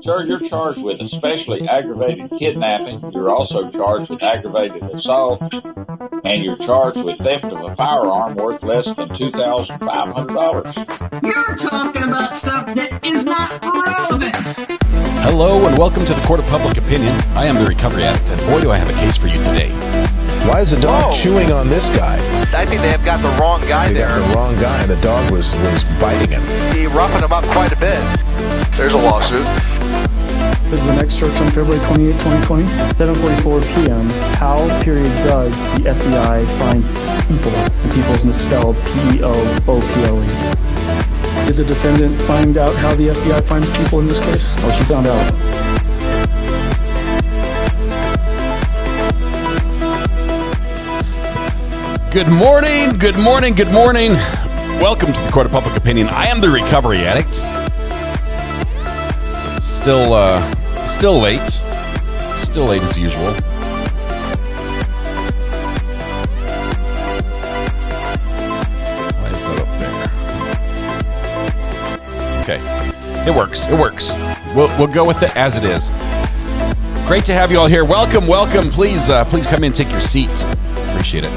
Sir, you're charged with especially aggravated kidnapping. You're also charged with aggravated assault, and you're charged with theft of a firearm worth less than $2,500. You're talking about stuff that is not relevant. Hello and welcome to the Court of Public Opinion. I am the Recovery Addict, and boy do I have a case for you today. Why is the dog chewing on this guy? I think they have got the wrong guy there. Got the wrong guy. The dog was biting him. He roughened him up quite a bit. There's a lawsuit. This is the next search on February 28, 2020, 7:44 p.m. How does the FBI find people? And people is misspelled P-E-O-O-P-L-E. Did the defendant find out how the FBI finds people in this case? Oh, she found out. Good morning, good morning, good morning. Welcome to the Court of Public Opinion. I am the Recovery Addict. Still late. Still late as usual. Why is that up there? Okay, it works. We'll go with it as it is. Great to have you all here. Welcome. Please come in, take your seat. Appreciate it.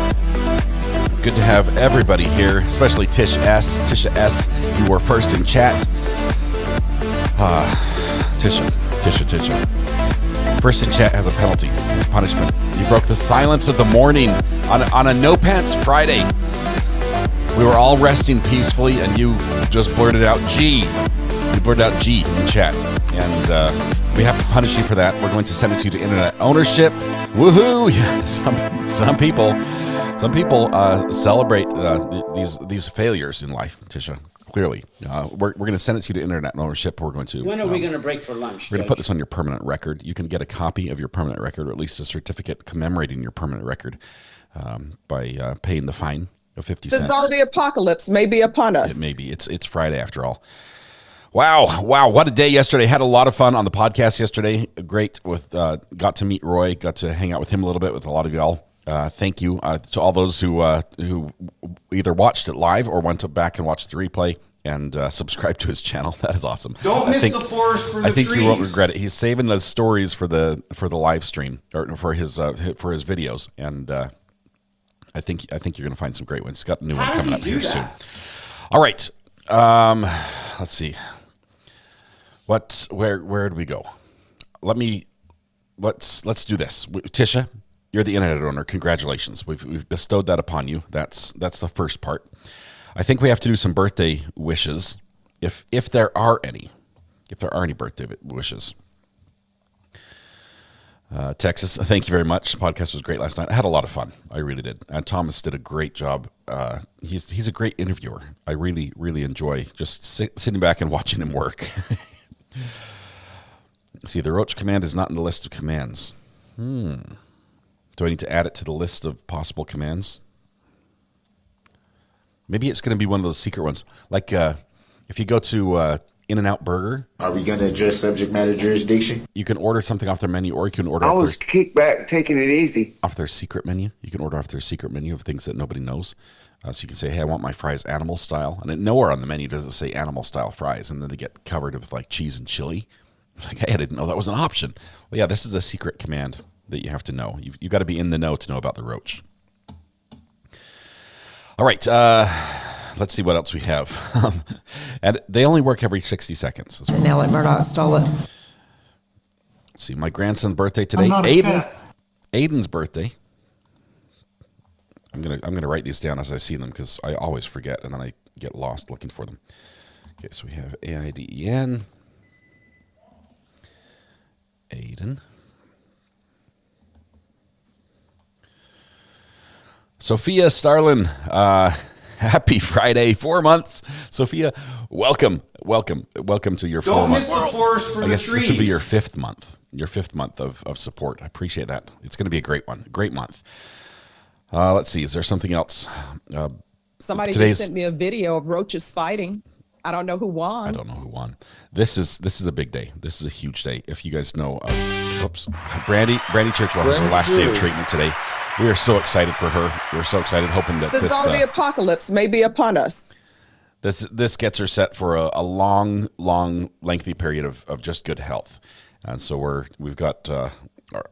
Good to have everybody here, especially Tisha S. You were first in chat. Tisha. First in chat has a penalty. It's punishment. You broke the silence of the morning on a No Pants Friday. We were all resting peacefully, and you just blurted out G. You blurted out G in chat, and we have to punish you for that. We're going to sentence you to internet ownership. Woohoo! Yeah, some people celebrate these failures in life, Tisha. Clearly, we're going to sentence you to internet ownership. When are we going to break for lunch? We're going to put this on your permanent record. You can get a copy of your permanent record, or at least a certificate commemorating your permanent record, by paying the fine of 50 cents. The zombie apocalypse may be upon us. It may be. It's Friday after all. Wow! What a day yesterday. Had a lot of fun on the podcast yesterday. Great got to meet Roy. Got to hang out with him a little bit with a lot of y'all. Thank you to all those who either watched it live or went back and watched the replay and subscribed to his channel. That is awesome. Don't miss the forest for the trees. I think you won't regret it. He's saving those stories for the live stream or for his videos, and I think you're going to find some great ones. He's got a new one coming up here soon. All right, let's see. Where do we go? Let's do this, Tisha. You're the internet owner. Congratulations. We've bestowed that upon you. That's the first part. I think we have to do some birthday wishes, if there are any. If there are any birthday wishes. Texas, thank you very much. The podcast was great last night. I had a lot of fun. I really did. And Thomas did a great job. He's a great interviewer. I really, really enjoy just sitting back and watching him work. See, the Roach command is not in the list of commands. Do I need to add it to the list of possible commands? Maybe it's going to be one of those secret ones. Like if you go to In-N-Out Burger. Are we going to address subject matter jurisdiction? You can order something off their menu, or you can order kick back, taking it easy. Off their secret menu. You can order off their secret menu of things that nobody knows. So you can say, hey, I want my fries animal style. And nowhere on the menu does it say animal style fries. And then they get covered with like cheese and chili. Like, hey, I didn't know that was an option. Well, yeah, this is a secret command that you have to know. You've got to be in the know to know about the Roach. All right, let's see what else we have. And they only work every 60 seconds. As well. Now when Murdoch stole it. Let's see, my grandson's birthday today. Ayden's birthday. I'm gonna write these down as I see them because I always forget and then I get lost looking for them. Okay, so we have Ayden. Ayden. Sophia Starlin, happy Friday, 4 months. Sophia, welcome to your 4 months. Don't miss the forest for the trees. This will be your fifth month of support. I appreciate that. It's going to be a great one, great month. Let's see, is there something else? Somebody just sent me a video of roaches fighting. I don't know who won. I don't know who won. This is a big day. This is a huge day. If you guys know, Brandy Churchwell has her last day of treatment today. We are so excited for her. We're so excited, hoping that the zombie apocalypse may be upon us. This gets her set for a long, lengthy period of just good health. And so we've got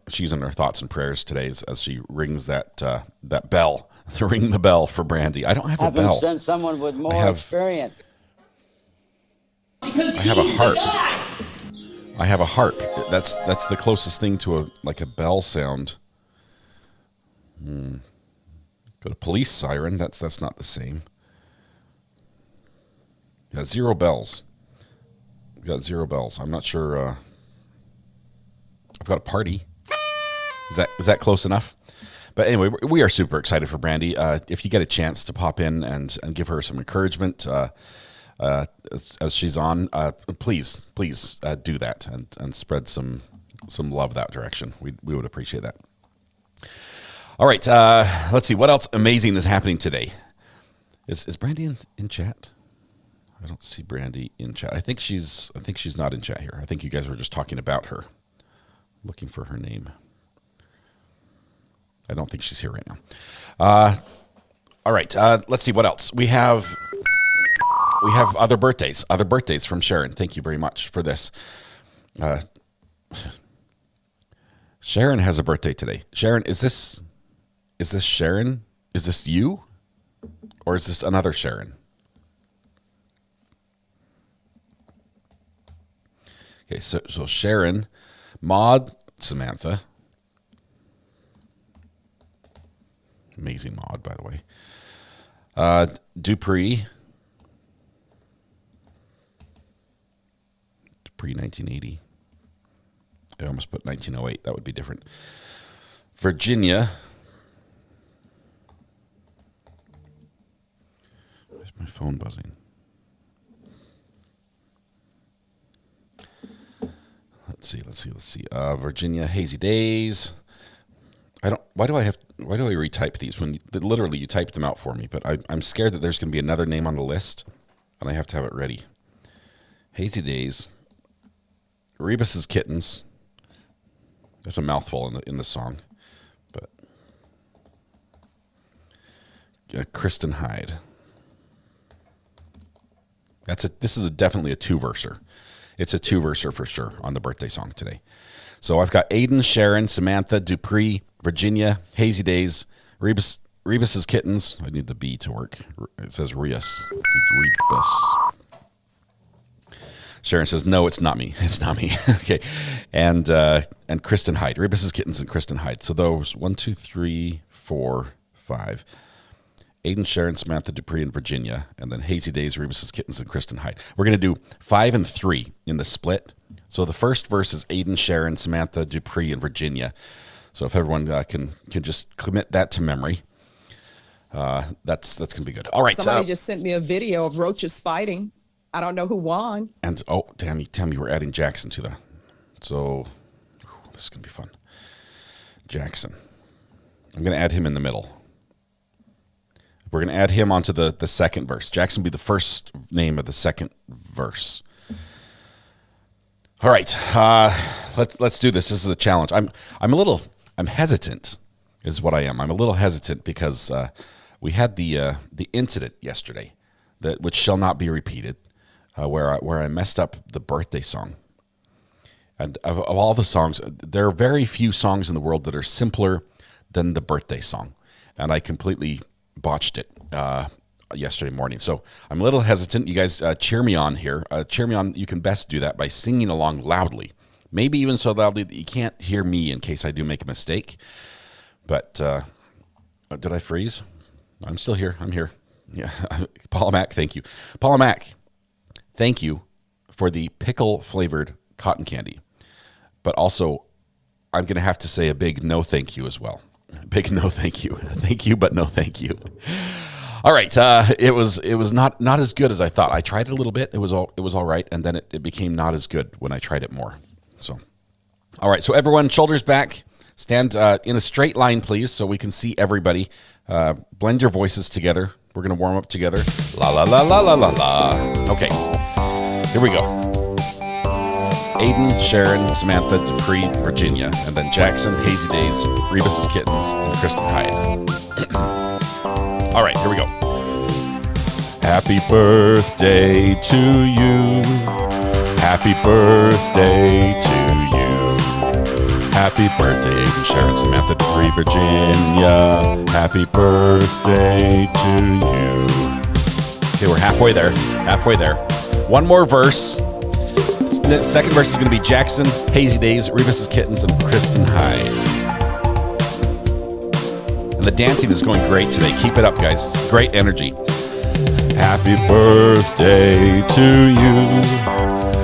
she's in our thoughts and prayers today as she rings that bell, to ring the bell for Brandy. I don't have a bell. Send someone with more experience. I have a harp. I have a harp. That's the closest thing to a bell sound. Got a police siren. That's not the same. Yeah, 0 bells. We got 0 bells. I'm not sure. I've got a party. Is that close enough? But anyway, we are super excited for Brandy. If you get a chance to pop in and give her some encouragement as she's on, please do that and spread some love that direction. We would appreciate that. All right, let's see what else amazing is happening today. Is Brandy in chat? I don't see Brandy in chat. I think she's not in chat here. I think you guys were just talking about her. Looking for her name. I don't think she's here right now. All right, let's see what else. We have other birthdays from Sharon. Thank you very much for this. Sharon has a birthday today. Sharon, is this Sharon? Is this you? Or is this another Sharon? Okay, so Sharon, Maud, Samantha. Amazing Maud, by the way. Dupree, 1980. I almost put 1908. That would be different. Virginia. Where's my phone buzzing? Let's see. Virginia, Hazy Days. Why do I retype these when literally you type them out for me? But I'm scared that there's going to be another name on the list, and I have to have it ready. Hazy Days. Rebus's Kittens. That's a mouthful in the song, but Kristen Hyde. This is definitely a 2-verser. It's a 2-verser for sure on the birthday song today. So I've got Ayden, Sharon, Samantha, Dupree, Virginia, Hazy Days, Rebus's Kittens. I need the B to work. It says Rebus. Sharon says, no, it's not me. It's not me. Okay. And Kristen Hyde. Rebus's Kittens and Kristen Hyde. So those 1, 2, 3, 4, 5. Ayden, Sharon, Samantha, Dupree, and Virginia. And then Hazy Days, Rebus's Kittens, and Kristen Hyde. We're going to do 5 and 3 in the split. So the first verse is Ayden, Sharon, Samantha, Dupree, and Virginia. So if everyone can just commit that to memory, that's going to be good. All right. Somebody just sent me a video of roaches fighting. I don't know who won. And Tammy, we're adding Jackson to that. So this is going to be fun. Jackson. I'm going to add him in the middle. We're going to add him onto the second verse. Jackson will be the first name of the second verse. All right. Let's do this. This is a challenge. I'm hesitant is what I am. I'm a little hesitant because we had the incident yesterday which shall not be repeated. Where I messed up the birthday song. And of all the songs, there are very few songs in the world that are simpler than the birthday song. And I completely botched it yesterday morning. So I'm a little hesitant. You guys cheer me on here. Cheer me on. You can best do that by singing along loudly. Maybe even so loudly that you can't hear me in case I do make a mistake. But did I freeze? I'm still here. I'm here. Yeah. Paula Mack, thank you. Paula Mack. Thank you for the pickle-flavored cotton candy. But also, I'm going to have to say a big no thank you as well. Big no thank you. Thank you, but no thank you. All right. It was not as good as I thought. I tried it a little bit. It was all right, and then it became not as good when I tried it more. So, all right. So everyone, shoulders back. Stand in a straight line, please, so we can see everybody. Blend your voices together. We're going to warm up together. La, la, la, la, la, la, la. Okay. Here we go. Ayden, Sharon, Samantha, Dupree, Virginia, and then Jackson, Hazy Days, Rebus's Kittens, and Kristen Hyde. All right, here we go. Happy birthday to you. Happy birthday to you. Happy birthday, Ayden, Sharon, Samantha, Degree, Virginia. Happy birthday to you. Okay, we're halfway there. Halfway there. One more verse. The second verse is going to be Jackson, Hazy Days, Revis's Kittens, and Kristen Hyde. And the dancing is going great today. Keep it up, guys. Great energy. Happy birthday to you.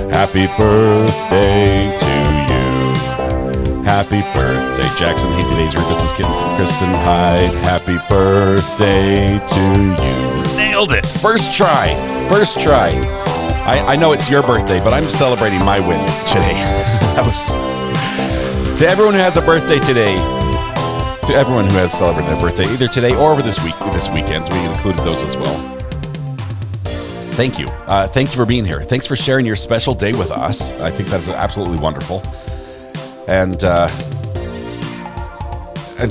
Happy birthday to you. Happy birthday, Jackson, Hazy Days, Revis's Kittens, and Kristen Hyde. Happy birthday to you. Nailed it. First try. First try. I know it's your birthday, but I'm celebrating my win today. That was to everyone who has a birthday today. To everyone who has celebrated their birthday, either today or over this weekend. So we included those as well. Thank you. Thank you for being here. Thanks for sharing your special day with us. I think that's absolutely wonderful. And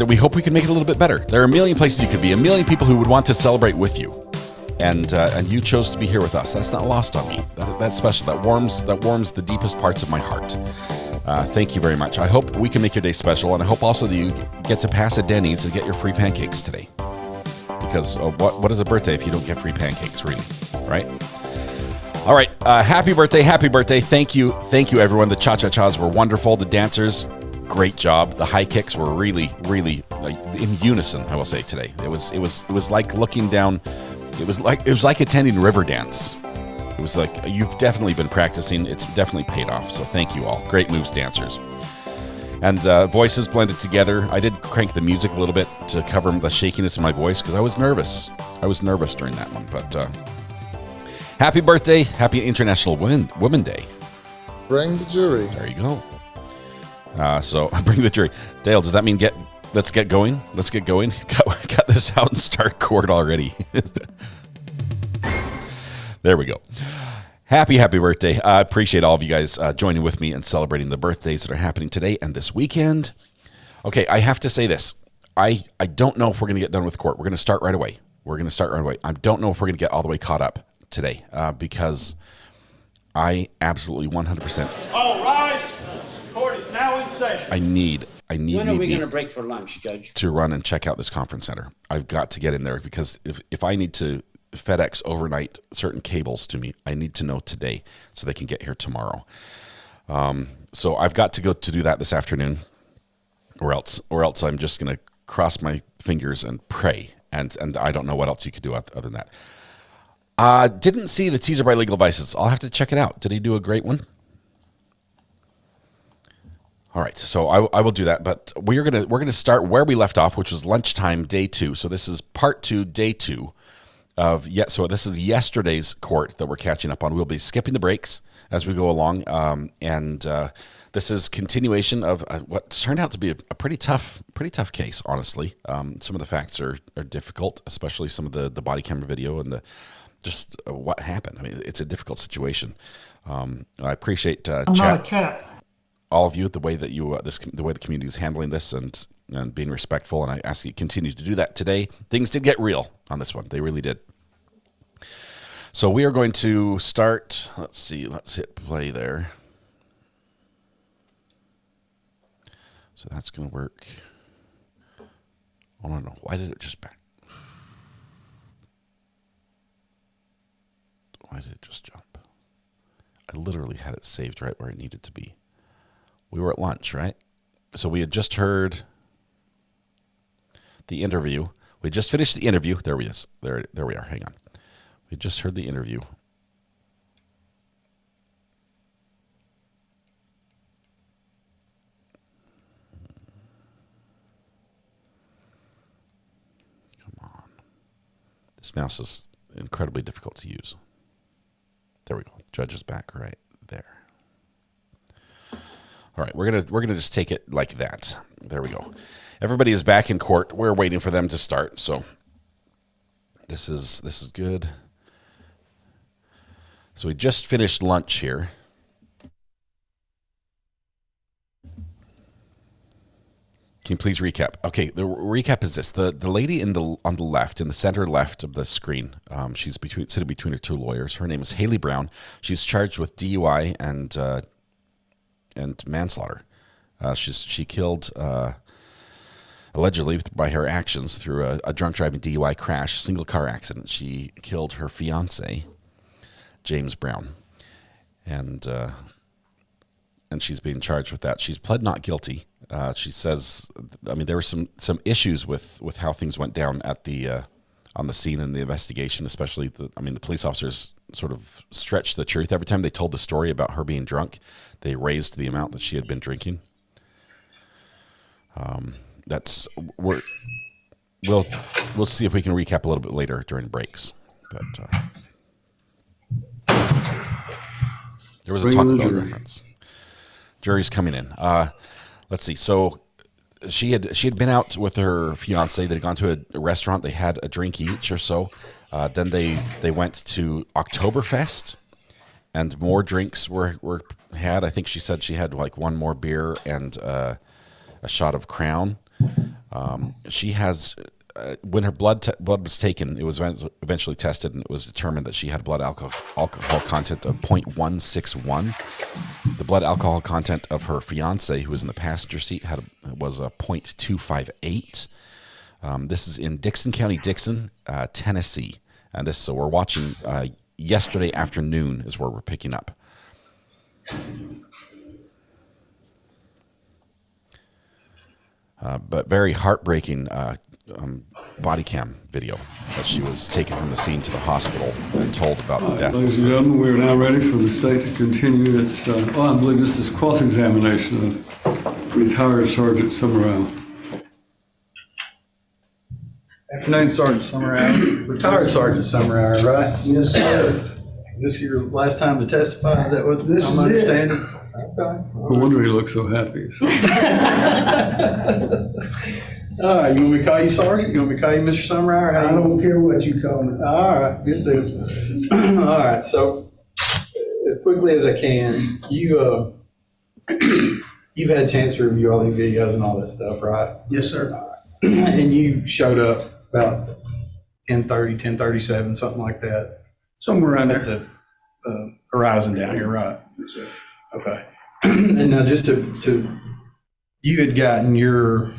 we hope we can make it a little bit better. There are a million places you could be, a million people who would want to celebrate with you. And you chose to be here with us. That's not lost on me. That's special. That warms the deepest parts of my heart. Thank you very much. I hope we can make your day special, and I hope also that you get to pass a Denny's and get your free pancakes today. Because what is a birthday if you don't get free pancakes, really, right? All right. Happy birthday. Happy birthday. Thank you. Thank you, everyone. The cha-cha-chas were wonderful. The dancers, great job. The high kicks were really, really in unison, I will say, today. It was like looking down. It was like attending Riverdance. It was like, you've definitely been practicing. It's definitely paid off. So thank you all. Great moves, dancers. And voices blended together. I did crank the music a little bit to cover the shakiness in my voice because I was nervous. I was nervous during that one. But happy birthday. Happy International Women Day. Bring the jury. There you go. So bring the jury. Dale, does that mean let's get going? Let's get going. Cut this out and start court already. There we go. Happy birthday. I appreciate all of you guys joining with me and celebrating the birthdays that are happening today and this weekend. Okay, I have to say this. I don't know if we're going to get done with court. We're going to start right away. I don't know if we're going to get all the way caught up today because I absolutely 100%. All rise. Court is now in session. I need. When are we going to break for lunch, Judge? To run and check out this conference center. I've got to get in there because if I need to FedEx overnight certain cables to me, I need to know today so they can get here tomorrow. So I've got to go to do that this afternoon, or else I'm just going to cross my fingers and pray. And I don't know what else you could do other than that. Didn't see the teaser by Legal Vices. I'll have to check it out. Did he do a great one? All right, so I will do that, but we're gonna start where we left off, which was lunchtime, day 2. So this is part 2, day 2 of So this is yesterday's court that we're catching up on. We'll be skipping the breaks as we go along, and this is continuation of what turned out to be a pretty tough case. Honestly, some of the facts are difficult, especially some of the body camera video and just what happened. I mean, it's a difficult situation. I appreciate chat. All of you, the way that the way the community is handling this and being respectful, and I ask you to continue to do that today. Things did get real on this one; they really did. So we are going to start. Let's see. Let's hit play there. So that's going to work. Oh no! Why did it just back? Why did it just jump? I literally had it saved right where it needed to be. We were at lunch, right? So we had just heard the interview. We just finished the interview. There we are. Hang on. We just heard the interview. Come on. This mouse is incredibly difficult to use. There we go. Judge is back right there. All right, we're gonna just take it like that. There we go. Everybody is back in court. We're waiting for them to start. So this is good. So we just finished lunch here. Can you please recap? Okay, the recap is this: the lady on the left, in the center left of the screen, she's sitting between her two lawyers. Her name is Haley Brown. She's charged with DUI and manslaughter. She killed allegedly by her actions through a drunk driving DUI crash, single car accident. She killed her fiance, James Brown, and she's being charged with that. She's pled not guilty. She says, I mean, there were some issues with how things went down at the on the scene in the investigation, especially the police officers sort of stretched the truth every time they told the story about her being drunk. They raised the amount that she had been drinking. We'll see if we can recap a little bit later during breaks, but there was a Taco Bell reference. Jury's coming in. Let's see. So she had been out with her fiance. They'd gone to a restaurant. They had a drink each or so. Then they went to Oktoberfest, and more drinks were had. I think she said she had like one more beer and a shot of Crown. She has. When her blood was taken, it was eventually tested, and it was determined that she had blood alcohol content of 0.161. The blood alcohol content of her fiance, who was in the passenger seat, was a 0.258. This is in Dixon County, Tennessee, and so we're watching. Yesterday afternoon is where we're picking up. But very heartbreaking body cam video that she was taken from the scene to the hospital and told about the death. Ladies and gentlemen, we are now ready for the state to continue its, I believe this is cross-examination of retired Sergeant Summerall. Afternoon, Sergeant Summerall. Retired Sergeant Summerall, right? Yes, sir. This is your last time to testify? Is that what I'm understanding? Okay. No wonder he looks so happy. So. All right, you want me to call you Sergeant? You want me to call you Mr. Summerall? I don't care what you call me. All right, good deal. All right, so as quickly as I can, you've had a chance to review all these videos and all that stuff, right? Yes, sir. And you showed up about 10:30, 10:37, something like that. Somewhere around there. At the horizon down here, right? Yes, sir. Okay. And now just to you had gotten your,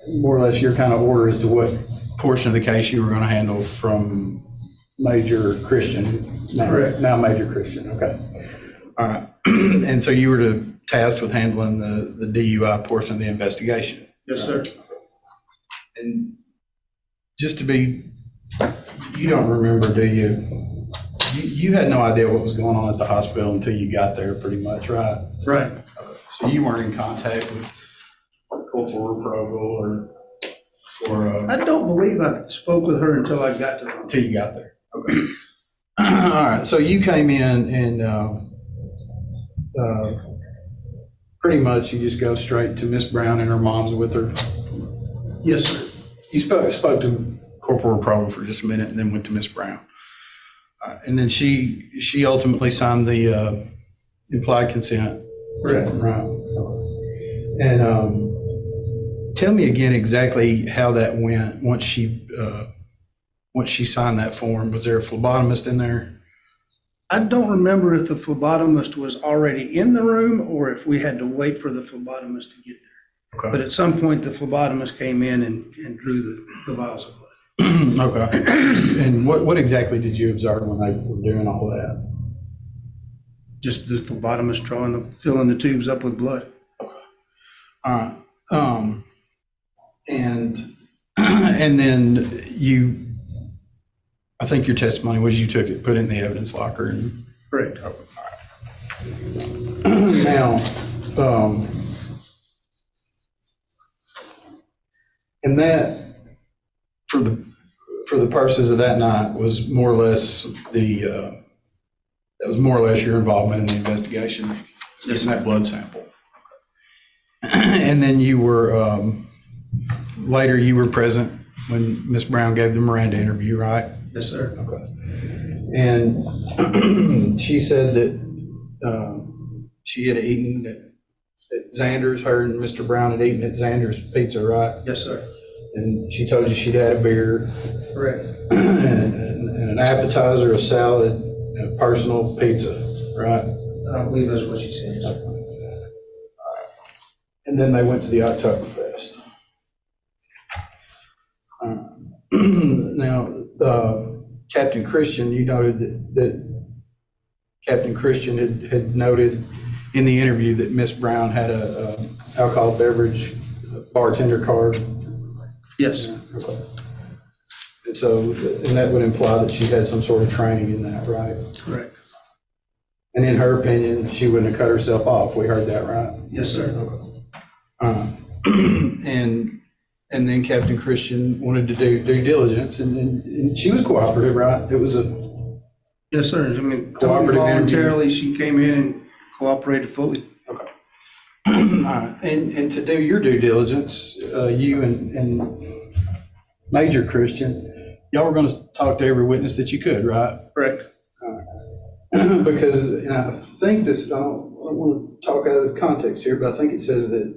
more or less your kind of order as to what portion of the case you were going to handle from Major Christian. Correct. Now Major Christian. Okay. All right. And so you were tasked with handling the DUI portion of the investigation. Yes, sir. And just to be, you don't remember, do you? You had no idea what was going on at the hospital until you got there, pretty much, right? Right. Okay. So you weren't in contact with Corporal Provo or I don't believe I spoke with her until I got to the until you got there. Okay. All right. So you came in and pretty much you just go straight to Miss Brown and her mom's with her. Yes, sir. You spoke to Corporal Provo for just a minute and then went to Miss Brown. And then she ultimately signed the implied consent. Right. Right. And tell me again exactly how that went once she signed that form. Was there a phlebotomist in there? I don't remember if the phlebotomist was already in the room or if we had to wait for the phlebotomist to get there. Okay. But at some point, the phlebotomist came in and drew the vials of blood. Okay. And what exactly did you observe when they were doing all that? Just the phlebotomist filling the tubes up with blood. Okay. All right. And then I think your testimony was you took it, put it in the evidence locker, and correct. Oh, all right. Now, and that for the purposes of that night was more or less that was more or less your involvement in the investigation, getting that blood sample. And then you were later you were present when Miss Brown gave the Miranda interview, right? Yes, sir. Okay. And she said that she had eaten at Xander's. Her and Mr. Brown had eaten at Xander's Pizza, right? Yes, sir. And she told you she'd had a beer. Correct. and an appetizer, a salad, and a personal pizza, right? I believe that's what she said. And then they went to the Oktoberfest. Now, Captain Christian, you noted that Captain Christian had noted in the interview that Miss Brown had a alcohol beverage bartender card. Yes. Okay. And so, and that would imply that she had some sort of training in that, right? Correct. And in her opinion, she wouldn't have cut herself off. We heard that, right? Yes, sir. Okay. And then Captain Christian wanted to do due diligence, and she was cooperative, right? It was a yes, sir. I mean, cooperative voluntarily, she came in and cooperated fully. Okay. And to do your due diligence, you and Major Christian, y'all were going to talk to every witness that you could, right? Correct. Because, and I think this, I don't want to talk out of context here, but I think it says that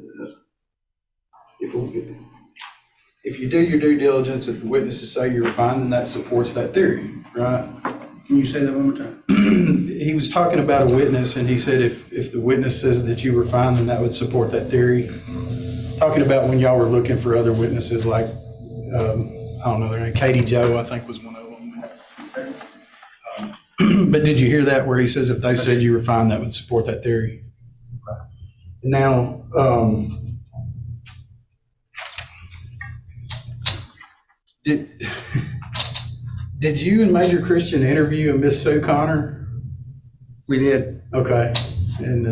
if you do your due diligence, if the witnesses say you're fine, then that supports that theory, right? Can you say that one more time? He was talking about a witness, and he said if the witness says that you were fine, then that would support that theory. Talking about when y'all were looking for other witnesses, like, I don't know, their name, Katie Joe, I think was one of them. But did you hear that where he says if they said you were fine, that would support that theory? Now, did you and Major Christian interview a Miss Sue Connor? We did. Okay. And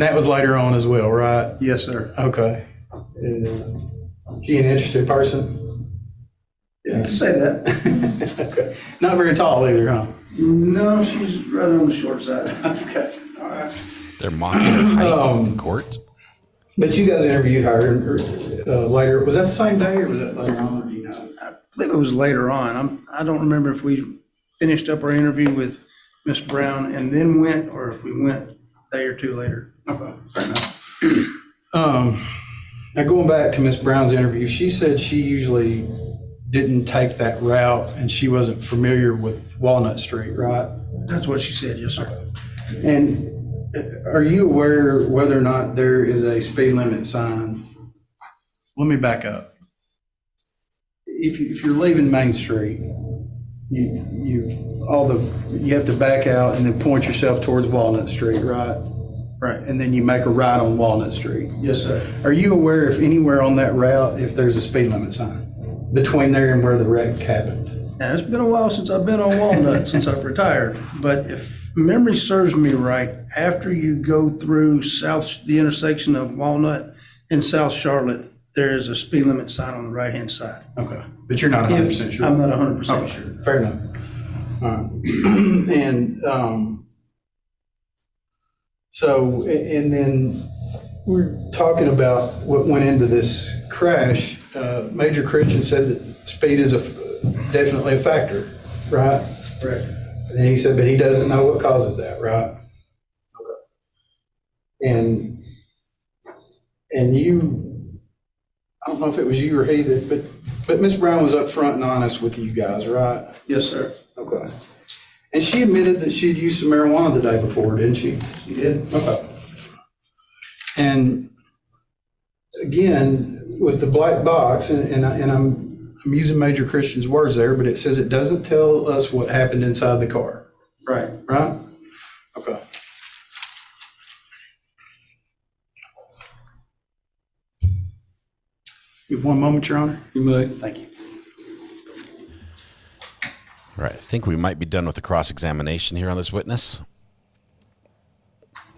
that was later on as well, right? Yes, sir. Okay. She an interested person? Yeah. You can say that. Okay. Not very tall either, huh? No, she's rather on the short side. Okay. All right. They're mocking her height in court. But you guys interviewed her later. Was that the same day or was that later on? Do you know? I believe it was later on. I don't remember if we finished up our interview with Miss Brown and then went, or if we went a day or two later. Okay, fair enough. Now going back to Miss Brown's interview, she said she usually didn't take that route and she wasn't familiar with Walnut Street, right? That's what she said, yes, sir. Okay. And are you aware whether or not there is a speed limit sign? Let me back up. If you're leaving Main Street, you have to back out and then point yourself towards Walnut Street, right? Right. And then you make a right on Walnut Street. Yes, sir. Are you aware if anywhere on that route if there's a speed limit sign between there and where the wreck happened? Now, it's been a while since I've been on Walnut, since I've retired. But if memory serves me right, after you go through the intersection of Walnut and South Charlotte, there is a speed limit sign on the right-hand side. Okay. But you're not 100% sure? I'm not 100% okay. sure. Fair enough. All right. And so, and then we're talking about what went into this crash. Major Christian said that speed is definitely a factor, right? Correct. And he said, but he doesn't know what causes that, right? Okay. And you, I don't know if it was you or he but Miss Brown was up front and honest with you guys, right? Yes, sir. Okay. And she admitted that she'd used some marijuana the day before, didn't she? She did. Okay. And again, with the black box, and I'm using Major Christian's words there, but it says it doesn't tell us what happened inside the car. Right. Right? Okay. You have one moment, Your Honor? You may. Thank you. All right, I think we might be done with the cross-examination here on this witness.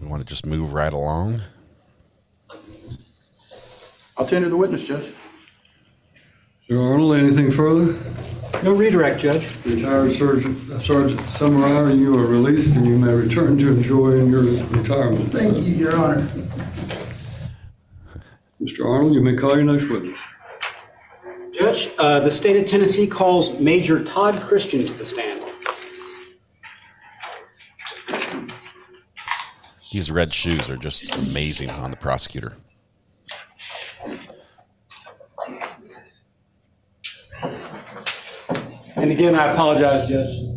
We want to just move right along. I'll tender the witness, Judge. Sir Arnold, anything further? No redirect, Judge. Retired Sergeant Summerer, you are released and you may return to enjoy your retirement. Thank you, Your Honor. Mr. Arnold, you may call your next witness. Judge, the state of Tennessee calls Major Todd Christian to the stand. These red shoes are just amazing on the prosecutor. And again, I apologize, Judge.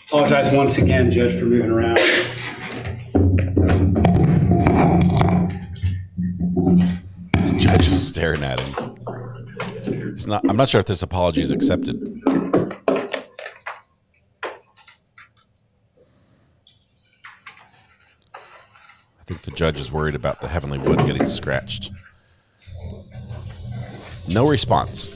Apologize once again, Judge, for moving around. The judge is staring at him. I'm not sure if this apology is accepted. I think the judge is worried about the heavenly wood getting scratched. No response.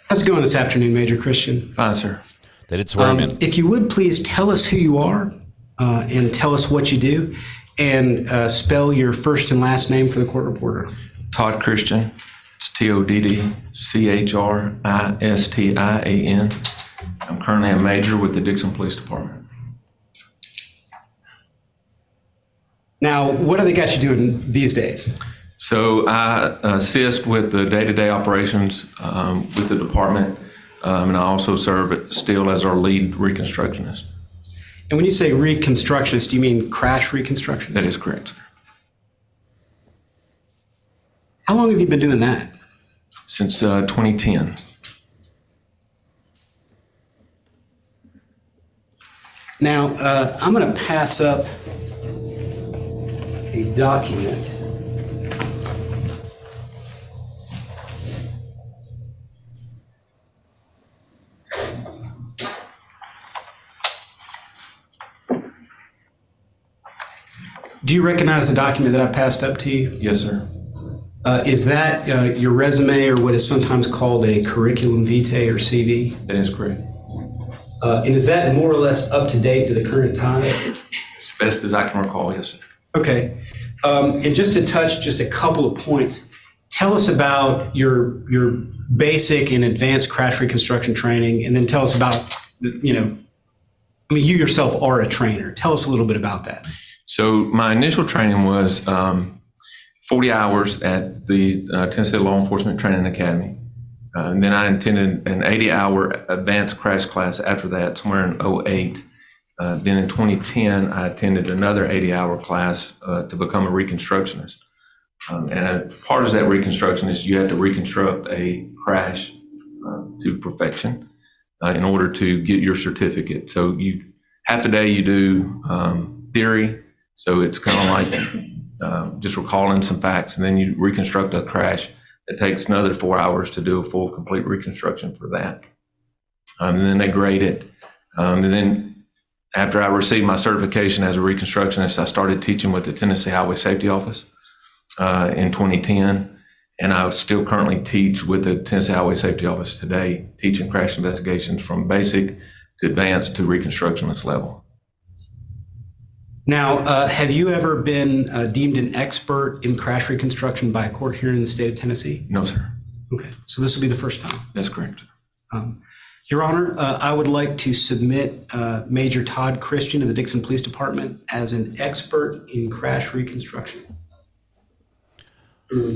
How's it going this afternoon, Major Christian? Fine, sir. They did swear him in. If you would, please tell us who you are and tell us what you do, and spell your first and last name for the court reporter. Todd Christian. It's Toddchristian. I'm currently a major with the Dixon Police Department. Now, what do they got you doing these days? So I assist with the day-to-day operations with the department, and I also serve still as our lead reconstructionist. And when you say reconstructionist, do you mean crash reconstructionist? That is correct, sir. How long have you been doing that? Since 2010. Now, I'm going to pass up a document. Do you recognize the document that I passed up to you? Yes, sir. Is that your resume, or what is sometimes called a curriculum vitae or CV? That is correct. And is that more or less up to date to the current time? As best as I can recall, yes, sir. Okay. And just to touch just a couple of points, tell us about your basic and advanced crash reconstruction training, and then tell us about, you yourself are a trainer. Tell us a little bit about that. So my initial training was 40 hours at the Tennessee Law Enforcement Training Academy. And then I attended an 80-hour advanced crash class after that, somewhere in 2008. Then in 2010, I attended another 80-hour class to become a reconstructionist. And part of that reconstructionist, you have to reconstruct a crash to perfection in order to get your certificate. So half a day you do theory, so it's kind of like just recalling some facts, and then you reconstruct a crash. It takes another 4 hours to do a full, complete reconstruction for that. And then they grade it. And then after I received my certification as a reconstructionist, I started teaching with the Tennessee Highway Safety Office in 2010. And I still currently teach with the Tennessee Highway Safety Office today, teaching crash investigations from basic to advanced to reconstructionist level. Now, have you ever been deemed an expert in crash reconstruction by a court here in the state of Tennessee? No, sir. Okay, so this will be the first time. That's correct. Your Honor, I would like to submit Major Todd Christian of the Dixon Police Department as an expert in crash reconstruction. No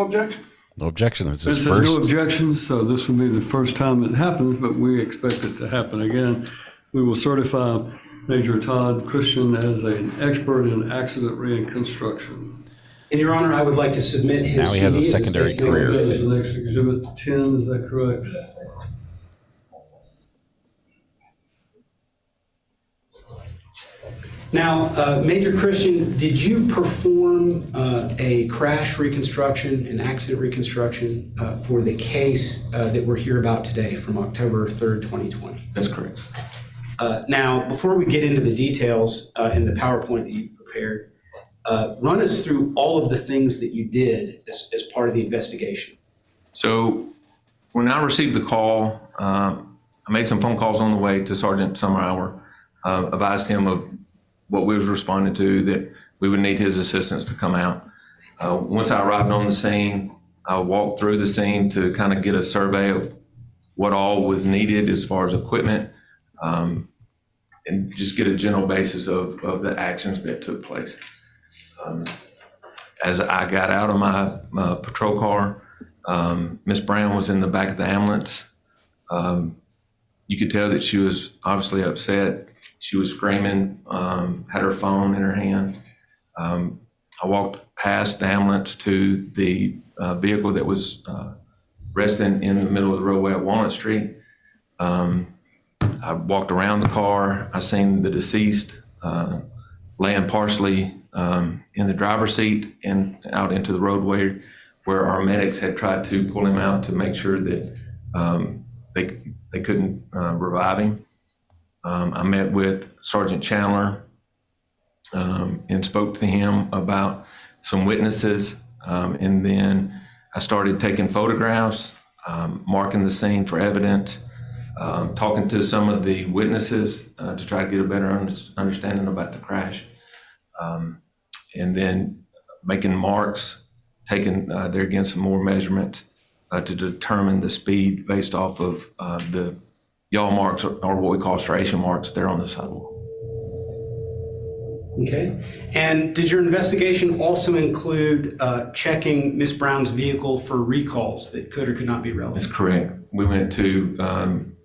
objection. No objection. This Since is there's first. no objection, so this will be the first time it happens, but we expect it to happen again. We will certify Major Todd Christian as an expert in accident reconstruction. And Your Honor, I would like to submit his Now he has a CV as secondary state's career. That is the next exhibit 10, is that correct? Now, Major Christian, did you perform a crash reconstruction, an accident reconstruction for the case that we're here about today from October 3rd, 2020? That's correct. Now, before we get into the details in the PowerPoint that you prepared, run us through all of the things that you did as part of the investigation. So when I received the call, I made some phone calls on the way to Sergeant Summerhour, advised him of what we was responding to, that we would need his assistance to come out. Once I arrived on the scene, I walked through the scene to kind of get a survey of what all was needed as far as equipment. and just get a general basis of the actions that took place. As I got out of my patrol car, Miss Brown was in the back of the ambulance. You could tell that she was obviously upset. She was screaming, had her phone in her hand. I walked past the ambulance to the vehicle that was resting in the middle of the roadway at Walnut Street. I walked around the car. I seen the deceased laying partially in the driver's seat and out into the roadway, where our medics had tried to pull him out to make sure that they couldn't revive him. I met with Sergeant Chandler and spoke to him about some witnesses, and then I started taking photographs, marking the scene for evidence, talking to some of the witnesses to try to get a better understanding about the crash, and then making marks, taking there again some more measurements to determine the speed based off of the yaw marks, or what we call striation marks there on the sidewalk. Okay. And did your investigation also include checking Ms. Brown's vehicle for recalls that could or could not be relevant? That's correct. We went to,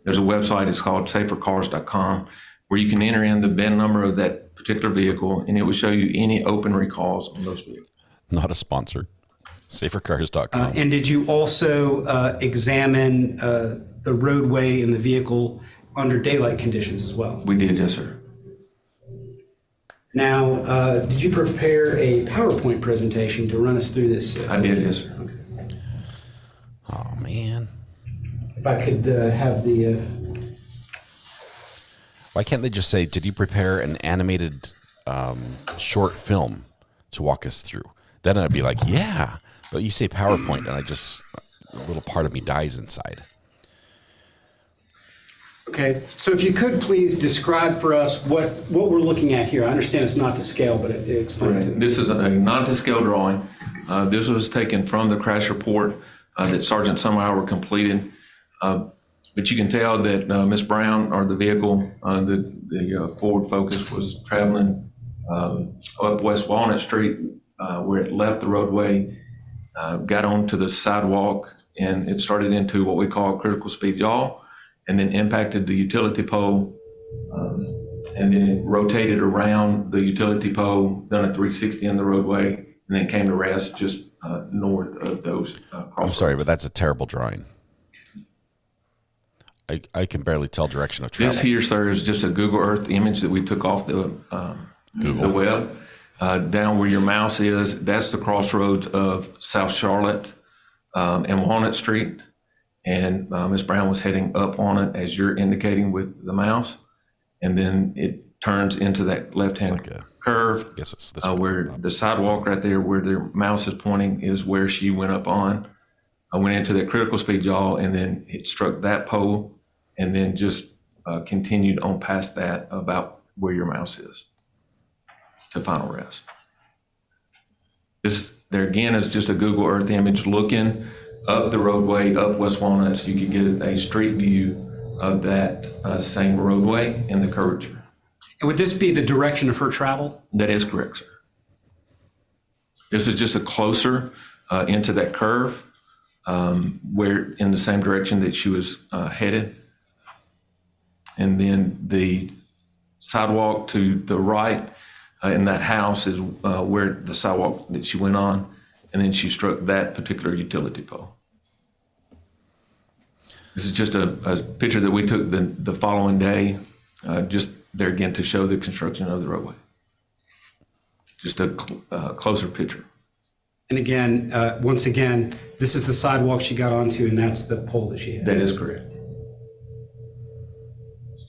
there's a website, it's called safercars.com, where you can enter in the VIN number of that particular vehicle, and it will show you any open recalls on those vehicles. Not a sponsor. Safercars.com. And did you also examine the roadway and the vehicle under daylight conditions as well? We did, yes, sir. Now, did you prepare a PowerPoint presentation to run us through this? I did, yes, sir. Okay. Oh, man. If I could have the... Why can't they just say, did you prepare an animated short film to walk us through? Then I'd be like, yeah. But you say PowerPoint, and a little part of me dies inside. Okay, so if you could please describe for us what we're looking at here. I understand it's not to scale, but explain it to me. This is a not-to-scale drawing. This was taken from the crash report that Sergeant Summerhour completed. But you can tell that Miss Brown, or the vehicle, the Ford Focus, was traveling up West Walnut Street, where it left the roadway, got onto the sidewalk, and it started into what we call critical speed yaw, and then impacted the utility pole, and then it rotated around the utility pole, done a 360 in the roadway, and then came to rest just north of those crossroads. I'm sorry, but that's a terrible drawing. I can barely tell direction of travel. This here, sir, is just a Google Earth image that we took off the web. Down where your mouse is, that's the crossroads of South Charlotte and Walnut Street. And Ms. Brown was heading up on it as you're indicating with the mouse. And then it turns into that left-hand curve where the sidewalk right there where the mouse is pointing is where she went up on. I went into that critical speed yaw, and then it struck that pole, and then just continued on past that about where your mouse is to final rest. This there again is just a Google Earth image looking up the roadway, up West Walnut, so you can get a street view of that same roadway and the curvature. And would this be the direction of her travel? That is correct, sir. This is just a closer into that curve, where in the same direction that she was headed. And then the sidewalk to the right in that house is where the sidewalk that she went on, and then she struck that particular utility pole. This is just a picture that we took the following day, just there again to show the construction of the roadway. Just a closer picture. And again, once again, this is the sidewalk she got onto, and that's the pole that she hit. That is correct.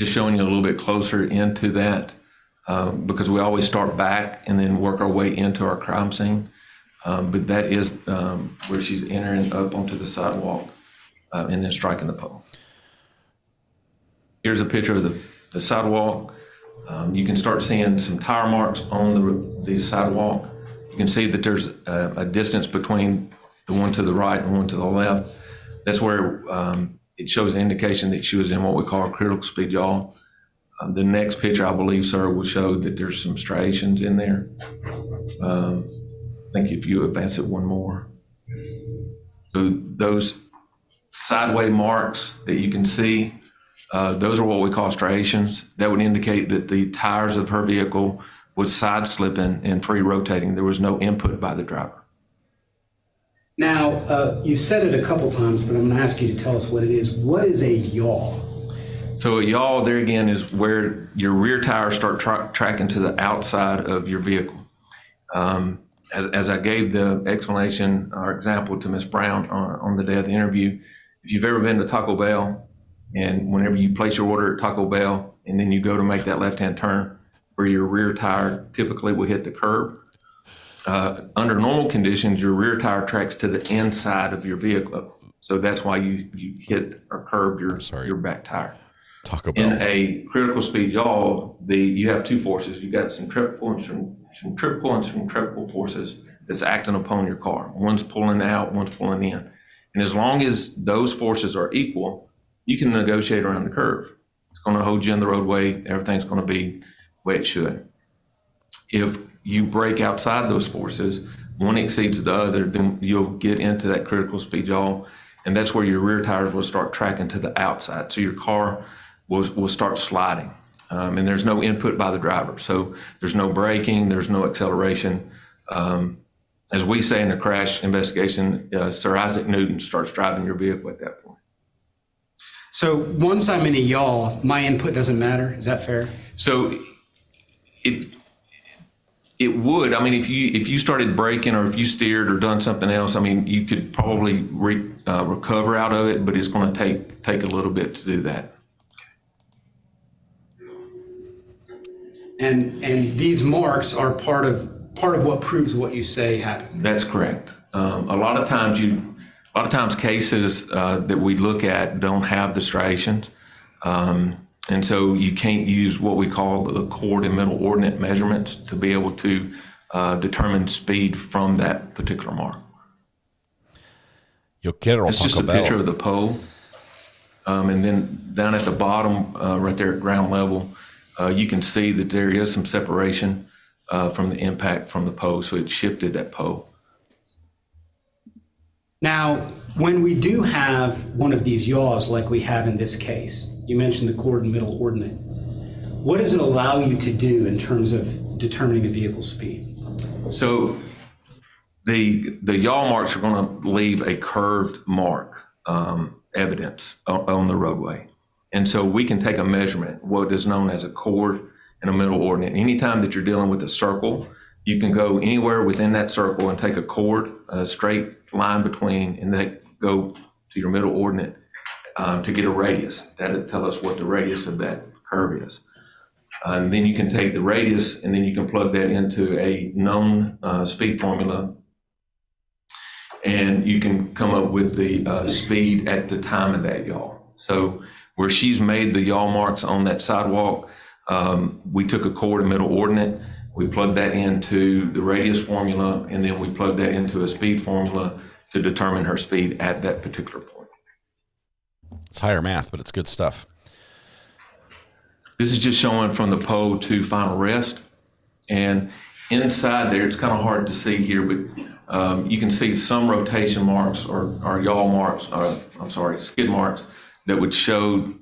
Just showing you a little bit closer into that, because we always start back and then work our way into our crime scene. But that is where she's entering up onto the sidewalk and then striking the pole. Here's a picture of the sidewalk. You can start seeing some tire marks on the sidewalk. You can see that there's a distance between the one to the right and one to the left. That's where it shows an indication that she was in what we call a critical speed yaw. The next picture, I believe, sir, will show that there's some striations in there. I think if you advance it one more. So those sideway marks that you can see, those are what we call striations. That would indicate that the tires of her vehicle was side slipping and free rotating. There was no input by the driver. Now, you've said it a couple times, but I'm going to ask you to tell us what it is. What is a yaw? So a yaw, there again, is where your rear tires start tracking to the outside of your vehicle. As I gave the explanation or example to Ms. Brown on the day of the interview, if you've ever been to Taco Bell, and whenever you place your order at Taco Bell, and then you go to make that left-hand turn, where your rear tire typically will hit the curb, under normal conditions, your rear tire tracks to the inside of your vehicle. So that's why you hit or curb your back tire. Taco Bell. In a critical speed yaw, you have two forces. You got centrifugal and centrifugal forces that's acting upon your car. One's pulling out, one's pulling in. And as long as those forces are equal, you can negotiate around the curve. It's going to hold you in the roadway. Everything's going to be the way it should. If you break outside those forces, one exceeds the other, then you'll get into that critical speed yaw, and that's where your rear tires will start tracking to the outside. So your car will start sliding, and there's no input by the driver. So there's no braking, there's no acceleration. As we say in the crash investigation, Sir Isaac Newton starts driving your vehicle at that point. So once I'm in a yaw, my input doesn't matter. Is that fair? So it would. I mean, if you started braking or if you steered or done something else, I mean, you could probably recover out of it, but it's going to take a little bit to do that. And these marks are part of what proves what you say happened. That's correct. A lot of times cases that we look at don't have the striations, and so you can't use what we call the cord and middle ordinate measurements to be able to determine speed from that particular mark. It's just a picture of the pole, and then down at the bottom, right there at ground level, you can see that there is some separation from the impact from the pole, so it shifted that pole. Now, when we do have one of these yaws like we have in this case, you mentioned the cord and middle ordinate, what does it allow you to do in terms of determining a vehicle speed? So the yaw marks are going to leave a curved mark evidence on the roadway. And so we can take a measurement, what is known as a cord and a middle ordinate. Anytime that you're dealing with a circle, you can go anywhere within that circle and take a cord, a straight line between, and then go to your middle ordinate to get a radius. That'll tell us what the radius of that curve is. And then you can take the radius and then you can plug that into a known speed formula, and you can come up with the speed at the time of that yaw. So where she's made the yaw marks on that sidewalk, we took a cord and middle ordinate, we plugged that into the radius formula, and then we plugged that into a speed formula to determine her speed at that particular point. It's higher math, but it's good stuff. This is just showing from the pole to final rest. And inside there, it's kind of hard to see here, but you can see some rotation marks or yaw marks, skid marks that would show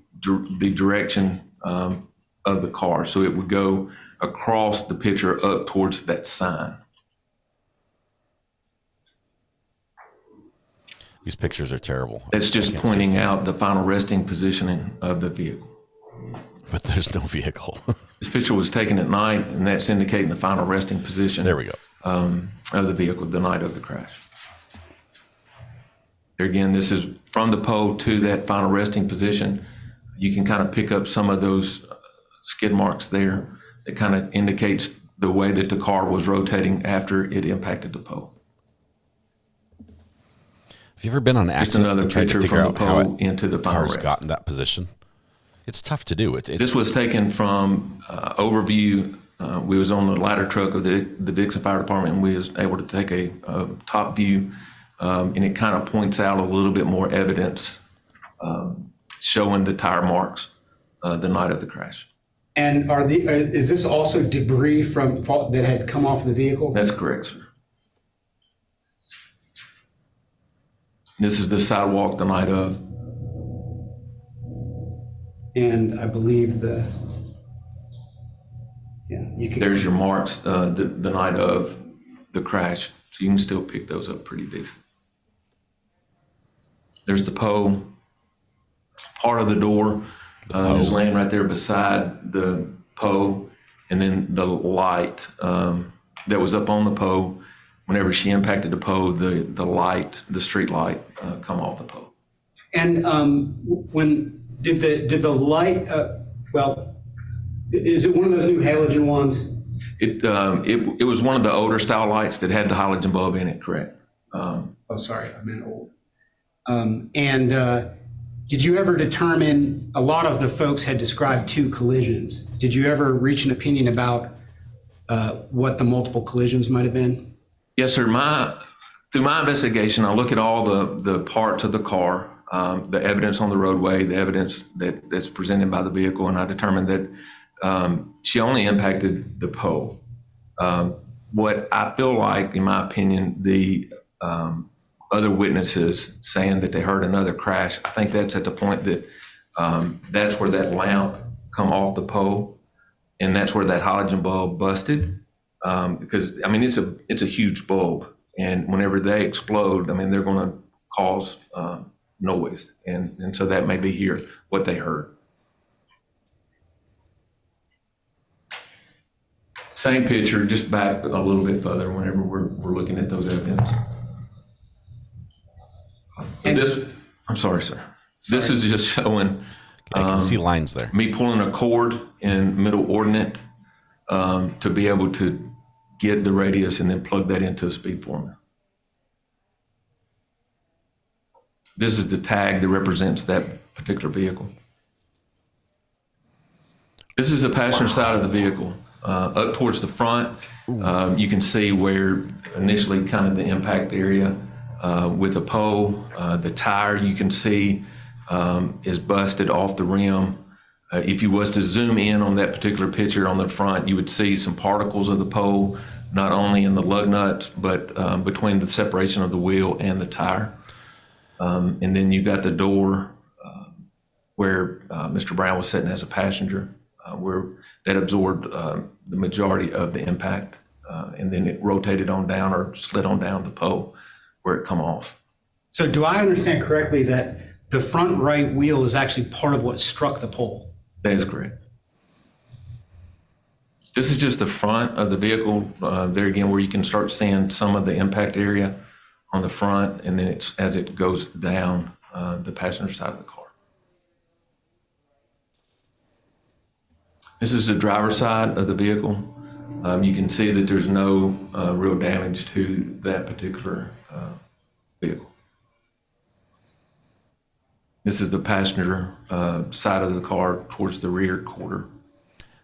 the direction of the car. So it would go across the picture up towards that sign. These pictures are terrible. It's just pointing out the final resting positioning of the vehicle. But there's no vehicle. This picture was taken at night, and that's indicating the final resting position. There we go. Of the vehicle the night of the crash. There again, this is from the pole to that final resting position. You can kind of pick up some of those skid marks there. It kind of indicates the way that the car was rotating after it impacted the pole. Have you ever been on an accident? Just another picture from the pole into the final rest. Car's got in that position. It's tough to do. This was taken from overview. We was on the ladder truck of the Dixon Fire Department, and we was able to take a top view, and it kind of points out a little bit more evidence showing the tire marks the night of the crash. And is this also debris that had come off the vehicle? That's correct, sir. This is the sidewalk the night of. And I believe there's your marks the night of the crash, so you can still pick those up pretty decent. There's the pole. Part of the door is laying right there beside the pole, and then the light that was up on the pole. Whenever she impacted the pole, the light, the street light, come off the pole. And when did the light? Is it one of those new halogen ones? It was one of the older style lights that had the halogen bulb in it. Correct. Sorry, I meant old. Did you ever determine? A lot of the folks had described 2 collisions. Did you ever reach an opinion about what the multiple collisions might have been? Yes, sir. Through my investigation, I look at all the parts of the car, the evidence on the roadway, the evidence that's presented by the vehicle, and I determined that she only impacted the pole. What I feel like, in my opinion, the other witnesses saying that they heard another crash, I think that's at the point that that's where that lamp come off the pole, and that's where that halogen bulb busted. Because I mean, it's a huge bulb, and whenever they explode, I mean, they're going to cause noise, and so that may be here what they heard. Same picture, just back a little bit further. Whenever we're looking at those evidence. I'm sorry, sir. This is just showing. I can see lines there. Me pulling a cord in middle ordinate to be able to get the radius and then plug that into a speed formula. This is the tag that represents that particular vehicle. This is the passenger side of the vehicle. Up towards the front, you can see where initially kind of the impact area with the pole. The tire you can see is busted off the rim. If you was to zoom in on that particular picture on the front, you would see some particles of the pole, not only in the lug nuts, but between the separation of the wheel and the tire. And then you got the door where Mr. Brown was sitting as a passenger, where that absorbed the majority of the impact. And then it rotated on down or slid on down the pole where it come off. So do I understand correctly that the front right wheel is actually part of what struck the pole? That is correct. This is just the front of the vehicle. There again, where you can start seeing some of the impact area on the front, and then it's as it goes down the passenger side of the car. This is the driver's side of the vehicle. You can see that there's no real damage to that particular vehicle. This is the passenger side of the car towards the rear quarter.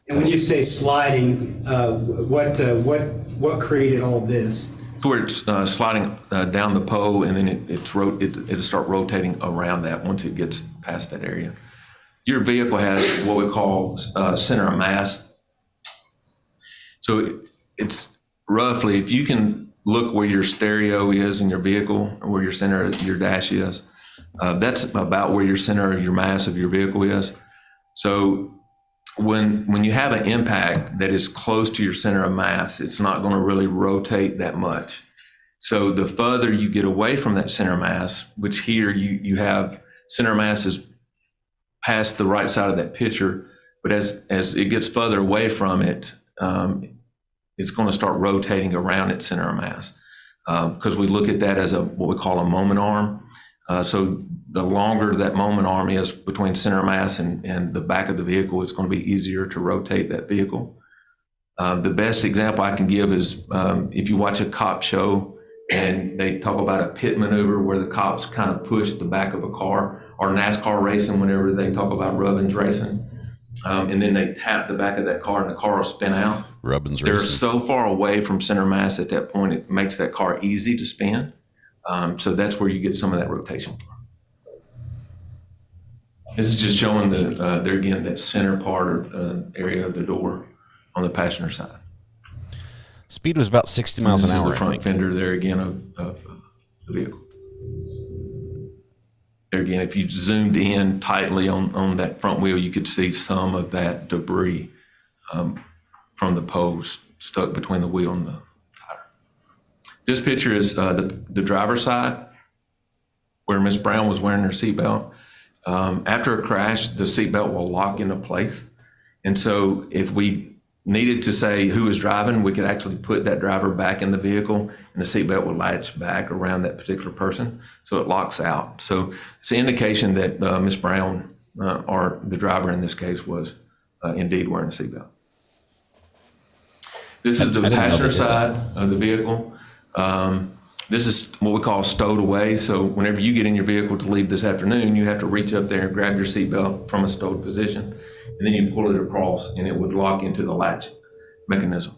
And when you say sliding, what created all this? Where it's sliding down the pole, and then it'll start rotating around that once it gets past that area. Your vehicle has what we call center of mass. So it's roughly, if you can look where your stereo is in your vehicle, or where your center of your dash is, that's about where your center of your mass of your vehicle is. So when you have an impact that is close to your center of mass, it's not going to really rotate that much. So the further you get away from that center of mass, which here you have center of mass is past the right side of that picture, but as it gets further away from it, it's going to start rotating around its center of mass, because we look at that as what we call a moment arm. So the longer that moment arm is between center of mass and the back of the vehicle, it's going to be easier to rotate that vehicle. The best example I can give is if you watch a cop show and they talk about a pit maneuver where the cops kind of push the back of a car, or NASCAR racing whenever they talk about Rubbins racing, and then they tap the back of that car and the car will spin out. Rubbins They're racing. so far away from center mass at that point, it makes that car easy to spin. So that's where you get some of that rotation from. This is just showing there again, that center part or area of the door on the passenger side. Speed was about 60 miles an hour. This is the front fender there again of the vehicle. There again, if you zoomed in tightly on that front wheel, you could see some of that debris from the post stuck between the wheel and the tire. This picture is the driver's side where Miss Brown was wearing her seatbelt. After a crash, the seatbelt will lock into place. And so if we needed to say who was driving, we could actually put that driver back in the vehicle and the seatbelt would latch back around that particular person. So it locks out. So it's an indication that Miss Brown, or the driver in this case, was indeed wearing a seatbelt. This is the passenger side of the vehicle. This is what we call stowed away. So whenever you get in your vehicle to leave this afternoon, you have to reach up there and grab your seatbelt from a stowed position, and then you pull it across and it would lock into the latch mechanism.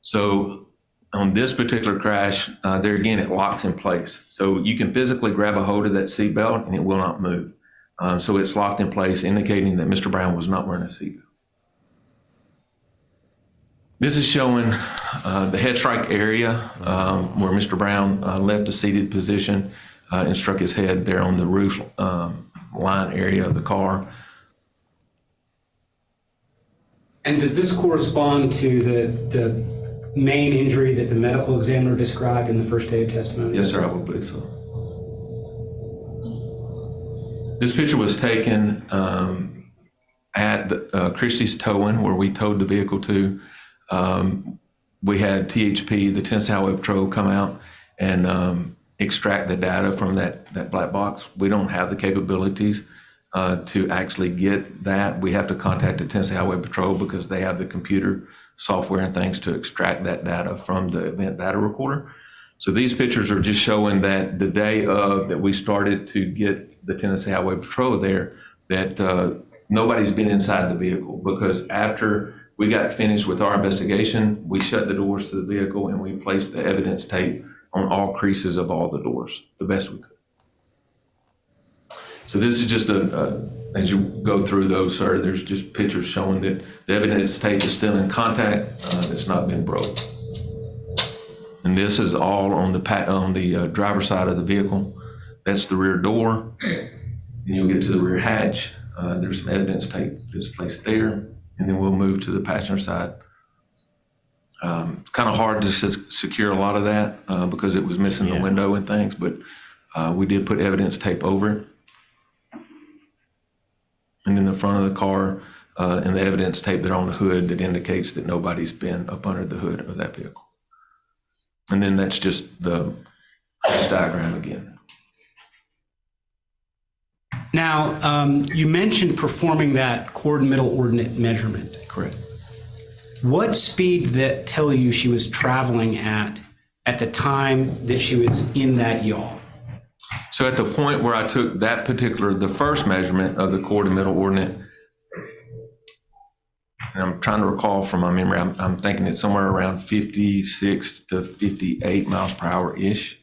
So on this particular crash, there again, it locks in place. So you can physically grab a hold of that seatbelt and it will not move. So it's locked in place, indicating that Mr. Brown was not wearing a seatbelt. This is showing the head strike area where Mr. Brown left a seated position and struck his head there on the roof line area of the car. And does this correspond to the main injury that the medical examiner described in the first day of testimony? Yes, sir, I would believe so. This picture was taken at Christie's Towing, where we towed the vehicle to. We had THP, the Tennessee Highway Patrol, come out and extract the data from that black box. We don't have the capabilities to actually get that. We have to contact the Tennessee Highway Patrol because they have the computer software and things to extract that data from the event data recorder. So these pictures are just showing that the day of that we started to get the Tennessee Highway Patrol there, that nobody's been inside the vehicle, because after we got finished with our investigation, we shut the doors to the vehicle and we placed the evidence tape on all creases of all the doors, the best we could. So this is just as you go through those, sir, there's just pictures showing that the evidence tape is still in contact, it's not been broke. And this is all on the driver's side of the vehicle. That's the rear door. And you'll get to the rear hatch. There's some evidence tape that's placed there. And then we'll move to the passenger side. It's kind of hard to secure a lot of that because it was missing the window and things, but we did put evidence tape over it. And then the front of the car and the evidence tape there on the hood that indicates that nobody's been up under the hood of that vehicle. And then that's just the diagram again. Now, you mentioned performing that cord middle ordinate measurement. Correct. What speed did that tell you she was traveling at the time that she was in that yaw? So at the point where I took the first measurement of the cord and middle ordinate, and I'm trying to recall from my memory, I'm thinking it's somewhere around 56 to 58 miles per hour-ish.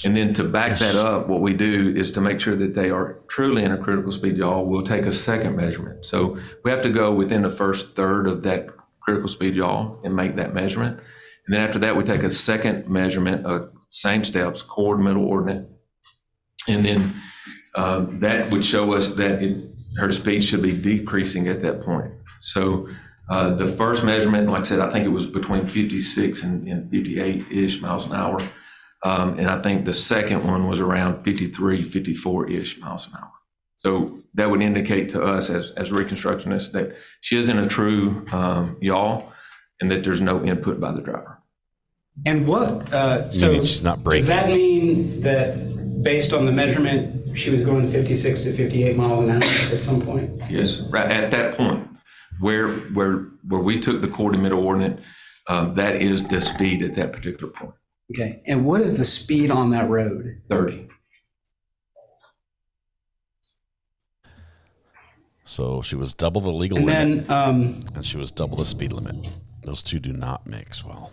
And then to back that up, what we do is to make sure that they are truly in a critical speed yaw, we'll take a second measurement. So we have to go within the first third of that critical speed yaw and make that measurement. And then after that, we take a second measurement of same steps, cord, middle ordinate. And then that would show us that her speed should be decreasing at that point. So the first measurement, like I said, I think it was between 56 and 58-ish miles an hour. And I think the second one was around 53, 54-ish miles an hour. So that would indicate to us as reconstructionists that she is in a true yaw and that there's no input by the driver. And what, so she's not braking. Does that mean that based on the measurement, she was going 56 to 58 miles an hour at some point? Yes, right at that point where we took the cord and middle ordinate, that is the speed at that particular point. Okay, and what is the speed on that road? 30. So she was double the legal limit, and she was double the speed limit. Those two do not mix well.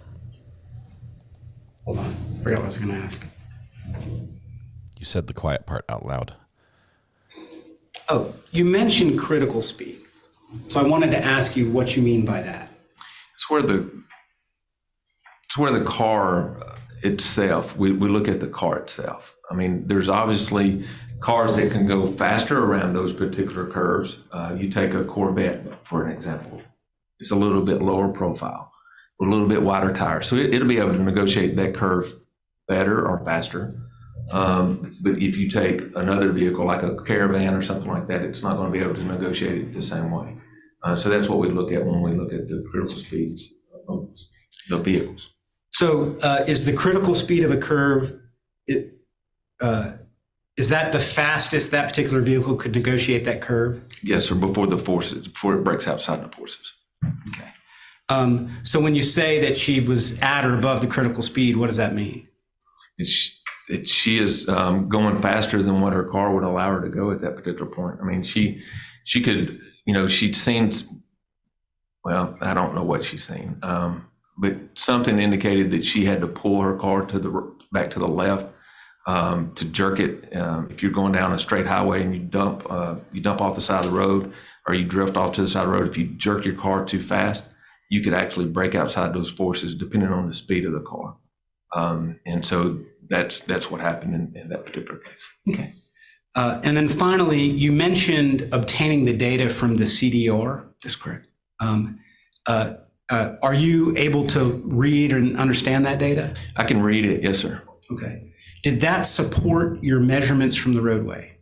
Hold on, I forgot what I was going to ask. You said the quiet part out loud. Oh, you mentioned critical speed. So I wanted to ask you what you mean by that. It's where the car itself, we look at the car itself. I mean, there's obviously cars that can go faster around those particular curves. You take a Corvette, for an example. It's a little bit lower profile, a little bit wider tires. So it'll be able to negotiate that curve better or faster. But if you take another vehicle like a Caravan or something like that, it's not going to be able to negotiate it the same way. So that's what we look at when we look at the critical speeds of the vehicles. So is the critical speed of a curve, is that the fastest that particular vehicle could negotiate that curve? Yes, sir, before it breaks outside the forces. Okay. So when you say that she was at or above the critical speed, what does that mean? She is going faster than what her car would allow her to go at that particular point. I mean, she could, she'd seen, well, I don't know what she's seen, but something indicated that she had to pull her car back to the left to jerk it. If you're going down a straight highway and you dump off the side of the road, or you drift off to the side of the road, if you jerk your car too fast, you could actually break outside those forces depending on the speed of the car. And so that's what happened in that particular case. Okay. And then finally, you mentioned obtaining the data from the CDR. That's correct. Are you able to read and understand that data? I can read it, yes, sir. Okay. Did that support your measurements from the roadway?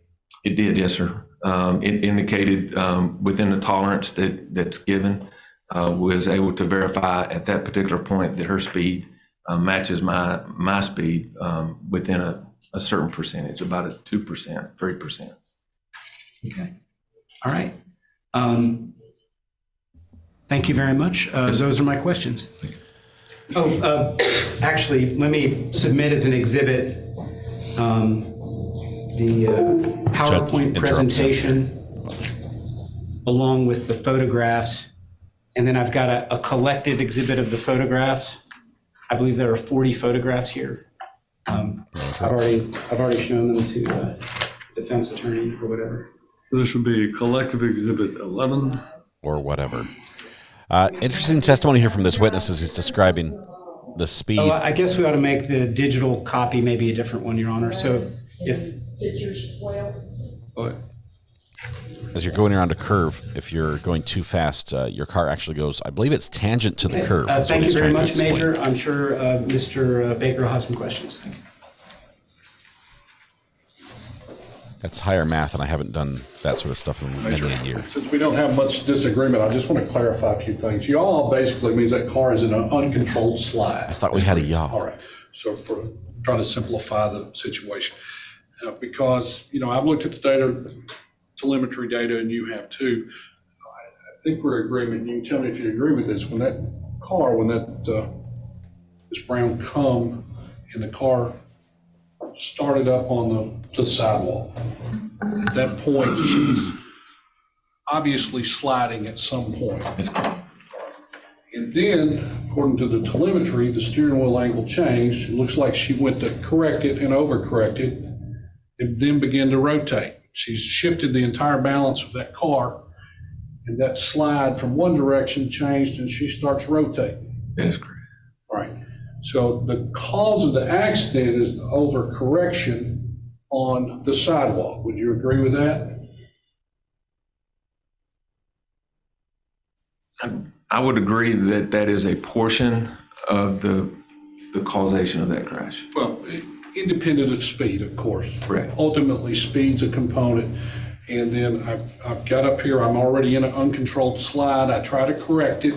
It did, yes, sir. It indicated within the tolerance that's given, was able to verify at that particular point that her speed matches my speed within a certain percentage, about a 2%, 3%. Okay. All right. Thank you very much. Those are my questions. Oh, actually, let me submit as an exhibit the PowerPoint presentation along with the photographs. And then I've got a collected exhibit of the photographs. I believe there are 40 photographs here. I've already shown them to the defense attorney or whatever. This would be collective exhibit 11. Or whatever. Interesting testimony here from this witness as he's describing the speed. Oh, I guess we ought to make the digital copy maybe a different one, Your Honor. So if... Did yours spoil? As you're going around a curve, if you're going too fast, your car actually goes, I believe it's tangent to the curve. Thank you very much, Major. I'm sure Mr. Baker will have some questions. That's higher math, and I haven't done that sort of stuff in many a year. Since we don't have much disagreement, I just want to clarify a few things. Y'all basically means that car is in an uncontrolled slide. I thought we had a y'all. All right. So for trying to simplify the situation, because, I've looked at the data, telemetry data, and you have too. I think we're in agreement. You can tell me if you agree with this. When that this brown come and the car started up on the sidewalk, at that point, she's obviously sliding at some point. And then, according to the telemetry, the steering wheel angle changed. It looks like she went to correct it and overcorrected, and then began to rotate. She's shifted the entire balance of that car, and that slide from one direction changed, and she starts rotating. That is correct. Right. So the cause of the accident is the overcorrection on the sidewalk. Would you agree with that? I would agree that that is a portion of the causation of that crash. Well, independent of speed, of course. Right. Ultimately, speed's a component. And then I've got up here, I'm already in an uncontrolled slide. I try to correct it.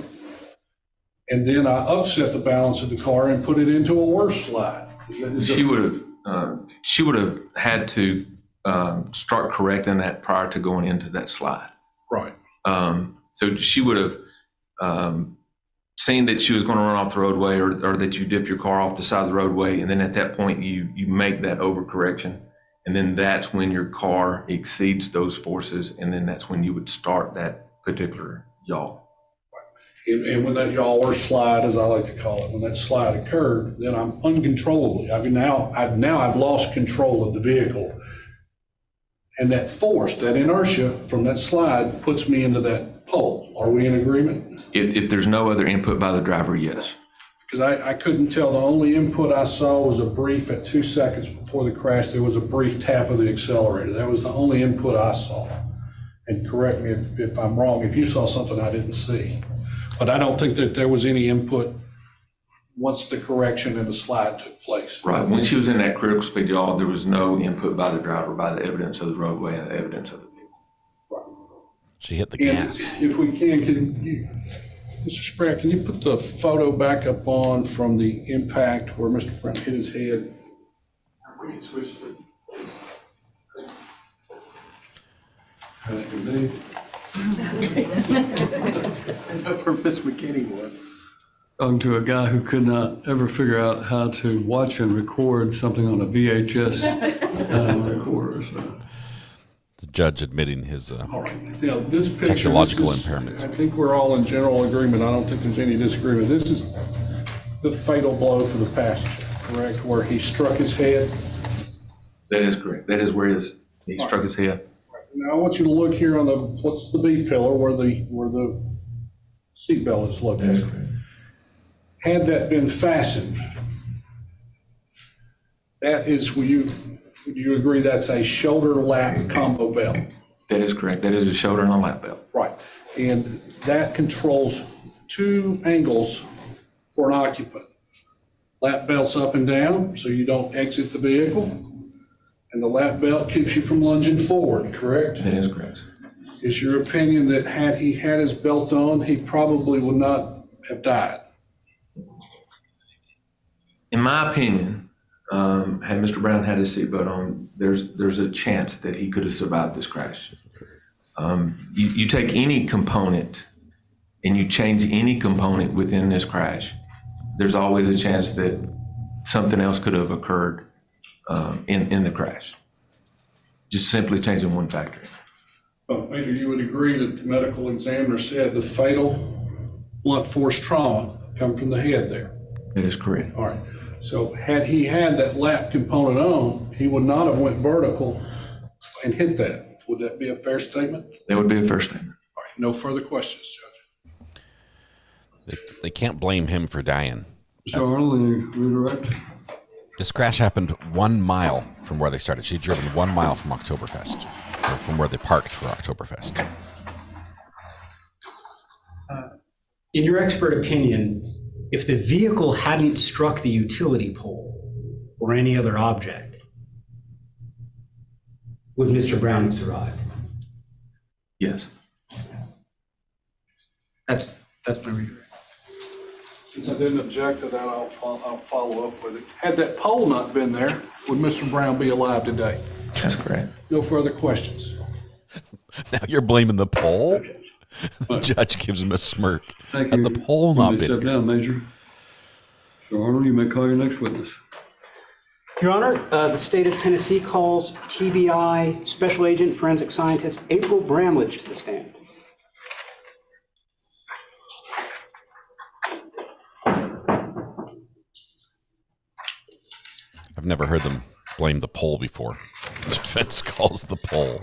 And then I upset the balance of the car and put it into a worse slide. She would have had to start correcting that prior to going into that slide. Right. So she would have seen that she was going to run off the roadway, or that you dip your car off the side of the roadway, and then at that point you make that overcorrection, and then that's when your car exceeds those forces, and then that's when you would start that particular yaw. And when that yaw or slide, as I like to call it, when that slide occurred, then I'm uncontrollably. I've lost control of the vehicle, And that force, that inertia from that slide puts me into that pole. Are we in agreement? If there's no other input by the driver, yes. Because I couldn't tell. The only input I saw was a brief at 2 seconds before the crash. There was a brief tap of the accelerator. That was the only input I saw. And correct me if I'm wrong, if you saw something I didn't see. But I don't think that there was any input once the correction and the slide took place. Right. When she was in that critical speed yaw, there was no input by the driver, by the evidence of the roadway and the evidence of the vehicle. She hit the gas. If we can you, Mr. Spratt, can you put the photo back up on from the impact where Mr. Brown hit his head? We can switch to this. Has to be. That's where Miss McKinney was. Talking to a guy who could not ever figure out how to watch and record something on a VHS recorder. So. The judge admitting his This picture, technological impairment. I think we're all in general agreement. I don't think there's any disagreement. This is the fatal blow for the passenger, correct? Where he struck his head? That is correct. That is where he struck his head. Now I want you to look here on what's the B pillar where the seatbelt is located. That's correct. Had that been fastened, that is, would you agree that's a shoulder lap combo belt? That is correct. That is a shoulder and a lap belt. Right. And that controls 2 angles for an occupant. Lap belt's up and down so you don't exit the vehicle. And the lap belt keeps you from lunging forward, correct? That is correct. Is your opinion that had he had his belt on, he probably would not have died? In my opinion, had Mr. Brown had his seatbelt on, there's a chance that he could have survived this crash. You take any component and you change any component within this crash, there's always a chance that something else could have occurred in the crash. Just simply changing one factor. Well, Major, you would agree that the medical examiner said the fatal blunt force trauma come from the head there? That is correct. All right. So had he had that lap component on, he would not have went vertical and hit that. Would that be a fair statement? That would be a fair statement. All right. No further questions, Judge. They can't blame him for dying. So only redirect. This crash happened 1 mile from where they started. She'd driven 1 mile from Oktoberfest, or from where they parked for Oktoberfest. In your expert opinion, if the vehicle hadn't struck the utility pole or any other object, would Mr. Brown have survived? Yes. That's my redirect. Since I didn't object to that, I'll follow up with it. Had that pole not been there, would Mr. Brown be alive today? That's correct. No further questions. Now you're blaming the pole? The judge gives him a smirk. Thank you. The pole not been step here. down, Major. So Arnold, you may call your next witness. Your Honor, the state of Tennessee calls TBI Special Agent Forensic Scientist April Bramlage to the stand. I've never heard them blame the pole before. The defense calls the pole.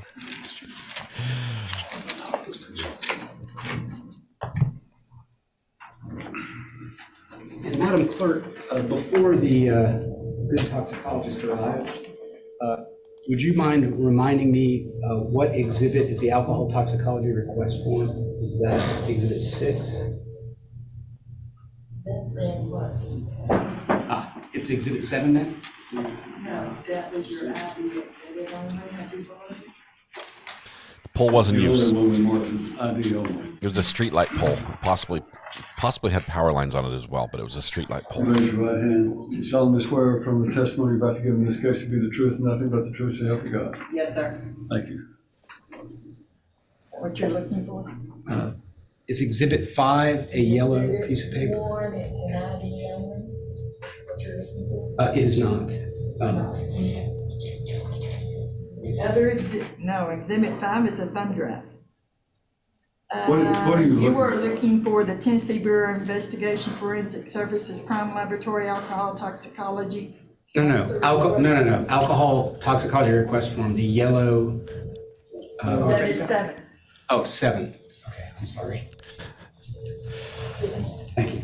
And Madam Clerk, before the good toxicologist arrives, would you mind reminding me what exhibit is the alcohol toxicology request form? Is that exhibit 6? That's the what? It's exhibit 7 then? No, that was your ID exhibit only, have you bought it? The pole wasn't The used. only one we marked as ID only. It was a streetlight pole. It possibly had power lines on it as well, but it was a streetlight pole. Raise your right hand. Do you solemnly swear from the testimony you're about to give in this case to be the truth and nothing but the truth, so help you God? Yes, sir. Thank you. What you're looking for? It's exhibit 5, a yellow piece of paper. One, it's an ID only. Is this what you're looking for? It is not. Exhibit 5 is a thumb drive. What are you looking You were for? looking for the Tennessee Bureau of Investigation Forensic Services Crime Laboratory Alcohol Toxicology No. Alcohol toxicology request form, the yellow. That is 7. Oh, 7. Okay, I'm sorry. Thank you.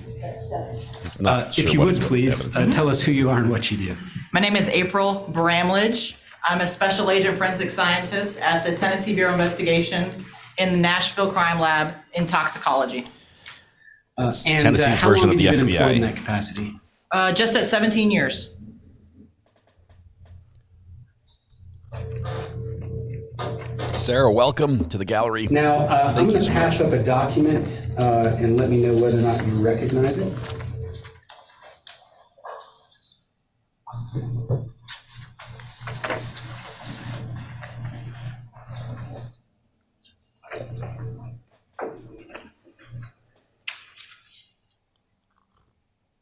If you would please tell us who you are and what you do. My name is April Bramlage. I'm a special agent forensic scientist at the Tennessee Bureau of Investigation in the Nashville Crime Lab in toxicology. Tennessee's version of the FBI. In that capacity? Just at 17 years. Sarah, welcome to the gallery. Now, I'm going to pass up a document and let me know whether or not you recognize it.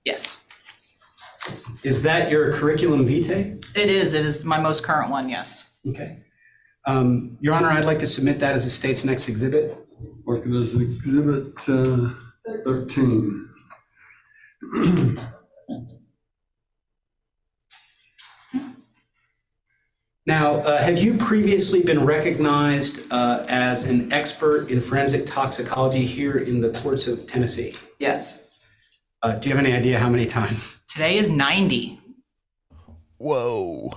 Yes. Is that your curriculum vitae? It is. It is my most current one, yes. Okay. Your Honor, I'd like to submit that as the state's next exhibit. Working as exhibit 13. Now, have you previously been recognized as an expert in forensic toxicology here in the courts of Tennessee? Yes. Do you have any idea how many times? Today is 90. Whoa.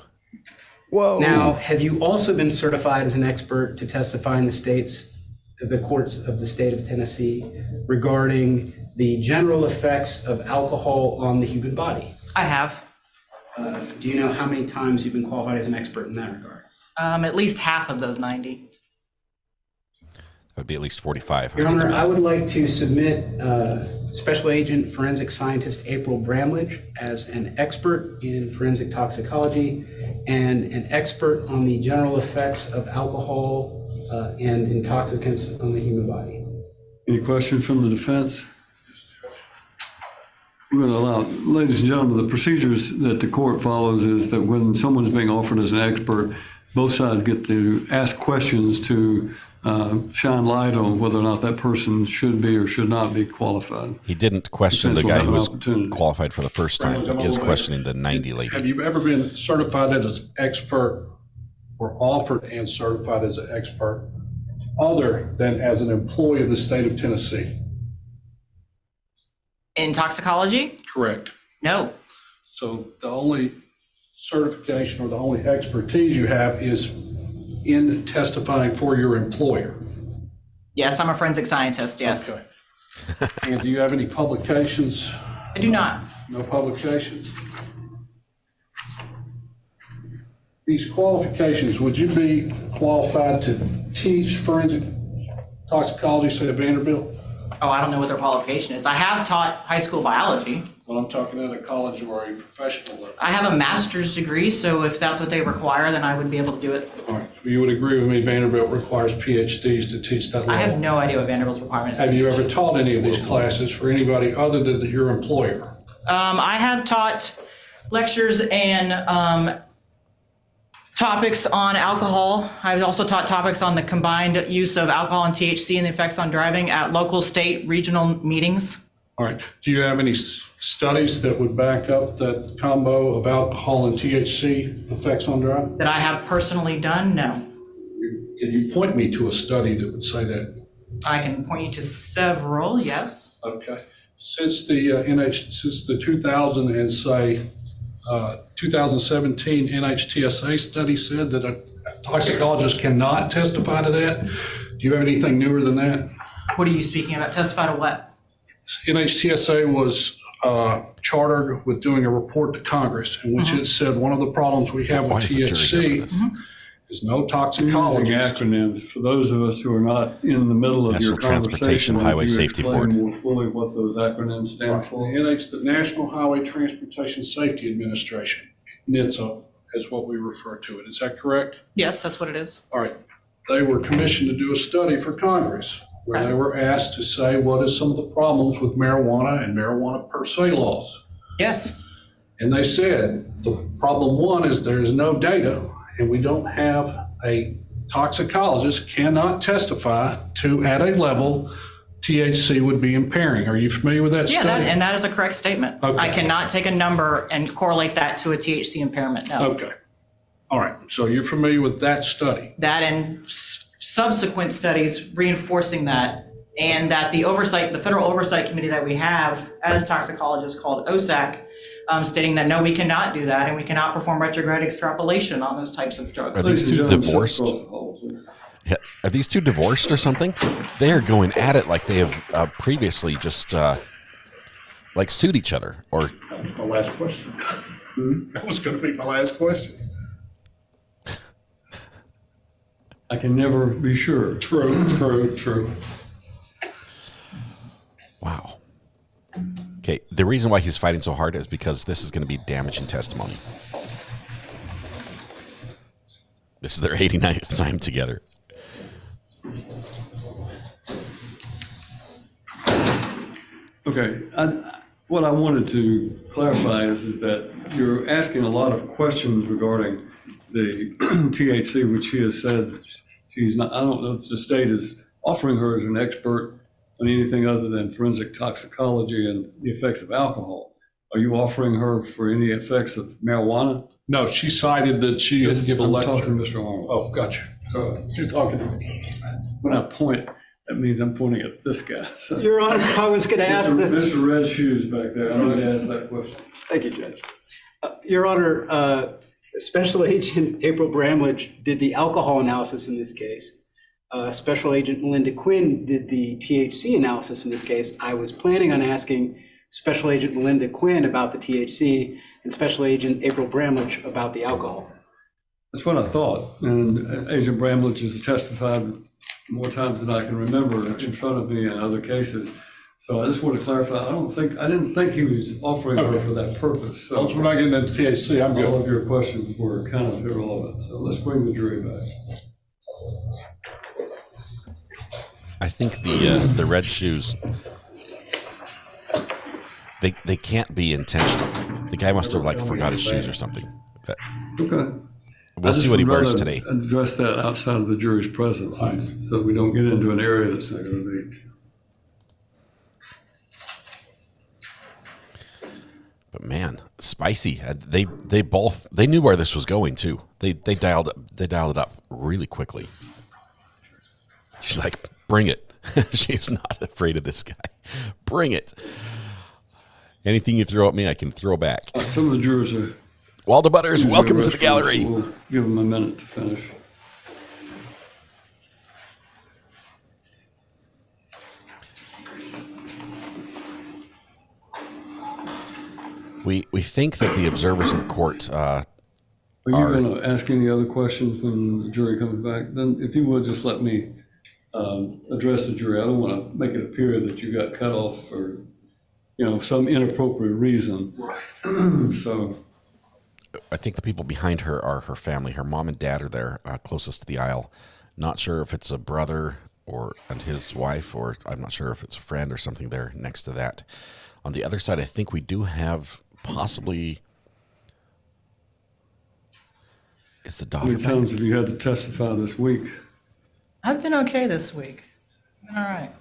Now, have you also been certified as an expert to testify in the courts of the state of Tennessee regarding the general effects of alcohol on the human body? I have. Do you know how many times you've been qualified as an expert in that regard? At least half of those 90. That would be at least 45. Your Honor, I would like to submit Special Agent Forensic Scientist April Bramlage as an expert in forensic toxicology and an expert on the general effects of alcohol and intoxicants on the human body. Any questions from the defense? We're going to allow, ladies and gentlemen, the procedures that the court follows is that when someone is being offered as an expert, both sides get to ask questions to shine light on whether or not that person should be or should not be qualified. He didn't question the guy who was qualified for the first time, but is questioning the 90 lady. Have you ever been certified as an expert or offered and certified as an expert other than as an employee of the state of Tennessee? In toxicology? Correct. No. So the only certification or the only expertise you have is in testifying for your employer? Yes, I'm a forensic scientist, yes. Okay. And do you have any publications? I do not. No publications? These qualifications, would you be qualified to teach forensic toxicology, say, at Vanderbilt? Oh, I don't know what their qualification is. I have taught high school biology. Well, I'm talking at a college or a professional level. I have a master's degree, so if that's what they require, then I would be able to do it. All right. You would agree with me, Vanderbilt requires PhDs to teach that level? I have no idea what Vanderbilt's requirements are. Have you ever taught any of these classes for anybody other than your employer? I have taught lectures and topics on alcohol. I've also taught topics on the combined use of alcohol and THC and the effects on driving at local, state, regional meetings. All right. Do you have any studies that would back up that combo of alcohol and THC effects on driving? That I have personally done? No. Can you point me to a study that would say that? I can point you to several, yes. Okay. Since the 2017 NHTSA study said that a toxicologist cannot testify to that, do you have anything newer than that? What are you speaking about? Testify to what? NHTSA was chartered with doing a report to Congress in which it said one of the problems we have with THC is no toxicologist. Acronyms for those of us who are not in the middle of National your Transportation conversation. Highway Safety Board. More fully what those acronyms stand for. The National Highway Transportation Safety Administration, NHTSA, is what we refer to it. Is that correct? Yes, that's what it is. All right. They were commissioned to do a study for Congress where they were asked to say what is some of the problems with marijuana and marijuana per se laws. Yes. And they said the problem one is there is no data, and we don't have a toxicologist cannot testify to at a level THC would be impairing. Are you familiar with that Yeah, study? and that is a correct statement. Okay. I cannot take a number and correlate that to a THC impairment, no. Okay. All right. So you're familiar with that study? That and subsequent studies reinforcing that, and that the Federal Oversight Committee that we have as toxicologists called OSAC, stating that no, we cannot do that, and we cannot perform retrograde extrapolation on those types of drugs. Are these two divorced? Yeah. Are these two divorced or something? They are going at it like they have previously just like sued each other. Or my last question. That was going to be my last question. I can never be sure. True. Wow. Okay, the reason why he's fighting so hard is because this is going to be damaging testimony. This is their 89th time together. Okay, what I wanted to clarify is that you're asking a lot of questions regarding the THC, which she has said she's not. I don't know if the state is offering her as an expert on anything other than forensic toxicology and the effects of alcohol. Are you offering her for any effects of marijuana? No, she cited that she has given a lecture. I'm talking to Mr. Arnold. Oh, gotcha. So you're talking to me. When I point, that means I'm pointing at this guy. So, Your Honor, I was going to ask Mr. Red Shoes back there. I need to ask that question. Thank you, Judge. Your Honor, Special Agent April Bramlage did the alcohol analysis in this case. Special Agent Melinda Quinn did the THC analysis in this case. I was planning on asking Special Agent Melinda Quinn about the THC and Special Agent April Bramlage about the alcohol. That's what I thought. And Agent Bramlage has testified more times than I can remember in front of me in other cases. So I just want to clarify, I didn't think he was offering her for that purpose. So once we're not getting into THC, I'm good. All of your questions were kind of irrelevant. So let's bring the jury back. I think the Red Shoes, they can't be intentional. The guy must have forgot his shoes or something. Okay. We'll see what he wears today. Address that outside of the jury's presence, so we don't get into an area that's not going to be. But man, spicy. They knew where this was going too. They dialed it up really quickly. She's like, bring it. She's not afraid of this guy. Bring it. Anything you throw at me, I can throw back. Some of the jurors are. Waldo Butters, welcome to the gallery. So we'll give them a minute to finish. We think that the observers in the court are you going to ask any other questions when the jury comes back? Then, if you would, just let me address the jury. I don't want to make it appear that you got cut off for, some inappropriate reason. Right. So. I think the people behind her are her family. Her mom and dad are there, closest to the aisle. Not sure if it's a brother and his wife, or I'm not sure if it's a friend or something there next to that. On the other side, I think we do have possibly. Is the daughter? How many times have you had to testify this week? I've been okay this week. All right.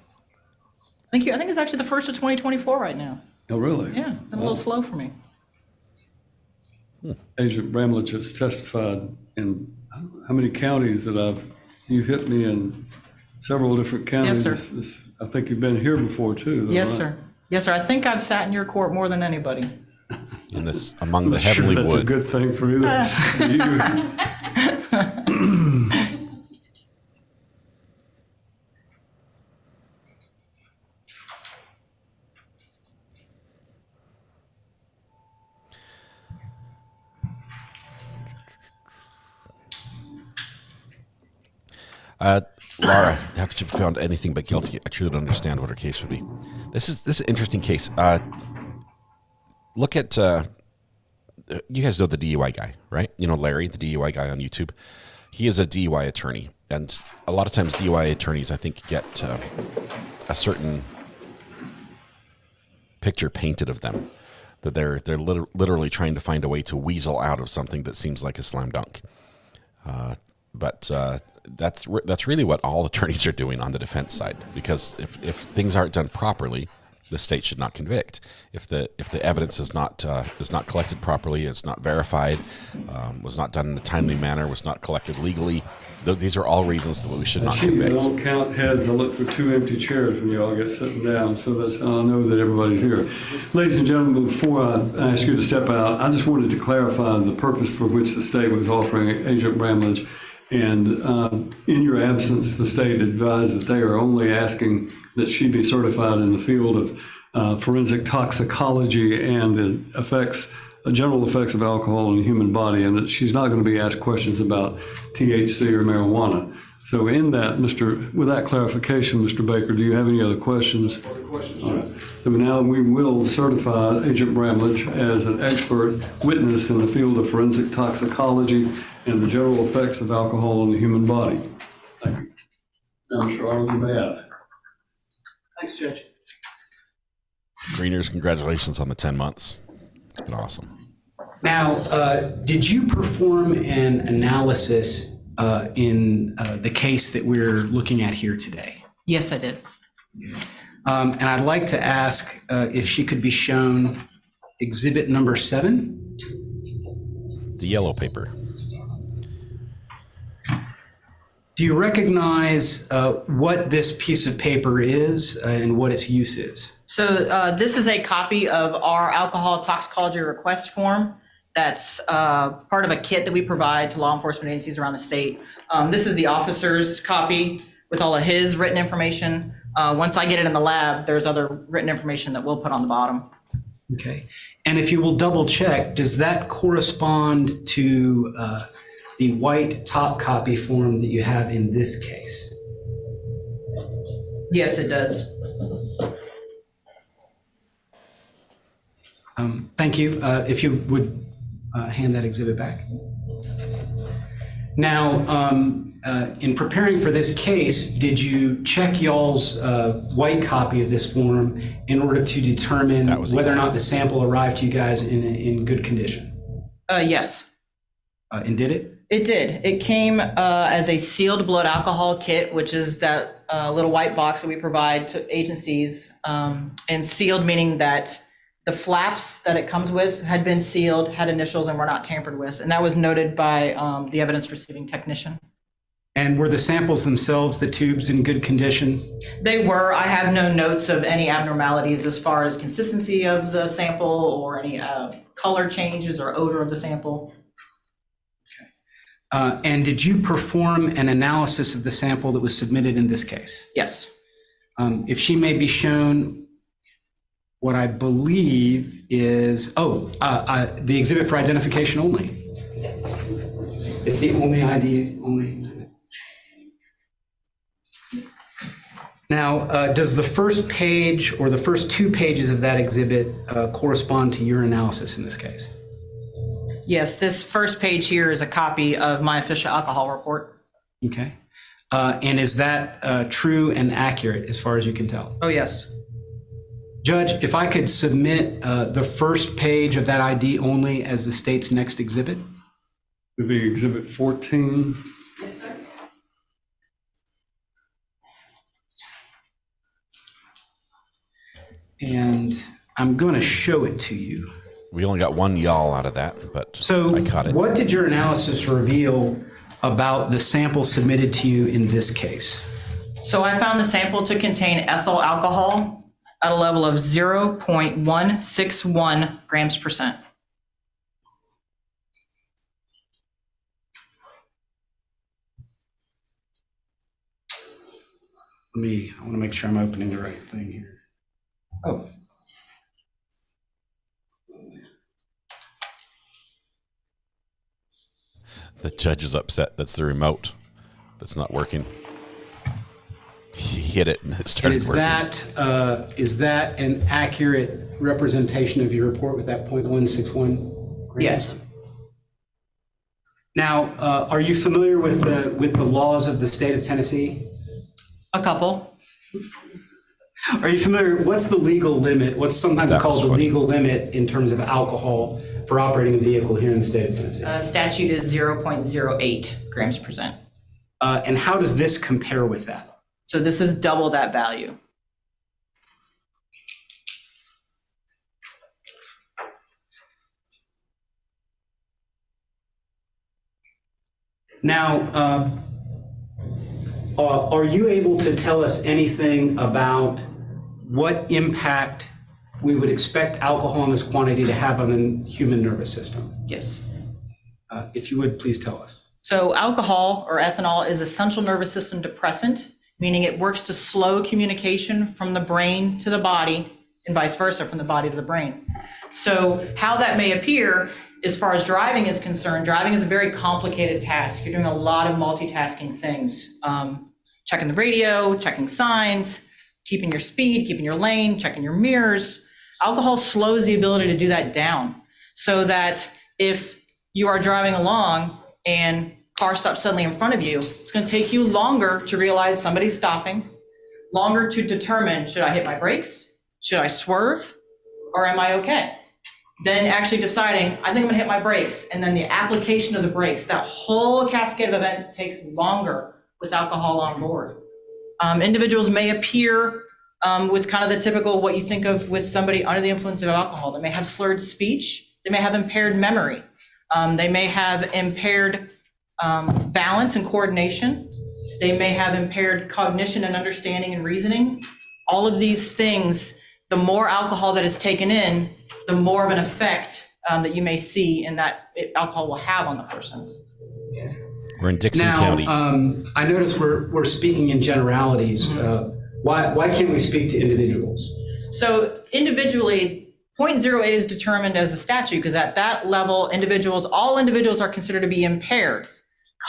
Thank you. I think it's actually the first of 2024 right now. Oh, really? Yeah, been a little slow for me. Agent Bramlage has testified in how many counties that you hit me in several different counties. Yes, sir. I think you've been here before too. Yes, sir. Yes, sir. I think I've sat in your court more than anybody. In this, among the heavenly that's wood. That's a good thing for you. Laura, how could you have found anything but guilty? I truly don't understand what her case would be. This is an interesting case. Look at, you guys know the DUI guy, right? You know Larry, the DUI guy on YouTube. He is a DUI attorney. And a lot of times DUI attorneys, I think, get a certain picture painted of them. That they're literally trying to find a way to weasel out of something that seems like a slam dunk. But that's really what all attorneys are doing on the defense side, because if things aren't done properly, the state should not convict. If the evidence is not collected properly, it's not verified, was not done in a timely manner, was not collected legally, these are all reasons that we should not convict. I don't count heads. I look for 2 empty chairs when you all get sitting down, so that's how I know that everybody's here. Ladies and gentlemen, before I ask you to step out, I just wanted to clarify the purpose for which the state was offering Agent Bramlage. And in your absence, the state advised that they are only asking that she be certified in the field of forensic toxicology and the general effects of alcohol in the human body, and that she's not going to be asked questions about THC or marijuana. So in that, with that clarification, Mr. Baker, do you have any other questions? All right. So now we will certify Agent Bramlage as an expert witness in the field of forensic toxicology and the general effects of alcohol on the human body. Thank you. Now, Mr. Arnold, you may have. Thanks, Judge. Greeners, congratulations on the 10 months. It's been awesome. Now, did you perform an analysis in the case that we're looking at here today? Yes, I did. And I'd like to ask if she could be shown exhibit number 7. The yellow paper. Do you recognize what this piece of paper is and what its use is? So this is a copy of our alcohol toxicology request form. That's part of a kit that we provide to law enforcement agencies around the state. This is the officer's copy with all of his written information. Once I get it in the lab, there's other written information that we'll put on the bottom. Okay. And if you will double check, does that correspond to the white top copy form that you have in this case? Yes, it does. Thank you. If you would hand that exhibit back. Now, in preparing for this case, did you check y'all's white copy of this form in order to determine whether or not the sample arrived to you guys in good condition? Yes. And did it? It did. It came as a sealed blood alcohol kit, which is that little white box that we provide to agencies, and sealed meaning that the flaps that it comes with had been sealed, had initials, and were not tampered with. And that was noted by the evidence receiving technician. And were the samples themselves, the tubes, in good condition? They were. I have no notes of any abnormalities as far as consistency of the sample or any color changes or odor of the sample. Okay. And did you perform an analysis of the sample that was submitted in this case? Yes. If she may be shown what I believe is, the exhibit for identification only. It's the only ID, only. Now, does the first page or the first 2 pages of that exhibit correspond to your analysis in this case? Yes, this first page here is a copy of my official alcohol report. Okay. And is that true and accurate as far as you can tell? Oh, yes. Judge, if I could submit the first page of that ID only as the state's next exhibit? It would be exhibit 14. Yes, sir. And I'm going to show it to you. We only got one y'all out of that, but so I caught it. What did your analysis reveal about the sample submitted to you in this case? So I found the sample to contain ethyl alcohol at a level of 0.161 grams percent. I want to make sure I'm opening the right thing here. Oh. The judge is upset. That's the remote that's not working. He hit it and it started working. Is that an accurate representation of your report with that 0.161 grams? Yes. Now, are you familiar with the laws of the state of Tennessee? A couple. Are you familiar? What's the legal limit? What's sometimes called the legal limit in terms of alcohol for operating a vehicle here in the state of Tennessee? Statute is 0.08 grams percent. And how does this compare with that? So this is double that value. Now, are you able to tell us anything about what impact we would expect alcohol in this quantity to have on the human nervous system? Yes. If you would, please tell us. So alcohol or ethanol is a central nervous system depressant, meaning it works to slow communication from the brain to the body and vice versa, from the body to the brain. So how that may appear as far as driving is concerned, driving is a very complicated task. You're doing a lot of multitasking things, checking the radio, checking signs, keeping your speed, keeping your lane, checking your mirrors. Alcohol slows the ability to do that down so that if you are driving along and car stops suddenly in front of you, it's going to take you longer to realize somebody's stopping, longer to determine, should I hit my brakes? Should I swerve? Or am I okay? Then actually deciding, I think I'm gonna hit my brakes. And then the application of the brakes, that whole cascade of events takes longer with alcohol on board. Individuals may appear with kind of the typical, what you think of with somebody under the influence of alcohol. They may have slurred speech. They may have impaired memory. They may have impaired balance and coordination. They may have impaired cognition and understanding and reasoning. All of these things, the more alcohol that is taken in, the more of an effect that you may see and that alcohol will have on the persons. We're in Dixon now, County. I notice we're speaking in generalities. Why can't we speak to individuals? So individually, 0.08 is determined as a statute because at that level, all individuals are considered to be impaired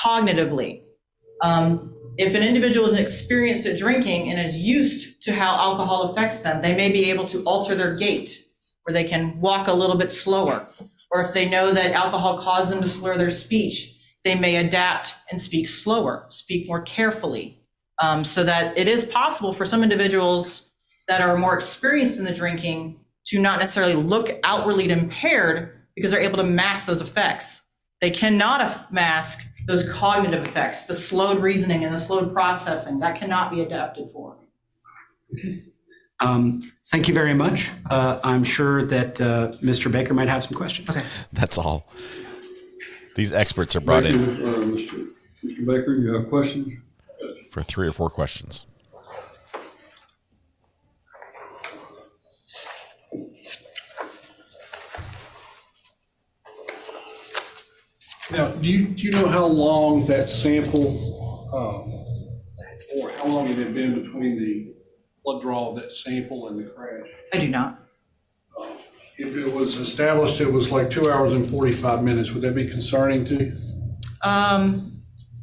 cognitively. If an individual is experienced at drinking and is used to how alcohol affects them, they may be able to alter their gait, where they can walk a little bit slower. Or if they know that alcohol caused them to slur their speech, they may adapt and speak slower, speak more carefully, so that it is possible for some individuals that are more experienced in the drinking to not necessarily look outwardly impaired because they're able to mask those effects. They cannot mask those cognitive effects, the slowed reasoning and the slowed processing. That cannot be adapted for. Okay. Thank you very much. I'm sure that Mr. Baker might have some questions. Okay. That's all. These experts are brought in. Mr. Baker, you have questions? For 3 or 4 questions. Now, do you know how long that sample, or how long it had been between the blood draw of that sample and the crash? I do not. If it was established it was like 2 hours and 45 minutes, would that be concerning to you?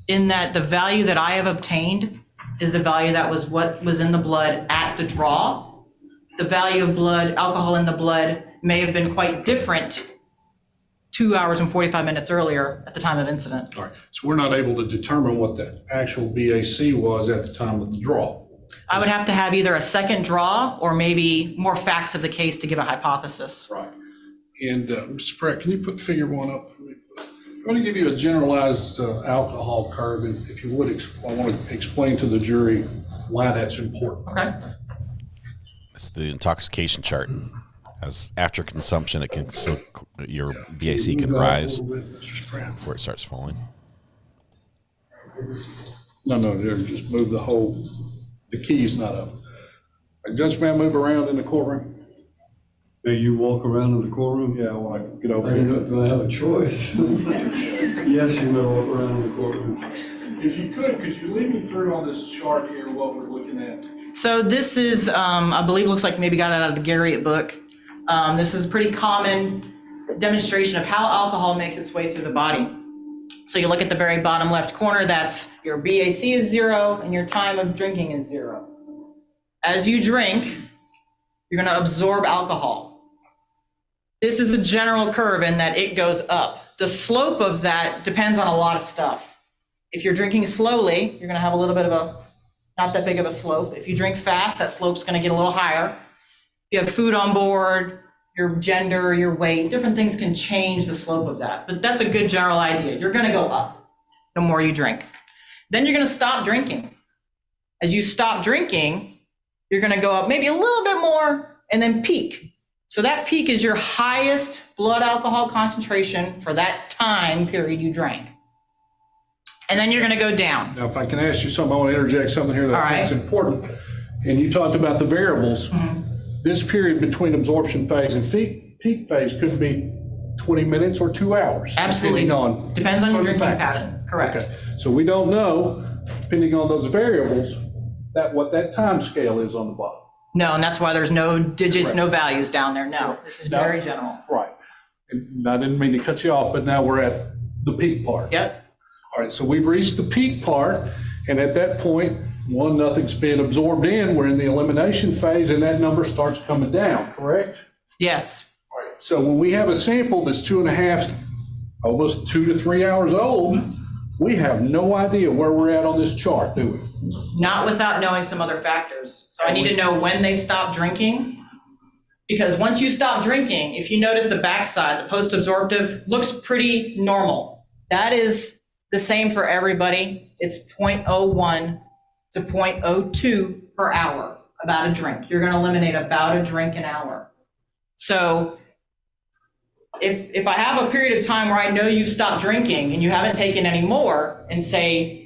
In that the value that I have obtained is the value that was what was in the blood at the draw. The value of blood, alcohol in the blood may have been quite different 2 hours and 45 minutes earlier at the time of incident. All right, so we're not able to determine what the actual BAC was at the time of the draw. I would have to have either a second draw or maybe more facts of the case to give a hypothesis. Right. And Mr. Pratt, can you put figure 1 up for me? I'm going to give you a generalized alcohol curve, and if you would, I want to explain to the jury why that's important. Okay. It's the intoxication chart. As after consumption, it can still, your BAC can rise before it starts falling. No, just move the key's not up. Judge, may I move around in the courtroom? May you walk around in the courtroom? Yeah, I want to get over here. Do I have a choice? Yes, you may walk around in the courtroom. If you could you lead me through on this chart here what we're looking at? So this is, I believe, looks like you maybe got it out of the Garriott book. This is a pretty common demonstration of how alcohol makes its way through the body. So you look at the very bottom left corner, that's your BAC is 0 and your time of drinking is 0. As you drink, you're going to absorb alcohol. This is a general curve in that it goes up. The slope of that depends on a lot of stuff. If you're drinking slowly, you're going to have a little bit of not that big of a slope. If you drink fast, that slope's going to get a little higher. If you have food on board, your gender, your weight, different things can change the slope of that. But that's a good general idea. You're going to go up the more you drink. Then you're going to stop drinking. As you stop drinking, you're going to go up maybe a little bit more and then peak. So that peak is your highest blood alcohol concentration for that time period you drank. And then you're going to go down. Now, if I can ask you something, I want to interject something here that I think is important. And you talked about the variables. This period between absorption phase and peak phase could be 20 minutes or 2 hours. Absolutely. Depends on your drinking pattern. Correct. Okay. So we don't know, depending on those variables, what that time scale is on the bottom. No, and that's why there's no digits, no values down there. No, this is very general. Right. And I didn't mean to cut you off, but now we're at the peak part. Yep. All right, so we've reached the peak part, and at that point, nothing's being absorbed in. We're in the elimination phase, and that number starts coming down, correct? Yes. All right, so when we have a sample that's 2.5, almost 2 to 3 hours old, we have no idea where we're at on this chart, do we? Not without knowing some other factors. So I need to know when they stop drinking. Because once you stop drinking, if you notice the backside, the post-absorptive looks pretty normal. That is the same for everybody. It's 0.01 to 0.02 per hour, about a drink. You're going to eliminate about a drink an hour. So if I have a period of time where I know you've stopped drinking and you haven't taken any more, and say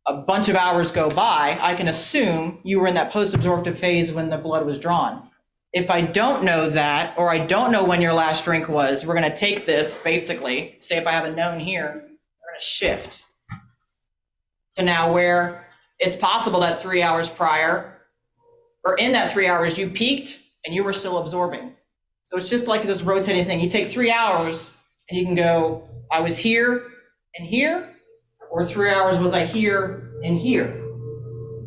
a bunch of hours go by, I can assume you were in that post-absorptive phase when the blood was drawn. If I don't know that, or I don't know when your last drink was, we're going to take this, basically, say if I have a known here, we're going to shift to now where it's possible that 3 hours prior, or in that 3 hours, you peaked and you were still absorbing. So it's just like this rotating thing. You take 3 hours and you can go, I was here and here, or 3 hours was I here and here.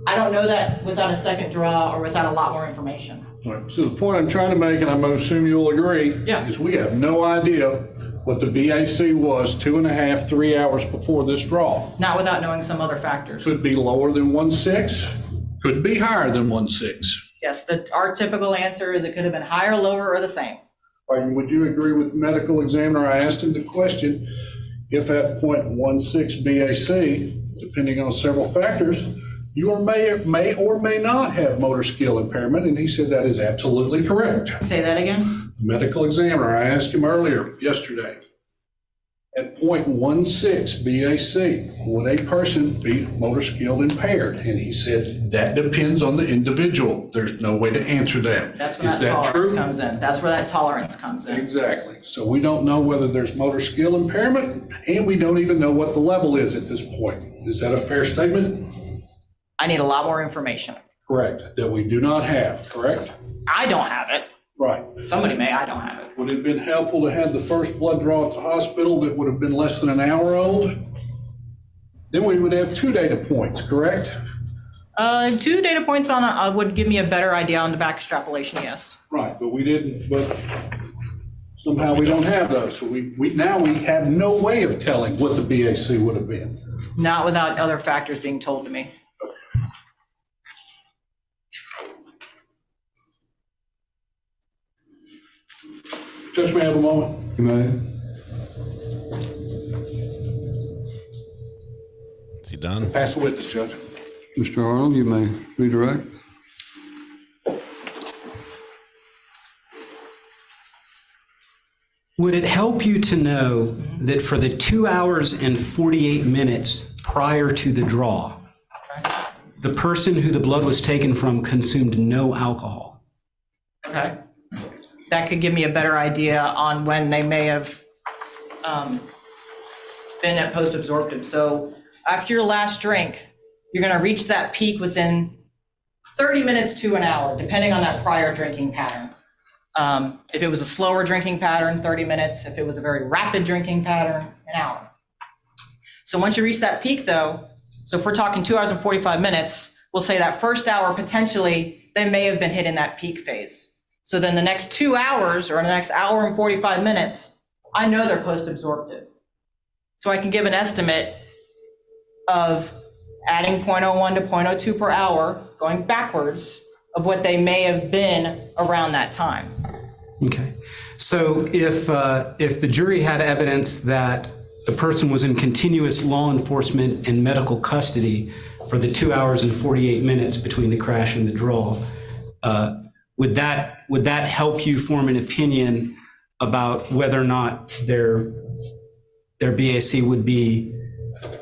I don't know that without a second draw or without a lot more information. Right. So the point I'm trying to make, and I'm going to assume you'll agree, is we have no idea what the BAC was 2.5, 3 hours before this draw. Not without knowing some other factors. Could be lower than 1.6, could be higher than 1.6. Yes, our typical answer is it could have been higher, lower, or the same. Right. Would you agree with the medical examiner? I asked him the question, if at 0.16 BAC, depending on several factors, you may or may not have motor skill impairment, and he said that is absolutely correct. Say that again? The medical examiner, I asked him earlier, yesterday, at 0.16 BAC, would a person be motor skill impaired? And he said, that depends on the individual. There's no way to answer that. That's where that tolerance comes in. That's where that tolerance comes in. Exactly. So we don't know whether there's motor skill impairment, and we don't even know what the level is at this point. Is that a fair statement? I need a lot more information. Correct. That we do not have, correct? I don't have it. Right. Somebody may, I don't have it. Would it have been helpful to have the first blood draw at the hospital that would have been less than an hour old? Then we would have 2 data points, correct? 2 data points on would give me a better idea on the back extrapolation, yes. Right, but we didn't, but somehow we don't have those. So we have no way of telling what the BAC would have been. Not without other factors being told to me. Judge, may I have a moment? You may. Is he done? Pass the witness, Judge. Mr. Arnold, you may redirect. Would it help you to know that for the 2 hours and 48 minutes prior to the draw, the person who the blood was taken from consumed no alcohol? Okay. That could give me a better idea on when they may have been at post-absorptive. So after your last drink, you're going to reach that peak within 30 minutes to an hour, depending on that prior drinking pattern. If it was a slower drinking pattern, 30 minutes. If it was a very rapid drinking pattern, an hour. So once you reach that peak though, so if we're talking 2 hours and 45 minutes, we'll say that first hour, potentially, they may have been hit in that peak phase. So then the next 2 hours or the next hour and 45 minutes, I know they're post-absorptive. So I can give an estimate of adding 0.01 to 0.02 per hour, going backwards, of what they may have been around that time. Okay. So if the jury had evidence that the person was in continuous law enforcement and medical custody for the 2 hours and 48 minutes between the crash and the draw. Would that help you form an opinion about whether or not their BAC would be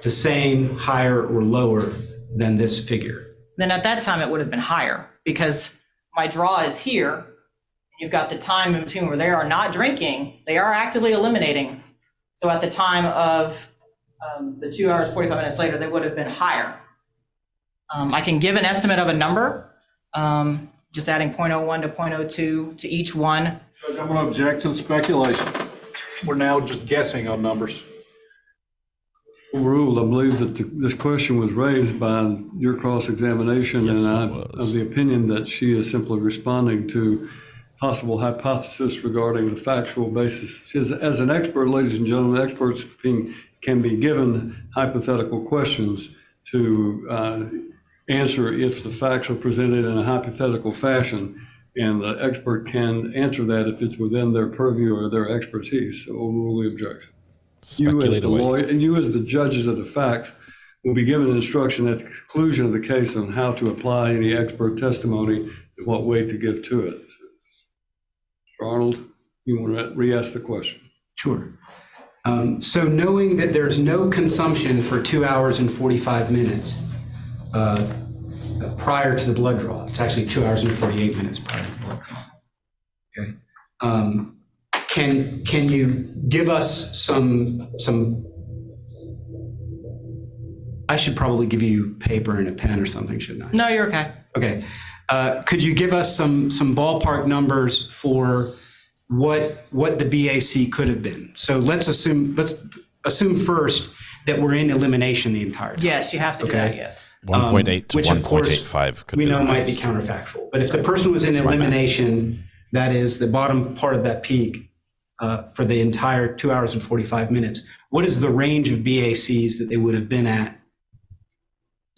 the same, higher, or lower than this figure? Then at that time, it would have been higher because my draw is here. You've got the time in between where they are not drinking, they are actively eliminating. So at the time of the 2 hours, 45 minutes later, they would have been higher. I can give an estimate of a number, just adding 0.01 to 0.02 to each one. Judge, I'm going to object to speculation. We're now just guessing on numbers. Overruled, I believe that this question was raised by your cross-examination, Yes, and I'm of the opinion that she is simply responding to possible hypothesis regarding the factual basis. As an expert, ladies and gentlemen, experts can be given hypothetical questions to answer if the facts are presented in a hypothetical fashion, and the expert can answer that if it's within their purview or their expertise. So overrule the objection. You as the lawyer, and you as the judges of the facts will be given instruction at the conclusion of the case on how to apply any expert testimony and what weight to give to it. Mr. Arnold, you want to re-ask the question? Sure. So knowing that there's no consumption for 2 hours and 45 minutes prior to the blood draw, it's actually 2 hours and 48 minutes prior to the blood draw. Okay. Can you give us some? I should probably give you paper and a pen or something, shouldn't I? No, you're okay. Okay. Could you give us some ballpark numbers for what the BAC could have been? So let's assume first that we're in elimination the entire time. Yes, you have to do that, yes. 1.8 to which 1.85 could we know might be counterfactual. But if the person was in elimination, that is the bottom part of that peak, for the entire 2 hours and 45 minutes, what is the range of BACs that they would have been at?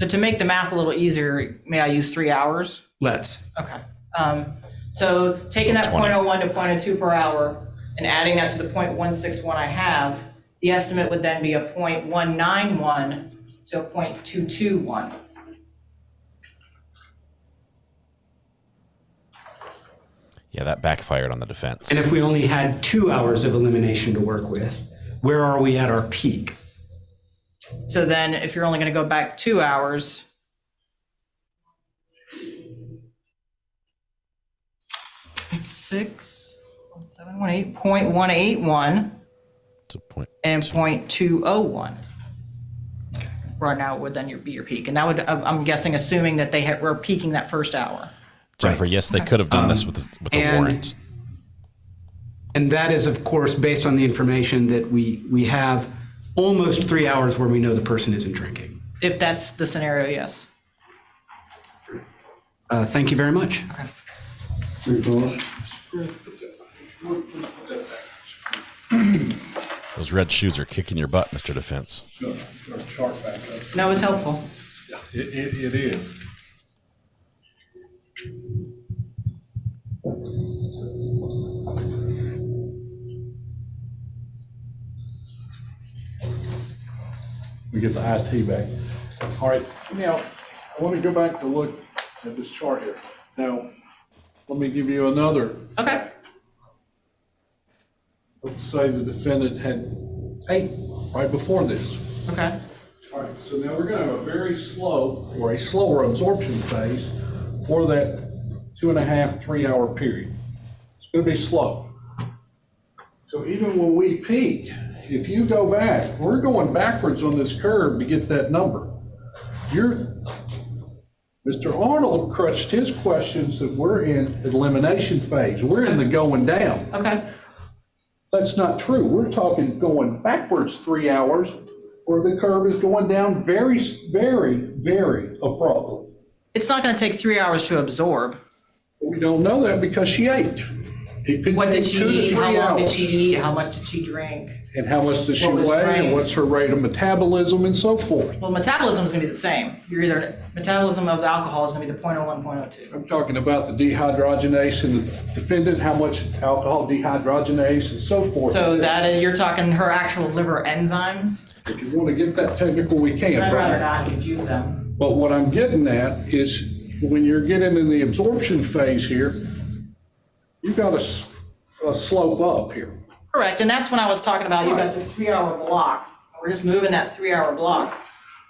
So to make the math a little easier, may I use 3 hours? Let's. Okay. So taking that 0.01 to 0.02 per hour and adding that to the 0.161 I have, the estimate would then be a 0.191 to a 0.221. Yeah, that backfired on the defense. And if we only had 2 hours of elimination to work with, where are we at our peak? So then if you're only going to go back 2 hours, six, 718, 0.181 and 0.201. Right now would then be your peak. And that would, I'm guessing, assuming that they were peaking that first hour. Jennifer, yes, they could have done this with the warrant. And that is, of course, based on the information that we have almost 3 hours where we know the person isn't drinking. If that's the scenario, yes. Thank you very much. Okay. Those red shoes are kicking your butt, Mr. Defense. No, it's helpful. Yeah, it is. We get the IT back. All right, now I want to go back to look at this chart here. Now, let me give you another. Okay. Let's say the defendant had 8 right before this. Okay. All right, so now we're going to have a very slow or a slower absorption phase for that 2.5, 3 hour period. It's going to be slow. So even when we peak, if you go back, we're going backwards on this curve to get that number. Mr. Arnold crutched his questions that we're in elimination phase. We're in the going down. Okay. That's not true. We're talking going backwards 3 hours where the curve is going down very, very, very abruptly. It's not going to take 3 hours to absorb. We don't know that because she ate. It could What take did she 2 to eat? 3 How long did hours. she eat? How much did she drink? And how much does she What was weigh, drank? and what's her rate of metabolism, and so forth. Well, metabolism is going to be the same. Metabolism of the alcohol is going to be the 0.01, 0.02. I'm talking about the dehydrogenase in the defendant, how much alcohol dehydrogenase, and so forth. So that is, you're talking her actual liver enzymes? If you want to get that technical, we can. I'd but- rather not confuse them. But what I'm getting at is when you're getting in the absorption phase here, you've got a slope up here. Correct, and that's when I was talking about, you've got this 3-hour block. We're just moving that 3-hour block.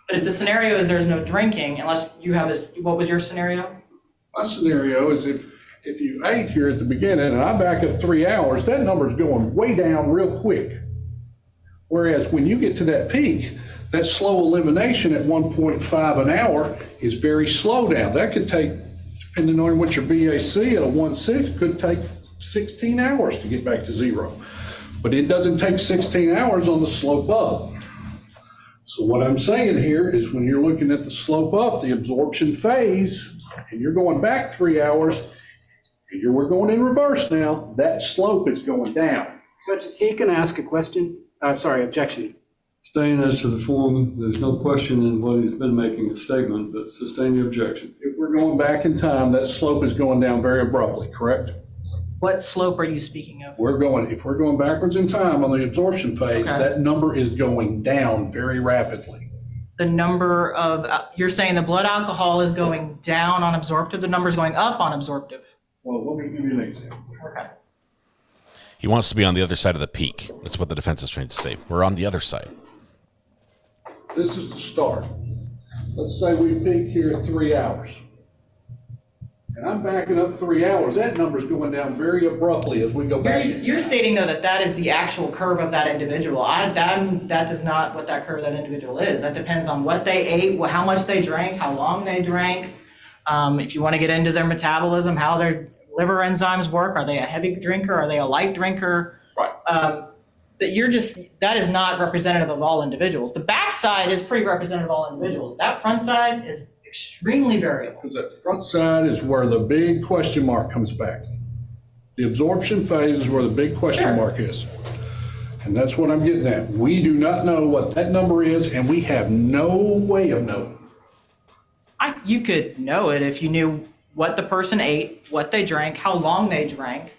But if the scenario is there's no drinking, unless you have what was your scenario? My scenario is if you ate here at the beginning and I back up 3 hours, that number's going way down real quick. Whereas when you get to that peak, that slow elimination at 1.5 an hour is very slow down. That could take, depending on what your BAC at a 1.6, could take 16 hours to get back to zero. But it doesn't take 16 hours on the slope up. So what I'm saying here is when you're looking at the slope up, the absorption phase, and you're going back 3 hours, we're going in reverse now, that slope is going down. Judge, is he going to ask a question? Sorry, objection. Staying as to the form, there's no question in what he's been making a statement, but sustain the objection. If we're going back in time, that slope is going down very abruptly, correct? What slope are you speaking of? If we're going backwards in time on the absorption phase, Okay. that number is going down very rapidly. The number of, you're saying the blood alcohol is going down on absorptive, the number's going up on absorptive? Well, let me give you an example. Okay. He wants to be on the other side of the peak. That's what the defense is trying to say. We're on the other side. This is the start. Let's say we peak here at 3 hours. And I'm backing up 3 hours. That number's going down very abruptly as we go back. You're stating though that is the actual curve of that individual. That is not what that curve of that individual is. That depends on what they ate, how much they drank, how long they drank. If you want to get into their metabolism, how their liver enzymes work, are they a heavy drinker, are they a light drinker? Right. That is not representative of all individuals. The back side is pretty representative of all individuals. That front side is extremely variable. Because that front side is where the big question mark comes back. The absorption phase is where the big question mark is. And that's what I'm getting at. We do not know what that number is, and we have no way of knowing. You could know it if you knew what the person ate, what they drank, how long they drank,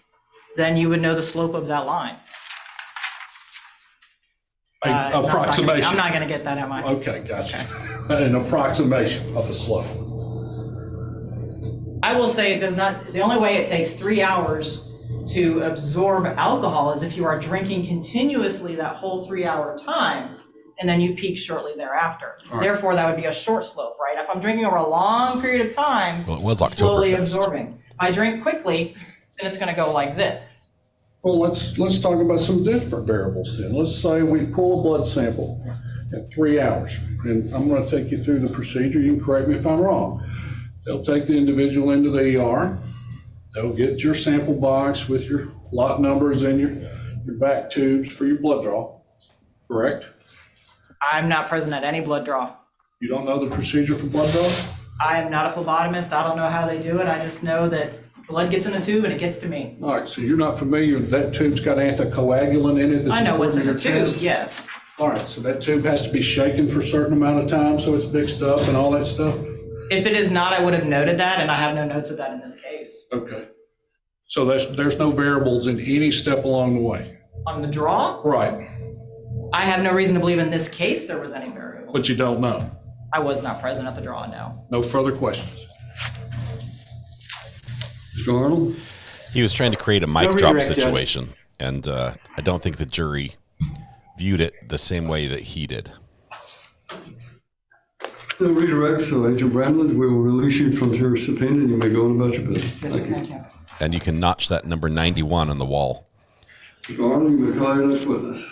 then you would know the slope of that line. Approximation. I'm not going to get that, am I? Okay, gotcha. An approximation of a slope. I will say it does not, the only way it takes 3 hours to absorb alcohol is if you are drinking continuously that whole 3 hour time, and then you peak shortly thereafter. All right. Therefore, that would be a short slope, right? If I'm drinking over a long period of time, Well, it was slowly Oktoberfest. absorbing. If I drink quickly, then it's going to go like this. Well, let's talk about some different variables then. Let's say we pull a blood sample at 3 hours, and I'm going to take you through the procedure. You can correct me if I'm wrong. They'll take the individual into the ER. They'll get your sample box with your lot numbers and your back tubes for your blood draw, correct? I'm not present at any blood draw. You don't know the procedure for blood draw? I am not a phlebotomist. I don't know how they do it. I just know that blood gets in the tube and it gets to me. All right, so you're not familiar, that tube's got anticoagulant in it that's I know what's in the important your tube, test? yes. All right, so that tube has to be shaken for a certain amount of time so it's mixed up and all that stuff? If it is not, I would have noted that, and I have no notes of that in this case. Okay. So there's no variables in any step along the way? On the draw, Right, I have no reason to believe in this case there was any variable. but you don't know? I was not present at the draw, no. No further questions? Mr. Arnold? He was trying to create a mic No drop redirect, Judge. situation, and I don't think the jury viewed it the same way that he did. No redirect, so Agent Bramlett, we will release you from your subpoena and you may go on about your business. Yes, sir, thank you. And you can notch that number 91 on the wall. Mr. Arnold, you may call your next witness.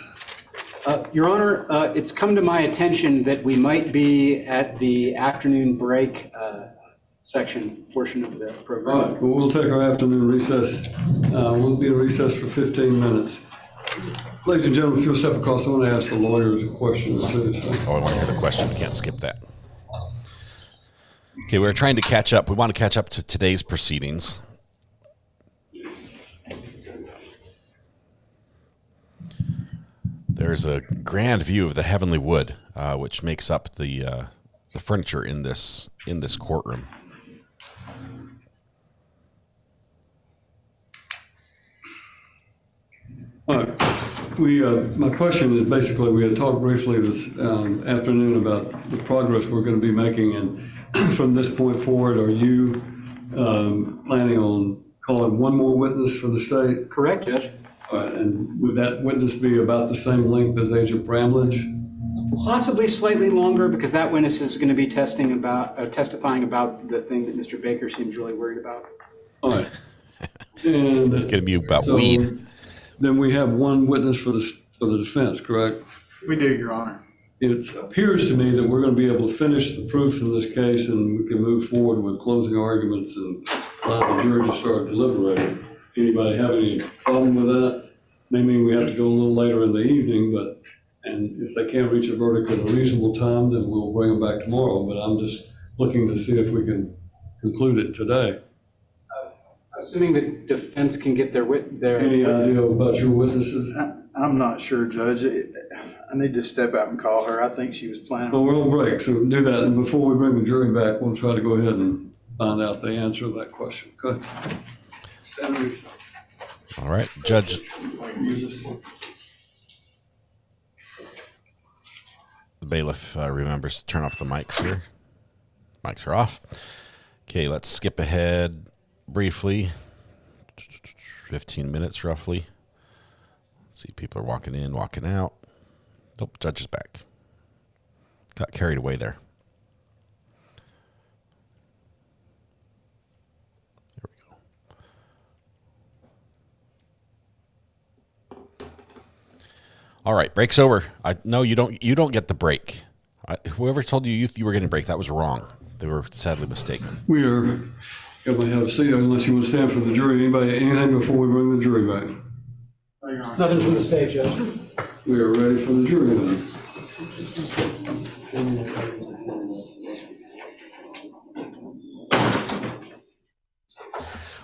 Your Honor, it's come to my attention that we might be at the afternoon break section portion of the All program. right, well, we'll take our afternoon recess. We'll be in recess for 15 minutes. Ladies and gentlemen, if you'll step across, I want to ask the lawyers a question or two. So. Oh, I want to hear the question. I can't skip that. Okay, we're trying to catch up. We want to catch up to today's proceedings. There's a grand view of the heavenly wood, which makes up the furniture in this courtroom. All right. My question is basically, we had talked briefly this afternoon about the progress we're going to be making, and from this point forward, are you planning on calling one more witness for the state? Correct, Judge. All right, and would that witness be about the same length as Agent Bramlage? Possibly slightly longer, because that witness is going to be testifying about the thing that Mr. Baker seems really worried about. All right. And it's going to be about weed. Then we have one witness for the defense, correct? We do, Your Honor. It appears to me that we're going to be able to finish the proofs in this case, and we can move forward with closing arguments and allow the jury to start deliberating. Anybody have any problem with that? May mean we have to go a little later in the evening, and if they can't reach a verdict at a reasonable time, then we'll bring them back tomorrow. But I'm just looking to see if we can conclude it today. Assuming the defense can get their Any idea about your witnesses? I'm not sure, Judge. I need to step out and call her. I think she was planning. Well, we're on break, so do that. And before we bring the jury back, we'll try to go ahead and find out the answer to that question. Okay. All right, Judge. The bailiff remembers to turn off the mics here. Mics are off. Okay, let's skip ahead briefly. 15 minutes roughly. See, people are walking in, walking out. Nope, Judge is back. Got carried away there. There we go. All right, break's over. No, you don't get the break. Whoever told you were getting a break, that was wrong. They were sadly mistaken. We are going to have a seat unless you want to stand for the jury. Anything before we bring the jury back? Nothing from the stage, Judge. We are ready for the jury then.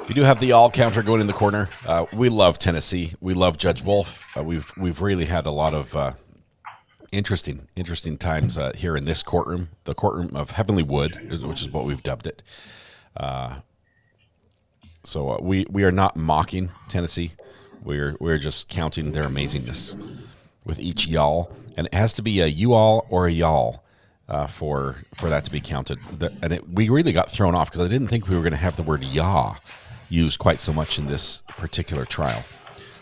We do have the all counter going in the corner. We love Tennessee. We love Judge Wolf. We've really had a lot of interesting times here in this courtroom, the courtroom of Heavenly Wood, which is what we've dubbed it. So we are not mocking Tennessee. We're just counting their amazingness with each y'all, and it has to be a you all or a y'all for that to be counted. We really got thrown off because I didn't think we were going to have the word "yah" used quite so much in this particular trial.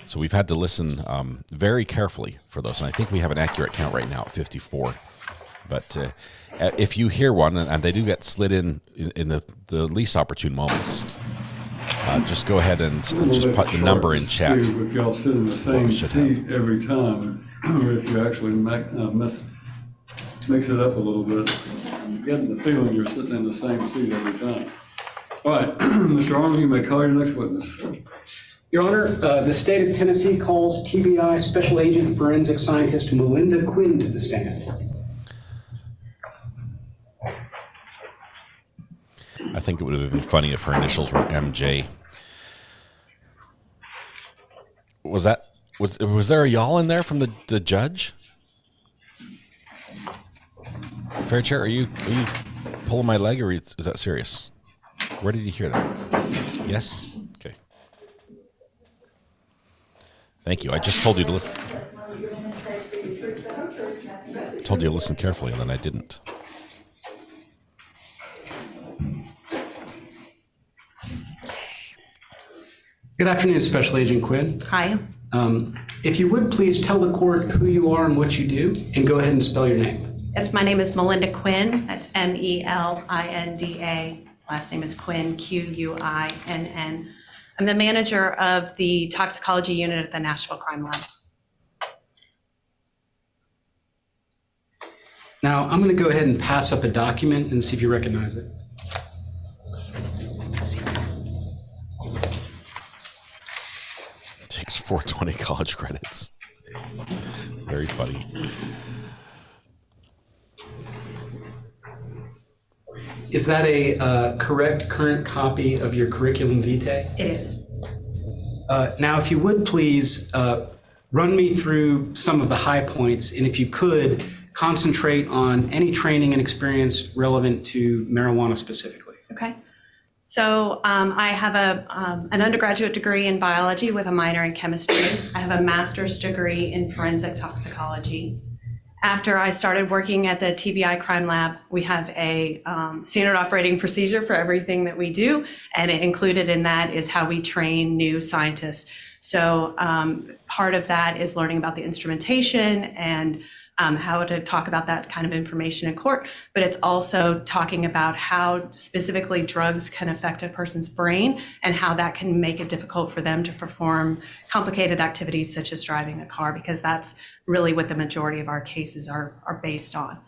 So we've had to listen very carefully for those, and I think we have an accurate count right now at 54. But if you hear one, and they do get slid in the least opportune moments, just go ahead and just put the number in chat. If y'all sit in the same seat every time, or if you actually mix it up a little bit, you're getting the feeling you're sitting in the same seat every time. All right, Mr. Arnold, you may call your next witness. Your Honor, the state of Tennessee calls TBI Special Agent Forensic Scientist Melinda Quinn to the stand. I think it would have been funny if her initials were MJ. Was there a y'all in there from the judge? Fair Chair, are you pulling my leg, or is that serious? Where did you hear that? Yes? Okay. Thank you. I just told you to listen. Told you to listen carefully, and then I didn't. Good afternoon, Special Agent Quinn. Hi. If you would please tell the court who you are and what you do, and go ahead and spell your name. Yes, my name is Melinda Quinn. That's MELINDA. Last name is Quinn, QUINN. I'm the manager of the Toxicology unit at the Nashville Crime Lab. Now, I'm going to go ahead and pass up a document and see if you recognize it. Takes 420 college credits. Very funny. Is that a correct current copy of your curriculum vitae? It is. Now, if you would please run me through some of the high points, and if you could, concentrate on any training and experience relevant to marijuana specifically. Okay. So I have an undergraduate degree in biology with a minor in chemistry. I have a master's degree in forensic toxicology. After I started working at the TBI crime lab, we have a standard operating procedure for everything that we do, and included in that is how we train new scientists. So part of that is learning about the instrumentation and how to talk about that kind of information in court, but it's also talking about how specifically drugs can affect a person's brain and how that can make it difficult for them to perform complicated activities such as driving a car, because that's really what the majority of our cases are based on.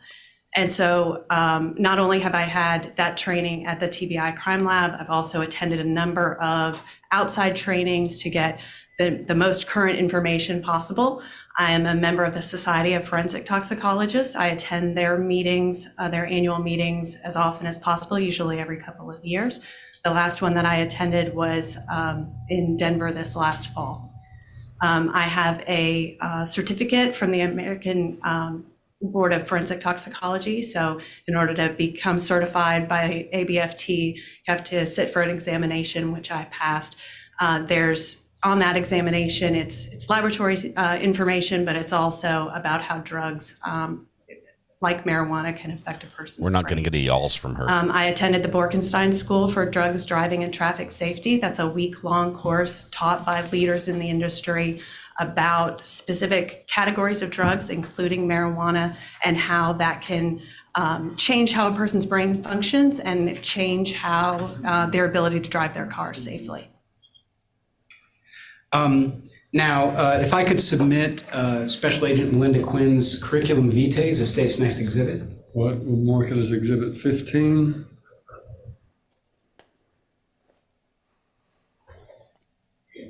And so not only have I had that training at the TBI crime lab, I've also attended a number of outside trainings to get the most current information possible. I am a member of the Society of Forensic Toxicologists. I attend their meetings, their annual meetings, as often as possible, usually every couple of years. The last one that I attended was in Denver this last fall. I have a certificate from the American Board of Forensic Toxicology. So in order to become certified by ABFT, you have to sit for an examination, which I passed. On that examination, it's laboratory information, but it's also about how drugs like marijuana can affect a person's We're not brain. going to get any yalls from her. I attended the Borkenstein School for Drugs, Driving, and Traffic Safety. That's a week-long course taught by leaders in the industry about specific categories of drugs, including marijuana, and how that can change how a person's brain functions and change how their ability to drive their car safely. Now, if I could submit Special Agent Melinda Quinn's curriculum vitae as a state's next exhibit. What, we'll mark it as Exhibit 15.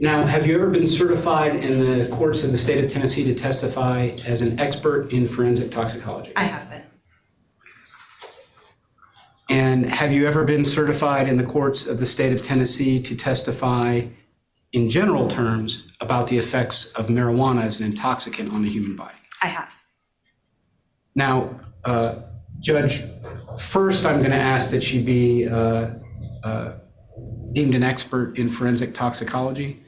Now, have you ever been certified in the courts of the state of Tennessee to testify as an expert in forensic toxicology? I have been. And have you ever been certified in the courts of the state of Tennessee to testify in general terms about the effects of marijuana as an intoxicant on the human body? I have. Now, Judge, first I'm going to ask that she be deemed an expert in forensic toxicology.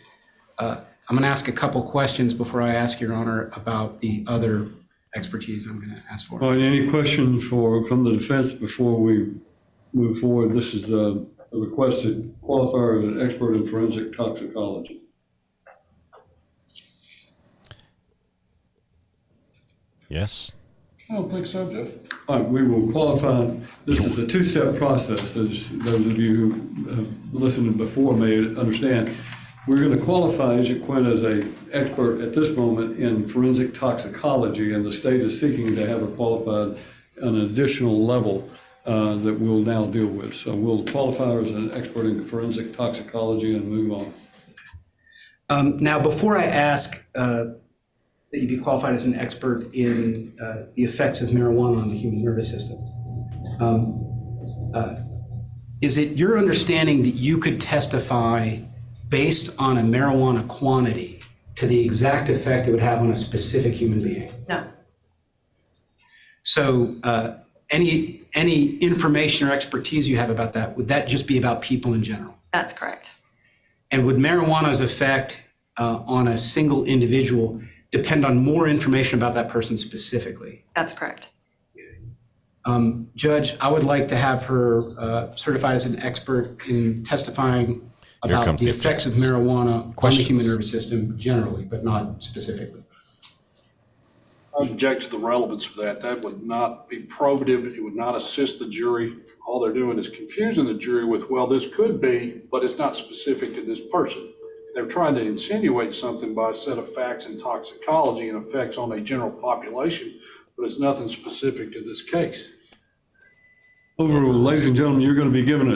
I'm going to ask a couple questions before I ask Your Honor about the other expertise I'm going to ask for. All right, any questions from the defense before we move forward? This is the requested qualifier as an expert in forensic toxicology. Yes. I don't think so, Jeff. All right, we will qualify. This is a two-step process, as those of you who have listened before may understand. We're going to qualify Agent Quinn as an expert at this moment in forensic toxicology, and the state is seeking to have her qualified on an additional level that we'll now deal with. So we'll qualify her as an expert in forensic toxicology and move on. Now, before I ask that you be qualified as an expert in the effects of marijuana on the human nervous system, is it your understanding that you could testify based on a marijuana quantity to the exact effect it would have on a specific human being? No. So any information or expertise you have about that, would that just be about people in general? That's correct. And would marijuana's effect on a single individual depend on more information about that person specifically? That's correct. Judge, I would like to have her certified as an expert in testifying about the effects of marijuana on the human nervous system generally, but not specifically. I object to the relevance of that. That would not be probative. It would not assist the jury. All they're doing is confusing the jury with, well, this could be, but it's not specific to this person. They're trying to insinuate something by a set of facts in toxicology and effects on a general population, but it's nothing specific to this case. Overruled. Ladies and gentlemen, you're going to be given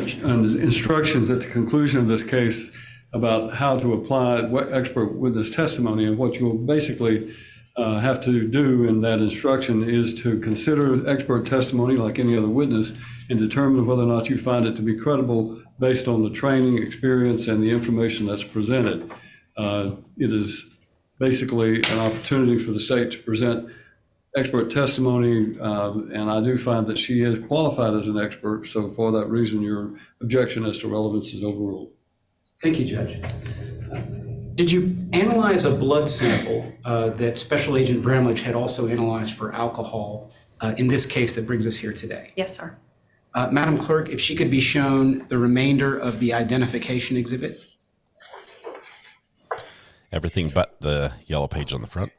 instructions at the conclusion of this case about how to apply expert witness testimony, and what you'll basically have to do in that instruction is to consider expert testimony like any other witness and determine whether or not you find it to be credible based on the training, experience, and the information that's presented. It is basically an opportunity for the state to present expert testimony, and I do find that she is qualified as an expert. So for that reason, your objection as to relevance is overruled. Thank you, Judge. Did you analyze a blood sample that Special Agent Bramlage had also analyzed for alcohol in this case that brings us here today? Yes, sir. Madam Clerk, if she could be shown the remainder of the identification exhibit. Everything but the yellow page on the front.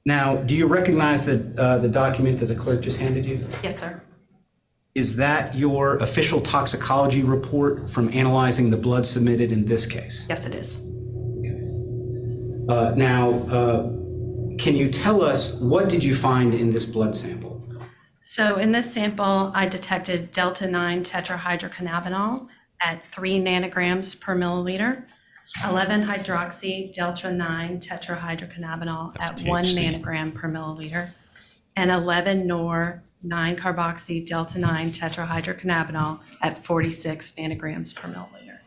Now, do you recognize that the document that the clerk just handed you? Yes, sir. Is that your official toxicology report from analyzing the blood submitted in this case? Yes, it is. Can you tell us what did you find in this blood sample? So in this sample, I detected delta-9 tetrahydrocannabinol at 3 nanograms per milliliter, 11-hydroxy delta-9 tetrahydrocannabinol at 1 nanogram per milliliter, and 11-nor 9-carboxy delta-9 tetrahydrocannabinol at 46 nanograms per milliliter.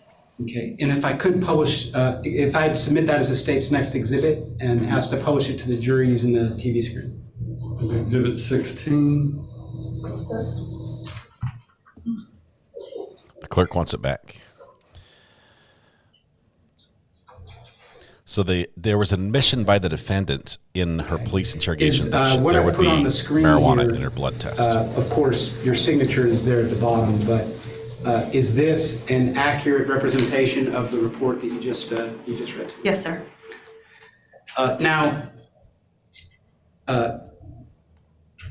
Okay, and if I could publish, if I'd submit that as a state's next exhibit and ask to publish it to the jury using the TV screen. Exhibit 16. The clerk wants it back. So there was an admission by the defendant in her police interrogation that there would be marijuana in her blood test. Of course, your signature is there at the bottom, but is this an accurate representation of the report that you just read? Yes, sir.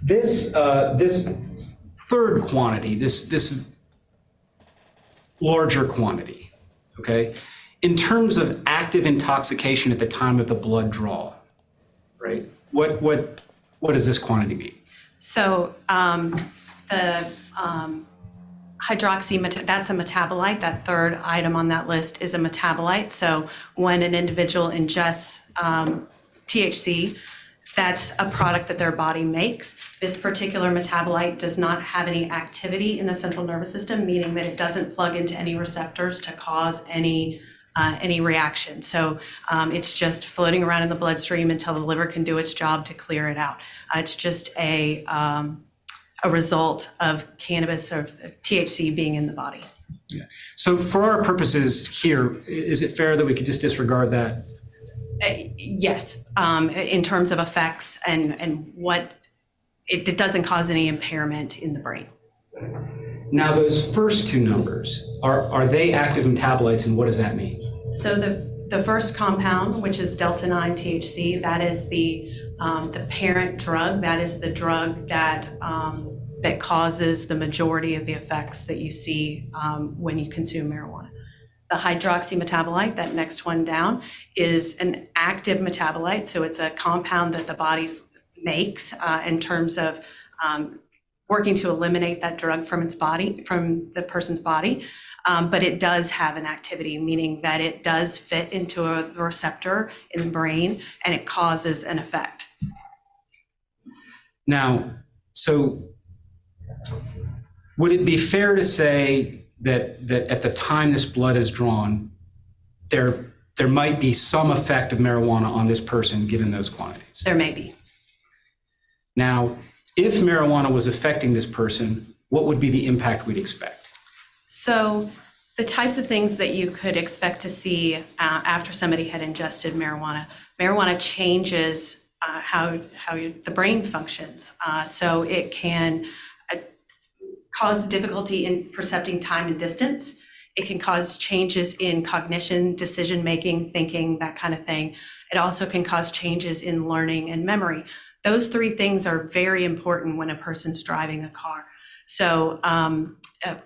This third quantity, this larger quantity, okay, in terms of active intoxication at the time of the blood draw, right? What does this quantity mean? So the hydroxy, that's a metabolite. That third item on that list is a metabolite. So when an individual ingests THC, that's a product that their body makes. This particular metabolite does not have any activity in the central nervous system, meaning that it doesn't plug into any receptors to cause any reaction. So it's just floating around in the bloodstream until the liver can do its job to clear it out. It's just a result of cannabis or THC being in the body. Yeah. So for our purposes here, is it fair that we could just disregard that? Yes, in terms of effects and what it doesn't cause any impairment in the brain. Now, those first two numbers, are they active metabolites, and what does that mean? So the first compound, which is delta-9 THC, that is the parent drug. That is the drug that that causes the majority of the effects that you see when you consume marijuana. The hydroxy metabolite, that next one down, is an active metabolite. So it's a compound that the body makes in terms of working to eliminate that drug from its body, from the person's body. But it does have an activity, meaning that it does fit into a receptor in the brain and it causes an effect. Now, so would it be fair to say that at the time this blood is drawn, there might be some effect of marijuana on this person given those quantities? There may be. Now, if marijuana was affecting this person, what would be the impact we'd expect? So the types of things that you could expect to see after somebody had ingested marijuana changes how the brain functions. So it can cause difficulty in perceiving time and distance. It can cause changes in cognition, decision-making, thinking, that kind of thing. It also can cause changes in learning and memory. Those three things are very important when a person's driving a car. So,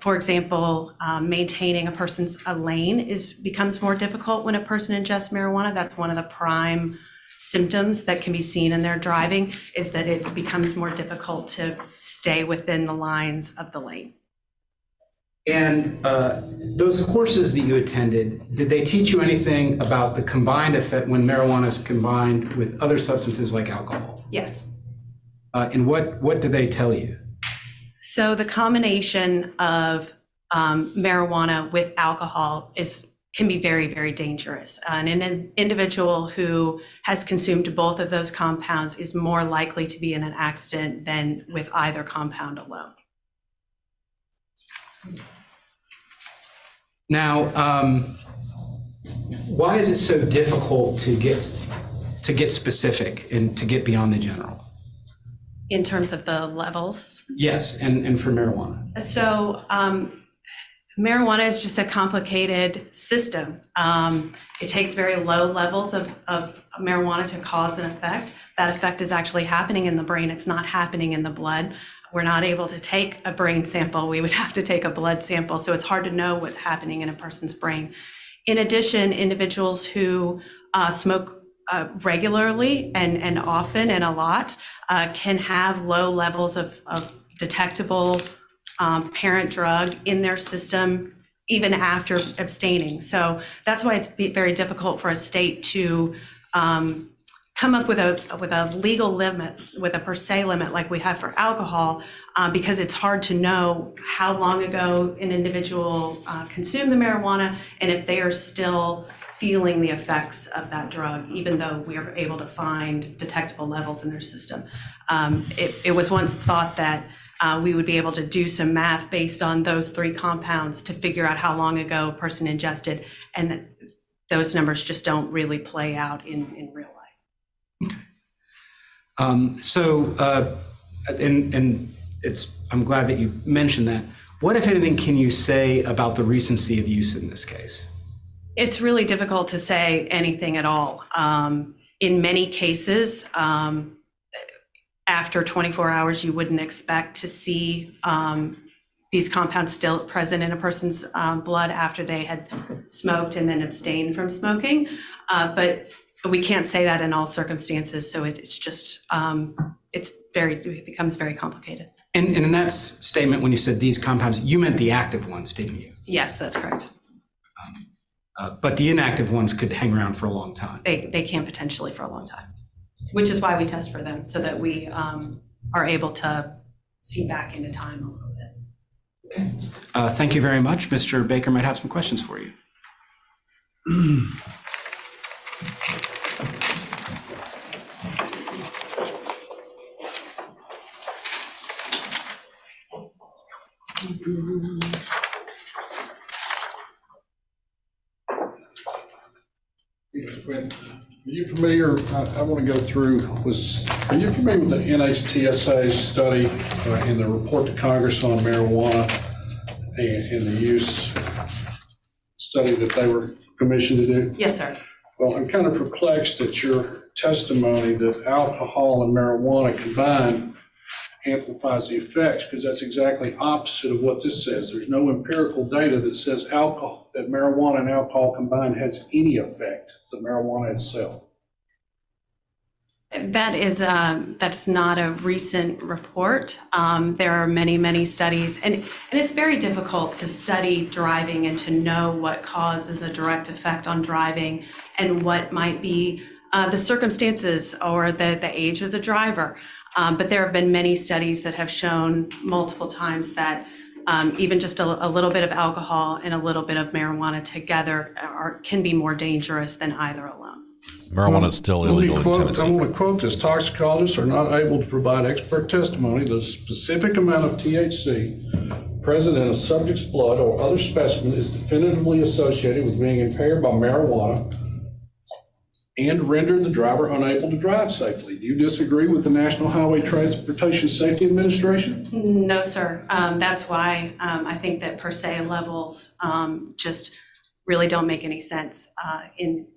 for example, maintaining a lane becomes more difficult when a person ingests marijuana. That's one of the prime symptoms that can be seen in their driving, is that it becomes more difficult to stay within the lines of the lane. And those courses that you attended, did they teach you anything about the combined effect when marijuana is combined with other substances like alcohol? Yes. And what do they tell you? So the combination of marijuana with alcohol can be very, very dangerous. And an individual who has consumed both of those compounds is more likely to be in an accident than with either compound alone. Now, why is it so difficult to get specific and to get beyond the general? In terms of the levels? Yes, and for marijuana. So marijuana is just a complicated system. It takes very low levels of marijuana to cause an effect. That effect is actually happening in the brain. It's not happening in the blood. We're not able to take a brain sample. We would have to take a blood sample. So it's hard to know what's happening in a person's brain. In addition, individuals who smoke regularly and often and a lot can have low levels of detectable parent drug in their system even after abstaining. So that's why it's very difficult for a state to come up with a legal limit, with a per se limit like we have for alcohol, because it's hard to know how long ago an individual consumed the marijuana and if they are still feeling the effects of that drug, even though we are able to find detectable levels in their system. It was once thought that we would be able to do some math based on those 3 compounds to figure out how long ago a person ingested, and that those numbers just don't really play out in real life. I'm glad that you mentioned that. What, if anything, can you say about the recency of use in this case? It's really difficult to say anything at all. In many cases, after 24 hours, you wouldn't expect to see these compounds still present in a person's blood after they had smoked and then abstained from smoking. But we can't say that in all circumstances. So it's just, it becomes very complicated. And in that statement, when you said these compounds, you meant the active ones, didn't you? Yes, that's correct. But the inactive ones could hang around for a long time. They can potentially for a long time, which is why we test for them, so that we are able to see back into time a little bit. Okay. Thank you very much. Mr. Baker might have some questions for you. Are you familiar, I want to go through, are you familiar with the NHTSA study in the report to Congress on marijuana and the use study that they were commissioned to do? Yes, sir. Well, I'm kind of perplexed at your testimony that alcohol and marijuana combined amplifies the effects, because that's exactly opposite of what this says. There's no empirical data that says that marijuana and alcohol combined has any effect, the marijuana itself. That's not a recent report. There are many, many studies, and it's very difficult to study driving and to know what causes a direct effect on driving and what might be the circumstances or the age of the driver. But there have been many studies that have shown multiple times that even just a little bit of alcohol and a little bit of marijuana together can be more dangerous than either alone. Marijuana is still illegal in Tennessee. I want to quote this: toxicologists are not able to provide expert testimony that a specific amount of THC present in a subject's blood or other specimen is definitively associated with being impaired by marijuana and rendered the driver unable to drive safely. Do you disagree with the National Highway Transportation Safety Administration? No, sir. That's why I think that per se levels just really don't make any sense in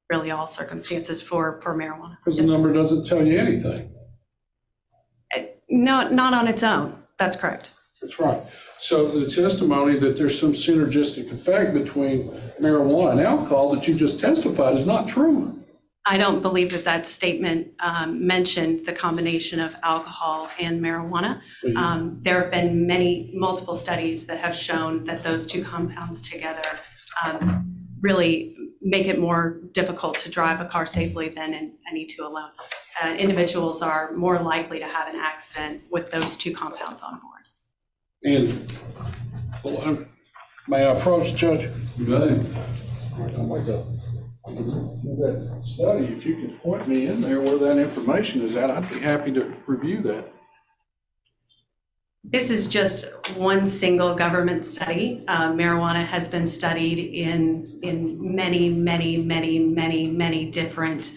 really all circumstances for marijuana. Because the number doesn't tell you anything. No, not on its own. That's correct. That's right. So the testimony that there's some synergistic effect between marijuana and alcohol that you just testified is not true. I don't believe that statement mentioned the combination of alcohol and marijuana. There have been multiple studies that have shown that those two compounds together really make it more difficult to drive a car safely than in any two alone. Individuals are more likely to have an accident with those two compounds on board. And Well, may I approach, Judge? Right. I'd like to do that study. If you could point me in there where that information is at, I'd be happy to review that. This is just one single government study. Marijuana has been studied in many different,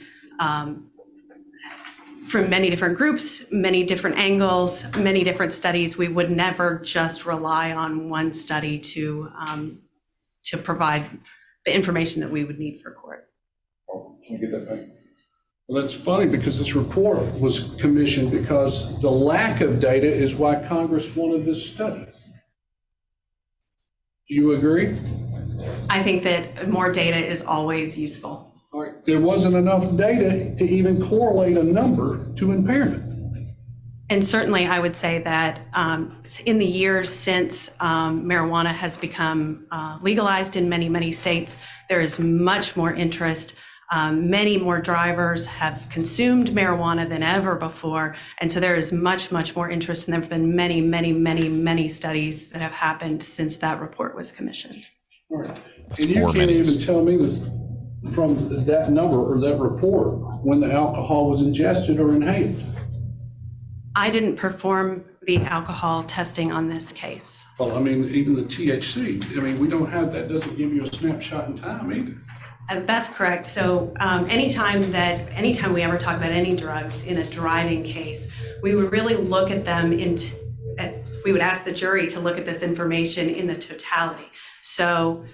from many different groups, many different angles, many different studies. We would never just rely on one study to provide the information that we would need for court. Oh, can you get that back? Well, that's funny because this report was commissioned because the lack of data is why Congress wanted this study. Do you agree? I think that more data is always useful. All right. There wasn't enough data to even correlate a number to impairment. And certainly I would say that in the years since marijuana has become legalized in many states, there is much more interest. Many more drivers have consumed marijuana than ever before. And so there is much more interest. And there have been many studies that have happened since that report was commissioned. All right. And you can't even tell me that from that number or that report when the alcohol was ingested or inhaled. I didn't perform the alcohol testing on this case. Well, I mean, even the THC, I mean, we don't have that, doesn't give you a snapshot in time either. That's correct. So anytime we ever talk about any drugs in a driving case, we would really look at them we would ask the jury to look at this information in the totality. So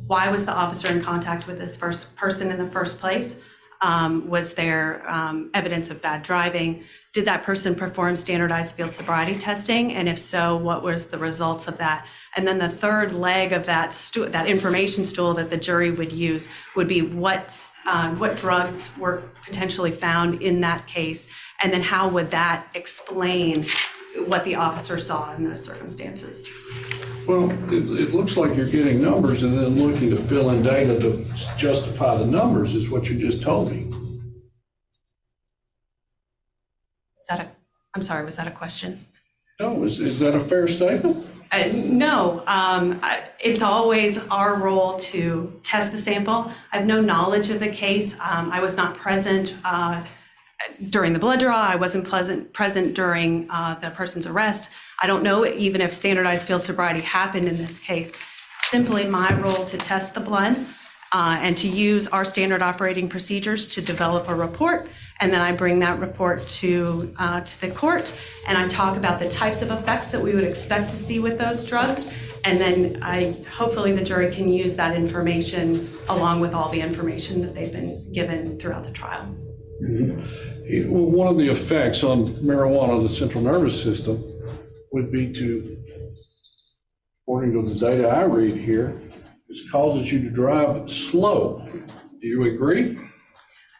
why was the officer in contact with this first person in the first place? Was there evidence of bad driving? Did that person perform standardized field sobriety testing? And if so, what was the results of that? And then the third leg of that information stool that the jury would use would be what drugs were potentially found in that case, and then how would that explain what the officer saw in those circumstances? Well, it looks like you're getting numbers and then looking to fill in data to justify the numbers is what you just told me. I'm sorry, was that a question? No, is that a fair statement? No, it's always our role to test the sample. I have no knowledge of the case. I was not present during the blood draw. I wasn't present during the person's arrest. I don't know even if standardized field sobriety happened in this case. Simply my role to test the blood and to use our standard operating procedures to develop a report. And then I bring that report to the court, and I talk about the types of effects that we would expect to see with those drugs. And then hopefully the jury can use that information along with all the information that they've been given throughout the trial. Mm-hmm. Well, one of the effects on marijuana on the central nervous system would be to, according to the data I read here, it causes you to drive slow. Do you agree?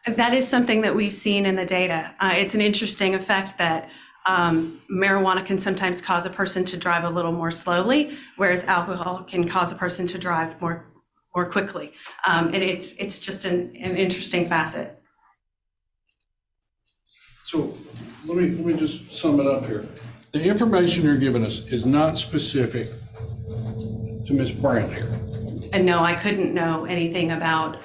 That is something that we've seen in the data. It's an interesting effect that marijuana can sometimes cause a person to drive a little more slowly, whereas alcohol can cause a person to drive more quickly. And it's just an interesting facet. So let me just sum it up here. The information you're giving us is not specific to Ms. Brandt here. And no, I couldn't know anything about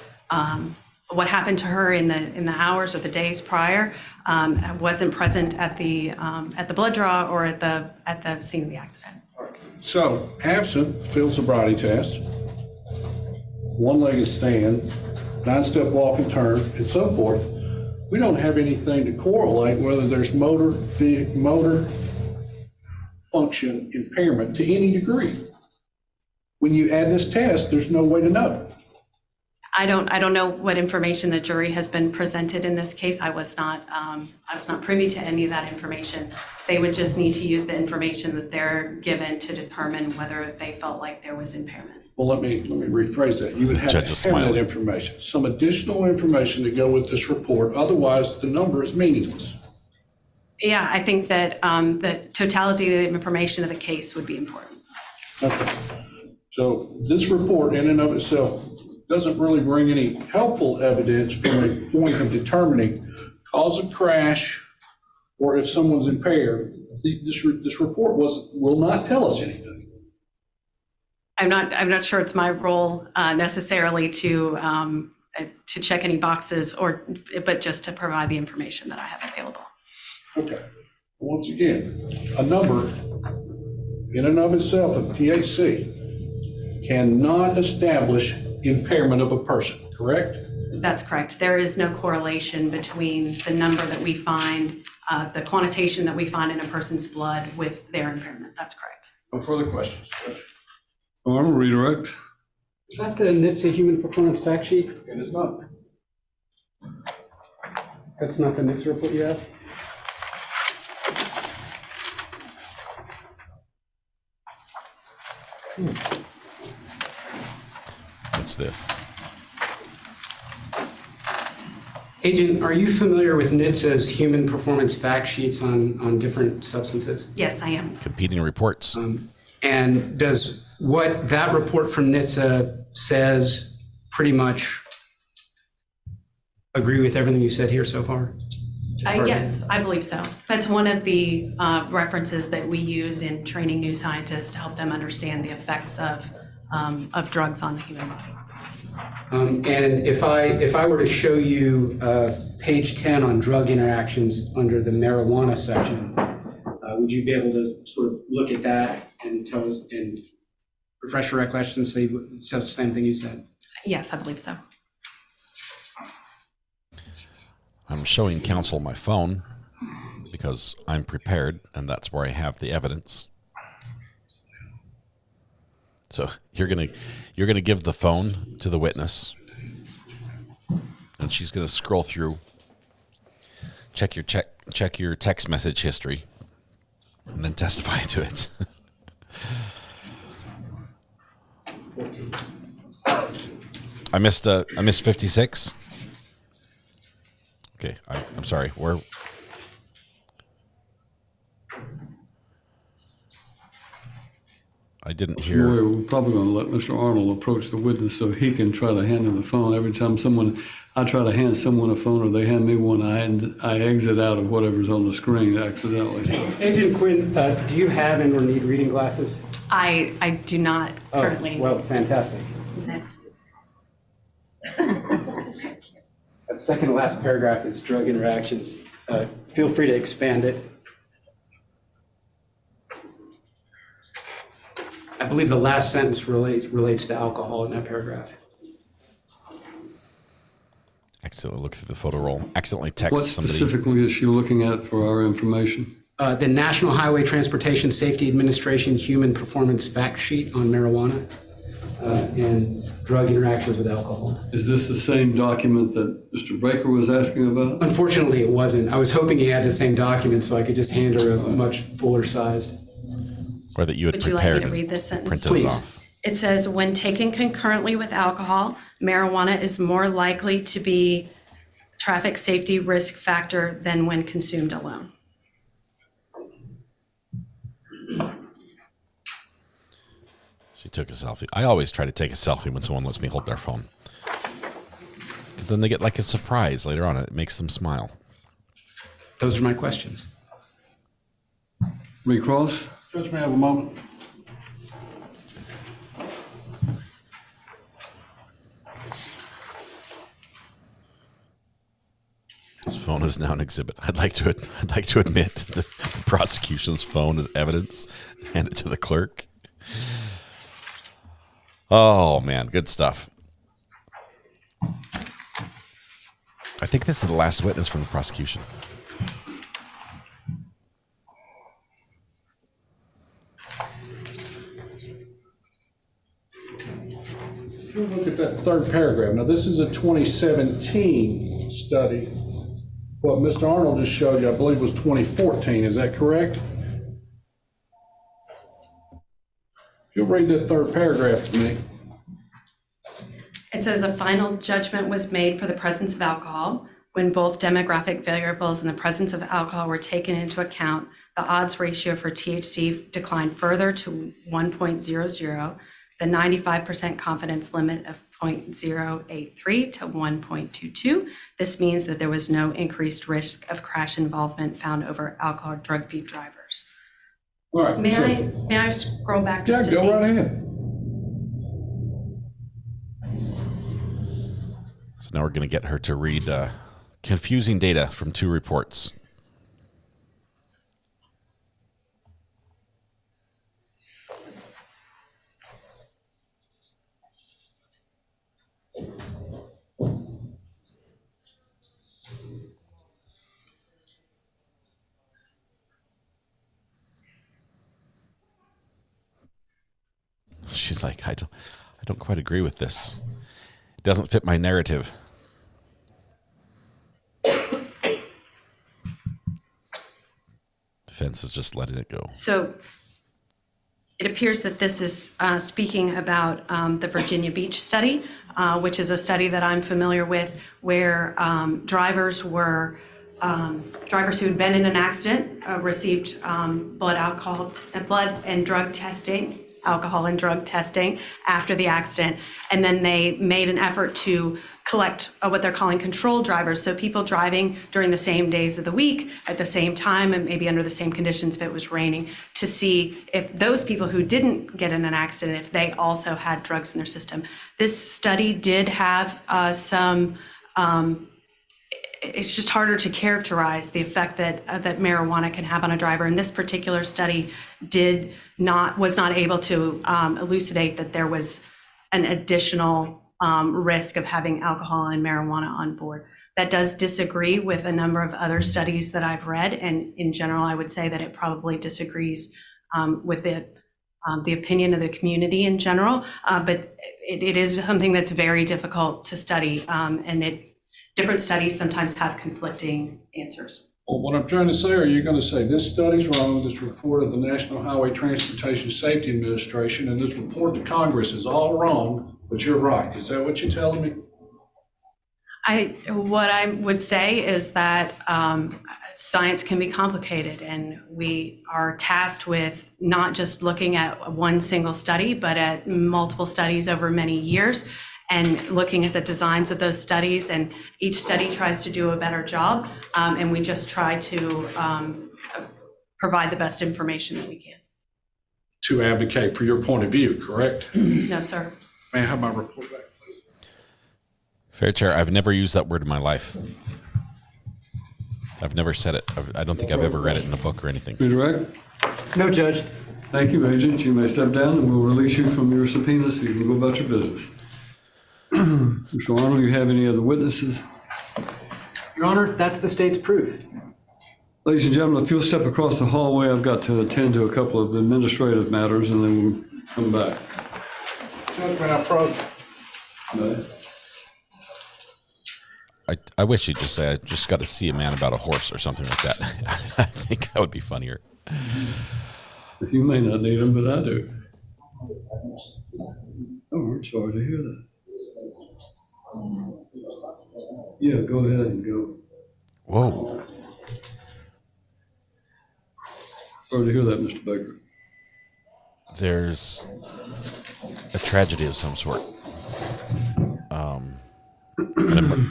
what happened to her in the hours or the days prior. I wasn't present at the blood draw or at the scene of the accident. So, absent field sobriety test, one-legged stand, 9-step walk and turn, and so forth, we don't have anything to correlate whether there's motor function impairment to any degree. When you add this test, there's no way to know. I don't know what information the jury has been presented in this case. I was not privy to any of that information. They would just need to use the information that they're given to determine whether they felt like there was impairment. Well, let me rephrase that. You would have to have that information, some additional information to go with this report. Otherwise, the number is meaningless. Yeah, I think that the totality of the information of the case would be important. Okay. So this report in and of itself doesn't really bring any helpful evidence from a point of determining cause of crash or if someone's impaired. This report will not tell us anything. I'm not sure it's my role necessarily to check any boxes but just to provide the information that I have available. Okay. Once again, a number in and of itself of THC cannot establish impairment of a person, correct? That's correct. There is no correlation between the number that we find, the quantitation that we find in a person's blood with their impairment. That's correct. No further questions. Arnold, redirect. Is that the NHTSA human performance fact sheet? It is not. That's not the NHTSA report you have? What's this? Agent, are you familiar with NHTSA's human performance fact sheets on different substances? Yes, I am. Competing reports. And does what that report from NHTSA says pretty much agree with everything you said here so far? Yes, I believe so. That's one of the references that we use in training new scientists to help them understand the effects of drugs on the human body. And if I were to show you page 10 on drug interactions under the marijuana section, would you be able to sort of look at that and tell us and refresh your recollection and say it says the same thing you said? Yes, I believe so. I'm showing counsel my phone because I'm prepared, and that's where I have the evidence. So you're gonna give the phone to the witness, and she's gonna scroll through, check your text message history, and then testify to it. I missed 56. Okay, I'm sorry. I didn't hear. We're probably going to let Mr. Arnold approach the witness so he can try to hand him the phone. Every time I try to hand someone a phone or they hand me one, I exit out of whatever's on the screen accidentally. So. Agent Quinn, do you have and or need reading glasses? I do not currently. Well, fantastic. Nice. That second to last paragraph is drug interactions. Feel free to expand it. I believe the last sentence relates to alcohol in that paragraph. Accidentally look through the photo roll. Accidentally text somebody. What specifically is she looking at for our information? The National Highway Transportation Safety Administration Human Performance Fact Sheet on marijuana and drug interactions with alcohol. Is this the same document that Mr. Baker was asking about? Unfortunately, it wasn't. I was hoping he had the same document so I could just hand her a much fuller sized. Or that you had Would you like prepared me to read this sentence? printed it off. It says, when taken concurrently with alcohol, marijuana is more likely to be traffic safety risk factor than when consumed alone. She took a selfie. I always try to take a selfie when someone lets me hold their phone. Because then they get like a surprise later on. It makes them smile. Those are my questions. Recross? Judge, may I have a moment? His phone is now an exhibit. I'd like to admit the prosecution's phone is evidence. Hand it to the clerk. Oh man, good stuff. I think this is the last witness from the prosecution. If you look at that third paragraph, now this is a 2017 study. What Mr. Arnold just showed you, I believe, was 2014. Is that correct? If you'll read that third paragraph to me. It says a final judgment was made for the presence of alcohol. When both demographic variables and the presence of alcohol were taken into account, the odds ratio for THC declined further to 1.00, the 95% confidence limit of 0.083 to 1.22. This means that there was no increased risk of crash involvement found over alcohol or drug-fueled drivers. All right. May I scroll back just to see? Go right ahead. Now we're going to get her to read confusing data from 2 reports. She's like, I don't quite agree with this. It doesn't fit my narrative. Defense is just letting it go. So it appears that this is speaking about the Virginia Beach study, which is a study that I'm familiar with, where drivers who had been in an accident received alcohol and drug testing after the accident, and then they made an effort to collect what they're calling control drivers, so people driving during the same days of the week at the same time and maybe under the same conditions if it was raining, to see if those people who didn't get in an accident, if they also had drugs in their system. This study did have some it's just harder to characterize the effect that marijuana can have on a driver. And this particular study was not able to elucidate that there was an additional risk of having alcohol and marijuana on board. That does disagree with a number of other studies that I've read, and in general, I would say that it probably disagrees with the opinion of the community in general. But it is something that's very difficult to study, and different studies sometimes have conflicting answers. Well, what I'm trying to say, are you going to say this study's wrong, this report of the National Highway Transportation Safety Administration, and this report to Congress is all wrong, but you're right? Is that what you're telling me? What I would say is that science can be complicated, and we are tasked with not just looking at one single study, but at multiple studies over many years, and looking at the designs of those studies, and each study tries to do a better job, and we just try to provide the best information that we can. To advocate for your point of view, correct? No, sir. May I have my report back, please? Fair Chair, I've never used that word in my life. I've never said it. I don't think I've ever read it in a book or anything. Redirect? No, Judge. Thank you, Agent. You may step down and we'll release you from your subpoena so you can go about your business. Mr. Arnold, you have any other witnesses? Your Honor, that's the state's proof. Ladies and gentlemen, if you'll step across the hallway, I've got to attend to a couple of administrative matters and then we'll come back. I wish you'd just say, I just got to see a man about a horse or something like that. I think that would be funnier. You may not need them, but I do. Oh, I'm sorry to hear that. Yeah, go ahead and go. Whoa. Sorry to hear that, Mr. Baker. There's a tragedy of some sort.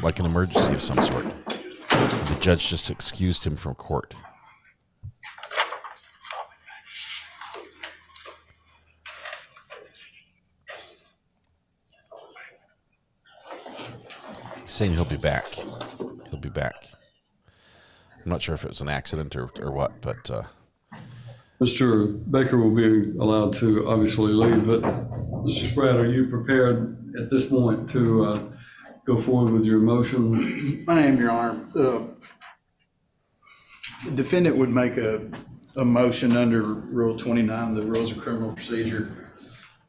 Like an emergency of some sort. The judge just excused him from court. He's saying he'll be back. He'll be back. I'm not sure if it was an accident or what, but... Mr. Baker will be allowed to obviously leave, but Mr. Spratt, are you prepared at this point to go forward with your motion? I am, Your Honor. The defendant would make a motion under Rule 29 of the Rules of Criminal Procedure.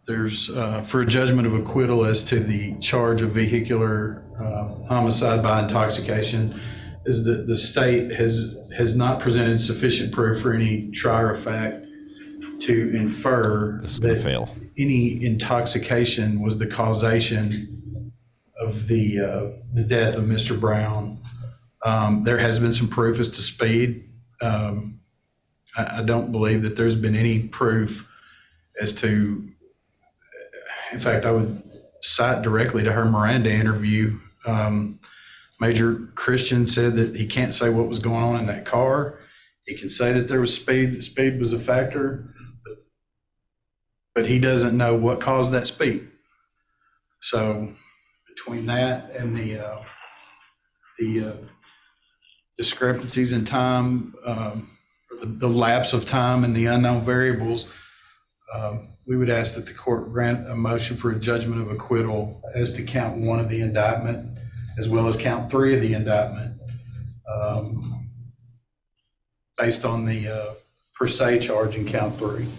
There's for a judgment of acquittal as to the charge of vehicular homicide by intoxication, is that the state has not presented sufficient proof for any trier of fact to infer that any intoxication was the causation of the death of Mr. Brown. There has been some proof as to speed. I don't believe that there's been any proof as to, in fact, I would cite directly to her Miranda interview. Major Christian said that he can't say what was going on in that car. He can say that there was speed, that speed was a factor, but he doesn't know what caused that speed. So between that and the discrepancies in time, or the lapse of time and the unknown variables, we would ask that the court grant a motion for a judgment of acquittal as to count 1 of the indictment, as well as count 3 of the indictment, based on the per se charge in count 3.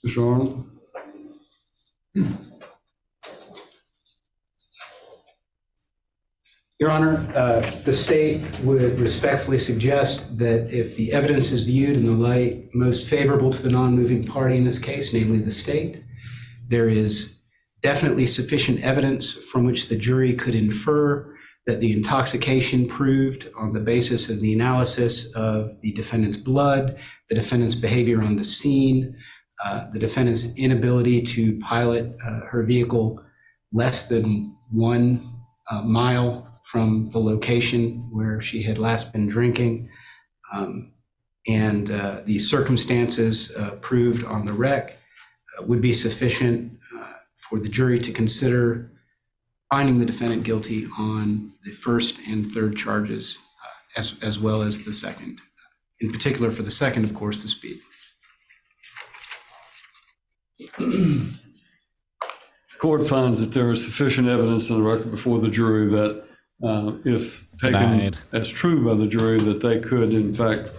Mr. Arnold? Your Honor, the state would respectfully suggest that if the evidence is viewed in the light most favorable to the non-moving party in this case, namely the state, there is definitely sufficient evidence from which the jury could infer that the intoxication proved on the basis of the analysis of the defendant's blood, the defendant's behavior on the scene, the defendant's inability to pilot her vehicle less than 1 mile from the location where she had last been drinking, and the circumstances proved on the wreck would be sufficient for the jury to consider finding the defendant guilty on the first and third charges, as well as the second. In particular, for the second, of course, the speed. The court finds that there is sufficient evidence in the record before the jury that if taken as true by the jury, that they could in fact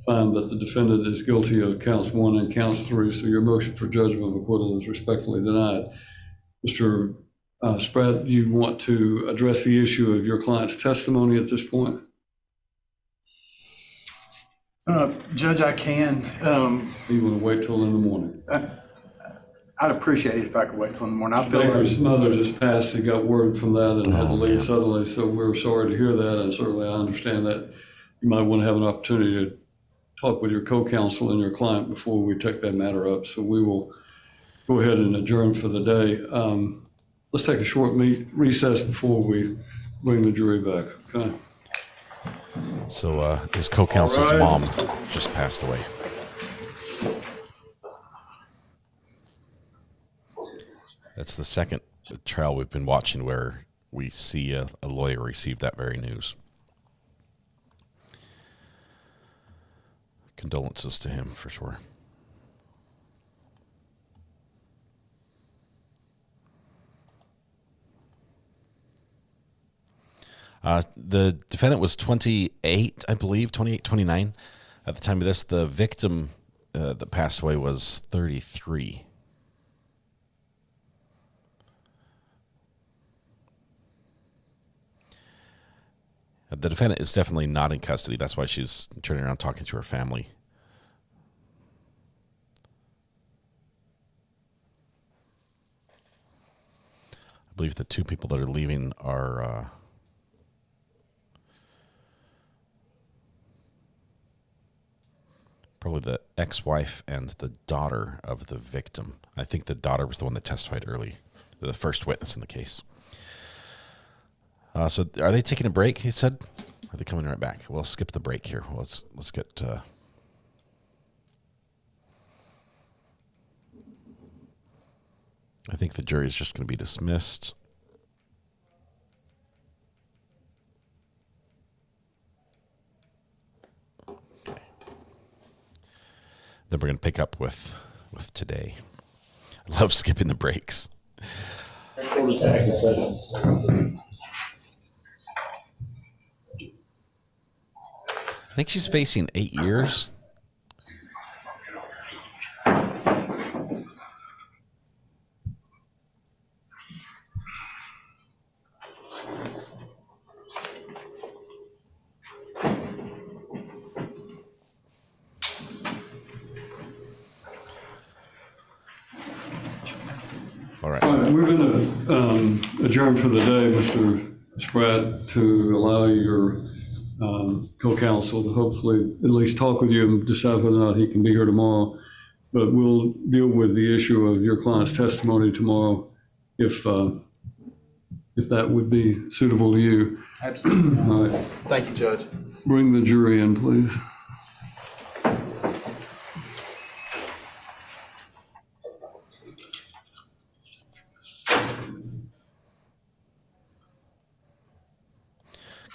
find that the defendant is guilty of counts 1 and counts 3. So your motion for judgment of acquittal is respectfully denied. Mr. Spratt, you want to address the issue of your client's testimony at this point? Judge, I can. You want to wait till in the morning? I'd appreciate it if I could wait till in the morning. Baker's mother just passed and got word from that and had to leave suddenly, so we're sorry to hear that, and certainly I understand that you might want to have an opportunity to talk with your co-counsel and your client before we take that matter up. So we will go ahead and adjourn for the day. Let's take a short recess before we bring the jury back, okay? So his co-counsel's mom just passed away. That's the second trial we've been watching where we see a lawyer receive that very news. Condolences to him, for sure. The defendant was 28, I believe, 28, 29. At the time of this, the victim that passed away was 33. The defendant is definitely not in custody. That's why she's turning around talking to her family. I believe the 2 people that are leaving are probably the ex-wife and the daughter of the victim. I think the daughter was the one that testified early, the first witness in the case. So are they taking a break, he said? Are they coming right back? We'll skip the break here. Let's get... I think the jury is just going to be dismissed. Okay. Then we're going to pick up with today. I love skipping the breaks. I think she's facing 8 years. All right. We're going to adjourn for the day, Mr. Spratt, to allow your co-counsel to hopefully at least talk with you and decide whether or not he can be here tomorrow. But we'll deal with the issue of your client's testimony tomorrow if that would be suitable to you. Absolutely. All right. Thank you, Judge. Bring the jury in, please.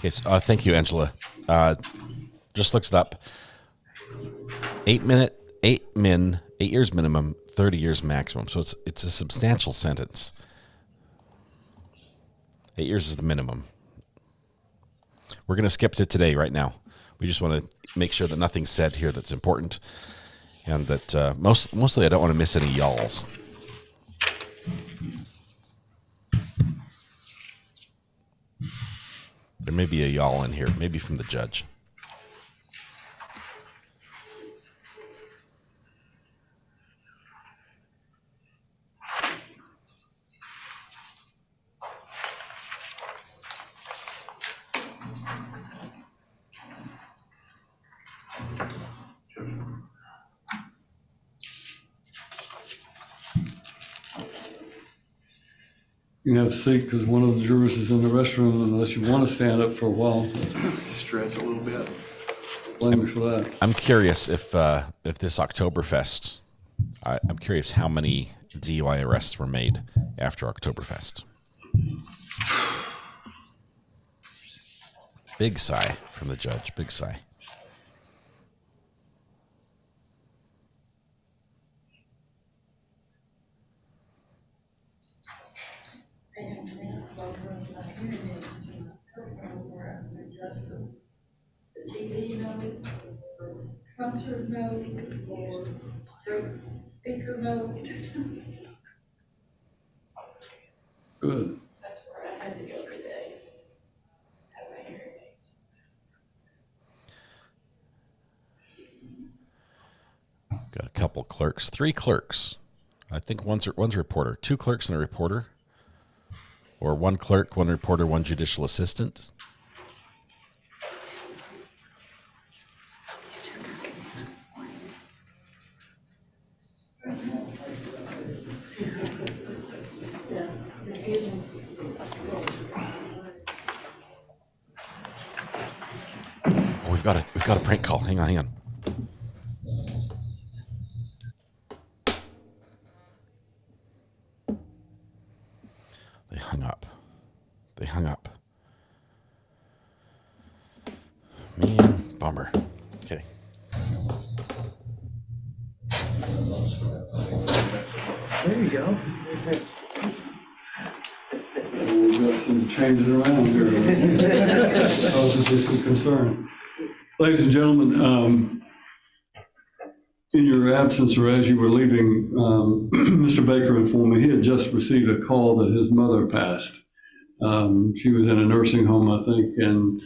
Okay, so, thank you, Angela. Just looked it up. 8 years minimum, 30 years maximum. So it's a substantial sentence. 8 years is the minimum. We're going to skip to today right now. We just want to make sure that nothing's said here that's important, and that mostly I don't want to miss any y'alls. There may be a y'all in here, maybe from the judge. You have a seat because one of the jurors is in the restroom unless you want to stand up for a while. Stretch a little bit. Blame me for that. I'm curious if this Oktoberfest, I'm curious how many DUI arrests were made after Oktoberfest. Big sigh from the judge. Big sigh. The TV mode, or concert mode, or straight speaker mode. Good. That's where I had to go today. Have my hearing aids. Got a couple clerks, 3 clerks. I think one's a reporter, 2 clerks and a reporter, or 1 clerk, 1 reporter, 1 judicial assistant. Oh, we've got a prank call. Hang on. They hung up. Man, bummer. Okay. There you go. We've got some changing around here. Causes me some concern. Ladies and gentlemen, in your absence or as you were leaving, Mr. Baker informed me he had just received a call that his mother passed. She was in a nursing home, I think, and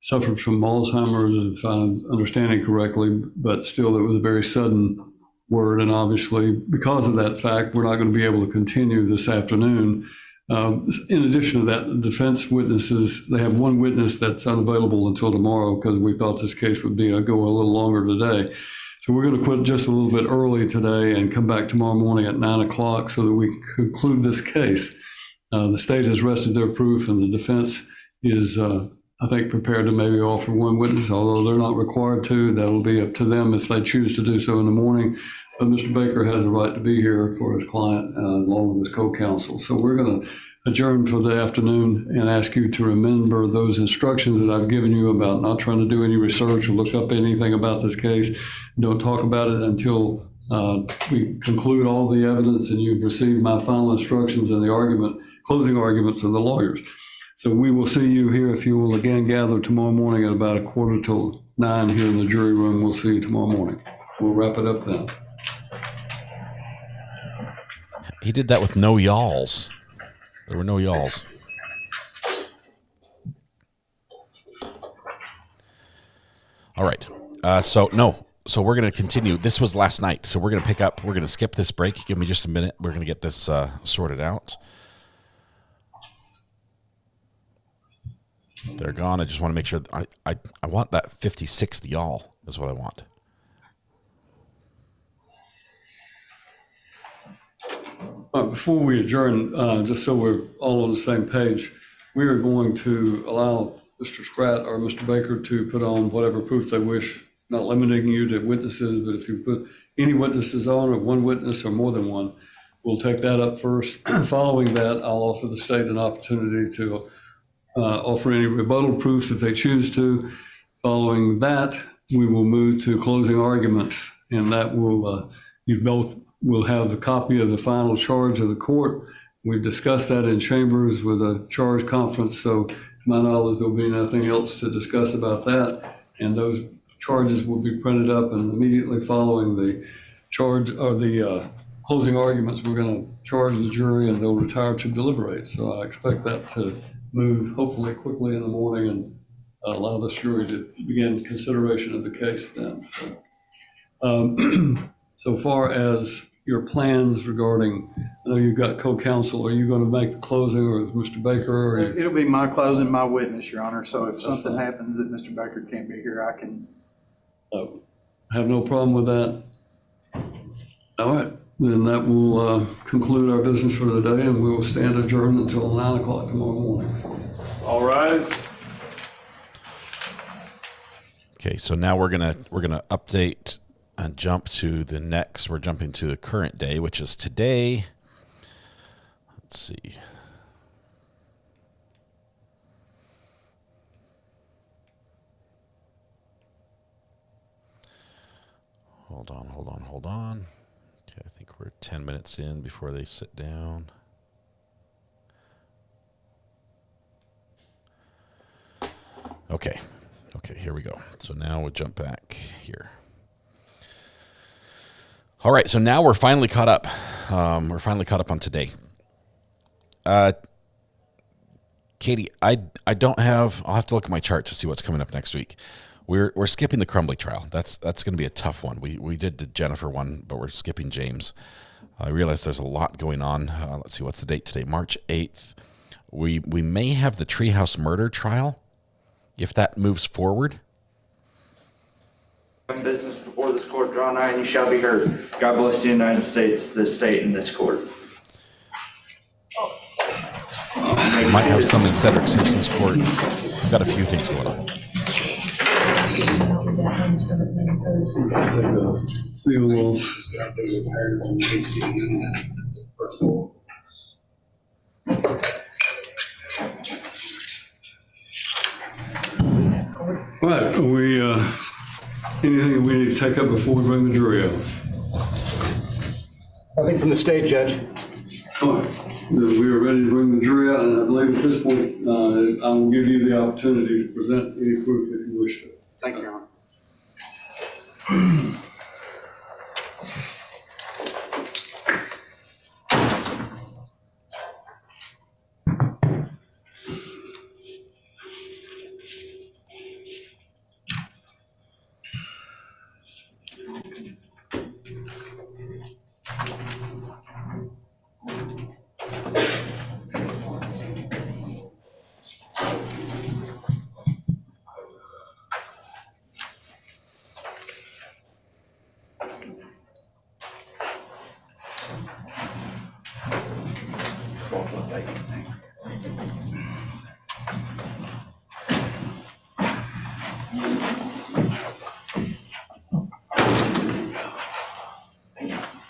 suffered from Alzheimer's, if I'm understanding correctly, but still it was a very sudden word. And obviously, because of that fact, we're not going to be able to continue this afternoon. In addition to that, the defense witnesses, they have 1 witness that's unavailable until tomorrow because we thought this case would go a little longer today. So we're going to quit just a little bit early today and come back tomorrow morning at 9 o'clock so that we can conclude this case. The state has rested their proof, and the defense is, I think, prepared to maybe offer 1 witness, although they're not required to. That'll be up to them if they choose to do so in the morning. But Mr. Baker has the right to be here for his client, along with his co-counsel. So we're going to adjourn for the afternoon and ask you to remember those instructions that I've given you about not trying to do any research or look up anything about this case. Don't talk about it until we conclude all the evidence and you've received my final instructions and the closing arguments of the lawyers. So we will see you here if you will again gather tomorrow morning at about 8:45 here in the jury room. We'll see you tomorrow morning. We'll wrap it up then. He did that with no y'alls. There were no y'alls. All right. So we're going to continue. This was last night. So we're going to pick up. We're going to skip this break. Give me just a minute. We're going to get this sorted out. They're gone. I just want to make sure. I want that 56th y'all is what I want. Before we adjourn, just so we're all on the same page, we are going to allow Mr. Spratt or Mr. Baker to put on whatever proof they wish, not limiting you to witnesses, but if you put any witnesses on, or 1 witness or more than 1, we'll take that up first. Following that, I'll offer the state an opportunity to offer any rebuttal proof if they choose to. Following that, we will move to closing arguments, and that will, you both will have a copy of the final charge of the court. We've discussed that in chambers with a charge conference, so to my knowledge, there'll be nothing else to discuss about that. And those charges will be printed up, and immediately following the charge or the closing arguments, we're going to charge the jury and they'll retire to deliberate. So I expect that to move hopefully quickly in the morning and allow this jury to begin consideration of the case then. So far as your plans regarding, I know you've got co-counsel, are you going to make the closing, or is Mr. Baker? Or It'll be my closing, my witness, Your Honor. So if something happens that Mr. Baker can't be here, I can. Have no problem with that. All right, then that will conclude our business for the day, and we will stand adjourned until 9 o'clock tomorrow morning. All rise. Okay, so now we're gonna update and jump to the next. We're jumping to the current day, which is today. Let's see. Hold on. Okay, I think we're 10 minutes in before they sit down. Okay, here we go. So now we'll jump back here. All right, so now we're finally caught up. We're finally caught up on today. Katie, I don't have. I'll have to look at my chart to see what's coming up next week. We're skipping the Crumbly trial. That's going to be a tough one. We did the Jennifer one, but we're skipping James. I realize there's a lot going on. Let's see, what's the date today? March 8th. We may have the Treehouse murder trial, if that moves forward. Business before this court, draw nigh, and you shall be heard. God bless the United States, this state, and this court. Might have some in Cedric Simpson's court. We've got a few things going on. Right, anything we need to take up before we bring the jury out? Nothing from the state, Judge. All right, we are ready to bring the jury out, and I believe at this point, I will give you the opportunity to present any proof if you wish to. Thank you, Your Honor.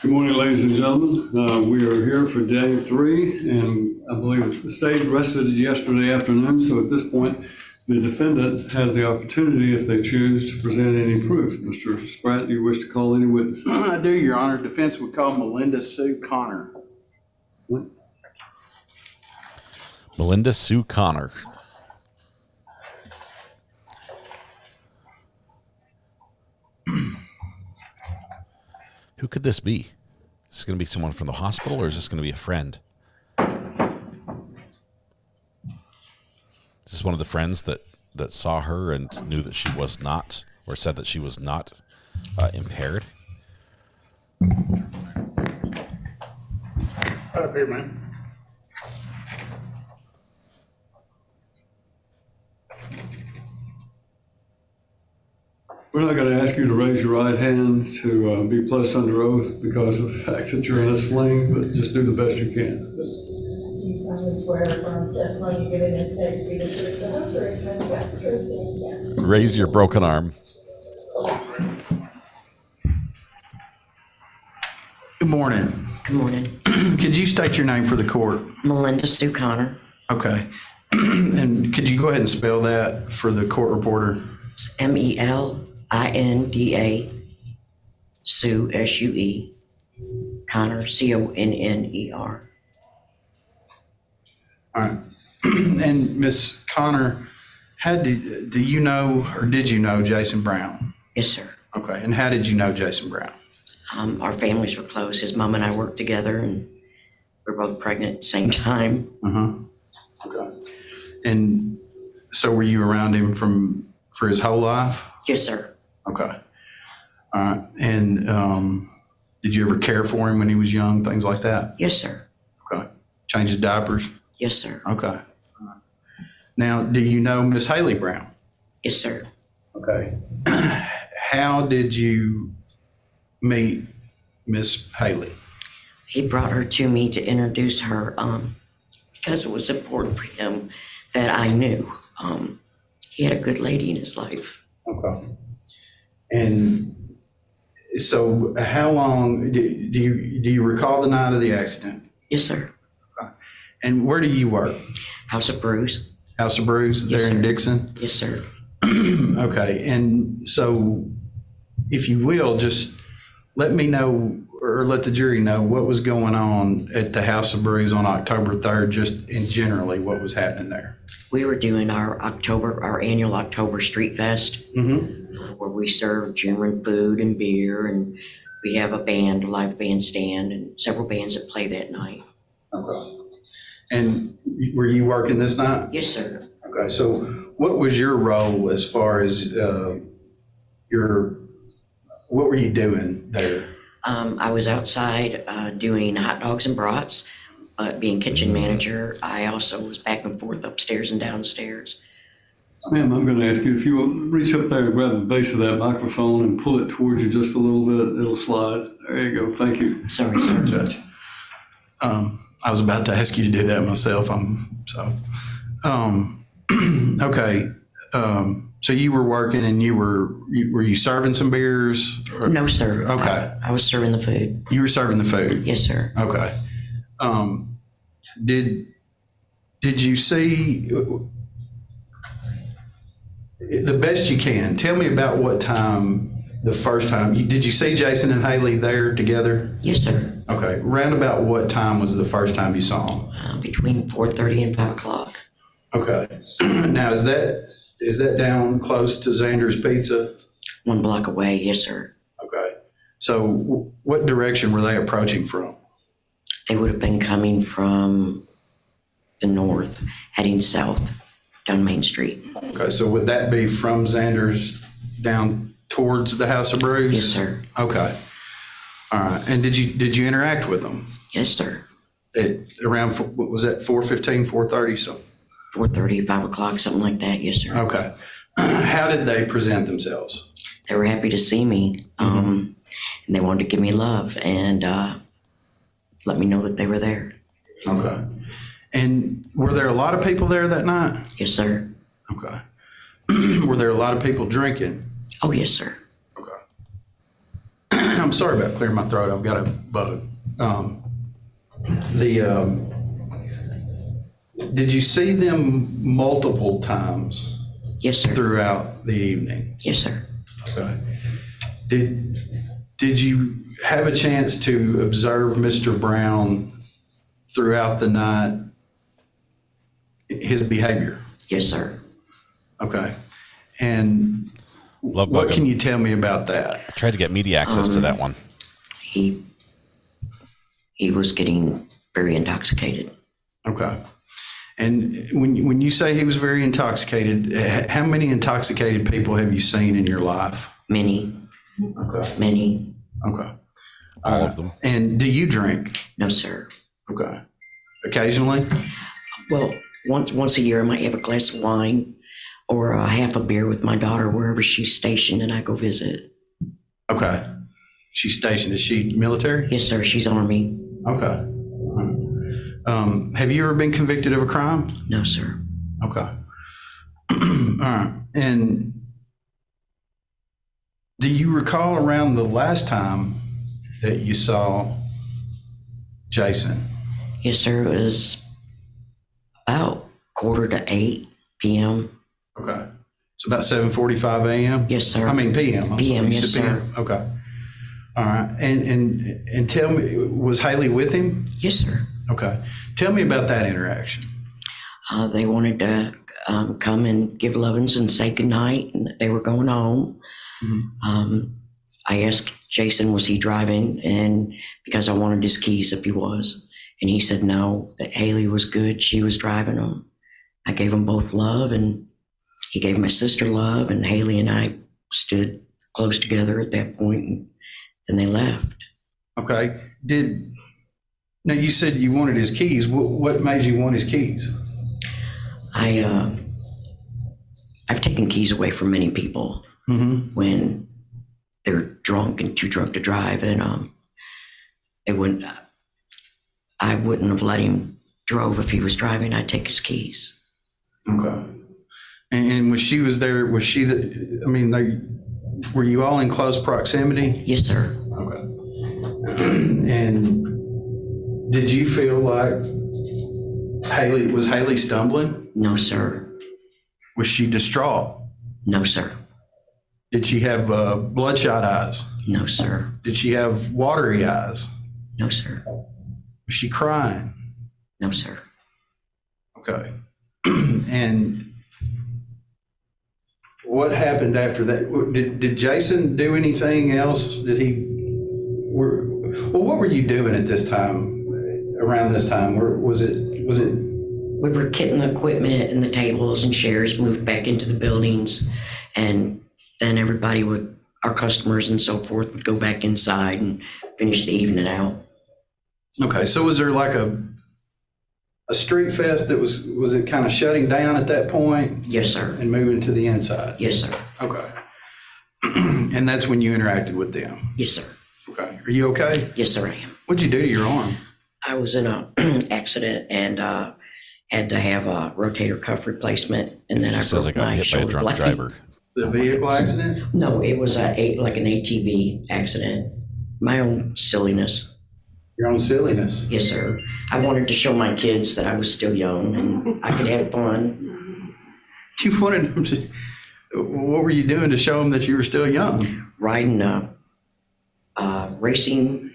Good morning, ladies and gentlemen. We are here for day 3, and I believe the state rested yesterday afternoon, so at this point, the defendant has the opportunity, if they choose, to present any proof. Mr. Spratt, do you wish to call any witnesses? I do, Your Honor. Defense would call Melinda Sue Connor. What? Melinda Sue Connor. Who could this be? Is this going to be someone from the hospital, or is this going to be a friend? Is this one of the friends that saw her and knew that she was not, or said that she was not impaired? Right up here, man. We're not going to ask you to raise your right hand to be placed under oath because of the fact that you're in a sling, but just do the best you can. Do you solemnly swear affirm testimony you give in this case be the truth, the whole truth, and nothing but the truth, so help you God? Raise your broken arm. Good morning. Good morning. Could you state your name for the court? Melinda Sue Connor. Okay. And And could you go ahead and spell that for the court reporter? It's MELINDA, Sue, SUE, Connor, CONNER. All right. And Miss Connor, do you know or did you know Jason Brown? Yes, sir. Okay. And how did you know Jason Brown? Our families were close. His mom and I worked together, and we were both pregnant at the same time. Okay. And so were you around him for his whole life? Yes, sir. Okay. All right. And did you ever care for him when he was young, things like that? Yes, sir. Okay. Change his diapers? Yes, sir. Okay. Now, do you know Miss Haley Brown? Yes, sir. Okay. How did you meet Miss Haley? He brought her to me to introduce her because it was important for him that I knew. He had a good lady in his life. Okay. And so how long, do you recall the night of the accident? Yes, sir. Okay. And where do you work? House of Brews. House of Brews there in Dixon? Yes, sir. Okay. And so if you will, just let me know or let the jury know what was going on at the House of Brews on October 3rd, just in generally what was happening there. We were doing our annual October Street Fest, where we serve German food and beer, and we have a live band stand, and several bands that play that night. Okay. And were you working this night? Yes, sir. Okay. So what was your role as far as what were you doing there? I was outside doing hot dogs and brats, being kitchen manager. I also was back and forth upstairs and downstairs. Ma'am, I'm going to ask you if you will reach up there and grab the base of that microphone and pull it towards you just a little bit. It'll slide. There you go. Thank you. Sorry, sir. Judge. I was about to ask you to do that myself. Okay. So you were working and were you serving some beers? No, sir. Okay. I was serving the food. You were serving the food? Yes, sir. Okay. Did you see, the best you can, tell me about what time, the first time, did you see Jason and Haley there together? Yes, sir. Okay. Round about what time was the first time you saw them? Between 4:30 and 5 o'clock. Okay. Now, is that down close to Xander's Pizza? 1 block away, yes, sir. Okay. So what direction were they approaching from? They would have been coming from the north, heading south down Main Street. Okay, so would that be from Xander's down towards the House of Brews? Yes, sir. Okay. All right. And did you interact with them? Yes, sir. Around, what was that, 4:15, 4:30, so? 4:30, 5 o'clock, something like that, yes, sir. Okay. How did they present themselves? They were happy to see me, and they wanted to give me love and let me know that they were there. Okay. And were there a lot of people there that night? Yes, sir. Okay. Were there a lot of people drinking? Oh, yes, sir. Okay. I'm sorry about clearing my throat. I've got a bug. Did you see them multiple times? Yes, sir. Throughout the evening? Yes, sir. Okay. Did you have a chance to observe Mr. Brown throughout the night, his behavior? Yes, sir. Okay. And what can you tell me about that? I tried to get media access to that one. He was getting very intoxicated. Okay. And when you say he was very intoxicated, how many intoxicated people have you seen in your life? Many. Okay. Many. Okay. All of them. And do you drink? No, sir. Okay. Occasionally? Well, once a year I might have a glass of wine or a half a beer with my daughter wherever she's stationed, and I go visit. Okay. She's stationed. Is she military? Yes, sir. She's Army. Okay. Have you ever been convicted of a crime? No, sir. Okay. All right. And do you recall around the last time that you saw Jason? Yes, sir. It was about 7:45. PM. Okay. So about 7:45 a.m.? Yes, sir. I mean PM. PM, You yes, said sir. Okay. All right. And tell me, was Haley with him? Yes, sir. Okay. Tell me about that interaction. They wanted to come and give lovins and say goodnight, and they were going home. I asked Jason, was he driving? And because I wanted his keys if he was. And he said no, that Haley was good. She was driving them. I gave them both love, and he gave my sister love, and Haley and I stood close together at that point, and then they left. Okay. Now you said you wanted his keys. What made you want his keys? I've taken keys away from many people when they're drunk and too drunk to drive, and I wouldn't have let him drove if he was driving. I'd take his keys. Okay. And when she was there, were you all in close proximity? Yes, sir. Okay. And did you feel like was Haley stumbling? No, sir. Was she distraught? No, sir. Did she have bloodshot eyes? No, sir. Did she have watery eyes? No, sir. Was she crying? No, sir. Okay. And what happened after that? Did Jason do anything else? What were you doing at this time, around this time? Was it? We were getting the equipment and the tables and chairs moved back into the buildings, and then our customers and so forth would go back inside and finish the evening out. Okay, so was there like a street fest that was it kind of shutting down at that point? Yes, sir. And moving to the inside? Yes, sir. Okay. And that's when you interacted with them? Yes, sir. Okay. Are you okay? Yes, sir, I am. What'd you do to your arm? I was in a accident and had to have a rotator cuff replacement, and then I broke my shoulder blade. Driver. The vehicle accident? No, it was like an ATV accident. My own silliness. Your own silliness? Yes, sir. I wanted to show my kids that I was still young and I could have fun. You wanted them to... What were you doing to show them that you were still young? Riding racing,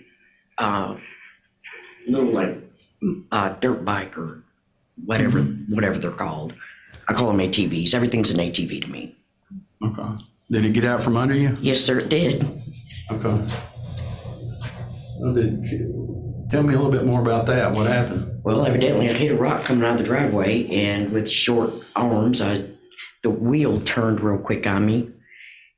little like dirt bike or whatever they're called. I call them ATVs. Everything's an ATV to me. Okay. Did it get out from under you? Yes, sir, it did. Okay. Tell me a little bit more about that. What happened? Well, evidently I hit a rock coming out of the driveway, and with short arms, the wheel turned real quick on me,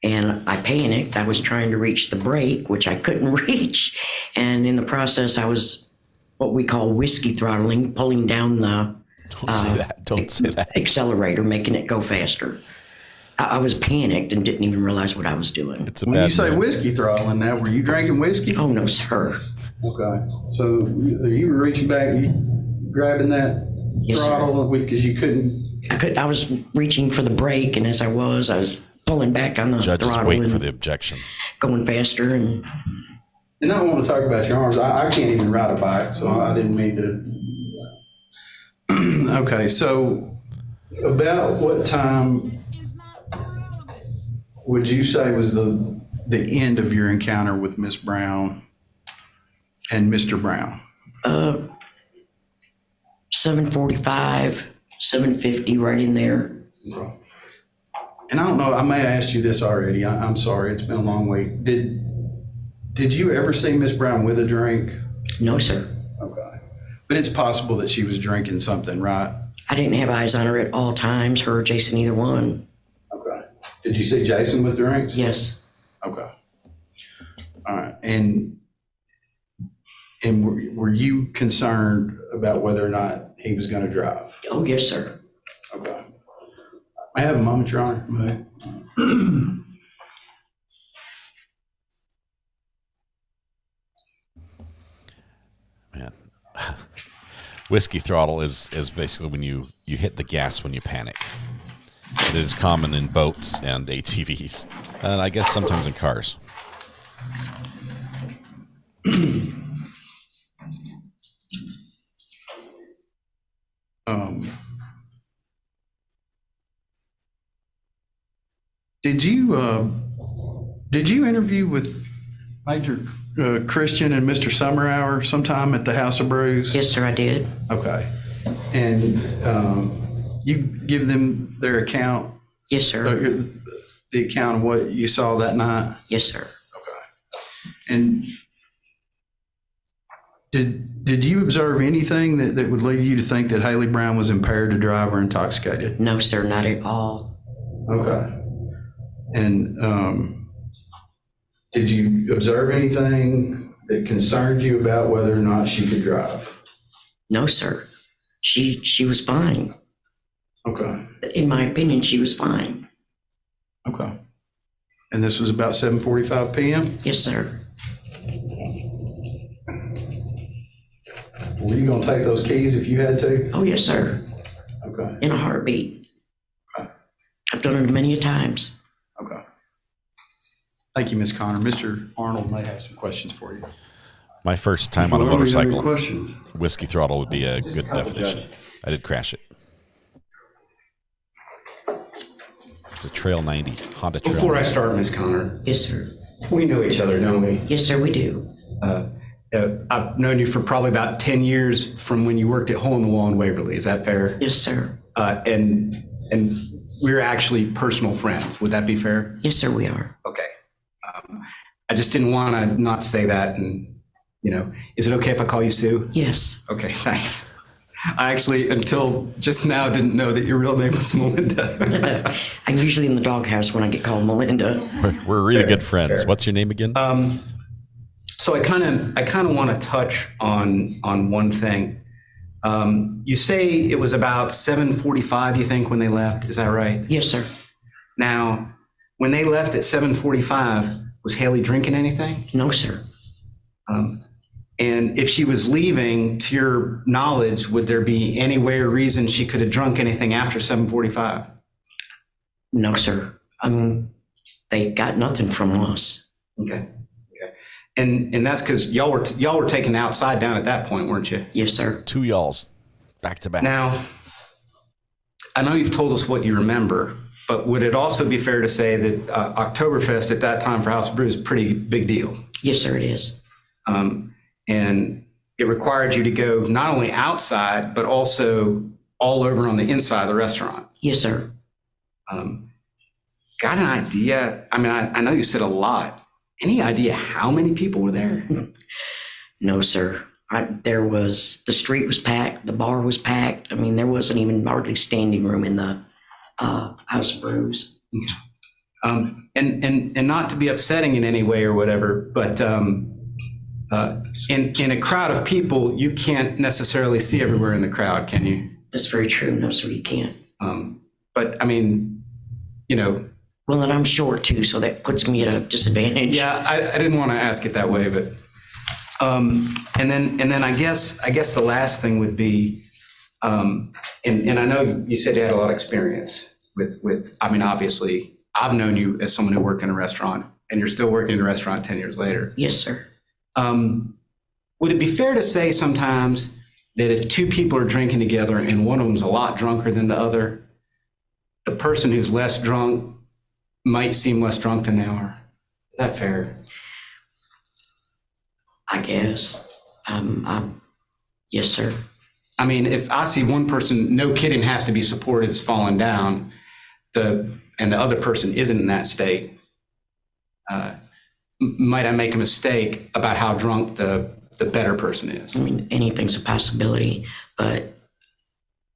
and I panicked. I was trying to reach the brake, which I couldn't reach, and in the process, I was what we call whiskey throttling, pulling down the Don't say that. Accelerator, making it go faster. I was panicked and didn't even realize what I was doing. When you say whiskey throttling now, were you drinking whiskey? Oh, no, sir. Okay. So you were reaching back, you grabbing that throttle because you couldn't... I was reaching for the brake, and as I was pulling back on the throttle. Waiting for the objection. Going faster. And I don't want to talk about your arms. I can't even ride a bike, so I didn't mean to... Okay, so about what time would you say was the end of your encounter with Miss Brown and Mr. Brown? 7:45, 7:50, right in there. And I don't know, I may have asked you this already. I'm sorry, it's been a long week. Did you ever see Miss Brown with a drink? No, sir. Okay. But it's possible that she was drinking something, right? I didn't have eyes on her at all times, her or Jason, either one. Okay. Did you see Jason with drinks? Yes. Okay. All right. And were you concerned about whether or not he was going to drive? Oh, yes, sir. Okay. I have a moment, Your Honor. Man. Whiskey throttle is basically when you hit the gas when you panic. It is common in boats and ATVs, and I guess sometimes in cars. Did you interview with Major Christian and Mr. Summerhour sometime at the House of Brews? Yes, sir, I did. Okay. And you give them their account? Yes, sir. The account of what you saw that night? Yes, sir. Okay. And did you observe anything that would lead you to think that Haley Brown was impaired to drive or intoxicated? No, sir, not at all. Okay. And did you observe anything that concerned you about whether or not she could drive? No, sir. She was fine. Okay. In my opinion, she was fine. Okay. And this was about 7:45 p.m.? Yes, sir. Were you going to take those keys if you had to? Oh, yes, sir. Okay. In a heartbeat. I've done it many a times. Okay. Thank you, Ms. Connor. Mr. Arnold may have some questions for you. My first time on a Well, we have any motorcycle, questions? whiskey throttle would be a good definition. I did crash it. It's a Trail 90, Honda Trail Before 90. I start, Ms. Connor. Yes, sir. We know each other, don't we? Yes, sir, we do. I've known you for probably about 10 years from when you worked at Hole in the Wall in Waverly. Is that fair? Yes, sir. And we're actually personal friends. Would that be fair? Yes, sir, we are. Okay. I just didn't want to not say that. And, is it okay if I call you Sue? Yes. Okay, thanks. I actually, until just now, didn't know that your real name was Melinda. I'm usually in the doghouse when I get called Melinda. We're really good friends. What's your name again? So I kind of want to touch on one thing. You say it was about 7:45, you think, when they left. Is that right? Yes, sir. Now, when they left at 7:45, was Haley drinking anything? No, sir. And if she was leaving, to your knowledge, would there be any way or reason she could have drunk anything after 7:45? No, sir. They got nothing from us. Okay. And that's because y'all were taken outside down at that point, weren't you? Yes, sir. 2 y'alls, back to back. Now, I know you've told us what you remember, but would it also be fair to say that Oktoberfest at that time for House of Brew is a pretty big deal? Yes, sir, it is. And it required you to go not only outside, but also all over on the inside of the restaurant. Yes, sir. Got an idea? I mean, I know you said a lot. Any idea how many people were there? No, sir. The street was packed. The bar was packed. I mean, there wasn't even hardly standing room in the House of Brews. Okay. And not to be upsetting in any way or whatever, but in a crowd of people, you can't necessarily see everywhere in the crowd, can you? That's very true. No, sir, you can't. But I mean, Well, and I'm short too, so that puts me at a disadvantage. Yeah, I didn't want to ask it that way, but and then I guess the last thing would be, and I know you said you had a lot of experience with. I mean, obviously, I've known you as someone who worked in a restaurant, and you're still working in a restaurant 10 years later. Yes, sir. Would it be fair to say sometimes that if two people are drinking together and one of them's a lot drunker than the other, the person who's less drunk might seem less drunk than they are? Is that fair? I guess. Yes, sir. I mean, if I see one person, no kidding, has to be supported, is falling down, and the other person isn't in that state, might I make a mistake about how drunk the better person is? I mean, anything's a possibility, but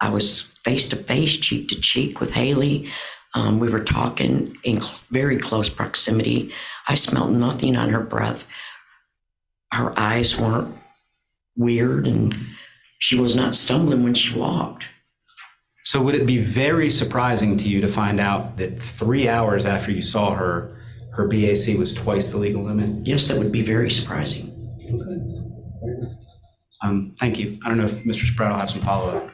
I was face to face, cheek to cheek with Haley. We were talking in very close proximity. I smelled nothing on her breath. Her eyes weren't weird, and she was not stumbling when she walked. So would it be very surprising to you to find out that 3 hours after you saw her, her BAC was twice the legal limit? Yes, that would be very surprising. Okay. Thank you. I don't know if Mr. Spratt will have some follow-up.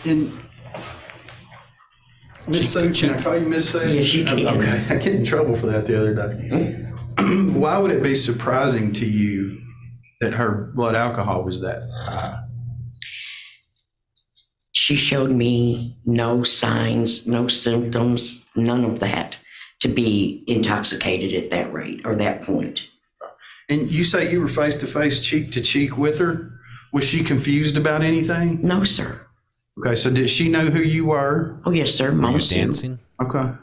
And Miss Sue, can I call you Miss Sue? Yes, you can. Okay, I get in trouble for that the other day. Why would it be surprising to you that her blood alcohol was that high? She showed me no signs, no symptoms, none of that to be intoxicated at that rate or that point. And you say you were face to face, cheek to cheek with her? Was she confused about anything? No, sir. Okay, so did she know who you were? Oh, yes, sir. Were you dancing? Okay.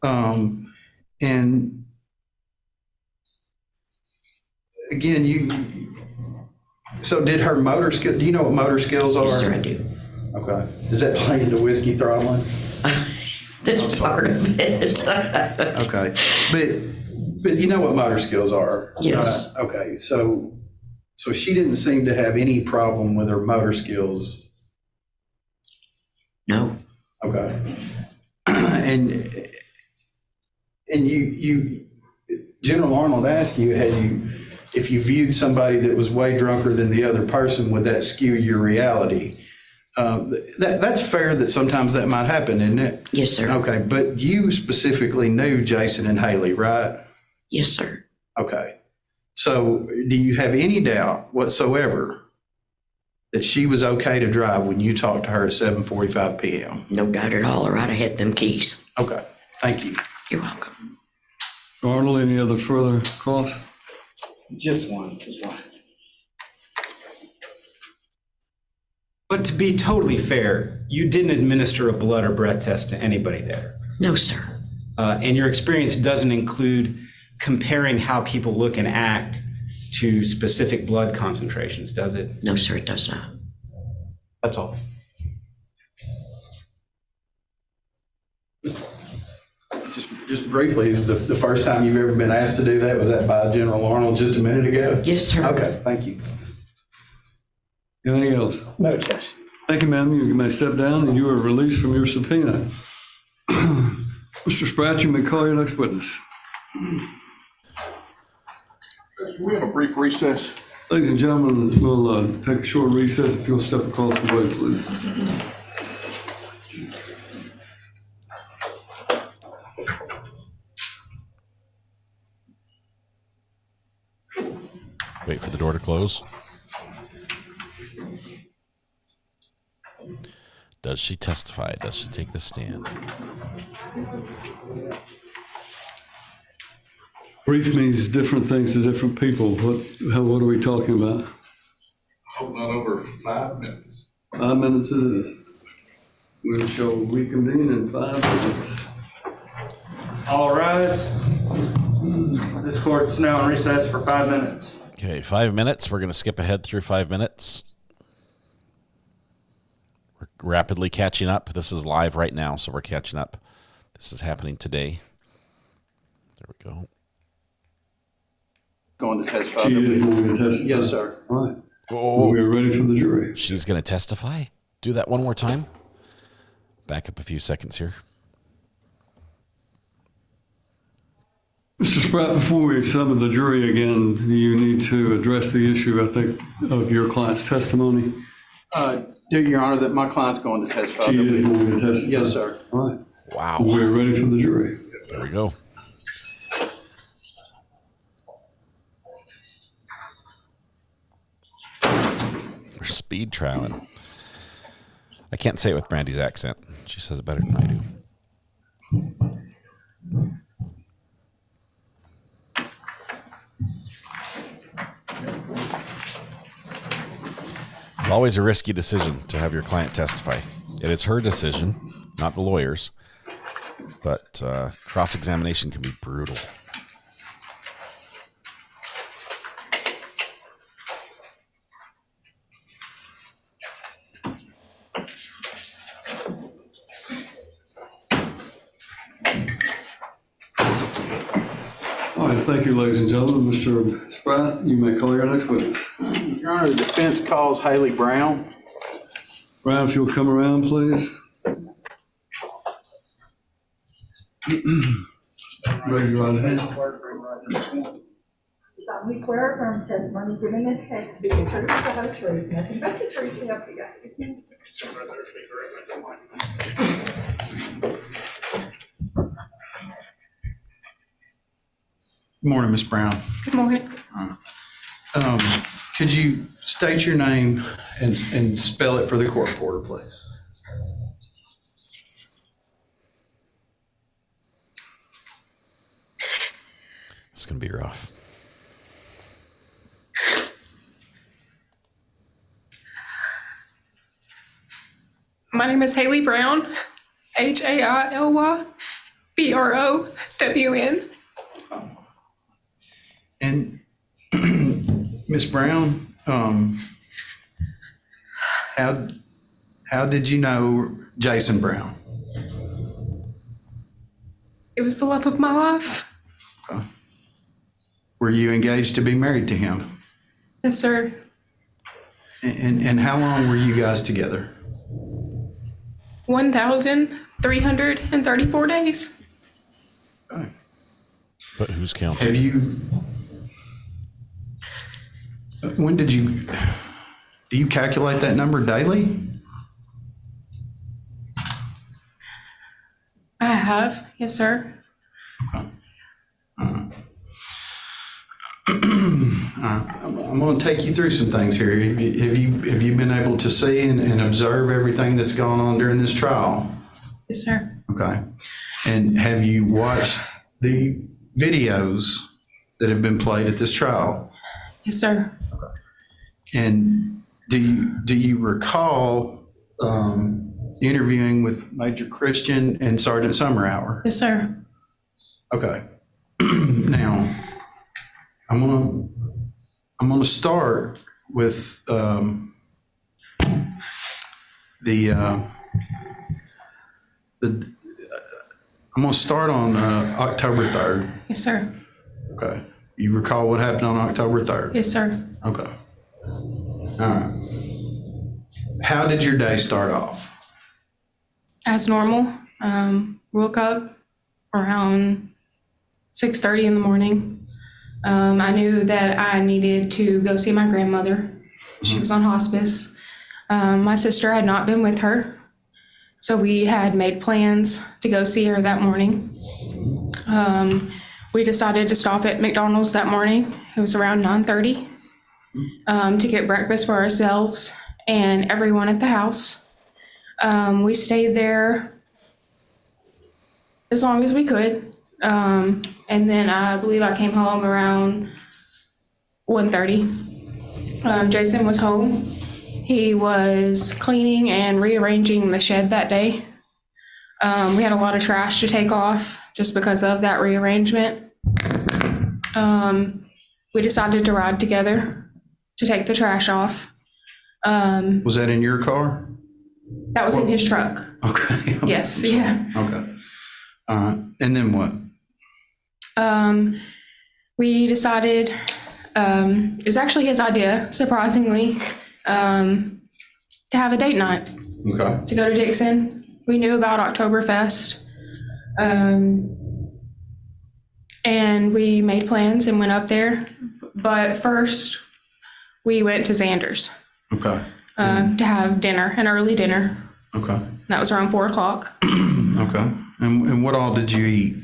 And again, so did her motor skill, do you know what motor skills are? Yes, sir, I do. Okay. Does that play into whiskey throttling? That's part of it. Okay. But you know what motor skills are? Yes. Right? Okay. So she didn't seem to have any problem with her motor skills. No. Okay. And you General Arnold asked you, if you viewed somebody that was way drunker than the other person, would that skew your reality? That's fair that sometimes that might happen, isn't it? Yes, sir. Okay, but you specifically knew Jason and Haley, right? Yes, sir. Okay. So do you have any doubt whatsoever that she was okay to drive when you talked to her at 7:45 p.m.? No doubt at all, or I'd have had them keys. Okay, thank you. You're welcome. Arnold, any other further costs? Just one. But to be totally fair, you didn't administer a blood or breath test to anybody there. No, sir. And your experience doesn't include comparing how people look and act to specific blood concentrations, does it? No, sir, it does not. That's all. Just briefly, is the first time you've ever been asked to do that, was that by General Arnold just a minute ago? Yes, sir. Okay, thank you. Anything else? No, Judge. Thank you, ma'am. You may step down and you are released from your subpoena. Mr. Spratt, you may call your next witness. Can we have a brief recess? Ladies and gentlemen, we'll take a short recess. If you'll step across the way, please. Wait for the door to close. Does she testify? Does she take the stand? Brief means different things to different people. What are we talking about? Hope not over 5 minutes. 5 minutes it is. We shall reconvene in 5 minutes. All rise. This court's now in recess for 5 minutes. Okay, 5 minutes. We're going to skip ahead through 5 minutes. We're rapidly catching up. This is live right now, so we're catching up. This is happening today. There we go. Going to testify. She is going to testify. Yes, sir. All right. Whoa. We are ready for the jury. She's going to testify? Do that one more time. Back up a few seconds here. Mr. Spratt, before we summon the jury again, you need to address the issue, I think, of your client's testimony. Your Honor, that my client's going to testify. She is going to testify. Yes, sir. All right. Wow. We're ready for the jury. There we go. We're speed trialing. I can't say it with Brandy's accent. She says it better than I do. It's always a risky decision to have your client testify. It is her decision, not the lawyer's. But cross-examination can be brutal. All right, thank you, ladies and gentlemen. Mr. Spratt, you may call your next witness. Your Honor, the defense calls Haley Brown. Brown, if you'll come around, please. Raise your right hand. We swear affirm testimony given this case to be the truth, the whole truth, nothing but the truth, so help you God. Good morning, Ms. Brown. Good morning. Could you state your name and spell it for the court reporter, please? It's going to be rough. My name is Haley Brown, HAILYBROWN. And Ms. Brown, how did you know Jason Brown? It was the love of my life. Okay. Were you engaged to be married to him? Yes, sir. And how long were you guys together? 1,334 days. Okay. But who's counting? Have you? When did you? Do you calculate that number daily? I have, yes, sir. I'm going to take you through some things here. Have you been able to see and observe everything that's gone on during this trial? Yes, sir. Okay. And have you watched the videos that have been played at this trial? Yes, sir. And do you recall interviewing with Major Christian and Sergeant Summerhour? Yes, sir. Okay. Now, I'm gonna start with I'm gonna start on October 3rd. Yes, sir. Okay. You recall what happened on October 3rd? Yes, sir. Okay. All right. How did your day start off? As normal. Woke up around 6:30 in the morning. I knew that I needed to go see my grandmother. She was on hospice. My sister had not been with her, so we had made plans to go see her that morning. We decided to stop at McDonald's that morning. It was around 9:30 to get breakfast for ourselves and everyone at the house. We stayed there as long as we could. And then I believe I came home around 1:30. Jason was home. He was cleaning and rearranging the shed that day. We had a lot of trash to take off just because of that rearrangement. We decided to ride together to take the trash off. Was that in your car? That was in his truck. Okay. Yes, yeah. Okay. And then what? We decided, it was actually his idea, surprisingly, to have a date night. Okay. To go to Dixon. We knew about Oktoberfest. And we made plans and went up there. But first, we went to Xander's. Okay. To have dinner, an early dinner. Okay. That was around 4:00. Okay. And what all did you eat?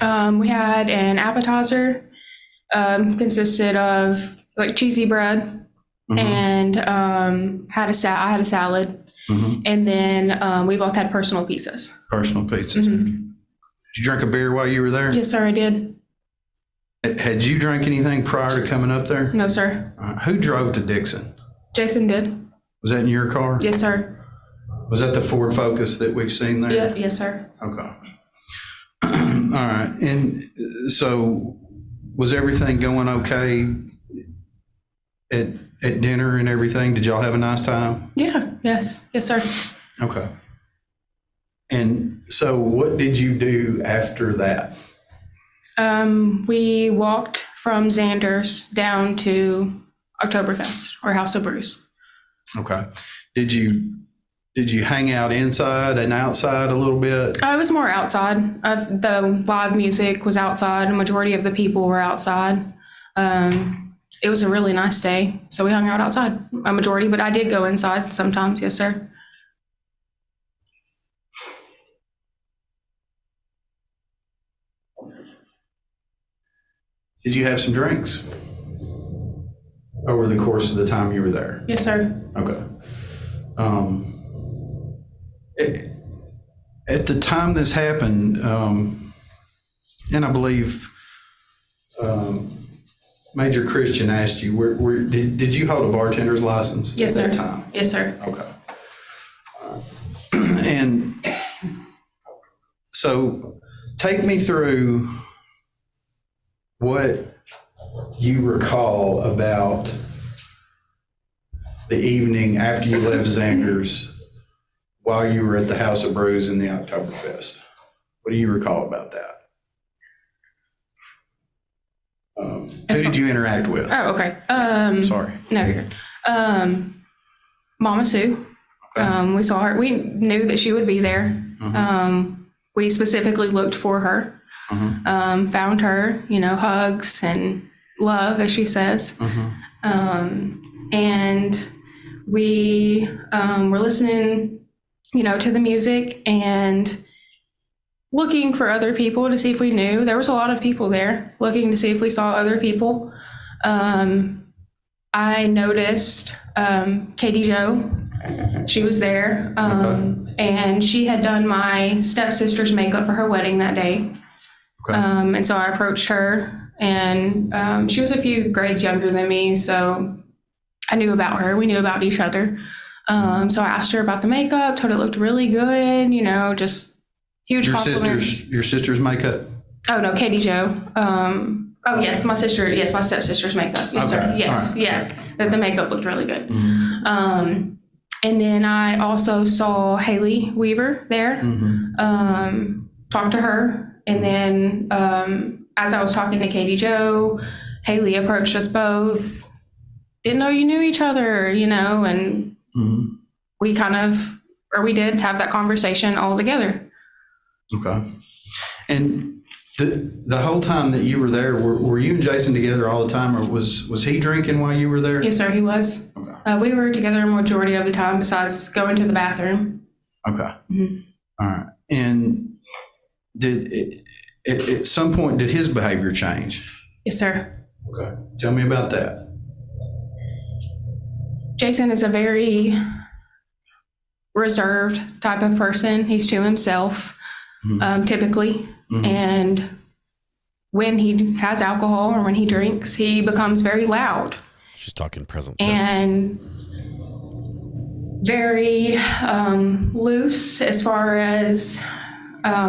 We had an appetizer, consisted of like cheesy bread, and I had a salad, and then we both had personal pizzas. Personal pizzas. Did you drink a beer while you were there? Yes, sir, I did. Had you drank anything prior to coming up there? No, sir. Who drove to Dixon? Jason did. Was that in your car? Yes, sir. Was that the Ford Focus that we've seen there? Yeah, yes, sir. Okay. All right. And so was everything going okay at dinner and everything? Did y'all have a nice time? Yeah, yes, sir. Okay. And so what did you do after that? We walked from Xander's down to Oktoberfest or House of Brews. Okay. Did you hang out inside and outside a little bit? I was more outside. The live music was outside. A majority of the people were outside. It was a really nice day, so we hung out outside, a majority, but I did go inside sometimes, yes, sir. Did you have some drinks over the course of the time you were there? Yes, sir. Okay. At the time this happened, and I believe Major Christian asked you, did you hold a bartender's license Yes, at that sir. time? Yes, sir. Okay. And so take me through what you recall about the evening after you left Xander's while you were at the House of Brews in the Oktoberfest. What do you recall about that? Who did you interact with? Oh, okay. Sorry. No, you're good. Mama Sue. We saw her. We knew that she would be there. We specifically looked for her. Found her, hugs and love, as she says. And we were listening, to the music and looking for other people to see if we knew. There was a lot of people there looking to see if we saw other people. I noticed Katie Jo. She was there. And she had done my stepsister's makeup for her wedding that day. And so I approached her, and she was a few grades younger than me, so I knew about her. We knew about each other. So I asked her about the makeup, told her it looked really good, just huge compliments. Your sister's makeup? Oh, no, Katie Jo. Yes, my stepsister's makeup. Yes, sir. Yes, right. Yeah. The makeup looked really good. And then I also saw Haley Weaver there, talked to her. And then as I was talking to Katie Jo, Haley approached us both. Didn't know you knew each other, and we did have that conversation all together. Okay. And the whole time that you were there, were you and Jason together all the time, or was he drinking while you were there? Yes, sir, he was. Okay. We were together a majority of the time besides going to the bathroom. Okay. All right. And at some point, did his behavior change? Yes, sir. Okay. Tell me about that. Jason is a very reserved type of person. He's to himself, typically. And when he has alcohol or when he drinks, he becomes very loud. She's talking present tense. And very loose as far as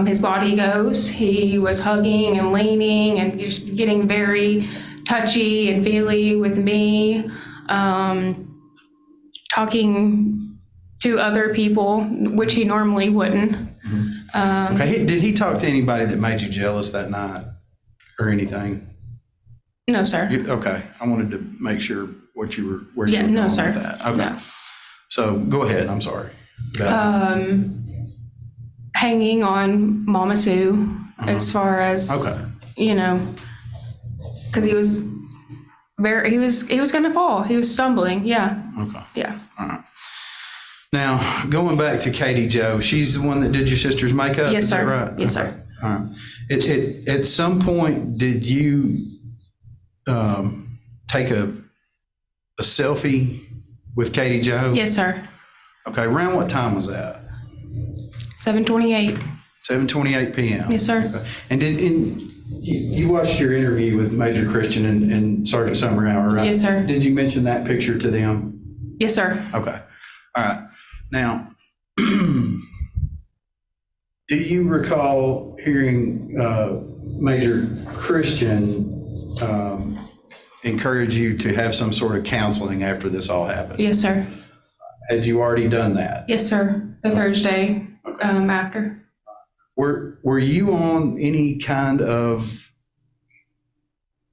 his body goes. He was hugging and leaning and just getting very touchy and feely with me, talking to other people, which he normally wouldn't. Okay. Did he talk to anybody that made you jealous that night or anything? No, sir. Okay. I wanted to make sure where you were going with that. Okay. No. So go ahead. I'm sorry. Hanging on Mama Sue as far as, because he was going to fall. He was stumbling. Yeah. Okay. Yeah. All right. Now, going back to Katie Jo, she's the one that did your sister's makeup? Yes, sir. Is that right? Yes, okay. sir. All right. At some point, did you take a selfie with Katie Jo? Yes, sir. Okay. Around what time was that? 7:28. 7:28 p.m. Yes, sir. Okay. And you watched your interview with Major Christian and Sergeant Summerhour, right? Yes, sir. Did you mention that picture to them? Yes, sir. Okay. All right. Now, do you recall hearing Major Christian encourage you to have some sort of counseling after this all happened? Yes, sir. Had you already done that? Yes, sir. The Thursday after. Were you on any kind of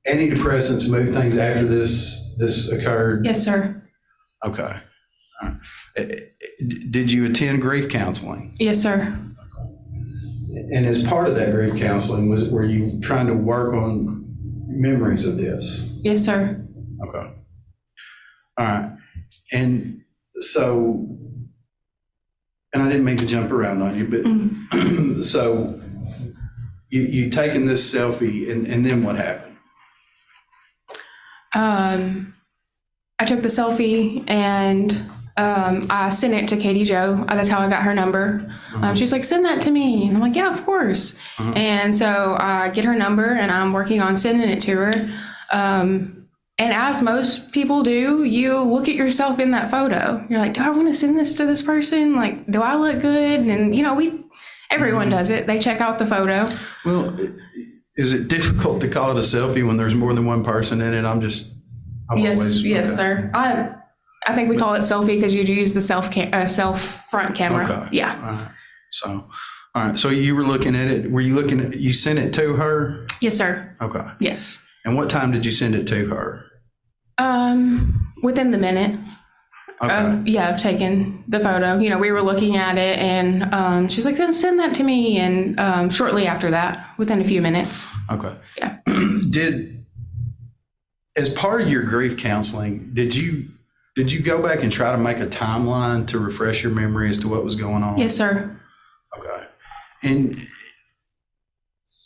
antidepressants, mood things after this occurred? Yes, sir. Okay. All right. Did you attend grief counseling? Yes, sir. And as part of that grief counseling, were you trying to work on memories of this? Yes, sir. Okay. All right. And so, and I didn't mean to jump around on you, but so you taken this selfie and then what happened? I took the selfie and I sent it to Katie Jo. That's how I got her number. She's like, send that to me. And I'm like, yeah, of course. And so I get her number and I'm working on sending it to her. And as most people do, you look at yourself in that photo. You're like, do I want to send this to this person? Like, do I look good? And, you know, everyone does it. They check out the photo. Well, is it difficult to call it a selfie when there's more than one person in it? Yes, sir. I think we call it selfie because you use the self front camera. Okay. Yeah. All right. So you were looking at it. Were you looking at? You sent it to her? Yes, sir. Okay. Yes. And what time did you send it to her? Within the minute. Okay. Yeah, I've taken the photo. You know, we were looking at it, and she's like, "Then send that to me." And shortly after that, within a few minutes. Okay. Yeah. As part of your grief counseling, did you go back and try to make a timeline to refresh your memory as to what was going on? Yes, sir. Okay. And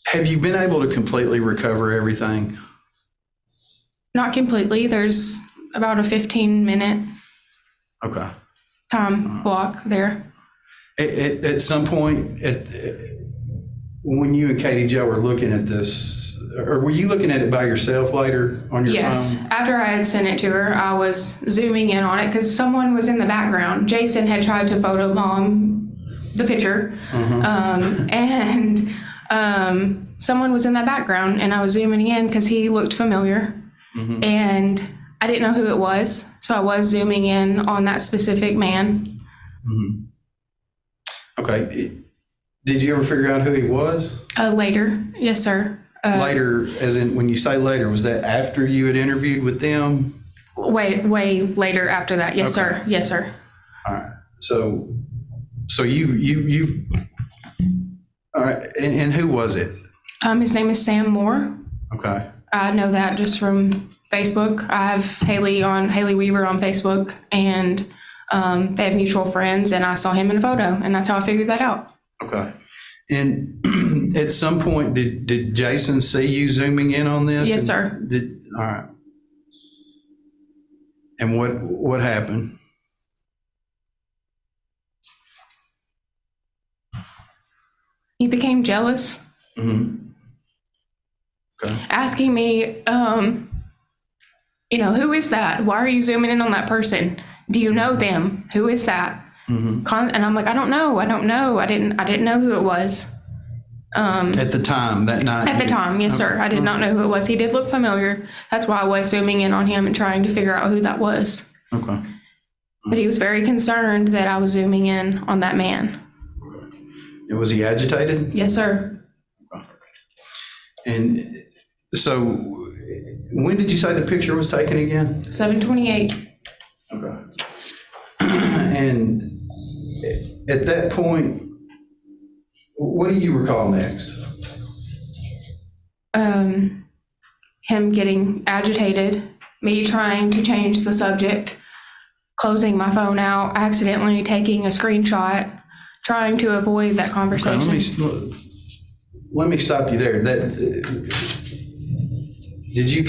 have you been able to completely recover everything? Not completely. There's about a 15-minute time block there. At some point, when you and Katie Jo were looking at this, or were you looking at it by yourself later on your phone? Yes. After I had sent it to her, I was zooming in on it because someone was in the background. Jason had tried to photobomb the picture, and someone was in that background, and I was zooming in because he looked familiar. And I didn't know who it was, so I was zooming in on that specific man. Okay. Did you ever figure out who he was? Later, yes, sir. Later, as in when you say later, was that after you had interviewed with them? Way later after that, yes, sir. Yes, sir. All right. So you've all right. And who was it? His name is Sam Moore. Okay. I know that just from Facebook. I have Haley Weaver on Facebook, and they have mutual friends, and I saw him in a photo, and that's how I figured that out. Okay. And at some point, did Jason see you zooming in on this? Yes, sir. All right. And what happened? He became jealous. Okay. Asking me, who is that? Why are you zooming in on that person? Do you know them? Who is that? And I'm like, I don't know. I didn't know who it was. At the time, that night? At the time, yes, sir. I did not know who it was. He did look familiar. That's why I was zooming in on him and trying to figure out who that was. Okay. But he was very concerned that I was zooming in on that man. And was he agitated? Yes, sir. Okay. And so when did you say the picture was taken again? 7/28. Okay. And at that point, what do you recall next? Him getting agitated, me trying to change the subject, closing my phone out, accidentally taking a screenshot, trying to avoid that conversation. Okay, let me stop you there. Have you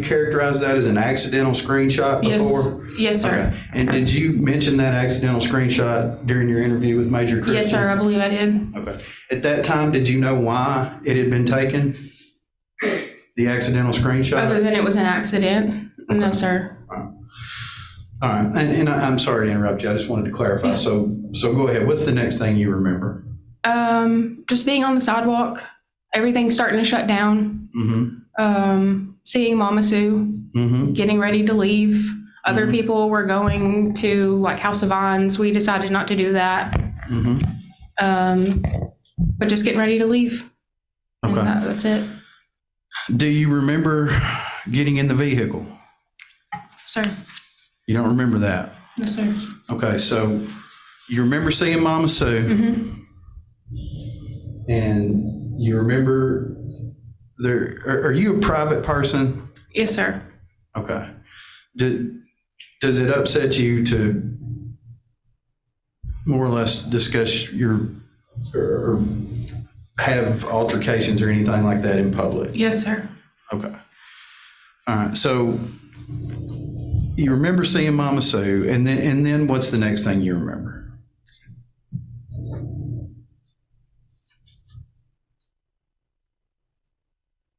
characterized that as an accidental screenshot before? Yes, sir. Okay. And did you mention that accidental screenshot during your interview with Major Christian? Yes, sir, I believe I did. Okay. At that time, did you know why it had been taken? The accidental screenshot? Other than it was an accident? Okay. No, sir. All right. And I'm sorry to interrupt you. I just wanted to clarify. Yeah. So go ahead. What's the next thing you remember? Just being on the sidewalk, everything starting to shut down. Seeing Mama Sue, getting ready to leave. Other people were going to like House of Vines. We decided not to do that. But just getting ready to leave. Okay. That's it. Do you remember getting in the vehicle? Sir. You don't remember that? No, sir. Okay, so you remember seeing Mama Sue. And you remember are you a private person? Yes, sir. Okay. Does it upset you to more or less discuss or have altercations or anything like that in public? Yes, sir. Okay. All right. So you remember seeing Mama Sue, and then what's the next thing you remember?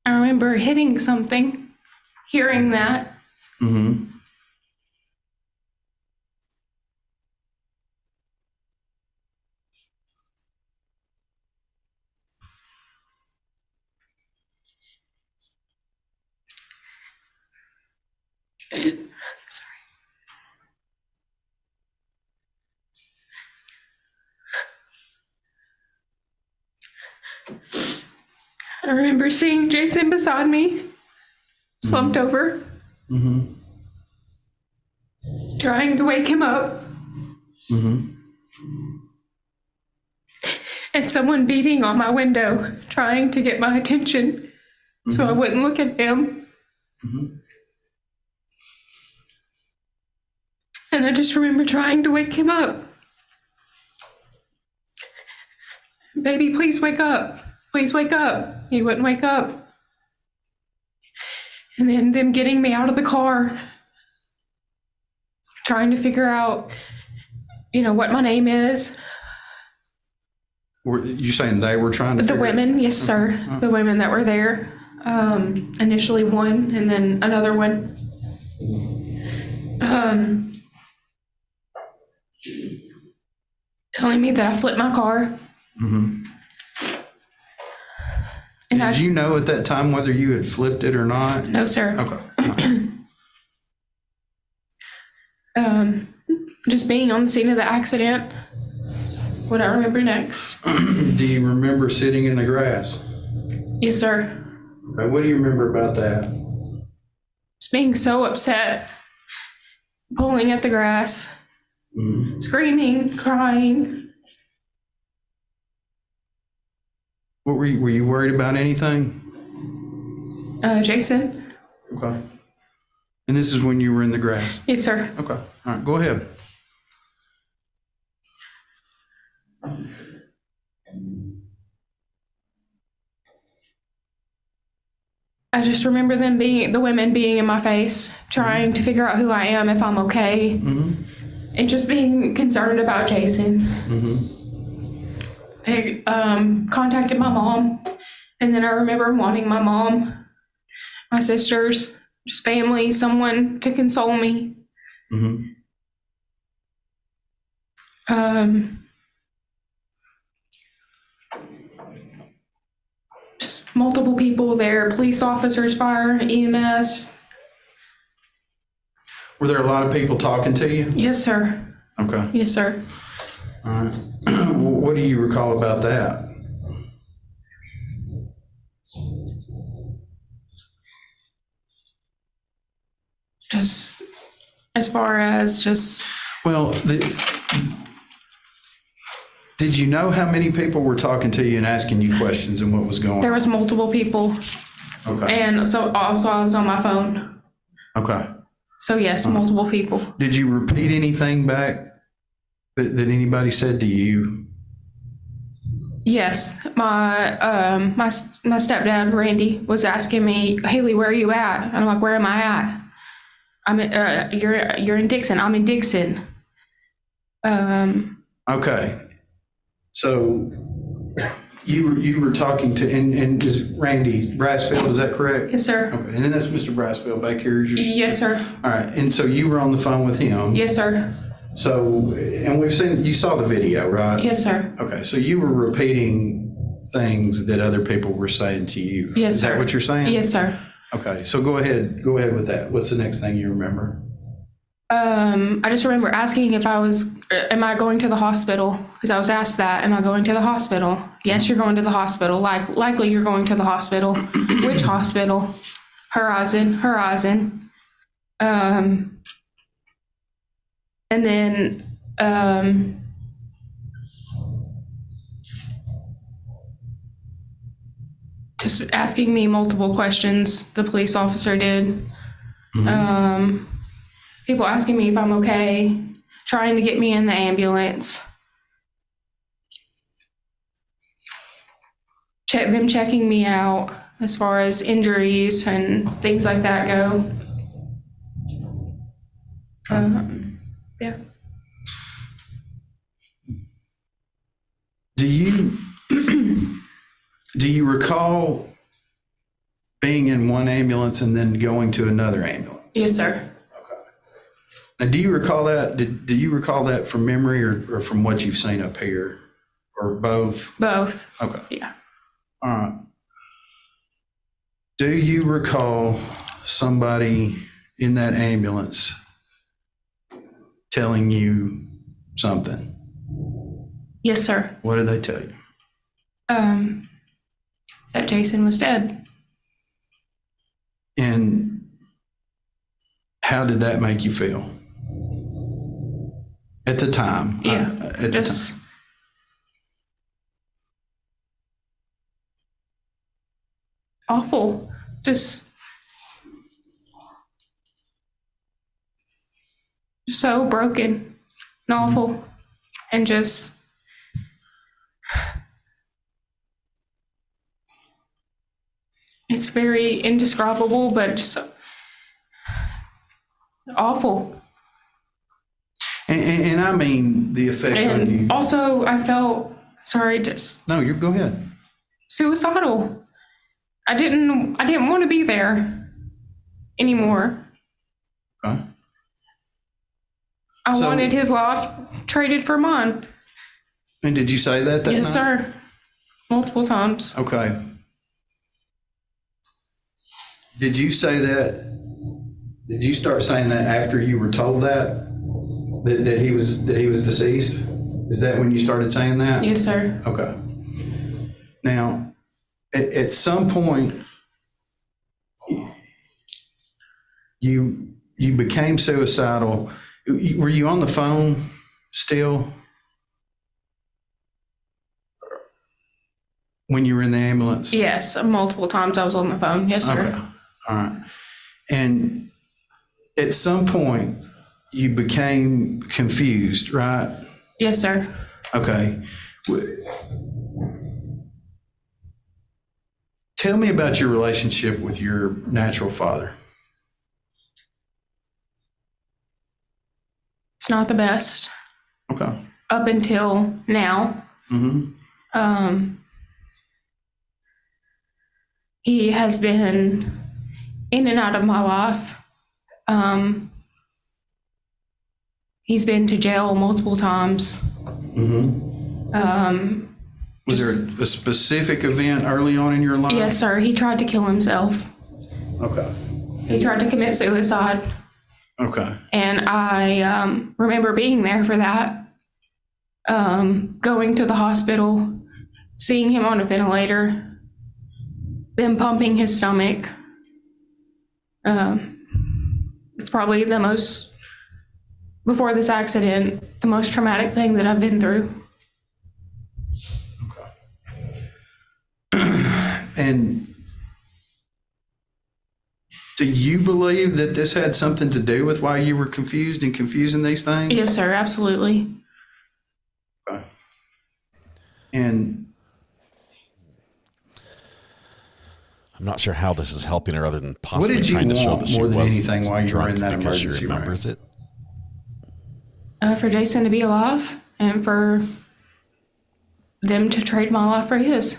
I remember hitting something, hearing that. Mm-hmm. I remember seeing Jason beside me, slumped over, trying to wake him up, and someone beating on my window, trying to get my attention so I wouldn't look at him. And I just remember trying to wake him up. Baby, please wake up. Please wake up. He wouldn't wake up. And then them getting me out of the car, trying to figure out, what my name is. Were you saying they were trying to The figure women, yes, sir. The women that were there. Initially one, and then another one. Telling me that I flipped my car. Did you know at that time whether you had flipped it or not? No, sir. Okay. Just being on the scene of the accident. That's what I remember next. Do you remember sitting in the grass? Yes, sir. Okay, what do you remember about that? Just being so upset, pulling at the grass, screaming, crying. What were you worried about anything? Jason. Okay. And this is when you were in the grass? Yes, sir. Okay. All right, go ahead. I just remember the women being in my face, trying to figure out who I am, if I'm okay, and just being concerned about Jason. I contacted my mom, and then I remember wanting my mom, my sisters, just family, someone to console me. Just multiple people there, police officers, fire, EMS. Were there a lot of people talking to you? Yes, sir. Okay. Yes, sir. All right. What do you recall about that? Just as far as just... Well, did you know how many people were talking to you and asking you questions and what was going on? There was multiple people. Okay. And so also I was on my phone. Okay. So yes, multiple people. Did you repeat anything back that anybody said to you? Yes, my stepdad Randy was asking me, Haley, where are you at? And I'm like, where am I at? I'm at, you're in Dixon. I'm in Dixon. Okay. So you were talking to, and is Randy Brassfield, is that correct? Yes, sir. Okay, and then that's Mr. Brassfield back here. Yes, sir. All right, and so you were on the phone with him? Yes, sir. So, and you saw the video, right? Yes, sir. Okay, so you were repeating things that other people were saying to you? Yes, sir. Is that what you're saying? Yes, sir. Okay, so go ahead with that. What's the next thing you remember? I just remember asking if am I going to the hospital? Because I was asked that, am I going to the hospital? Yes, you're going to the hospital. Likely you're going to the hospital. Which hospital? Horizon. And then, just asking me multiple questions, the police officer did. People asking me if I'm okay, trying to get me in the ambulance. Them checking me out as far as injuries and things like that go. Yeah. Do you recall being in one ambulance and then going to another ambulance? Yes, sir. Now, do you recall that? Do you recall that from memory or from what you've seen up here, or both? Both. Okay. Yeah. All right. Do you recall somebody in that ambulance telling you something? Yes, sir. What did they tell you? That Jason was dead. And how did that make you feel? At the time? Yeah. At the time. Awful. Just so broken and awful. And just it's very indescribable, but just awful. And I mean the effect on you. And also I felt, sorry, just No, go ahead. suicidal. I didn't want to be there anymore. Okay. I So- wanted his life traded for mine. And did you say that Yes, night? sir. Multiple times. Okay. Did you say that? Did you start saying that after you were told that he was deceased? Is that when you started saying that? Yes, sir. Okay. Now, at some point, you became suicidal. Were you on the phone still when you were in the ambulance? Yes, multiple times I was on the phone. Yes, sir. Okay. All right. And at some point, you became confused, right? Yes, sir. Okay. Tell me about your relationship with your natural father. It's not the best. Okay. Up until now. Mm-hmm. He has been in and out of my life. He's been to jail multiple times. Mm-hmm. Was there a specific event early on in your life? Yes, sir. He tried to kill himself. Okay. He tried to commit suicide. Okay. And I remember being there for that. Going to the hospital, seeing him on a ventilator, them pumping his stomach. It's probably the most, before this accident, the most traumatic thing that I've been through. And do you believe that this had something to do with why you were confused and confusing these things? Yes, sir, absolutely. Okay. And I'm not sure how this is helping her other than possibly did you trying to show want that she more than was anything while you were in drunk that because she emergency room? remembers it. For Jason to be alive and for them to trade my life for his.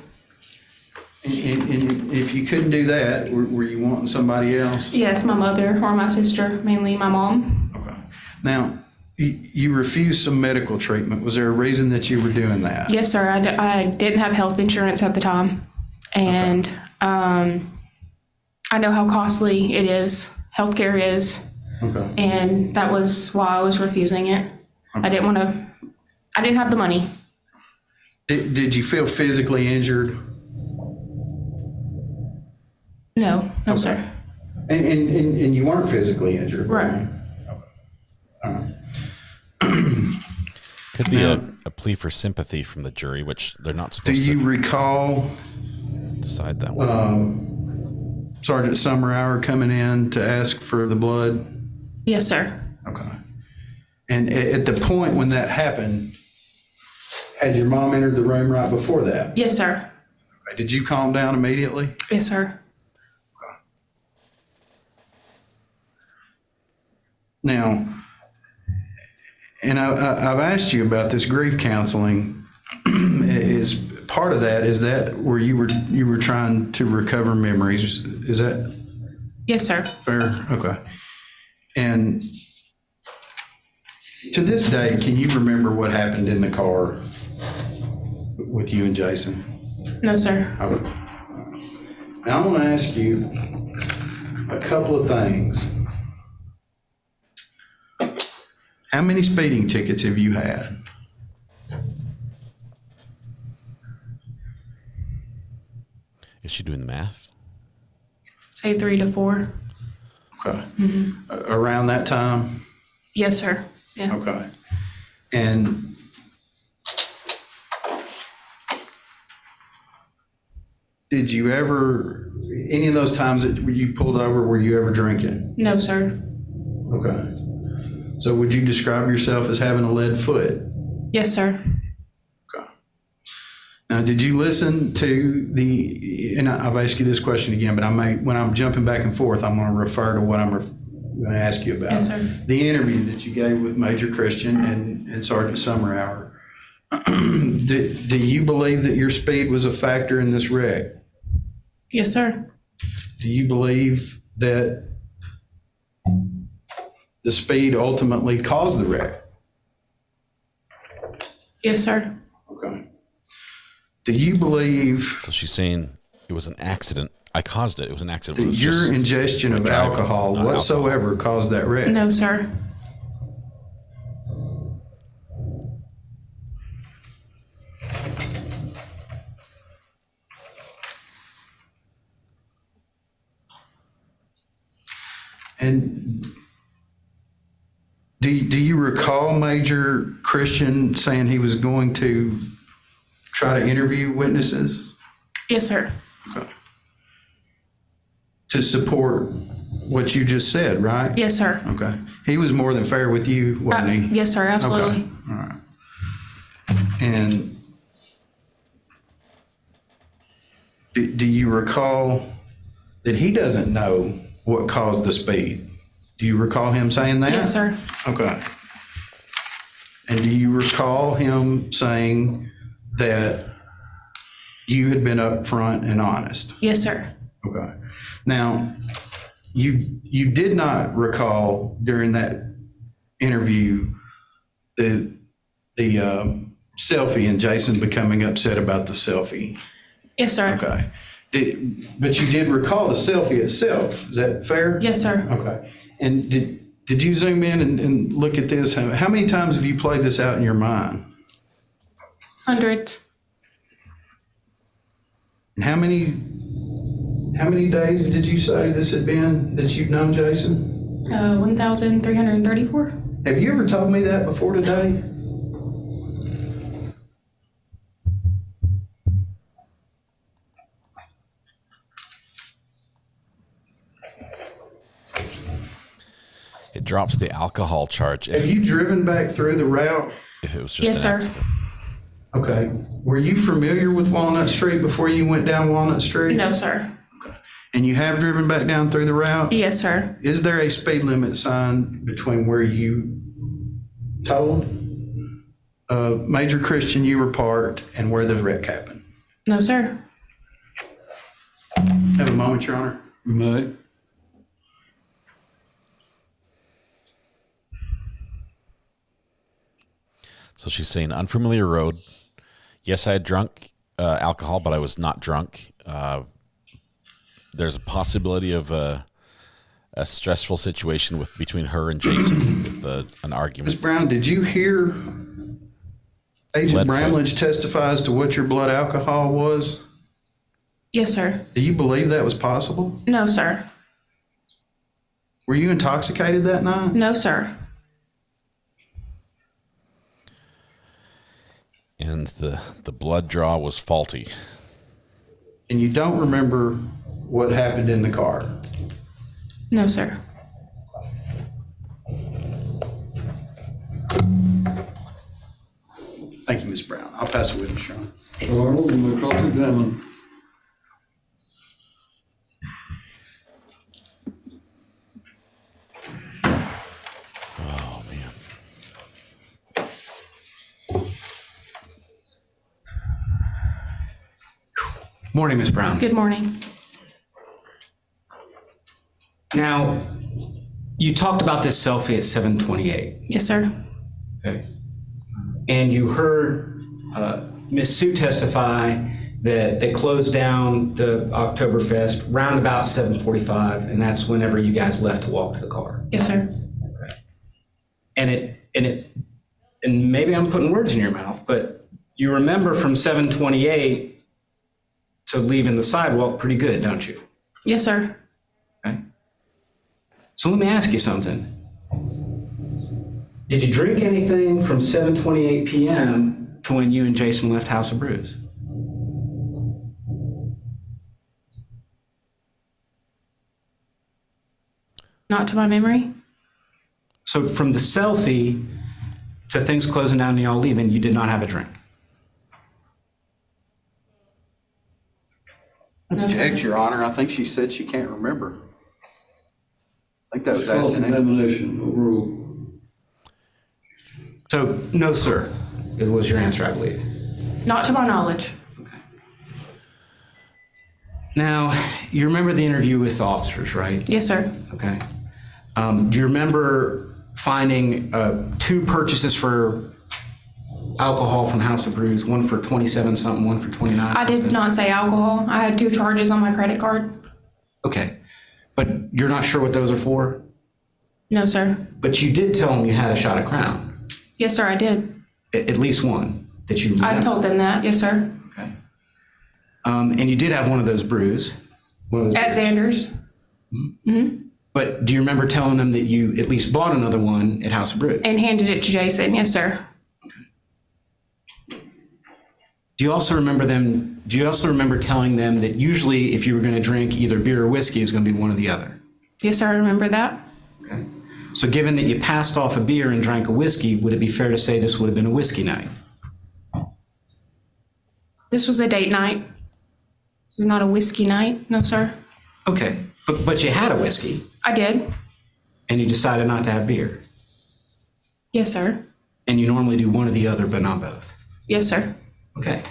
And if you couldn't do that, were you wanting somebody else? Yes, my mother or my sister, mainly my mom. Okay. Now, you refused some medical treatment. Was there a reason that you were doing that? Yes, sir. I didn't have health insurance at the time. And I know how costly it is, healthcare is. Okay. And that was why I was refusing it. Okay. I didn't have the money. Did you feel physically injured? No, Okay. sir. And you weren't physically injured, Right. All right. Could be a plea for sympathy from the jury, which they're not Do supposed you to recall decide that way. Sergeant Summerhour coming in to ask for the blood? Yes, sir. Okay. And at the point when that happened, had your mom entered the room right before that? Yes, sir. Okay. Did you calm down immediately? Yes, sir. Now, And I've asked you about this grief counseling. Is part of that, is that where you were trying to recover memories? Is that Yes, sir. fair? Okay. And to this day, can you remember what happened in the car with you and Jason? No, sir. Okay. Now I'm going to ask you a couple of things. How many speeding tickets have you had? Is she doing the math? Say 3 to 4. Okay. Around that time? Yes, sir. Yeah. Okay. And did you ever, any of those times that you pulled over, were you ever drinking? No, sir. Okay. So would you describe yourself as having a lead foot? Yes, sir. Now, did you listen to and I've asked you this question again, but when I'm jumping back and forth, I'm going to refer to what I'm going to ask you about. Yes, sir. The interview that you gave with Major Christian and Sergeant Summerhour. Do you believe that your speed was a factor in this wreck? Yes, sir. Do you believe that the speed ultimately caused the wreck? Yes, sir. Okay. Do you believe... So she's saying it was an accident. I caused it. It was an accident. That It was your just ingestion of driving, alcohol not whatsoever caused that wreck? No, sir. And do you recall Major Christian saying he was going to try to interview witnesses? Yes, sir. Okay. To support what you just said, right? Yes, sir. Okay. He was more than fair with you, wasn't he? Yes, sir. Absolutely. Okay. All right. And do you recall that he doesn't know what caused the speed? Do you recall him saying that? Yes, sir. Okay. And do you recall him saying that you had been upfront and honest? Yes, sir. Okay. Now, you did not recall during that interview the selfie and Jason becoming upset about the selfie. Yes, sir. Okay. But you did recall the selfie itself. Is that fair? Yes, sir. Okay. And did you zoom in and look at this? How many times have you played this out in your mind? Hundreds. And how many days did you say this had been that you've known Jason? 1,334. Have you ever told me that before today? It drops the alcohol charge. Have you driven back through the route? If it was just Yes, an sir. accident. Okay. Were you familiar with Walnut Street before you went down Walnut Street? No, sir. And you have driven back down through the route? Yes, sir. Is there a speed limit sign between where you told Major Christian you were parked and where the wreck happened? No, sir. Have a moment, Your Honor. You may. So she's saying unfamiliar road. Yes, I had drunk alcohol, but I was not drunk. There's a possibility of a stressful situation between her and Jason with an argument. Ms. Brown, did you hear Agent Lead foot. Bramlage testify as to what your blood alcohol was? Yes, sir. Do you believe that was possible? No, sir. Were you intoxicated that night? No, sir. And the blood draw was faulty. And you don't remember what happened in the car? No, sir. Thank you, Ms. Brown. I'll pass the witness, Your Honor. Arnold, you may cross-examine. Oh, man. Morning, Ms. Brown. Good morning. Now, you talked about this selfie at 7:28. Yes, sir. Okay. And you heard Ms. Sue testify that they closed down the Oktoberfest round about 7:45, and that's whenever you guys left to walk to the car. Yes, sir. And maybe I'm putting words in your mouth, but you remember from 7:28 to leaving the sidewalk pretty good, don't you? Yes, sir. Okay. So let me ask you something. Did you drink anything from 7:28 p.m. to when you and Jason left House of Brews? Not to my memory. So from the selfie to things closing down and y'all leaving, you did not have a drink? Object, Your Honor. I think she said she can't remember. I think that was Cross-examination, overruled. So, no, sir. It was your answer, I believe. Not to my knowledge. Now, you remember the interview with officers, right? Yes, sir. Okay. Do you remember finding 2 purchases for alcohol from House of Brews, one for 27 something, one for 29 I did not say alcohol. I had 2 charges on my credit card. Okay. But you're not sure what those are for? No, sir. But you did tell them you had a shot of Crown. Yes, sir, I did. At least one that you remember. I told them that. Yes, sir. Okay. And you did have one of those brews. At Xander's. Mm-hmm. But do you remember telling them that you at least bought another one at House of Brews? And handed it to Jason. Yes, sir. Do you also remember telling them that usually if you were going to drink either beer or whiskey, it was going to be one or the other? Yes, sir, I remember that. Okay. So given that you passed off a beer and drank a whiskey, would it be fair to say this would have been a whiskey night? This was a date night. This is not a whiskey night. No, sir. Okay. But you had a whiskey. I did. And you decided not to have beer. Yes, sir. And you normally do one or the other, but not both. Yes, sir. Okay.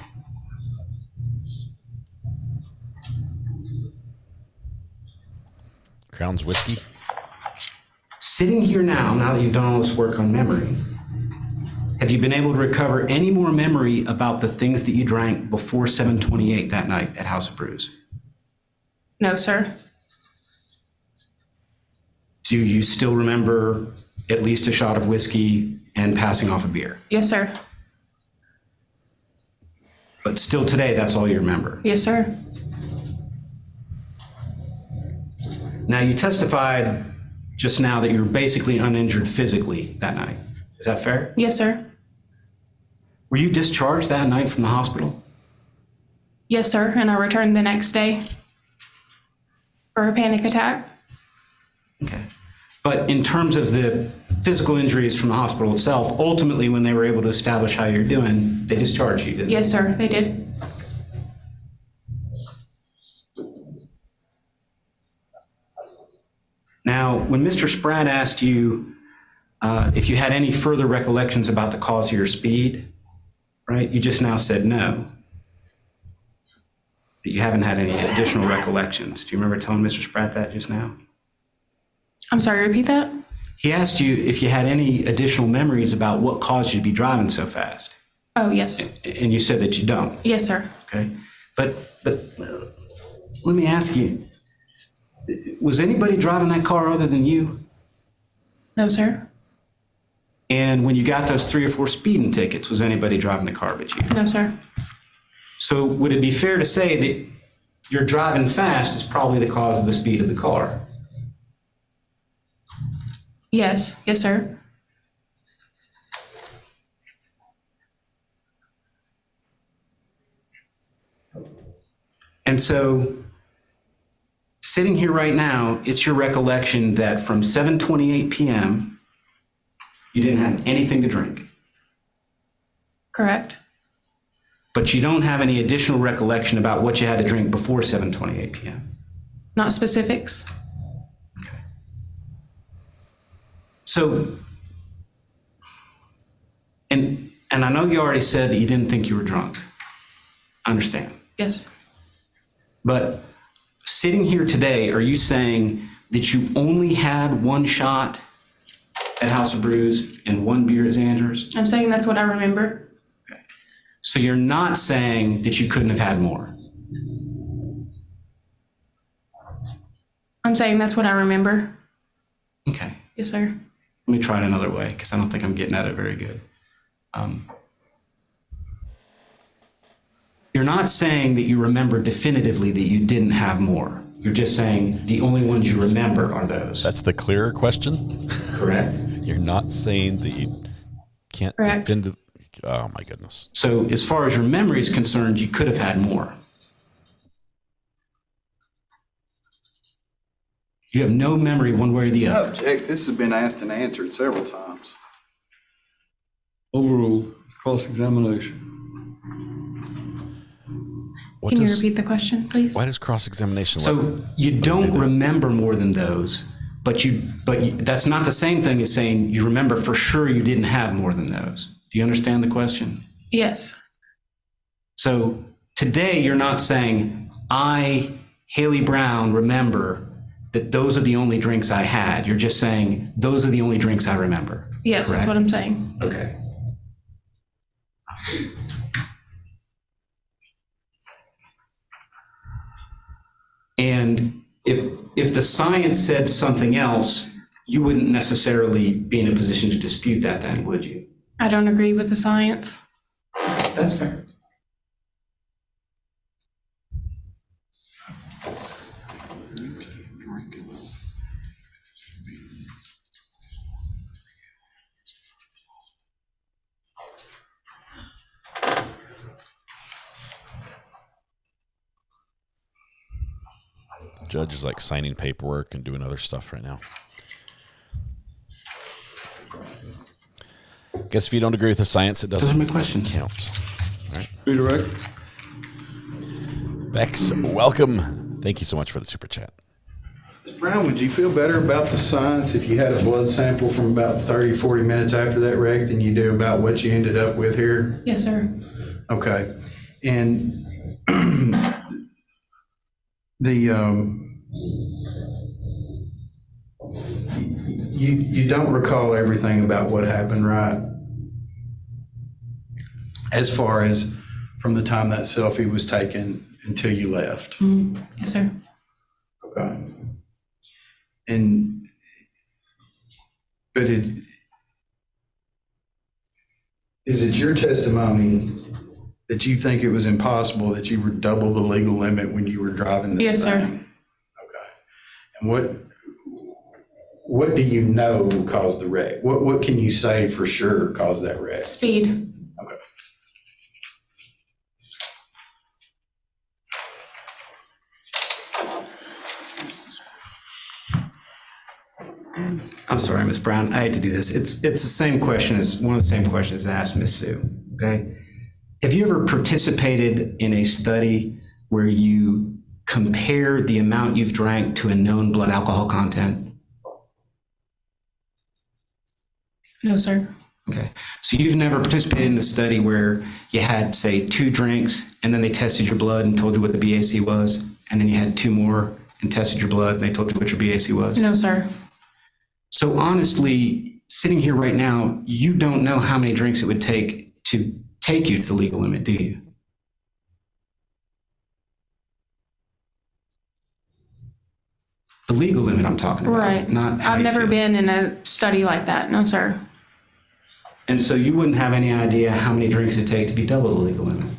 Crown's whiskey. Sitting here now that you've done all this work on memory, have you been able to recover any more memory about the things that you drank before 7:28 that night at House of Brews? No, sir. Do you still remember at least a shot of whiskey and passing off a beer? Yes, sir. But still today, that's all you remember? Yes, sir. Now, you testified just now that you were basically uninjured physically that night. Is that fair? Yes, sir. Were you discharged that night from the hospital? Yes, sir. And I returned the next day for a panic attack. Okay. But in terms of the physical injuries from the hospital itself, ultimately, when they were able to establish how you're doing, they discharged you, didn't they? Yes, sir, they did. Now, when Mr. Spratt asked you if you had any further recollections about the cause of your speed, right, you just now said no. That you haven't had any additional recollections. Do you remember telling Mr. Spratt that just now? I'm sorry, repeat that? He asked you if you had any additional memories about what caused you to be driving so fast. Oh, yes. And you said that you don't. Yes, sir. Okay. But let me ask you, was anybody driving that car other than you? No, sir. And when you got those 3 or 4 speeding tickets, was anybody driving the car but you? No, sir. So would it be fair to say that your driving fast is probably the cause of the speed of the car? Yes. Yes, sir. And so, sitting here right now, it's your recollection that from 7:28 p.m., you didn't have anything to drink. Correct. But you don't have any additional recollection about what you had to drink before 7:28 p.m. Not specifics. So, and I know you already said that you didn't think you were drunk. I understand. Yes. But sitting here today, are you saying that you only had one shot at House of Brews and one beer at Xander's? I'm saying that's what I remember. So you're not saying that you couldn't have had more? I'm saying that's what I remember. Okay. Yes, sir. Let me try it another way, because I don't think I'm getting at it very good. You're not saying that you remember definitively that you didn't have more. You're just saying the only ones you remember are those. That's the clearer question? Correct. You're not saying that you can't Correct. defend it. Oh, my goodness. So as far as your memory is concerned, you could have had more. You have no memory one way or the I other. object. This has been asked and answered several times. Overruled. Cross-examination. Can you repeat the question, please? Why does cross-examination? So you don't remember more than those, but that's not the same thing as saying you remember for sure you didn't have more than those. Do you understand the question? Yes. So today you're not saying, I, Haley Brown, remember that those are the only drinks I had. You're just saying, those are the only drinks I remember. Yes, Correct? that's what I'm saying. Okay. And if the science said something else, you wouldn't necessarily be in a position to dispute that then, would you? I don't agree with the science. That's fair. Judge is like signing paperwork and doing other stuff right now. Guess if you don't agree with the science, it doesn't make questions. Count. All right. Redirect. Bex, welcome. Thank you so much for the super chat. Ms. Brown, would you feel better about the science if you had a blood sample from about 30, 40 minutes after that wreck than you do about what you ended up with here? Yes, sir. Okay. And you don't recall everything about what happened, right? As far as from the time that selfie was taken until you left. Yes, sir. Okay. But is it your testimony that you think it was impossible that you were double the legal limit when you were driving this Yes, thing? sir. Okay. And what do you know caused the wreck? What can you say for sure caused that wreck? Speed. Okay. I'm sorry, Ms. Brown. I hate to do this. It's the same question as one of the same questions I asked Ms. Sue. Okay. Have you ever participated in a study where you compare the amount you've drank to a known blood alcohol content? No, sir. Okay. So you've never participated in a study where you had, say, 2 drinks and then they tested your blood and told you what the BAC was, and then you had 2 more and tested your blood and they told you what your BAC was? No, sir. So honestly, sitting here right now, you don't know how many drinks it would take to take you to the legal limit, do you? The legal limit I'm talking about. Right. Not how I've you never feel. been in a study like that. No, sir. And so you wouldn't have any idea how many drinks it'd take to be double the legal limit.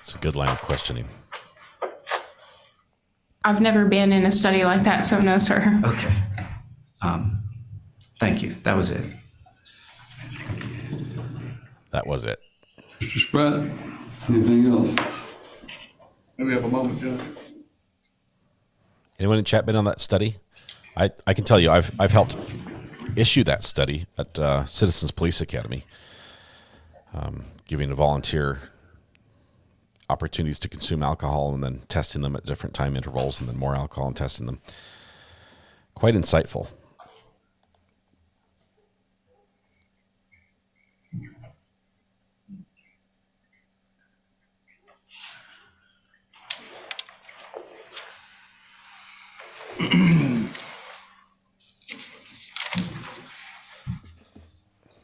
It's a good line of questioning. I've never been in a study like that, so no, sir. Okay. Thank you. That was it. That was it. Mr. Spratt, anything else? Maybe have a moment, Judge. Anyone in chat been on that study? I can tell you, I've helped issue that study at Citizens Police Academy, giving a volunteer opportunities to consume alcohol and then testing them at different time intervals and then more alcohol and testing them. Quite insightful.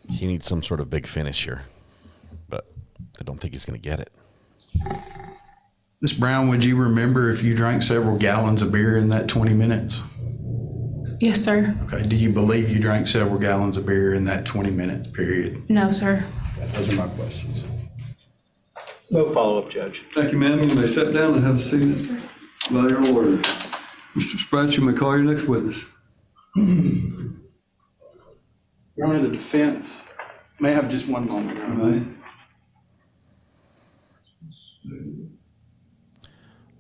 He needs some sort of big finish here, but I don't think he's going to get it. Ms. Brown, would you remember if you drank several gallons of beer in that 20 minutes? Yes, sir. Okay. Do you believe you drank several gallons of beer in that 20 minutes period? No, sir. Those are my questions. No follow-up, Judge. Thank you, ma'am. You may step down and have a seat by your order. Mr. Spratt, you may call your next witness. Your Honor, the defense may have just one moment. Your Honor. All right.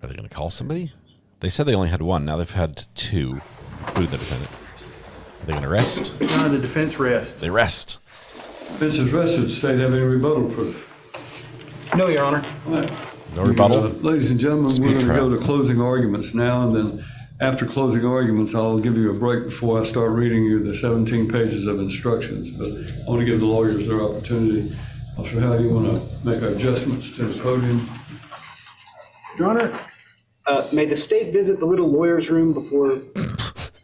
Are they going to call somebody? They said they only had one. Now they've had two, including the defendant. Are they going to rest? Your Honor, the defense rests. They rest. Defense is rested. State have any rebuttal proof? No, Your Honor. All right. No rebuttal? Ladies and gentlemen, Speed we're going to trial. go to closing arguments now, and then after closing arguments, I'll give you a break before I start reading you the 17 pages of instructions. But I want to give the lawyers their opportunity. Officer Howe, you want to make adjustments to the podium? Your Honor, may the state visit the little lawyer's room before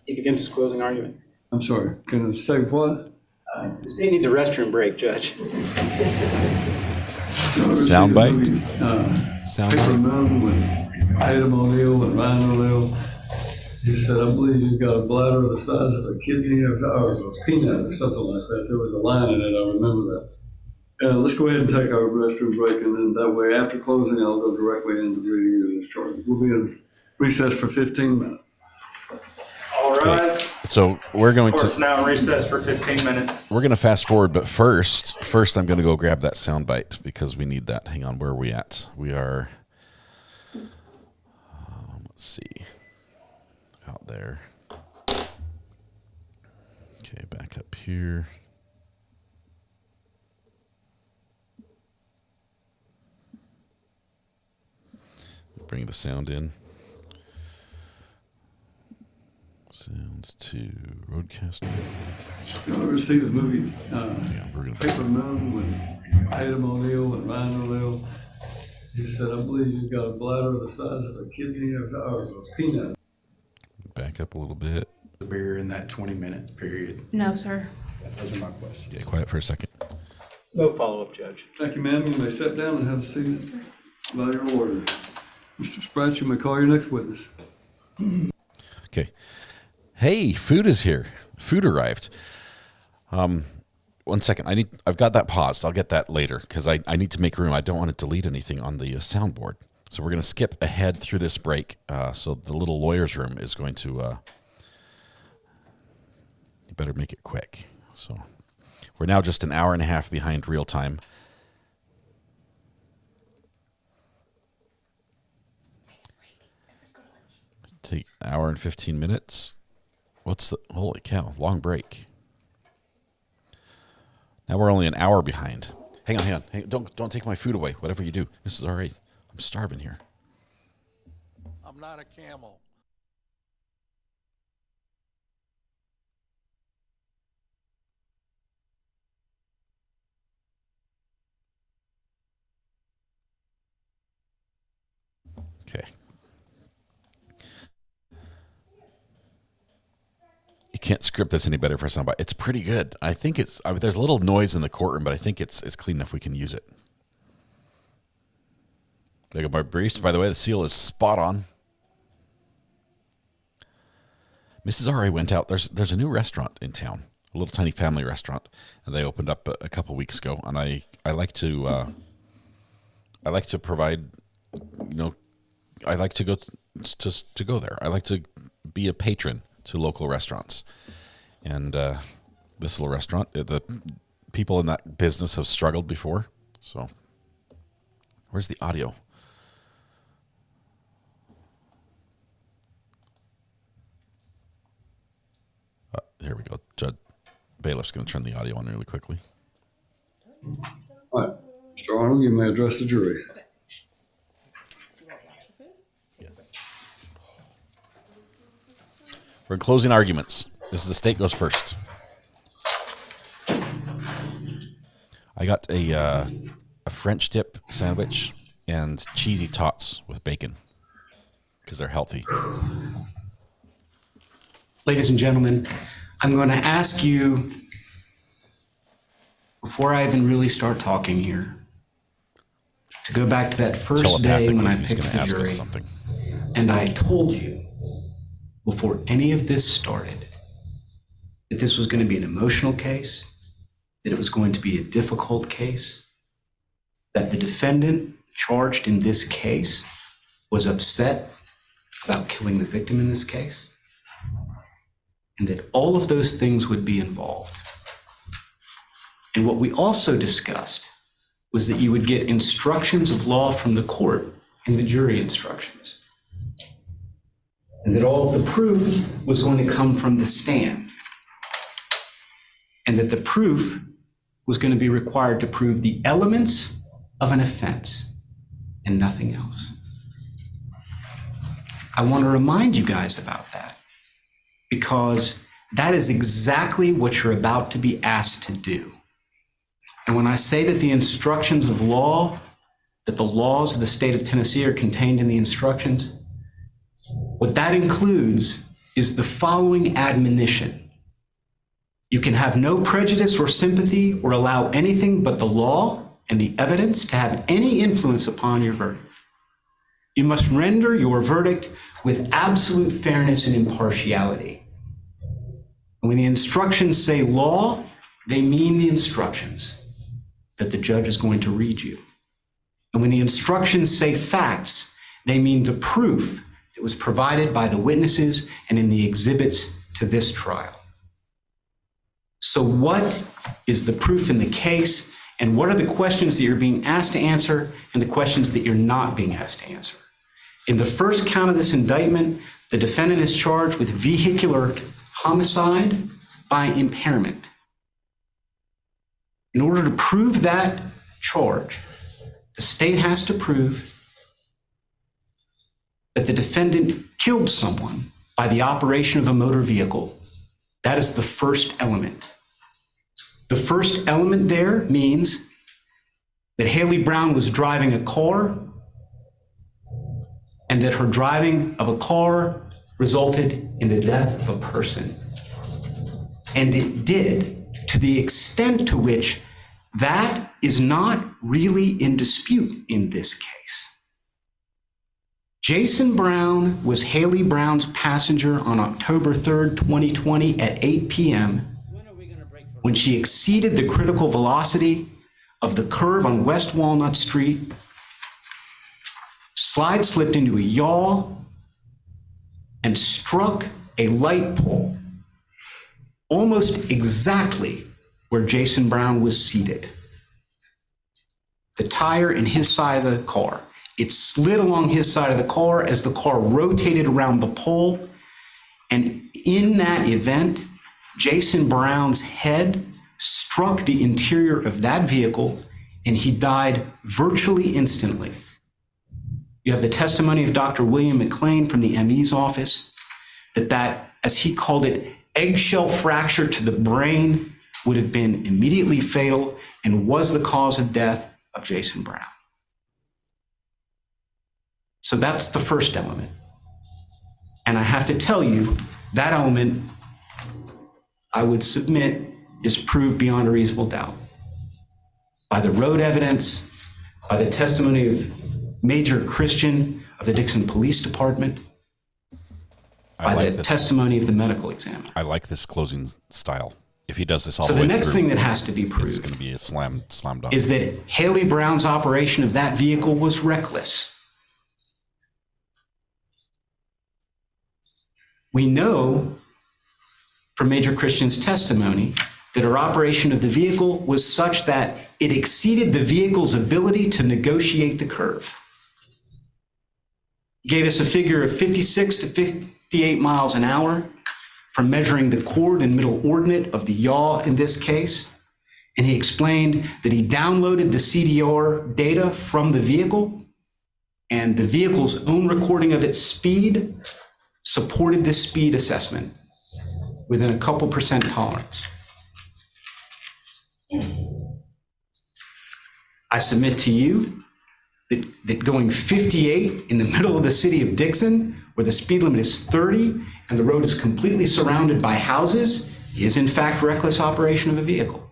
he begins his closing argument? I'm sorry, can the state what? The state needs a restroom break, Judge. Soundbite? Paper Moon with Ayden O'Neill and Ryan O'Neill. He said, I believe you've got a bladder the size of a kidney or a peanut or something like that. There was a line in it, I remember that. Let's go ahead and take our restroom break, and then that way, after closing, I'll go directly into reading of this charge. We'll be in recess for 15 minutes. All rise. So we're going Court's to now in recess for 15 minutes. we're going to fast forward, but first I'm going to go grab that sound bite because we need that. Hang on, where are we at? We are. Let's see. Out there. Okay, back up here. Bring the sound in. Sounds to Roadcaster. You ever see the movie we're gonna Paper Moon with Ayden O'Neill and Ryan O'Neill? He said, I believe you've got a bladder the size of a kidney or a peanut. Back up a little bit. The beer in that 20 minutes period. No, sir. Those are my questions. Yeah, quiet for a second. No follow-up, Judge. Thank you, ma'am. You may step down and have a seat by your order. Mr. Spratt, you may call your next witness. Okay. Hey, food is here. Food arrived. 1 second. I've got that paused. I'll get that later because I need to make room. I don't want to delete anything on the soundboard. So we're going to skip ahead through this break. So the little lawyer's room is going to, you better make it quick. So we're now just an hour and a half behind real time. Take an hour and 15 minutes. Holy cow, long break. Now we're only an hour behind. Hang on. Don't take my food away, whatever you do. This is all right. I'm starving here. I'm not a camel. Okay. You can't script this any better for somebody. It's pretty good. I think there's a little noise in the courtroom, but I think it's clean enough we can use it. There you go, my briefs. By the way, the seal is spot on. Mrs. R.A. went out. There's a new restaurant in town, a little tiny family restaurant, and they opened up a couple weeks ago. And I like to provide, I like to go to go there. I like to be a patron to local restaurants, and this little restaurant, the people in that business have struggled before. So, where's the audio? Here we go. Judge Bailiff's going to turn the audio on really quickly. All right, Mr. Arnold, you may address the jury. We're in closing arguments. The state goes first. I got a French dip sandwich and cheesy tots with bacon because they're healthy. Ladies and gentlemen, I'm going to ask you, before I even really start talking here, to go back to that first day when I picked the jury, and I told you before any of this started that this was going to be an emotional case, that it was going to be a difficult case, that the defendant charged in this case was upset about killing the victim in this case, and that all of those things would be involved. And what we also discussed was that you would get instructions of law from the court in the jury instructions, and that all of the proof was going to come from the stand, and that the proof was going to be required to prove the elements of an offense and nothing else. I want to remind you guys about that, because that is exactly what you're about to be asked to do. And when I say that the instructions of law, that the laws of the state of Tennessee are contained in the instructions, what that includes is the following admonition. You can have no prejudice or sympathy or allow anything but the law and the evidence to have any influence upon your verdict. You must render your verdict with absolute fairness and impartiality. And when the instructions say law, they mean the instructions that the judge is going to read you. And when the instructions say facts, they mean the proof that was provided by the witnesses and in the exhibits to this trial. So what is the proof in the case, and what are the questions that you're being asked to answer and the questions that you're not being asked to answer? In the first count of this indictment, the defendant is charged with vehicular homicide by impairment. In order to prove that charge, the state has to prove that the defendant killed someone by the operation of a motor vehicle. That is the first element. The first element there means that Haley Brown was driving a car and that her driving of a car resulted in the death of a person. And it did, to the extent to which that is not really in dispute in this case. Jason Brown was Haley Brown's passenger on October 3rd, 2020 at 8 p.m. when she exceeded the critical velocity of the curve on West Walnut Street, slide slipped into a yaw, and struck a light pole almost exactly where Jason Brown was seated. The tire in his side of the car. It slid along his side of the car as the car rotated around the pole. And in that event, Jason Brown's head struck the interior of that vehicle and he died virtually instantly. You have the testimony of Dr. William McLean from the ME's office that, as he called it, eggshell fracture to the brain would have been immediately fatal and was the cause of death of Jason Brown. So that's the first element. And I have to tell you, that element, I would submit, is proved beyond a reasonable doubt by the road evidence, by the testimony of Major Christian of the Dixon Police Department, by the testimony of the medical examiner. I like this closing style. If he does this all So the way the next through, thing that has to be it's proved going to be a slam dunk. is that Haley Brown's operation of that vehicle was reckless. We know from Major Christian's testimony that her operation of the vehicle was such that it exceeded the vehicle's ability to negotiate the curve. He gave us a figure of 56 to 58 miles an hour from measuring the chord and middle ordinate of the yaw in this case. And he explained that he downloaded the CDR data from the vehicle, and the vehicle's own recording of its speed supported this speed assessment within a couple percent tolerance. I submit to you that going 58 in the middle of the city of Dixon where the speed limit is 30 and the road is completely surrounded by houses is in fact reckless operation of a vehicle.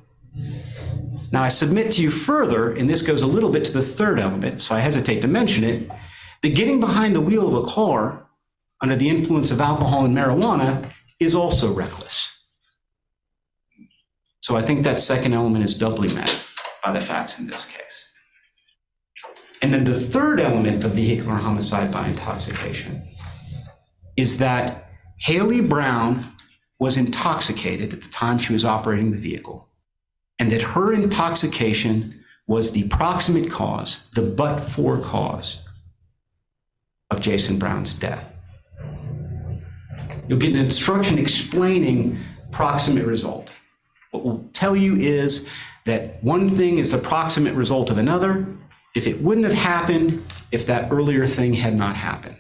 Now I submit to you further, and this goes a little bit to the third element, so I hesitate to mention it, that getting behind the wheel of a car under the influence of alcohol and marijuana is also reckless. So I think that second element is doubly met by the facts in this case. And then the third element of vehicular homicide by intoxication is that Haley Brown was intoxicated at the time she was operating the vehicle, and that her intoxication was the proximate cause, the but-for cause of Jason Brown's death. You'll get an instruction explaining proximate result. What we'll tell you is that one thing is the proximate result of another if it wouldn't have happened if that earlier thing had not happened.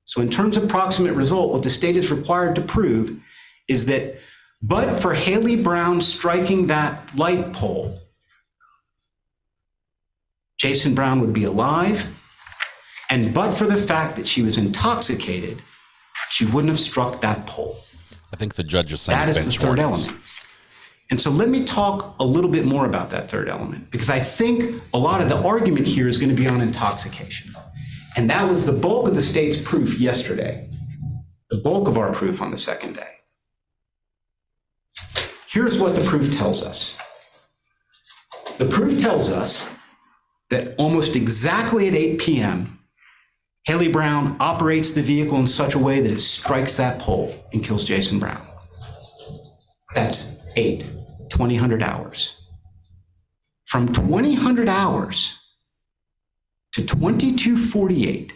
So in terms of proximate result, what the state is required to prove is that but for Haley Brown striking that light pole, Jason Brown would be alive, and but for the fact that she was intoxicated, she wouldn't have struck that pole. I think the judge is saying that is the third element. And so let me talk a little bit more about that third element, because I think a lot of the argument here is going to be on intoxication. And that was the bulk of the state's proof yesterday, the bulk of our proof on the second day. Here's what the proof tells us. The proof tells us that almost exactly at 8 p.m., Haley Brown operates the vehicle in such a way that it strikes that pole and kills Jason Brown. That's 2000 hours. From 2000 hours to 22:48,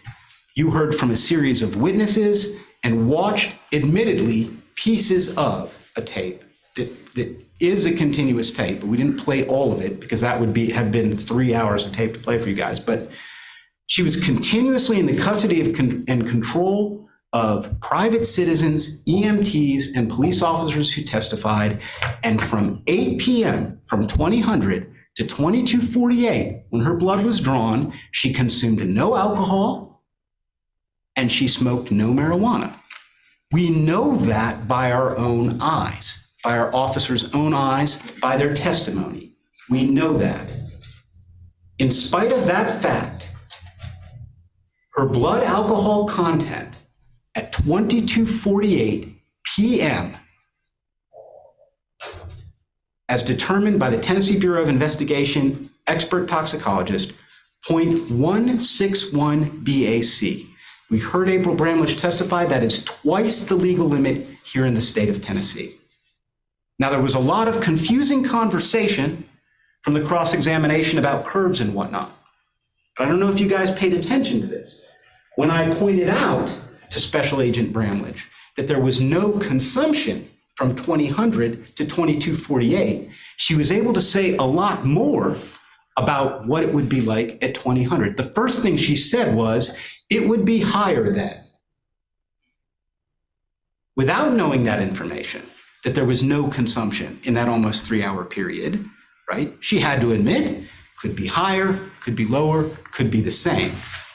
you heard from a series of witnesses and watched, admittedly, pieces of a tape that is a continuous tape, but we didn't play all of it because that would have been 3 hours of tape to play for you guys. But she was continuously in the custody and control of private citizens, EMTs, and police officers who testified. And from 8 p.m., from 2000 to 22:48, when her blood was drawn, she consumed no alcohol and she smoked no marijuana. We know that by our own eyes, by our officers' own eyes, by their testimony. We know that. In spite of that fact, her blood alcohol content at 22:48 p.m., as determined by the Tennessee Bureau of Investigation expert toxicologist, 0.161 BAC. We heard April Bramlage testify that is twice the legal limit here in the state of Tennessee. Now, there was a lot of confusing conversation from the cross-examination about curves and whatnot. But I don't know if you guys paid attention to this. When I pointed out to Special Agent Bramlage that there was no consumption from 2000 to 22:48, she was able to say a lot more about what it would be like at 2000. The first thing she said was, it would be higher then. Without knowing that information, that there was no consumption in that almost 3-hour period, right? She had to admit, could be higher, could be lower, could be the same.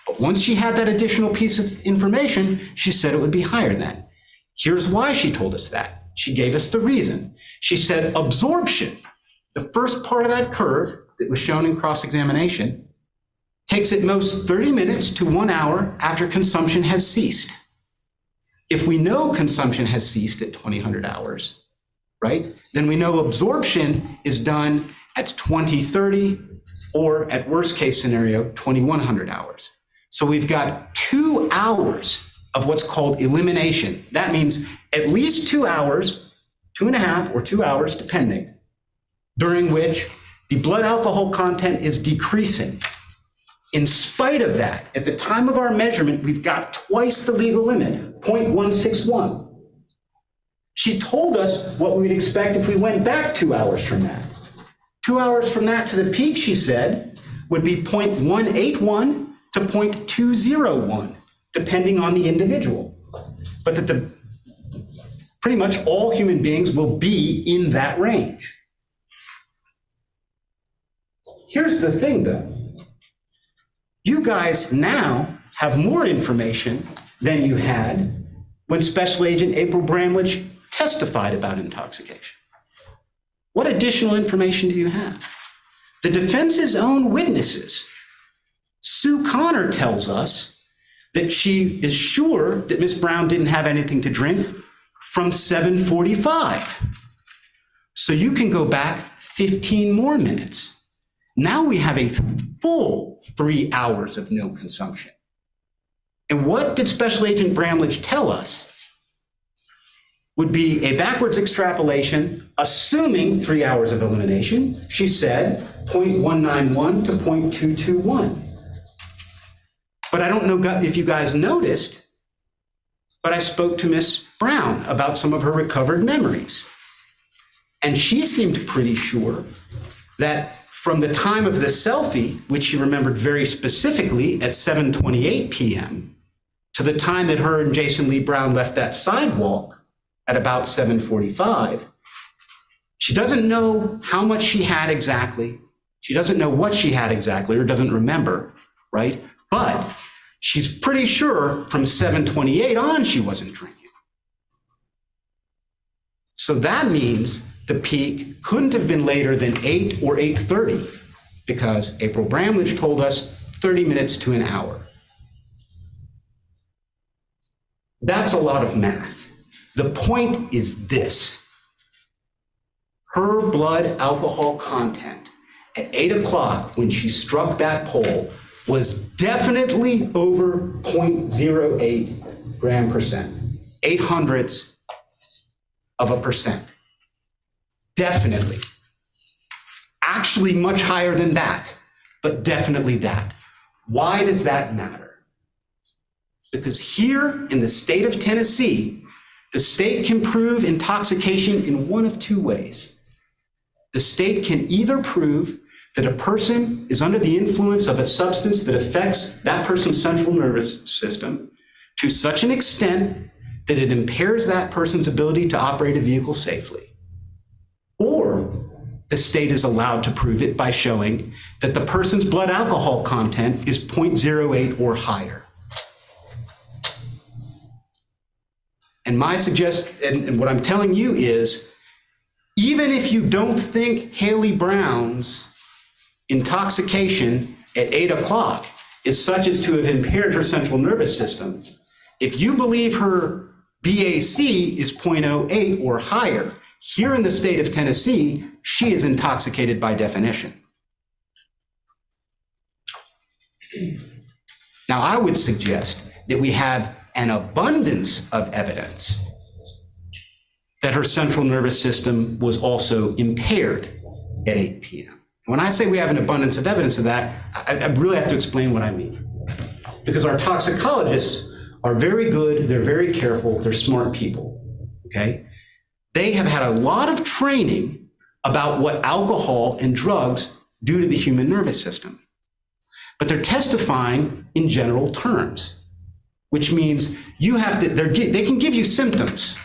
But once she had that additional piece of information, she said it would be higher then. Here's why she told us that. She gave us the reason. She said absorption, the first part of that curve that was shown in cross-examination, takes at most 30 minutes to 1 hour after consumption has ceased. If we know consumption has ceased at 2000 hours, right, then we know absorption is done at 2030 or at worst case scenario, 2100 hours. So we've got 2 hours of what's called elimination. That means at least 2 hours, 2.5 or 2 hours, depending, during which the blood alcohol content is decreasing. In spite of that, at the time of our measurement, we've got twice the legal limit, 0.161. She told us what we would expect if we went back 2 hours from that. 2 hours from that to the peak, she said, would be 0.181 to 0.201, depending on the individual. But that pretty much all human beings will be in that range. Here's the thing, though. You guys now have more information than you had when Special Agent April Bramlage testified about intoxication? What additional information do you have? The defense's own witnesses, Sue Connor tells us that she is sure that Ms. Brown didn't have anything to drink from 7:45. So you can go back 15 more minutes. Now we have a full 3 hours of no consumption. And what did Special Agent Bramlage tell us would be a backwards extrapolation, assuming 3 hours of elimination? She said 0.191 to 0.221. But I don't know if you guys noticed, but I spoke to Miss Brown about some of her recovered memories. And she seemed pretty sure that from the time of the selfie, which she remembered very specifically at 7:28 p.m., to the time that her and Jason Lee Brown left that sidewalk at about 7:45, she doesn't know how much she had exactly. She doesn't know what she had exactly, or doesn't remember, right? But she's pretty sure from 7:28 on she wasn't drinking. So that means the peak couldn't have been later than 8 or 8:30, because April Bramlage told us 30 minutes to an hour. That's a lot of math. The point is this: her blood alcohol content at 8 o'clock when she struck that pole was definitely over 0.08 gram percent, 0.08%. Definitely. Actually much higher than that, but definitely that. Why does that matter? Because here in the state of Tennessee, the state can prove intoxication in one of two ways. The state can either prove that a person is under the influence of a substance that affects that person's central nervous system to such an extent that it impairs that person's ability to operate a vehicle safely. Or the state is allowed to prove it by showing that the person's blood alcohol content is 0.08 or higher. And my suggestion, and what I'm telling you is, even if you don't think Haley Brown's intoxication at 8 o'clock is such as to have impaired her central nervous system, if you believe her BAC is 0.08 or higher, here in the state of Tennessee, she is intoxicated by definition. Now, I would suggest that we have an abundance of evidence that her central nervous system was also impaired at 8 p.m. When I say we have an abundance of evidence of that, I really have to explain what I mean. Because our toxicologists are very good, they're very careful, they're smart people, okay? They have had a lot of training about what alcohol and drugs do to the human nervous system. But they're testifying in general terms, which means you have to, they can give you symptoms.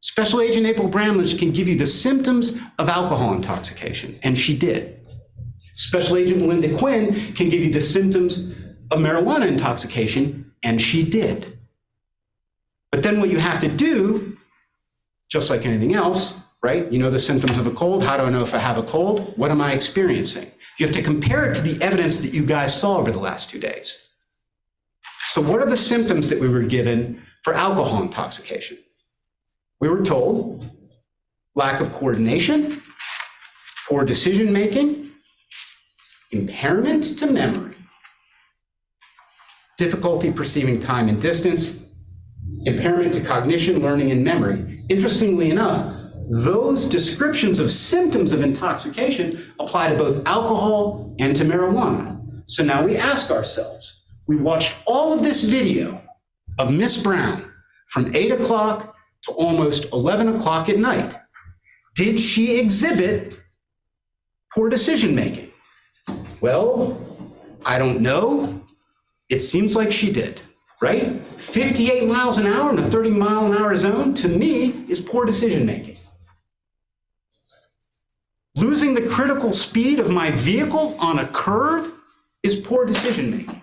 Special Agent April Bramlage can give you the symptoms of alcohol intoxication, and she did. Special Agent Melinda Quinn can give you the symptoms of marijuana intoxication, and she did. But then what you have to do, just like anything else, right? You know the symptoms of a cold. How do I know if I have a cold? What am I experiencing? You have to compare it to the evidence that you guys saw over the last 2 days. So what are the symptoms that we were given for alcohol intoxication? We were told lack of coordination, poor decision-making, impairment to memory, difficulty perceiving time and distance, impairment to cognition, learning, and memory. Interestingly enough, those descriptions of symptoms of intoxication apply to both alcohol and to marijuana. So now we ask ourselves, we watched all of this video of Miss Brown from 8 o'clock to almost 11 o'clock at night. Did she exhibit poor decision-making? Well, I don't know. It seems like she did, right? 58 miles an hour in a 30-mile-an-hour zone, to me, is poor decision-making. Losing the critical speed of my vehicle on a curve is poor decision-making.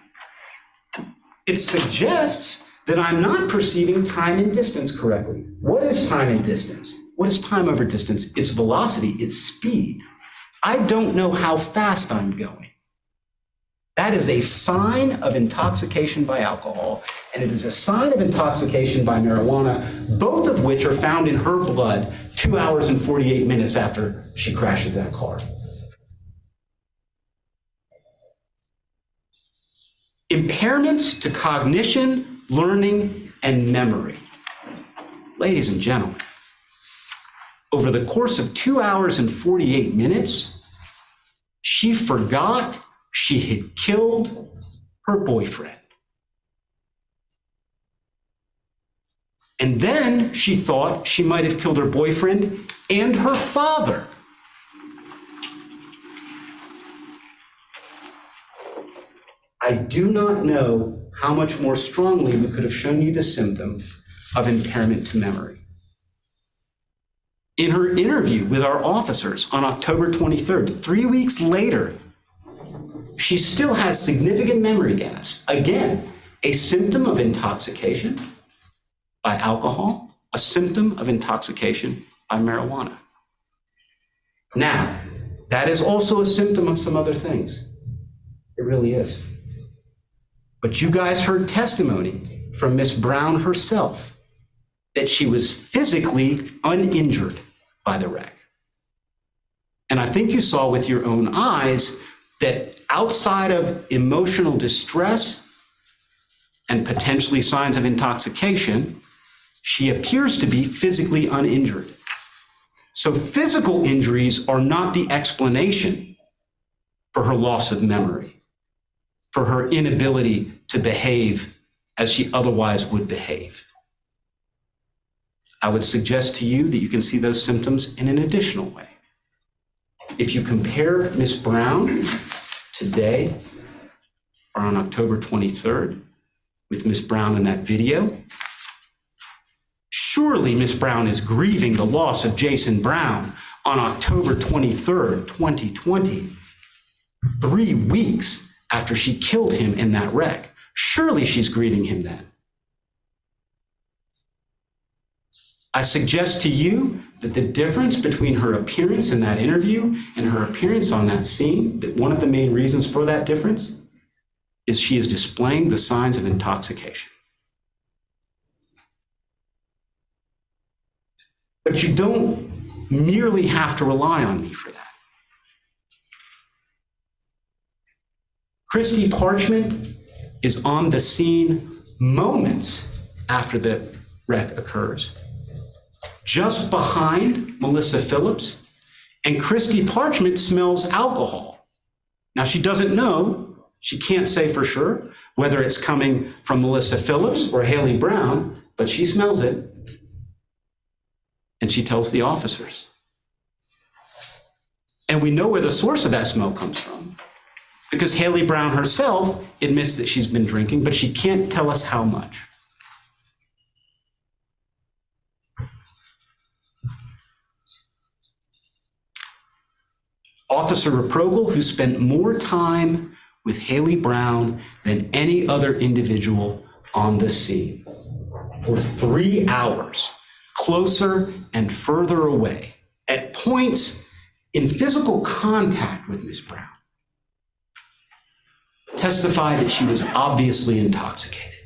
It suggests that I'm not perceiving time and distance correctly. What is time and distance? What is time over distance? It's velocity, it's speed. I don't know how fast I'm going. That is a sign of intoxication by alcohol, and it is a sign of intoxication by marijuana, both of which are found in her blood 2 hours and 48 minutes after she crashes that car. Impairments to cognition, learning, and memory. Ladies and gentlemen, over the course of 2 hours and 48 minutes, she forgot she had killed her boyfriend. And then she thought she might have killed her boyfriend and her father. I do not know how much more strongly we could have shown you the symptom of impairment to memory. In her interview with our officers on October 23rd, 3 weeks later, she still has significant memory gaps. Again, a symptom of intoxication by alcohol, a symptom of intoxication by marijuana. Now, that is also a symptom of some other things. It really is. But you guys heard testimony from Miss Brown herself that she was physically uninjured by the wreck. And I think you saw with your own eyes that outside of emotional distress and potentially signs of intoxication, she appears to be physically uninjured. So physical injuries are not the explanation for her loss of memory, for her inability to behave as she otherwise would behave. I would suggest to you that you can see those symptoms in an additional way. If you compare Miss Brown today, or on October 23rd, with Miss Brown in that video, surely Miss Brown is grieving the loss of Jason Brown on October 23rd, 2020, 3 weeks after she killed him in that wreck. Surely she's grieving him then. I suggest to you that the difference between her appearance in that interview and her appearance on that scene, that one of the main reasons for that difference is she is displaying the signs of intoxication. But you don't merely have to rely on me for that. Christy Parchment is on the scene moments after the wreck occurs, just behind Melissa Phillips, and Christy Parchment smells alcohol. Now, she doesn't know, she can't say for sure whether it's coming from Melissa Phillips or Haley Brown, but she smells it, and she tells the officers. And we know where the source of that smell comes from, because Haley Brown herself admits that she's been drinking, but she can't tell us how much. Officer Reprogel, who spent more time with Haley Brown than any other individual on the scene for 3 hours, closer and further away, at points in physical contact with Ms. Brown, testified that she was obviously intoxicated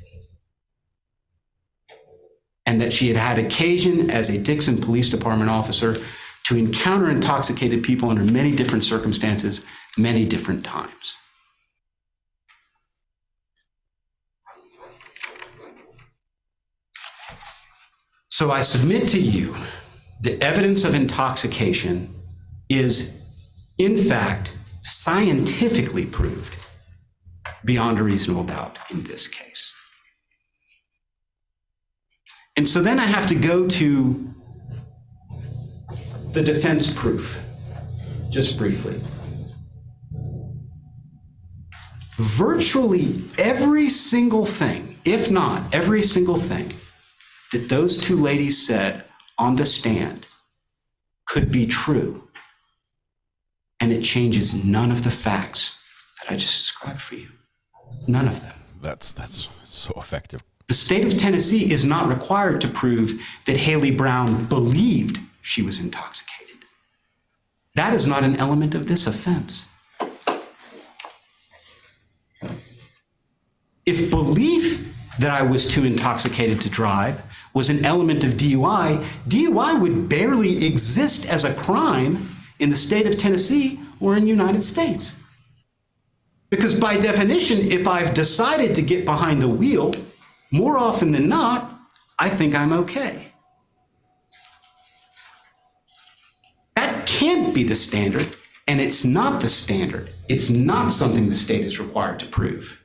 and that she had had occasion as a Dixon Police Department officer to encounter intoxicated people under many different circumstances, many different times. So I submit to you that evidence of intoxication is, in fact, scientifically proved beyond a reasonable doubt in this case. And so then I have to go to the defense proof, just briefly. Virtually every single thing, if not every single thing, that those two ladies said on the stand could be true, and it changes none of the facts that I just described for you. None of them. That's so effective. The state of Tennessee is not required to prove that Haley Brown believed she was intoxicated. That is not an element of this offense. If belief that I was too intoxicated to drive was an element of DUI, DUI would barely exist as a crime in the state of Tennessee or in the United States. Because by definition, if I've decided to get behind the wheel, more often than not, I think I'm okay. That can't be the standard, and it's not the standard. It's not something the state is required to prove.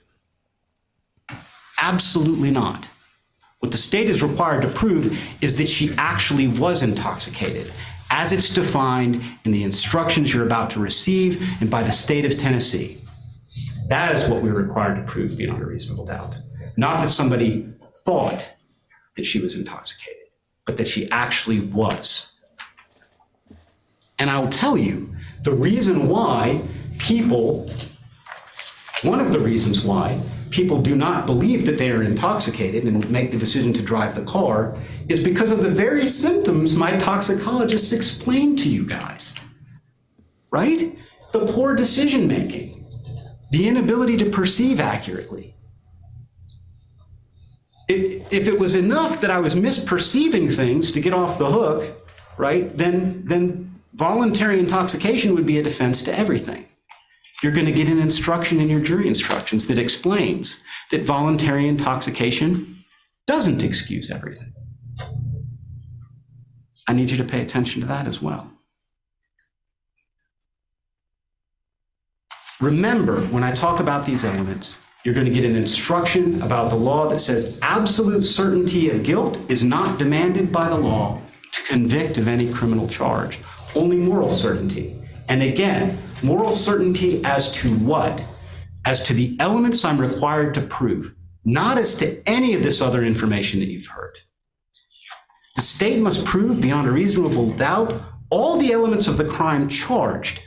Absolutely not. What the state is required to prove is that she actually was intoxicated, as it's defined in the instructions you're about to receive and by the state of Tennessee. That is what we're required to prove beyond a reasonable doubt. Not that somebody thought that she was intoxicated, but that she actually was. And I'll tell you, the reason why one of the reasons why people do not believe that they are intoxicated and make the decision to drive the car is because of the very symptoms my toxicologists explained to you guys, right? The poor decision making, the inability to perceive accurately. If it was enough that I was misperceiving things to get off the hook, right, then voluntary intoxication would be a defense to everything. You're going to get an instruction in your jury instructions that explains that voluntary intoxication doesn't excuse everything. I need you to pay attention to that as well. Remember, when I talk about these elements, you're going to get an instruction about the law that says absolute certainty of guilt is not demanded by the law to convict of any criminal charge, only moral certainty. And again, moral certainty as to what? As to the elements I'm required to prove, not as to any of this other information that you've heard. The state must prove beyond a reasonable doubt all the elements of the crime charged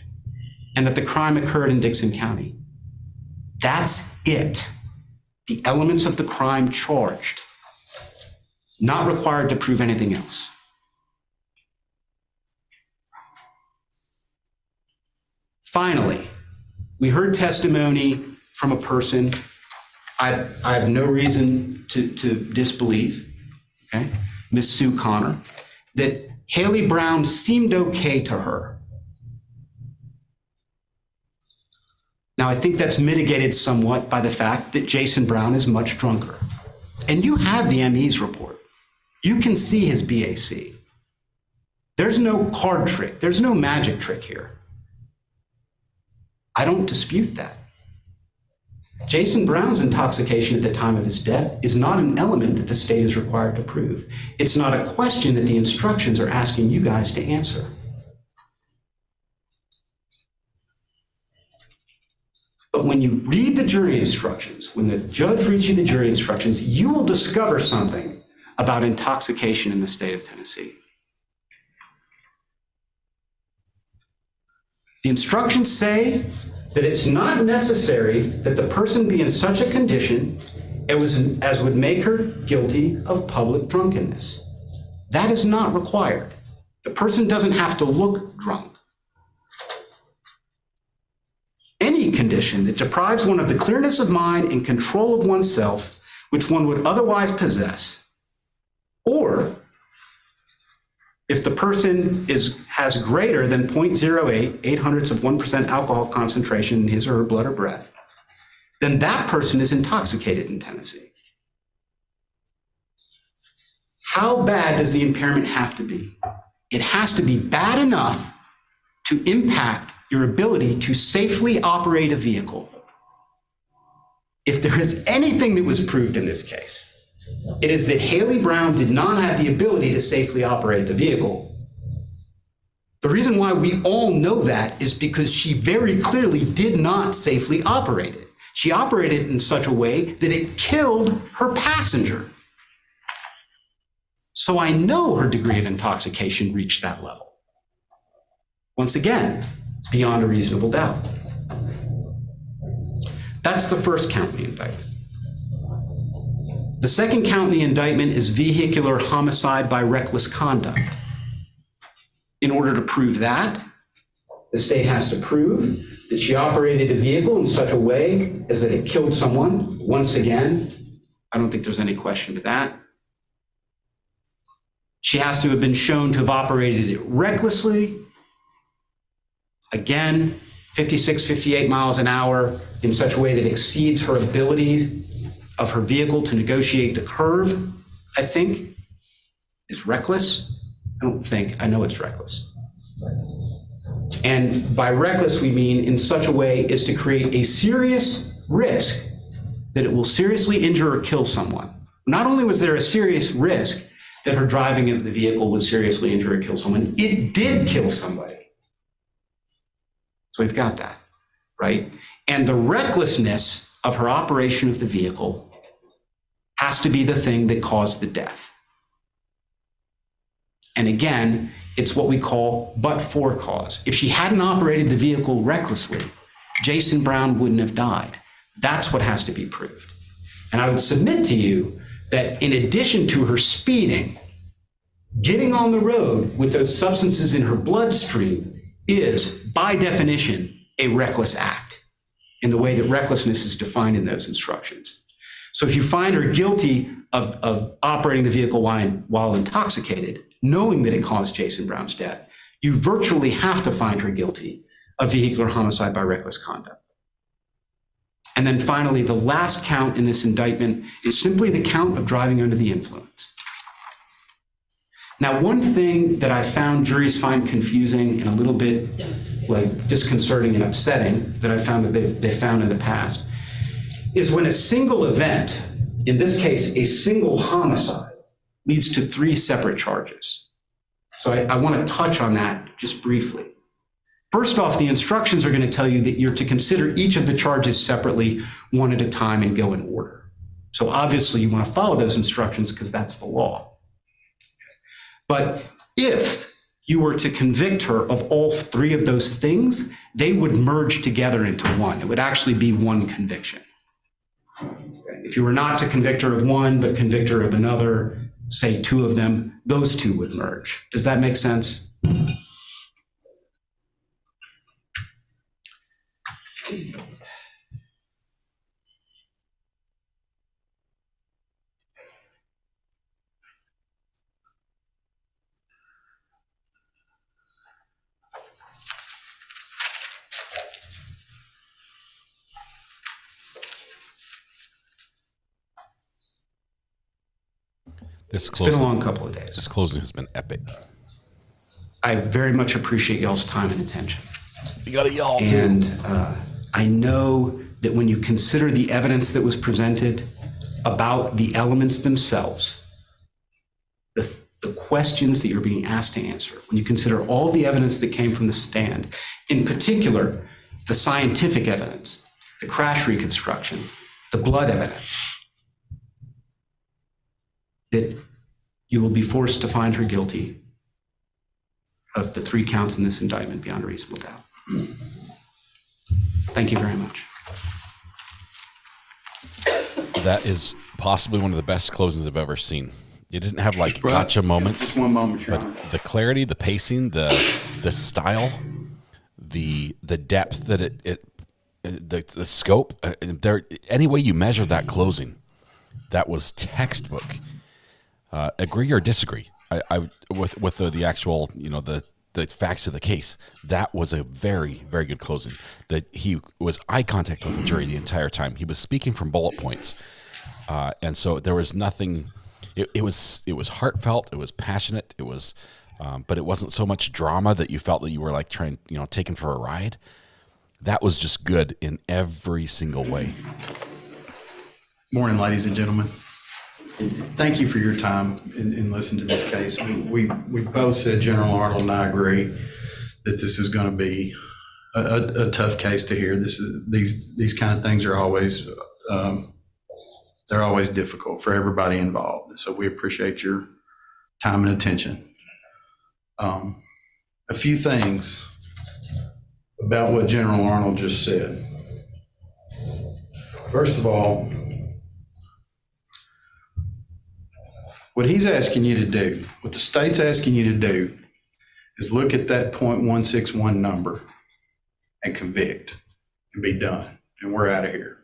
and that the crime occurred in Dixon County. That's it. The elements of the crime charged, not required to prove anything else. Finally, we heard testimony from a person I have no reason to disbelieve, okay? Miss Sue Connor, that Haley Brown seemed okay to her. Now, I think that's mitigated somewhat by the fact that Jason Brown is much drunker. And you have the ME's report. You can see his BAC. There's no card trick. There's no magic trick here. I don't dispute that. Jason Brown's intoxication at the time of his death is not an element that the state is required to prove. It's not a question that the instructions are asking you guys to answer. But when you read the jury instructions, when the judge reads you the jury instructions, you will discover something about intoxication in the state of Tennessee. The instructions say that it's not necessary that the person be in such a condition as would make her guilty of public drunkenness. That is not required. The person doesn't have to look drunk. Any condition that deprives one of the clearness of mind and control of oneself, which one would otherwise possess, or if the person has greater than 0.08, 0.08% alcohol concentration in his or her blood or breath, then that person is intoxicated in Tennessee. How bad does the impairment have to be? It has to be bad enough to impact your ability to safely operate a vehicle. If there is anything that was proved in this case, it is that Haley Brown did not have the ability to safely operate the vehicle. The reason why we all know that is because she very clearly did not safely operate it. She operated in such a way that it killed her passenger. So I know her degree of intoxication reached that level. Once again, beyond a reasonable doubt. That's the first count of the indictment. The second count in the indictment is vehicular homicide by reckless conduct. In order to prove that, the state has to prove that she operated a vehicle in such a way as that it killed someone. Once again, I don't think there's any question to that. She has to have been shown to have operated it recklessly. Again, 56, 58 miles an hour in such a way that exceeds her abilities of her vehicle to negotiate the curve, I think, is reckless. I know it's reckless. And by reckless, we mean in such a way as to create a serious risk that it will seriously injure or kill someone. Not only was there a serious risk that her driving of the vehicle would seriously injure or kill someone, it did kill somebody. So we've got that, right? And the recklessness of her operation of the vehicle has to be the thing that caused the death. And again, it's what we call but-for cause. If she hadn't operated the vehicle recklessly, Jason Brown wouldn't have died. That's what has to be proved. And I would submit to you that in addition to her speeding, getting on the road with those substances in her bloodstream is, by definition, a reckless act in the way that recklessness is defined in those instructions. So if you find her guilty of operating the vehicle while intoxicated, knowing that it caused Jason Brown's death, you virtually have to find her guilty of vehicular homicide by reckless conduct. And then finally, the last count in this indictment is simply the count of driving under the influence. Now, one thing that I found juries find confusing and a little bit like disconcerting and upsetting that I found that they've found in the past is when a single event, in this case, a single homicide, leads to 3 separate charges. So I want to touch on that just briefly. First off, the instructions are going to tell you that you're to consider each of the charges separately, one at a time, and go in order. So obviously you want to follow those instructions because that's the law. But if you were to convict her of all 3 of those things, they would merge together into one. It would actually be one conviction. If you were not to convict her of one, but convict her of another, say 2 of them, those 2 would merge. Does that make sense? It's been a long couple of days. This closing has been epic. I very much appreciate y'all's time and attention. You got to yell too. And I know that when you consider the evidence that was presented about the elements themselves, the questions that you're being asked to answer, when you consider all the evidence that came from the stand, in particular, the scientific evidence, the crash reconstruction, the blood evidence, that you will be forced to find her guilty of the 3 counts in this indictment beyond a reasonable doubt. Thank you very much. That is possibly one of the best closings I've ever seen. It didn't have like gotcha moments, One moment, Your but Honor. the clarity, the pacing, the style, the depth that the scope. There, any way you measure that closing, that was textbook. Agree or disagree? I with the actual, the facts of the case. That was a very, very good closing. That he was eye contact with the jury the entire time. He was speaking from bullet points, and so there was nothing. It was heartfelt. It was passionate. It was, but it wasn't so much drama that you felt that you were like trying, taken for a ride. That was just good in every single way. Morning, ladies and gentlemen. Thank you for your time in listening to this case. We both said, General Arnold and I agree, that this is going to be a tough case to hear. These kind of things are always they're always difficult for everybody involved. So we appreciate your time and attention. A few things about what General Arnold just said. First of all, What he's asking you to do, what the state's asking you to do, is look at that .161 number and convict and be done, and we're out of here.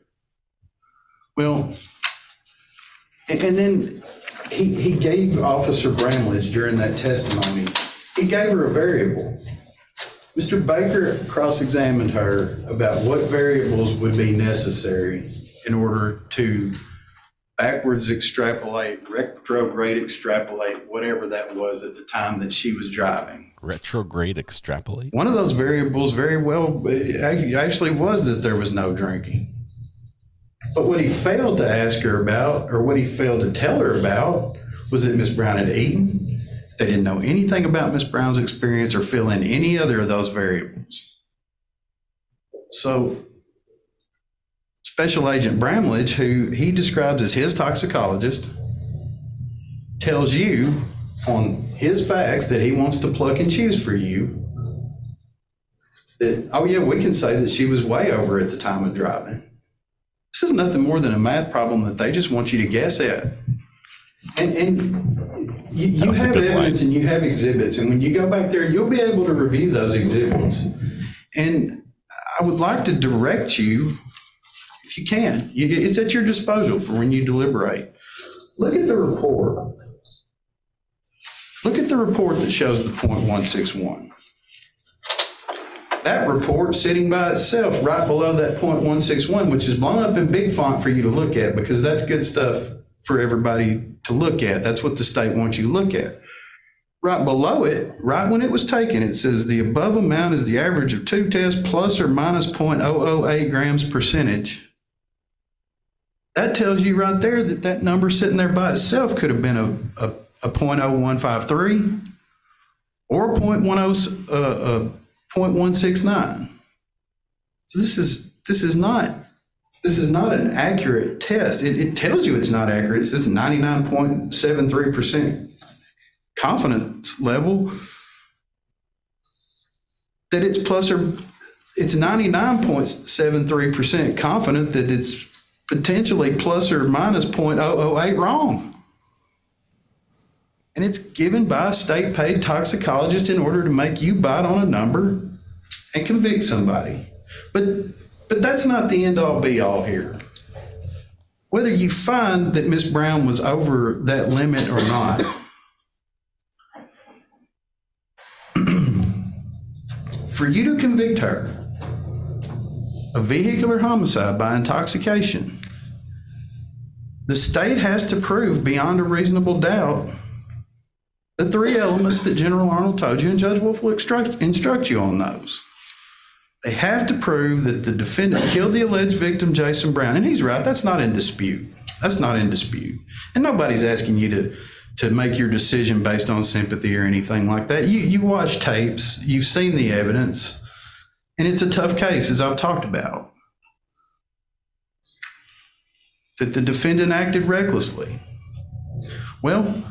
Well, and then he gave Officer Bramlage during that testimony, he gave her a variable. Mr. Baker cross-examined her about what variables would be necessary in order to backwards extrapolate, retrograde extrapolate, whatever that was at the time that she was driving. Retrograde extrapolate? One of those variables very well actually was that there was no drinking. But what he failed to ask her about, or what he failed to tell her about, was that Miss Brown had eaten. They didn't know anything about Miss Brown's experience or fill in any other of those variables. So Special Agent Bramlage, who he describes as his toxicologist, tells you on his facts that he wants to pluck and choose for you that, oh yeah, we can say that she was way over at the time of driving. This is nothing more than a math problem that they just want you to guess at. And you have evidence and you have exhibits, and when you go back there, you'll be able to review those exhibits. And I would like to direct you, if you can, it's at your disposal for when you deliberate. Look at the report. Look at the report that shows the .161. That report sitting by itself right below that .161, which is blown up in big font for you to look at because that's good stuff for everybody to look at. That's what the state wants you to look at. Right below it, right when it was taken, it says the above amount is the average of 2 tests plus or minus 0.008 grams percentage. That tells you right there that that number sitting there by itself could have been a 0.0153 or a 0.169. So this is not an accurate test. It tells you it's not accurate. It says 99.73% confidence level that it's 99.73% confident that it's potentially plus or minus 0.008 wrong. And it's given by a state paid toxicologist in order to make you bite on a number and convict somebody. But that's not the end all be all here. Whether you find that Miss Brown was over that limit or not, for you to convict her of vehicular homicide by intoxication, the state has to prove beyond a reasonable doubt the 3 elements that General Arnold told you, and Judge Wolf will instruct you on those. They have to prove that the defendant killed the alleged victim, Jason Brown. And he's right, that's not in dispute. That's not in dispute. And nobody's asking you to make your decision based on sympathy or anything like that. You watch tapes, you've seen the evidence, and it's a tough case, as I've talked about. That the defendant acted recklessly. Well,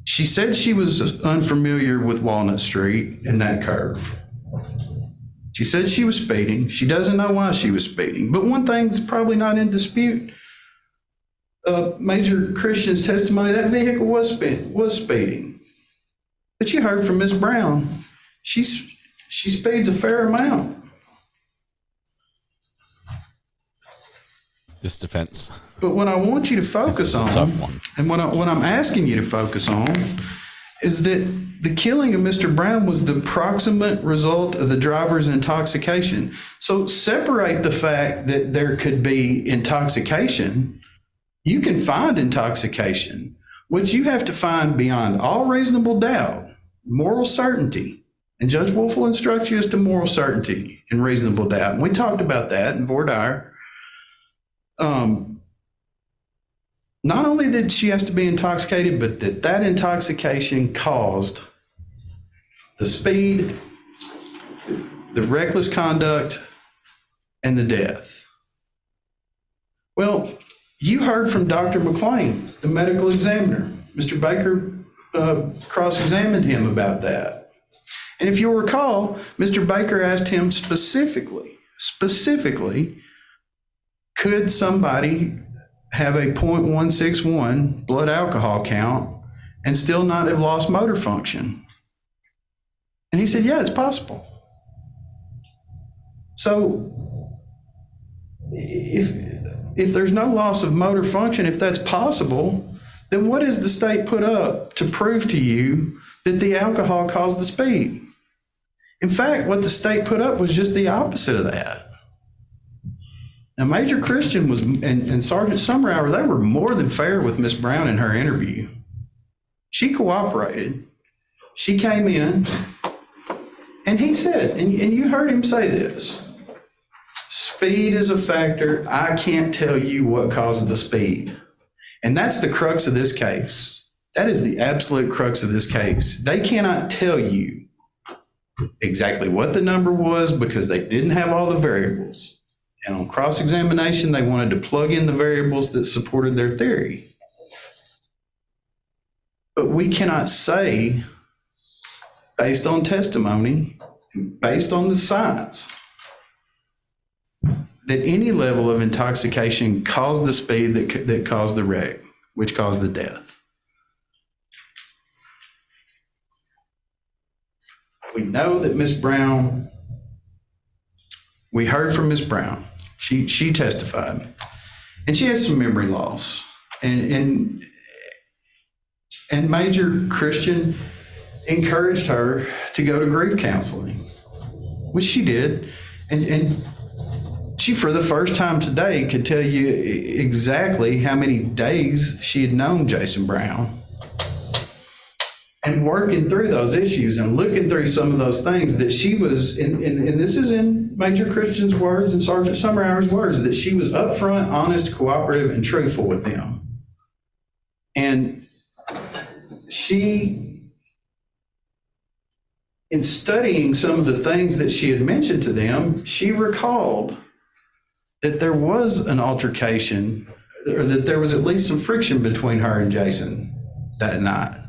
she said she was unfamiliar with Walnut Street and that curve. She said she was speeding. She doesn't know why she was speeding. But one thing's probably not in dispute. Major Christian's testimony, that vehicle was speeding. But you heard from Ms. Brown, she speeds a fair amount. This defense. But what I want you to focus on, and what I'm asking you to focus on, is that the killing of Mr. Brown was the proximate result of the driver's intoxication. So separate the fact that there could be intoxication. You can find intoxication. What you have to find beyond all reasonable doubt, moral certainty. And Judge Wolf will instruct you as to moral certainty and reasonable doubt. And we talked about that in voir dire. Not only that she has to be intoxicated, but that intoxication caused the speed, the reckless conduct, and the death. Well, you heard from Dr. McLean, the medical examiner. Mr. Baker cross-examined him about that. And if you'll recall, Mr. Baker asked him specifically, could somebody have a .161 blood alcohol count and still not have lost motor function? And he said, yeah, it's possible. So if there's no loss of motor function, if that's possible, then what has the state put up to prove to you that the alcohol caused the speed? In fact, what the state put up was just the opposite of that. Now, Major Christian and Sergeant Summerhour, they were more than fair with Miss Brown in her interview. She cooperated. She came in, and he said, and you heard him say this, speed is a factor. I can't tell you what caused the speed. And that's the crux of this case. That is the absolute crux of this case. They cannot tell you exactly what the number was because they didn't have all the variables. And on cross-examination, they wanted to plug in the variables that supported their theory. But we cannot say, based on testimony, based on the science, that any level of intoxication caused the speed that caused the wreck, which caused the death. We know that Miss Brown, we heard from Miss Brown. She testified, and she has some memory loss. And Major Christian encouraged her to go to grief counseling, which she did. And she, for the first time today, could tell you exactly how many days she had known Jason Brown. And working through those issues and looking through some of those things that she was, and this is in Major Christian's words and Sergeant Summerhour's words, that she was upfront, honest, cooperative, and truthful with them. And she, in studying some of the things that she had mentioned to them, she recalled that there was an altercation, or that there was at least some friction between her and Jason that night.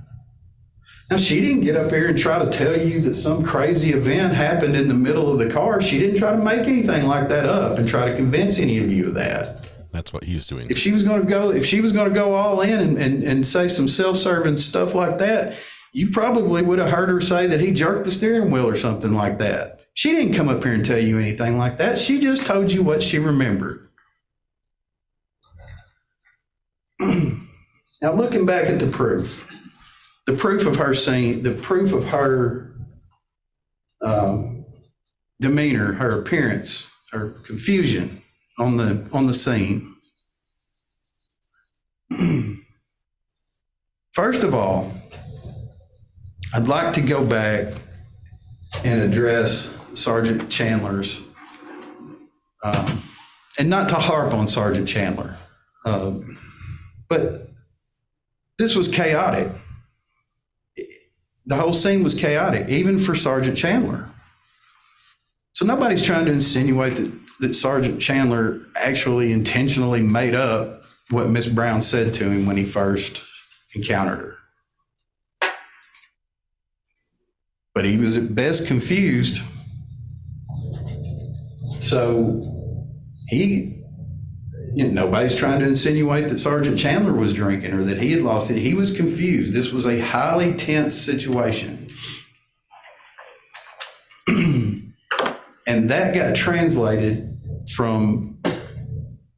Now, she didn't get up here and try to tell you that some crazy event happened in the middle of the car. She didn't try to make anything like that up and try to convince any of you of that. That's what he's doing. If she was going to go all in and say some self-serving stuff like that, you probably would have heard her say that he jerked the steering wheel or something like that. She didn't come up here and tell you anything like that. She just told you what she remembered. Now, looking back at the proof of her saying, the proof of her demeanor, her appearance, her confusion on the scene. First of all, I'd like to go back and address Sergeant Chandler's, and not to harp on Sergeant Chandler, but this was chaotic. The whole scene was chaotic, even for Sergeant Chandler. So nobody's trying to insinuate that Sergeant Chandler actually intentionally made up what Miss Brown said to him when he first encountered her. But he was at best confused. So nobody's trying to insinuate that Sergeant Chandler was drinking or that he had lost it. He was confused. This was a highly tense situation. And that got translated from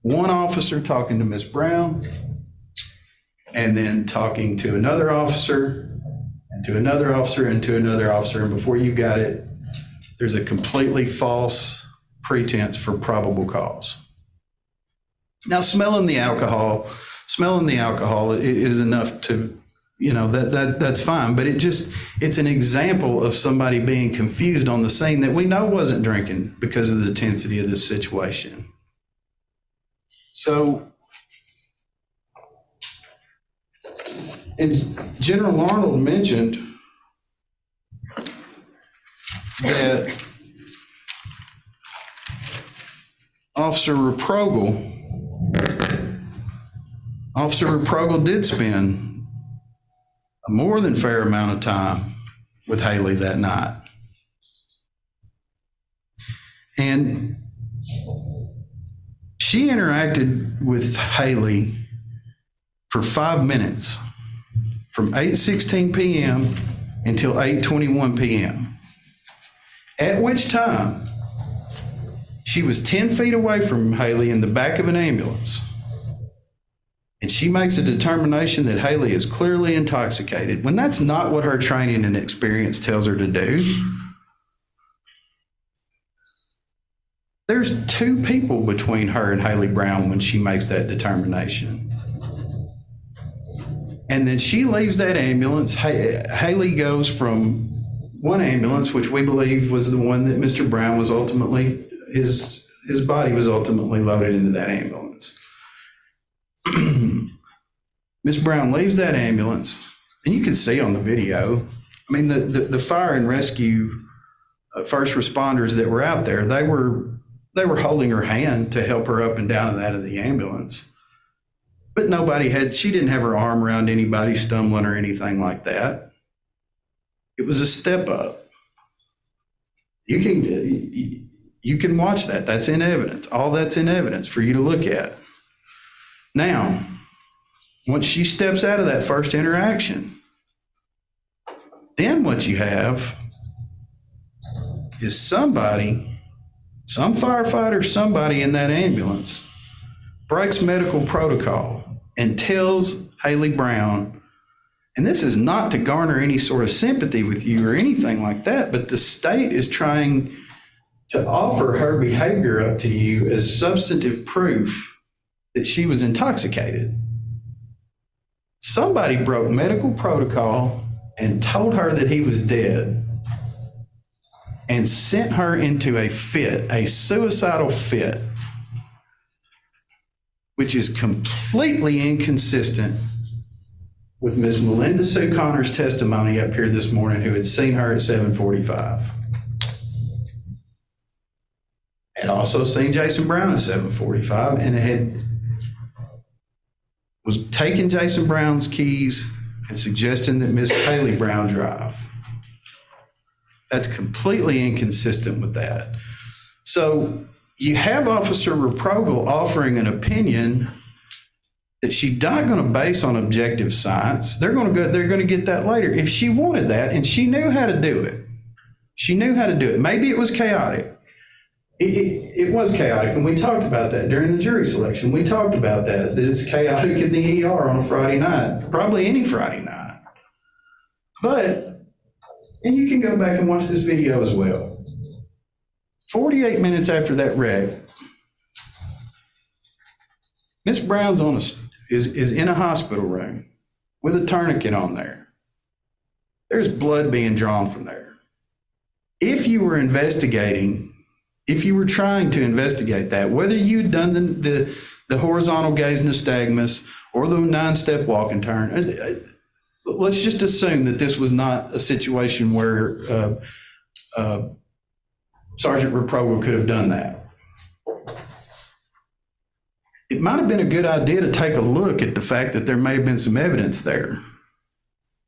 one officer talking to Miss Brown and then talking to another officer and to another officer and to another officer. And before you got it, there's a completely false pretense for probable cause. Now, smelling the alcohol is enough to, that's fine. But it's an example of somebody being confused on the scene that we know wasn't drinking because of the intensity of this situation. So, and General Arnold mentioned that Officer Reprogel did spend a more than fair amount of time with Haley that night. She interacted with Haley for 5 minutes from 8:16 p.m. until 8:21 p.m. At which time she was 10 feet away from Haley in the back of an ambulance. And she makes a determination that Haley is clearly intoxicated when that's not what her training and experience tells her to do. There's 2 people between her and Haley Brown when she makes that determination. And then she leaves that ambulance. Haley goes from one ambulance, which we believe was the one that Mr. Brown was ultimately, his body was ultimately loaded into that ambulance. Miss Brown leaves that ambulance, and you can see on the video, I mean, the fire and rescue first responders that were out there, they were holding her hand to help her up and down and out of the ambulance. But she didn't have her arm around anybody stumbling or anything like that. It was a step up. You can watch that. That's in evidence. All that's in evidence for you to look at. Now, once she steps out of that first interaction, then what you have is some firefighter, somebody in that ambulance breaks medical protocol and tells Haley Brown, and this is not to garner any sort of sympathy with you or anything like that, but the state is trying to offer her behavior up to you as substantive proof that she was intoxicated. Somebody broke medical protocol and told her that he was dead and sent her into a fit, a suicidal fit, which is completely inconsistent with Ms. Melinda Sue Connor's testimony up here this morning, who had seen her at 7:45. Had also seen Jason Brown at 7:45 and was taking Jason Brown's keys and suggesting that Miss Haley Brown drive. That's completely inconsistent with that. So you have Officer Reprogel offering an opinion that she's not going to base on objective science. They're going to get that later. If she wanted that and she knew how to do it, Maybe it was chaotic. It was chaotic, and we talked about that during the jury selection. We talked about that it's chaotic in the ER on a Friday night, probably any Friday night. But, and you can go back and watch this video as well. 48 minutes after that wreck, Miss Brown's is in a hospital room with a tourniquet on there. There's blood being drawn from there. If you were trying to investigate that, whether you'd done the horizontal gaze nystagmus or the 9-step walk and turn, let's just assume that this was not a situation where Sergeant Reprogel could have done that. It might have been a good idea to take a look at the fact that there may have been some evidence there.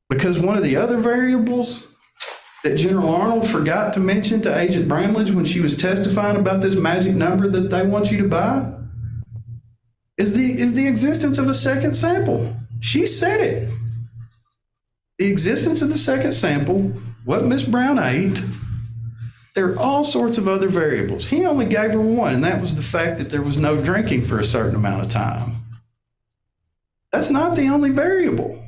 Because one of the other variables that General Arnold forgot to mention to Agent Bramlage when she was testifying about this magic number that they want you to buy is the existence of a second sample. She said it. The existence of the second sample, what Miss Brown ate. There are all sorts of other variables. He only gave her one, and that was the fact that there was no drinking for a certain amount of time. That's not the only variable.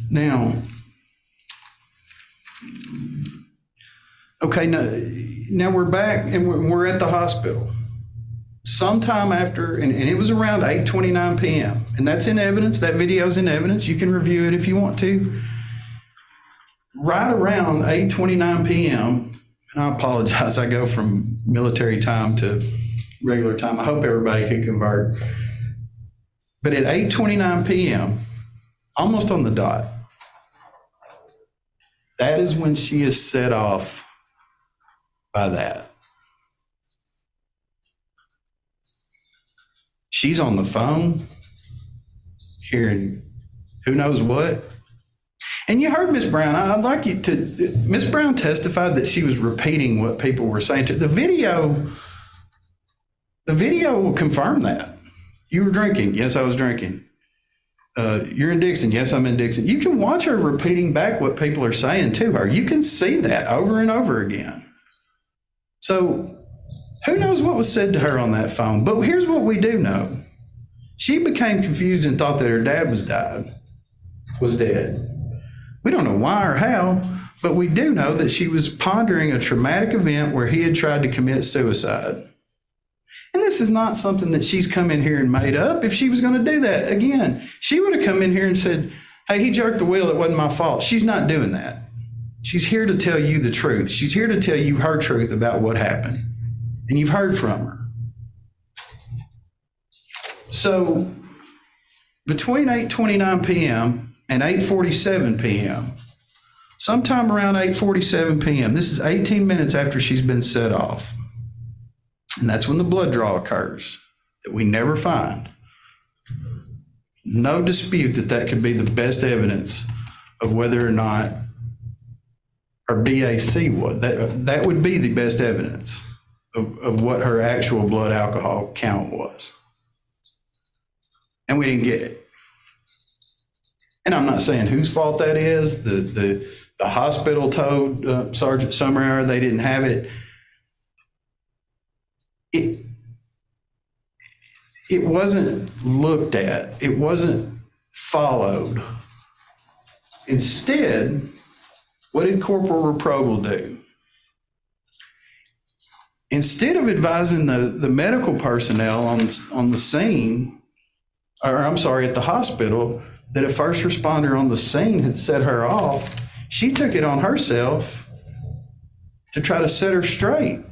Now, okay, now we're back and we're at the hospital. Sometime after, and it was around 8:29 p.m., and that's in evidence. That video's in evidence. You can review it if you want to. Right around 8:29 p.m., and I apologize, I go from military time to regular time. I hope everybody could convert. But at 8:29 p.m., almost on the dot, that is when she is set off by that. She's on the phone, hearing who knows what. And you heard Ms. Brown. I'd like you to, Ms. Brown testified that she was repeating what people were saying to the video will confirm that. You were drinking. Yes, I was drinking. You're in Dixon. Yes, I'm in Dixon. You can watch her repeating back what people are saying to her. You can see that over and over again. So who knows what was said to her on that phone? But here's what we do know. She became confused and thought that her dad was dead. We don't know why or how, but we do know that she was pondering a traumatic event where he had tried to commit suicide. And this is not something that she's come in here and made up. If she was going to do that, again, she would have come in here and said, hey, he jerked the wheel. It wasn't my fault. She's not doing that. She's here to tell you the truth. She's here to tell you her truth about what happened. And you've heard from her. So between 8:29 p.m. and 8:47 p.m., sometime around 8:47 p.m., this is 18 minutes after she's been set off. And that's when the blood draw occurs that we never find. No dispute that that could be the best evidence of whether or not her BAC was. That would be the best evidence of what her actual blood alcohol count was. And we didn't get it. And I'm not saying whose fault that is. The hospital told Sergeant Summerhour they didn't have it. It wasn't looked at. It wasn't followed. Instead, what did Corporal Reprobel do? Instead of advising the medical personnel on the scene, or I'm sorry, at the hospital, that a first responder on the scene had set her off, she took it on herself to try to set her straight,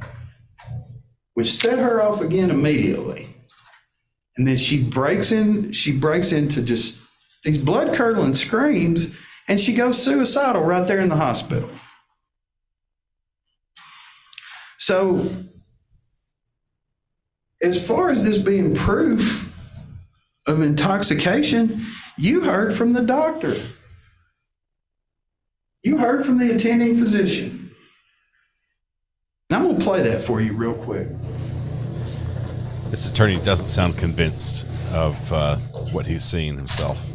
which set her off again immediately. And then she breaks into just these blood-curdling screams, and she goes suicidal right there in the hospital. So, as far as this being proof of intoxication, you heard from the doctor. You heard from the attending physician. And I'm going to play that for you real quick. This attorney doesn't sound convinced of what he's seeing himself.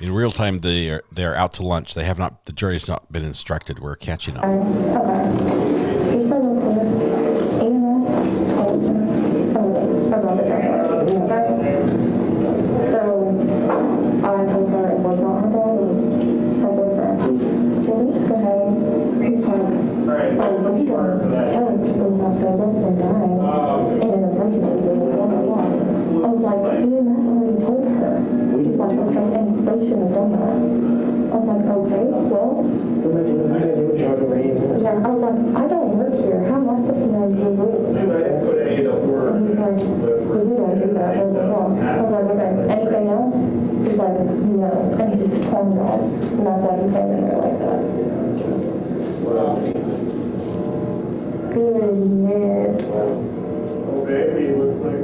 In real time, they are out to lunch. They have not. The jury's not been instructed. We're catching up. Okay. You said EMS told her about the death. Okay. So I told her it was not her dad. It was her boyfriend. Well, this guy, he's like, oh, we don't tell people about their boyfriend dying in an emergency. Blah blah blah. I was like, EMS already told her. He's like, okay, and they shouldn't have done that. I was like, okay, well. Yeah, I was like, I don't work here. How am I supposed to know your rules? And he's like, well, we don't do that. Blah, blah, blah. I was like, okay, anything else? He's like, no. And he just stormed off. And that's why he came in there like that. Goodness.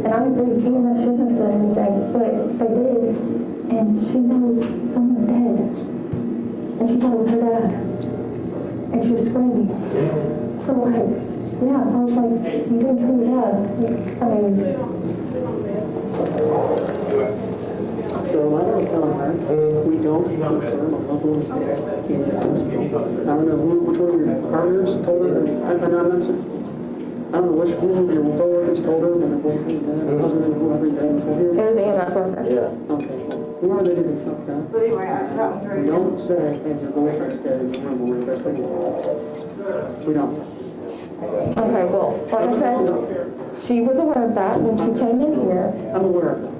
And I agree, EMS shouldn't have said anything, but they did. And she knows someone's dead. And she thought it was her dad. And she was screaming. So like, yeah, I was like, you didn't kill your dad. I mean. So like I was telling her, we don't confirm a loved one's death in the hospital. I don't know which one of your partners told her that I don't know which one of your co-workers told her that her boyfriend's dead, her husband, whoever's dead before here. It was the EMS worker. Yeah. Okay. Who are they to be fucked up? But anyway, don't say, hey, your boyfriend's dead in the room when we're investigating. We don't. Okay, well, like I said, she was aware of that when she came in here. I'm aware of that.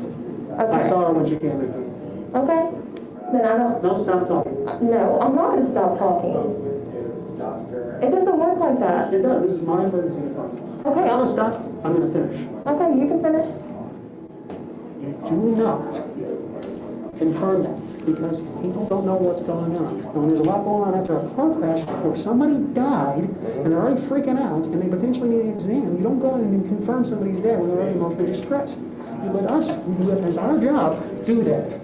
Okay. I saw her when she came in here. Okay. Then I don't. Don't stop talking. No, I'm not going to stop talking. It doesn't work like that. It does. This is my emergency department. Okay. I'm going to stop. I'm going to finish. Okay, you can finish. You do not confirm that, because people don't know what's going on. And when there's a lot going on after a car crash where somebody died and they're already freaking out and they potentially need an exam, you don't go in and confirm somebody's dead when they're already emotionally distressed. You let us, who do it as our job, do that.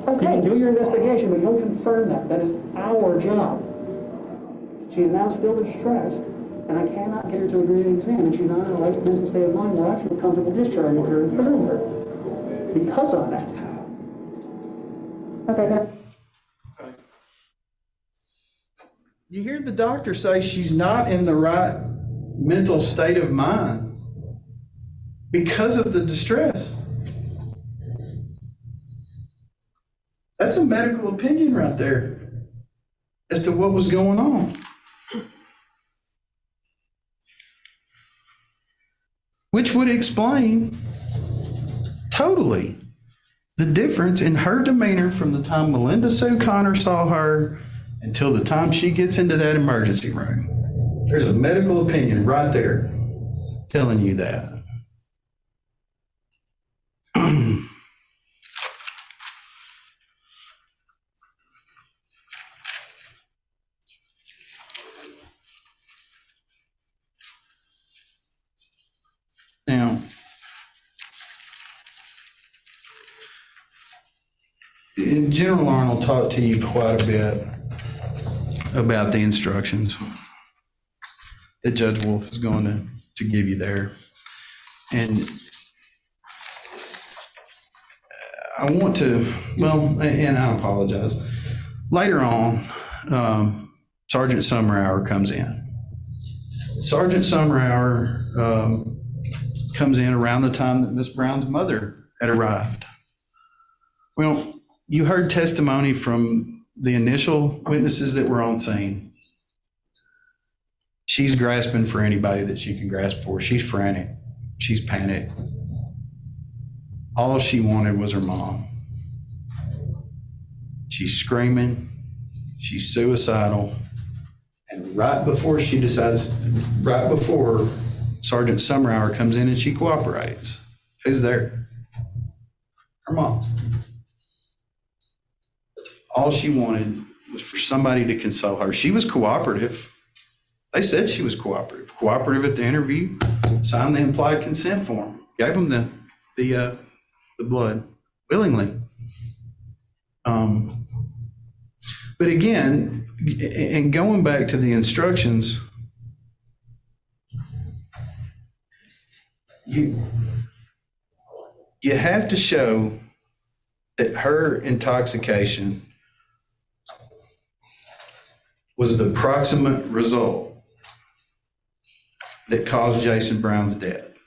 You can do your investigation, but you don't confirm that. That is our job. She's now still distressed, and I cannot get her to agree to an exam, and she's not in a right mental state of mind where I feel comfortable discharging her and putting her because of that. Okay, good. You hear the doctor say she's not in the right mental state of mind because of the distress. That's a medical opinion right there as to what was going on. Which would explain totally the difference in her demeanor from the time Melinda Sue Connor saw her until the time she gets into that emergency room. There's a medical opinion right there telling you that. Now, General Arnold talked to you quite a bit about the instructions that Judge Wolf is going to give you there. And I want to, well, and I apologize. Later on, Sergeant Summerhour comes in. Sergeant Summerhour comes in around the time that Miss Brown's mother had arrived. Well, you heard testimony from the initial witnesses that were on scene. She's grasping for anybody that she can grasp for. She's frantic. She's panicked. All she wanted was her mom. She's screaming. She's suicidal. And right before Sergeant Summerhour comes in and she cooperates. Who's there? Her mom. All she wanted was for somebody to console her. She was cooperative. They said she was cooperative. Cooperative at the interview, signed the implied consent form, gave them the blood willingly. But again, and going back to the instructions, you have to show that her intoxication was the proximate result that caused Jason Brown's death.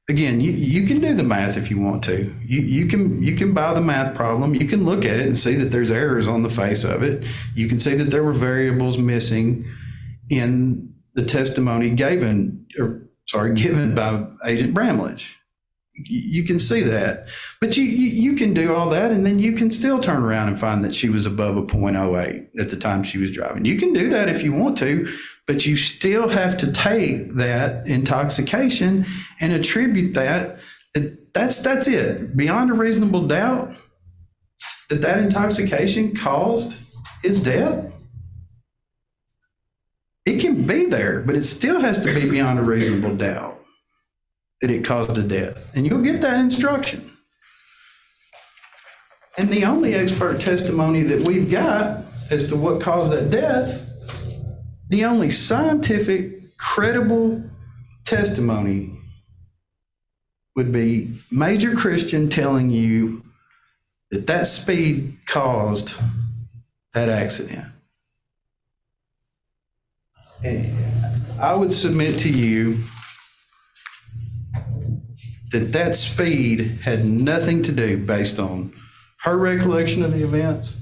Again, you can do the math if you want to. You can buy the math problem. You can look at it and see that there's errors on the face of it. You can see that there were variables missing in the testimony given by Agent Bramlage. You can see that, but you can do all that, and then you can still turn around and find that she was above a .08 at the time she was driving. You can do that if you want to, but you still have to take that intoxication and attribute that's it. Beyond a reasonable doubt that intoxication caused his death. It can be there, but it still has to be beyond a reasonable doubt that it caused the death. And you'll get that instruction. And the only expert testimony that we've got as to what caused that death, the only scientific, credible testimony would be Major Christian telling you that speed caused that accident. And I would submit to you that speed had nothing to do, based on her recollection of the events,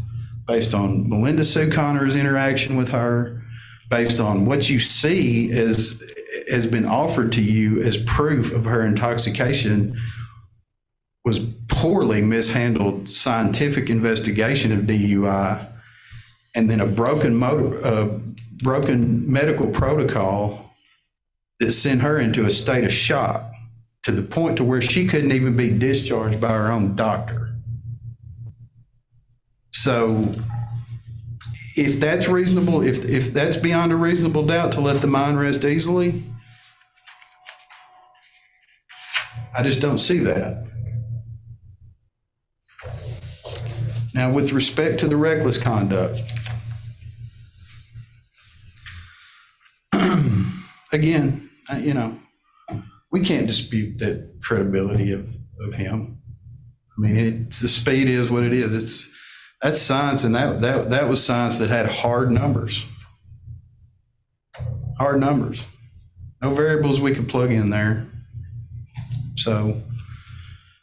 based on Melinda Sue Connor's interaction with her, based on what you see has been offered to you as proof of her intoxication, was poorly mishandled scientific investigation of DUI, and then a broken medical protocol that sent her into a state of shock to the point to where she couldn't even be discharged by her own doctor. So if that's reasonable, if that's beyond a reasonable doubt to let the mind rest easily, I just don't see that. Now, with respect to the reckless conduct, again, we can't dispute the credibility of him. I mean, the speed is what it is. That's science, and that was science that had hard numbers. Hard numbers. No variables we could plug in there. So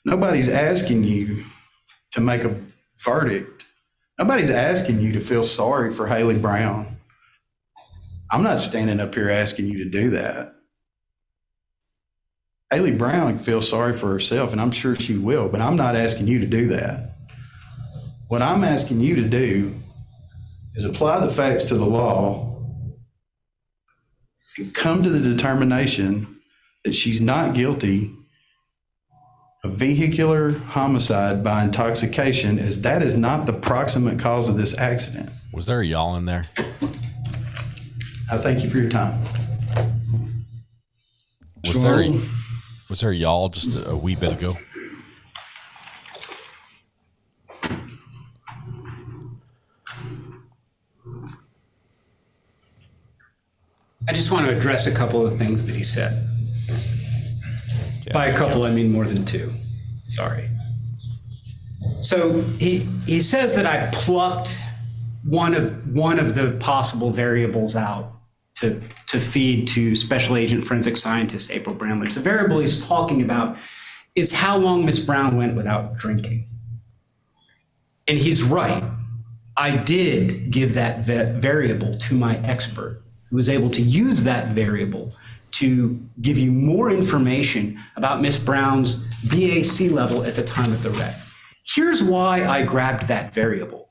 nobody's asking you to make a verdict. Nobody's asking you to feel sorry for Haley Brown. I'm not standing up here asking you to do that. Haley Brown feels sorry for herself, and I'm sure she will, but I'm not asking you to do that. What I'm asking you to do is apply the facts to the law and come to the determination that she's not guilty of vehicular homicide by intoxication, as that is not the proximate cause of this accident. Was there a y'all in there? I thank you for your time. Was there a y'all just a wee bit ago? I just want to address a couple of things that he said. By a couple, I mean more than two. Sorry. So he says that I plucked one of the possible variables out to feed to Special Agent Forensic Scientist April Bramlage. The variable he's talking about is how long Miss Brown went without drinking. And he's right. I did give that variable to my expert, who was able to use that variable to give you more information about Miss Brown's BAC level at the time of the wreck. Here's why I grabbed that variable.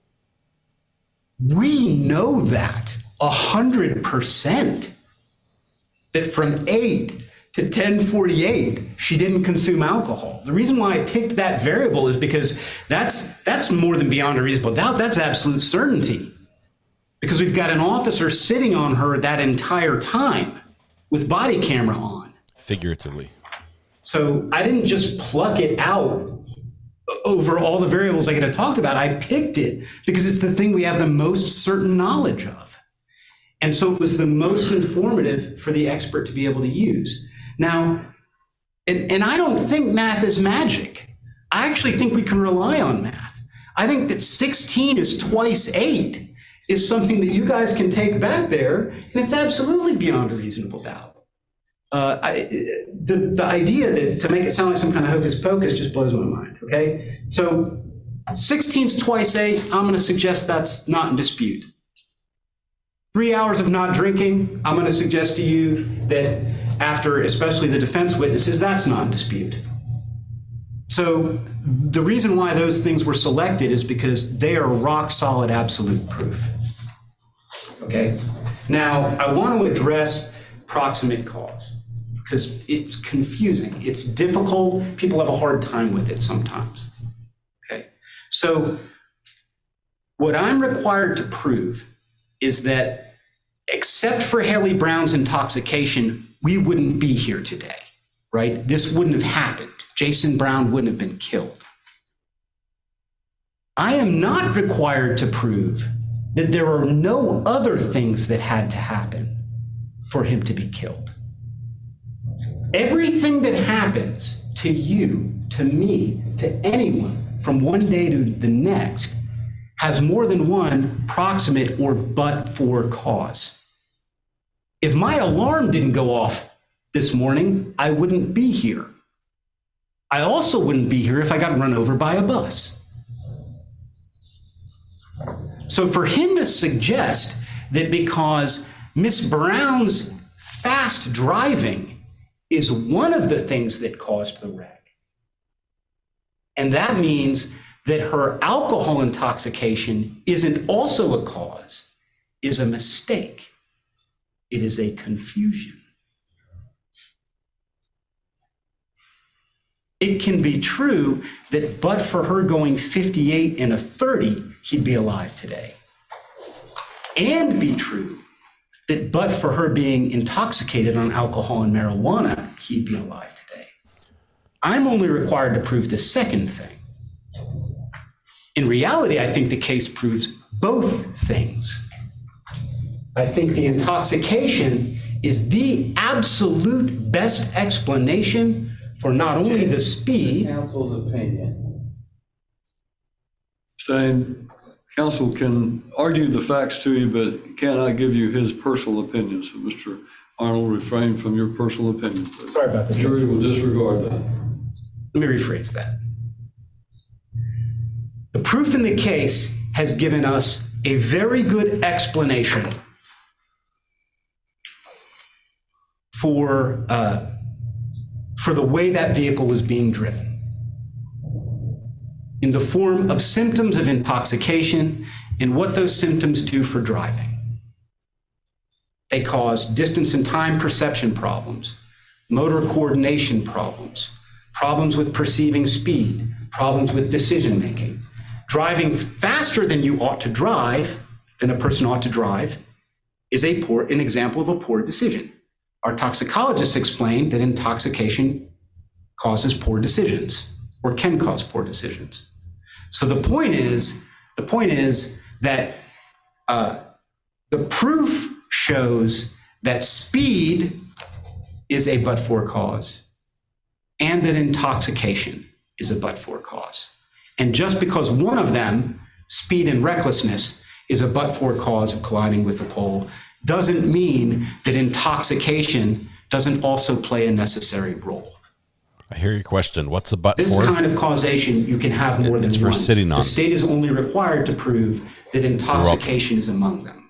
We know that 100% that from 8 to 10:48, she didn't consume alcohol. The reason why I picked that variable is because that's more than beyond a reasonable doubt. That's absolute certainty. Because we've got an officer sitting on her that entire time with body camera on. Figuratively. So I didn't just pluck it out over all the variables I could have talked about. I picked it because it's the thing we have the most certain knowledge of. And so it was the most informative for the expert to be able to use. Now, and I don't think math is magic. I actually think we can rely on math. I think that 16 is twice 8 is something that you guys can take back there, and it's absolutely beyond a reasonable doubt. The idea that to make it sound like some kind of hocus pocus just blows my mind, okay? So 16 is twice 8, I'm going to suggest that's not in dispute. 3 hours of not drinking, I'm going to suggest to you that after, especially the defense witnesses, that's not in dispute. So the reason why those things were selected is because they are rock solid absolute proof. Okay? Now, I want to address proximate cause because it's confusing. It's difficult. People have a hard time with it sometimes. Okay? So what I'm required to prove is that except for Haley Brown's intoxication, we wouldn't be here today, right? This wouldn't have happened. Jason Brown wouldn't have been killed. I am not required to prove that there are no other things that had to happen for him to be killed. Everything that happens to you, to me, to anyone from one day to the next has more than one proximate or but-for cause. If my alarm didn't go off this morning, I wouldn't be here. I also wouldn't be here if I got run over by a bus. So for him to suggest that because Miss Brown's fast driving is one of the things that caused the wreck, and that means that her alcohol intoxication isn't also a cause, is a mistake. It is a confusion. It can be true that but for her going 58 and a 30, he'd be alive today. And be true that but for her being intoxicated on alcohol and marijuana, he'd be alive today. I'm only required to prove the second thing. In reality, I think the case proves both things. I think the intoxication is the absolute best explanation for not only the speed. Counsel's opinion. Saying counsel can argue the facts to you, but cannot give you his personal opinion. So Mr. Arnold, refrain from your personal opinion, please. Sorry about that. The jury will disregard that. Let me rephrase that. The proof in the case has given us a very good explanation for the way that vehicle was being driven, in the form of symptoms of intoxication and what those symptoms do for driving. They cause distance and time perception problems, motor coordination problems, problems with perceiving speed, problems with decision making. Driving faster than you ought to drive, than a person ought to drive, is an example of a poor decision. Our toxicologists explained that intoxication causes poor decisions, or can cause poor decisions. So the point is that the proof shows that speed is a but-for cause, and that intoxication is a but-for cause. And just because one of them, speed and recklessness, is a but-for cause of colliding with a pole, doesn't mean that intoxication doesn't also play a necessary role. I hear your question. What's the but This for? kind of causation, you can have more than It's for one. sitting on. The state is only required to prove that intoxication is among them.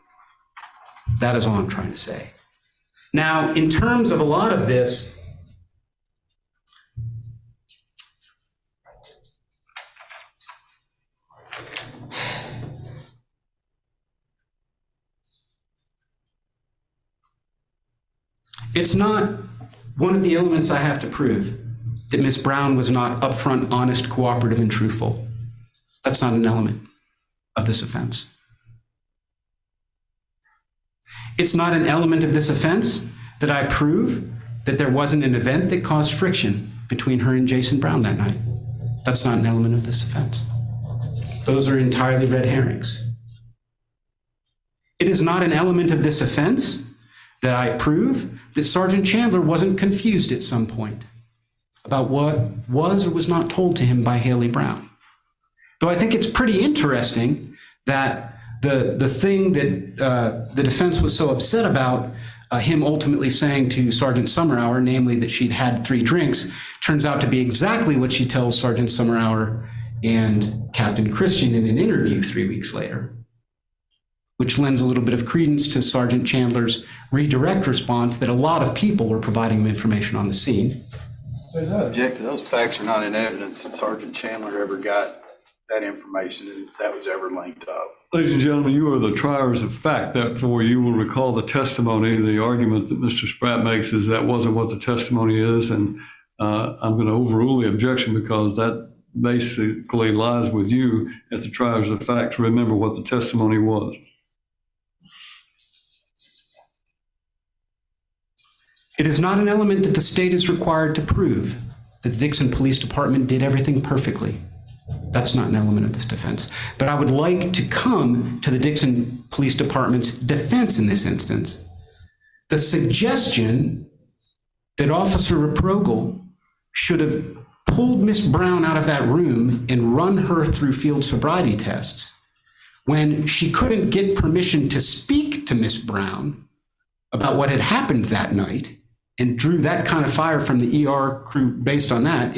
That is all I'm trying to say. Now, in terms of a lot of this, it's not one of the elements I have to prove that Ms. Brown was not upfront, honest, cooperative, and truthful. That's not an element of this offense. It's not an element of this offense that I prove that there wasn't an event that caused friction between her and Jason Brown that night. That's not an element of this offense. Those are entirely red herrings. It is not an element of this offense that I prove that Sergeant Chandler wasn't confused at some point about what was or was not told to him by Haley Brown. Though I think it's pretty interesting that the thing that the defense was so upset about, him ultimately saying to Sergeant Summerhour, namely that she'd had 3 drinks, turns out to be exactly what she tells Sergeant Summerhour and Captain Christian in an interview 3 weeks later, which lends a little bit of credence to Sergeant Chandler's redirect response that a lot of people were providing him information on the scene. There's no objection. Those facts are not in evidence that Sergeant Chandler ever got that information and that was ever linked up. Ladies and gentlemen, you are the triers of fact. Therefore, you will recall the testimony. The argument that Mr. Spratt makes is that wasn't what the testimony is, and I'm going to overrule the objection because that basically lies with you as the triers of fact to remember what the testimony was. It is not an element that the state is required to prove that the Dixon Police Department did everything perfectly. That's not an element of this defense. But I would like to come to the Dixon Police Department's defense in this instance. The suggestion that Officer Reprogel should have pulled Miss Brown out of that room and run her through field sobriety tests when she couldn't get permission to speak to Miss Brown about what had happened that night and drew that kind of fire from the ER crew based on that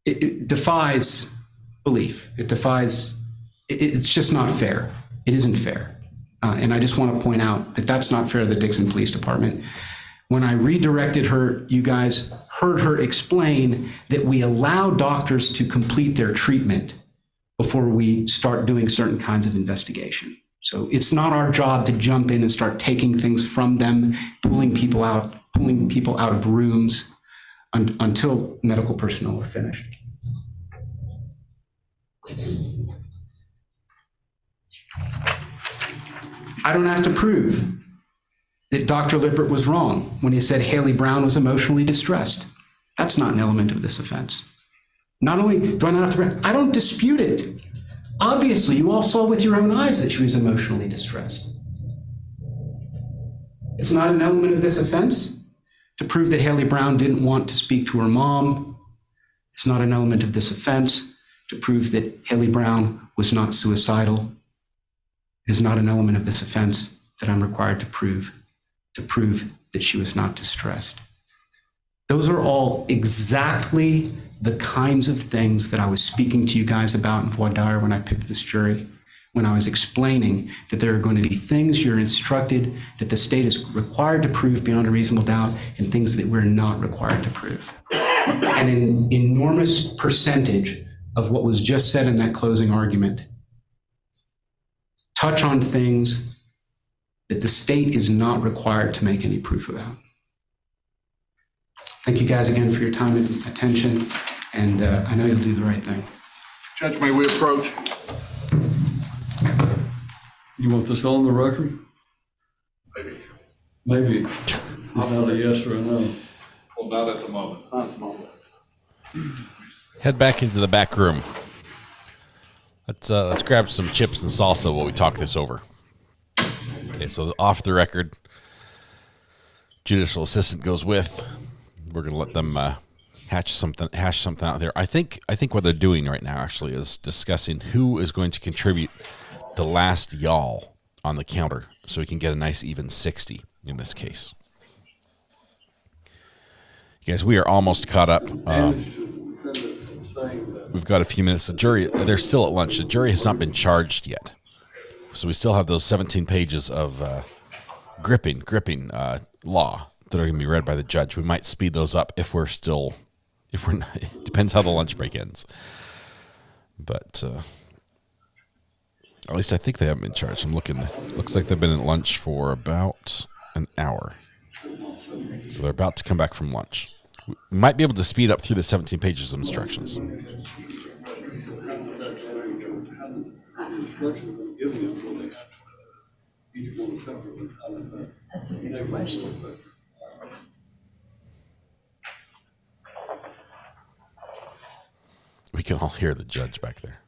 it defies belief. It's just not fair. It isn't fair. And I just want to point out that that's not fair to the Dixon Police Department. When I redirected her, you guys heard her explain that we allow doctors to complete their treatment before we start doing certain kinds of investigation. So it's not our job to jump in and start taking things from them, pulling people out of rooms until medical personnel are finished. I don't have to prove that Dr. Lippert was wrong when he said Haley Brown was emotionally distressed. That's not an element of this offense. Not only do I not have to, I don't dispute it. Obviously, you all saw with your own eyes that she was emotionally distressed. It's not an element of this offense to prove that Haley Brown didn't want to speak to her mom. It's not an element of this offense to prove that Haley Brown was not suicidal. It is not an element of this offense that I'm required to prove that she was not distressed. Those are all exactly the kinds of things that I was speaking to you guys about in voir dire when I picked this jury, when I was explaining that there are going to be things you're instructed that the state is required to prove beyond a reasonable doubt and things that we're not required to prove. And an enormous percentage of what was just said in that closing argument touch on things that the state is not required to make any proof about. Thank you guys again for your time and attention, and I know you'll do the right thing. Judge, may we approach? You want this on the record? Maybe. Maybe. It's not a yes or a no. Well, not at the moment. Not at the moment. Head back into the back room. Let's grab some chips and salsa while we talk this over. Okay, so off the record, judicial assistant goes with. We're gonna let them hash something out there. I think what they're doing right now actually is discussing who is going to contribute the last y'all on the counter, so we can get a nice even 60 in this case. Guys, we are almost caught up. We've got a few minutes. The jury, they're still at lunch. The jury has not been charged yet. So we still have those 17 pages of gripping law that are going to be read by the judge. We might speed those up if we're not, it depends how the lunch break ends. But at least I think they haven't been charged. I'm looking. Looks like they've been at lunch for about an hour. So they're about to come back from lunch. We might be able to speed up through the 17 pages of instructions. That's a good question. We can all hear the judge back there.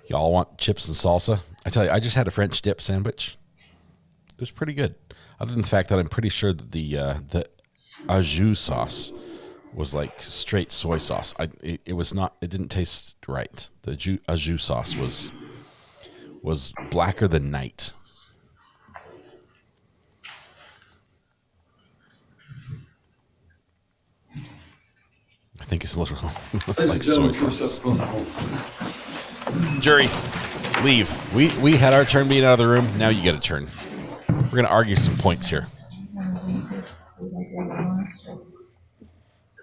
Y'all want chips and salsa? I tell you, I just had a French dip sandwich. It was pretty good. Other than the fact that I'm pretty sure that the au jus sauce was like straight soy sauce. It was not. It didn't taste right. The au jus sauce was blacker than night. I think it's literally like soy sauce. Jury, leave. We had our turn being out of the room. Now you get a turn. We're going to argue some points here.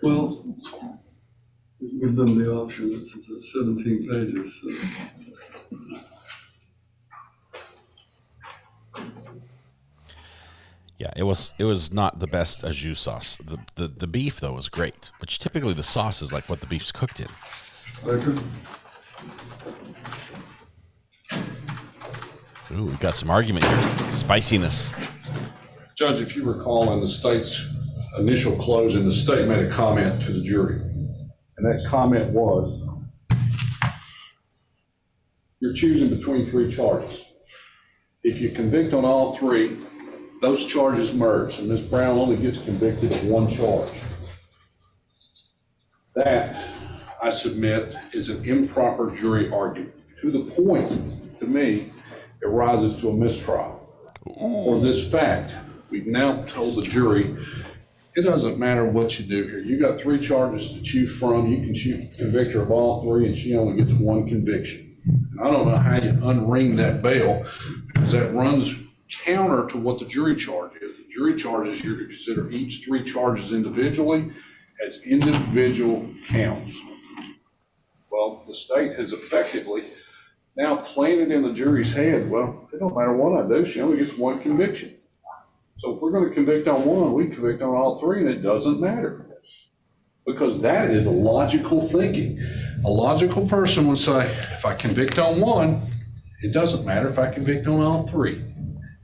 Well, give them the option. It's 17 pages. So. Yeah, it was not the best au jus sauce. The beef though was great, which typically the sauce is like what the beef's cooked in. Ooh, we got some argument here. Spiciness. Judge, if you recall, in the state's initial closing, the state made a comment to the jury. And that comment was, you're choosing between three charges. If you convict on all three, those charges merge, and Ms. Brown only gets convicted of one charge. That, I submit, is an improper jury argument. To the point, to me, it rises to a mistrial. For this fact, we've now told the jury, it doesn't matter what you do here. You got three charges to choose from. You can convict her of all three, and she only gets one conviction. And I don't know how you unring that bell, because that runs counter to what the jury charge is. The jury charges you to consider each three charges individually as individual counts. Well, the state has effectively now planted in the jury's head, well, it don't matter what I do, she only gets one conviction. So if we're going to convict on one, we convict on all three, and it doesn't matter. Because that is logical thinking. A logical person would say, if I convict on one, it doesn't matter if I convict on all three.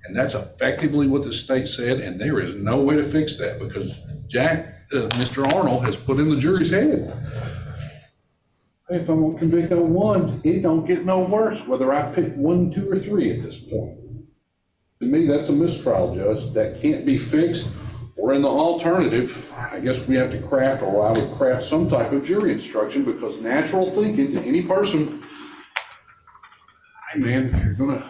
And that's effectively what the state said, and there is no way to fix that because Mr. Arnold has put in the jury's head. Hey, if I'm gonna convict on one, it don't get no worse whether I pick 1, 2, or 3 at this point. To me, that's a mistrial, Judge. That can't be fixed. Or in the alternative, I guess we have to craft, or I would craft some type of jury instruction because natural thinking to any person, hey man, if you're gonna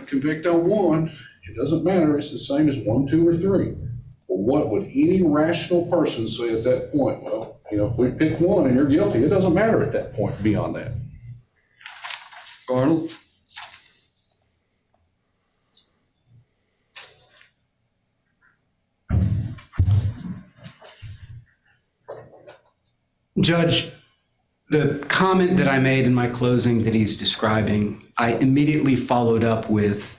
convict on one, it doesn't matter. It's the same as 1, 2, or 3. Well, what would any rational person say at that point? Well, if we pick one and you're guilty, it doesn't matter at that point beyond that. Arnold? Judge, the comment that I made in my closing that he's describing, I immediately followed up with,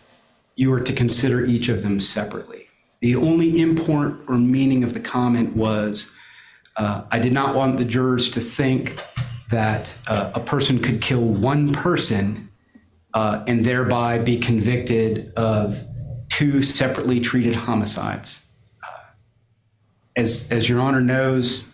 you are to consider each of them separately. The only import or meaning of the comment was, I did not want the jurors to think that a person could kill one person and thereby be convicted of 2 separately treated homicides. As Your Honor knows,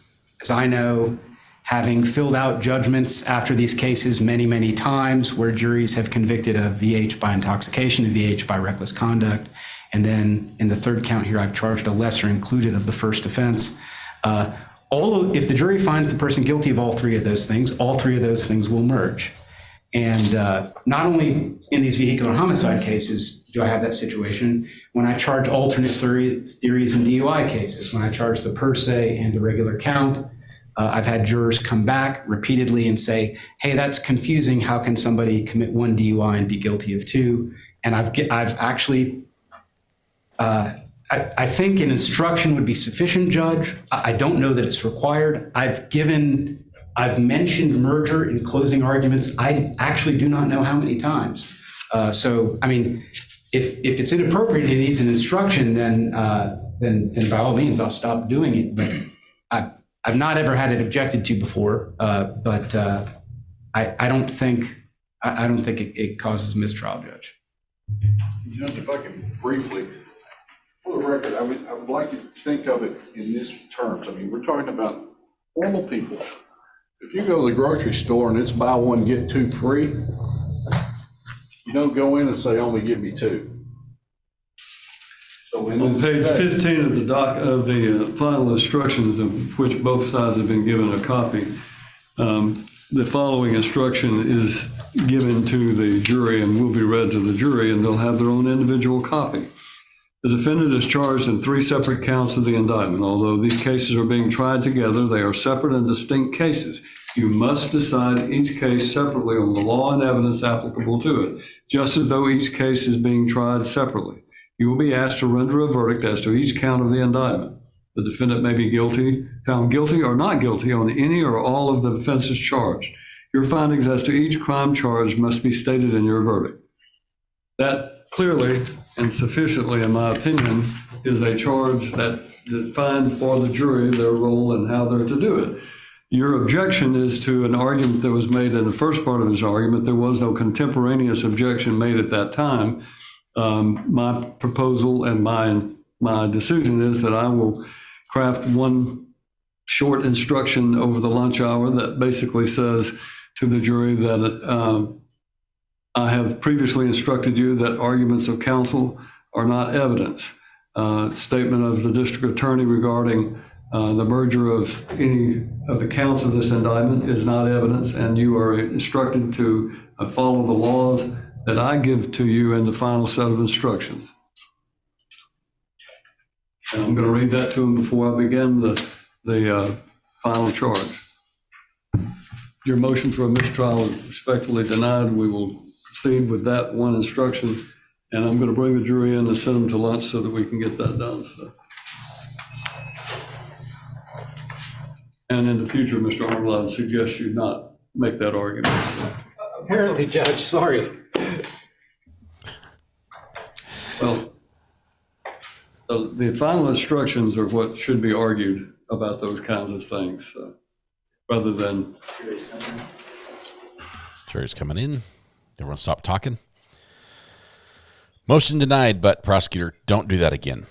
as I know, having filled out judgments after these cases many, many times where juries have convicted of VH by intoxication and VH by reckless conduct, and then in the third count here, I've charged a lesser included of the first offense. If the jury finds the person guilty of all 3 of those things, all 3 of those things will merge. And not only in these vehicular homicide cases do I have that situation, when I charge alternate theories in DUI cases, when I charge the per se and the regular count, I've had jurors come back repeatedly and say, hey, that's confusing. How can somebody commit 1 DUI and be guilty of 2? And I've actually, I think an instruction would be sufficient, Judge. I don't know that it's required. I've mentioned merger in closing arguments. I actually do not know how many times. So, I mean, if it's inappropriate and it needs an instruction, then by all means, I'll stop doing it. But I've not ever had it objected to before, but I don't think it causes mistrial, Judge. Judge, if I can briefly, for the record, I would like you to think of it in this terms. I mean, we're talking about normal people. If you go to the grocery store and it's buy one, get 2 free, you don't go in and say, only give me 2. So on page 15 of the final instructions, of which both sides have been given a copy, the following instruction is given to the jury and will be read to the jury, and they'll have their own individual copy. The defendant is charged in 3 separate counts of the indictment. Although these cases are being tried together, they are separate and distinct cases. You must decide each case separately on the law and evidence applicable to it, just as though each case is being tried separately. You will be asked to render a verdict as to each count of the indictment. The defendant may be found guilty or not guilty on any or all of the offenses charged. Your findings as to each crime charged must be stated in your verdict. That clearly and sufficiently, in my opinion, is a charge that defines for the jury their role and how they're to do it. Your objection is to an argument that was made in the first part of his argument. There was no contemporaneous objection made at that time. My proposal and my decision is that I will craft one short instruction over the lunch hour that basically says to the jury that I have previously instructed you that arguments of counsel are not evidence. Statement of the district attorney regarding the merger of any of the counts of this indictment is not evidence, and you are instructed to follow the laws that I give to you in the final set of instructions. And I'm going to read that to him before I begin the final charge. Your motion for a mistrial is respectfully denied. We will proceed with that one instruction, and I'm going to bring the jury in and send them to lunch so that we can get that done. So. And in the future, Mr. Arnold, I would suggest you not make that argument. So. Apparently, Judge, sorry. Well, The final instructions are what should be argued about those kinds of things, rather than. Jury's coming in. Everyone stop talking. Motion denied, but prosecutor, don't do that again.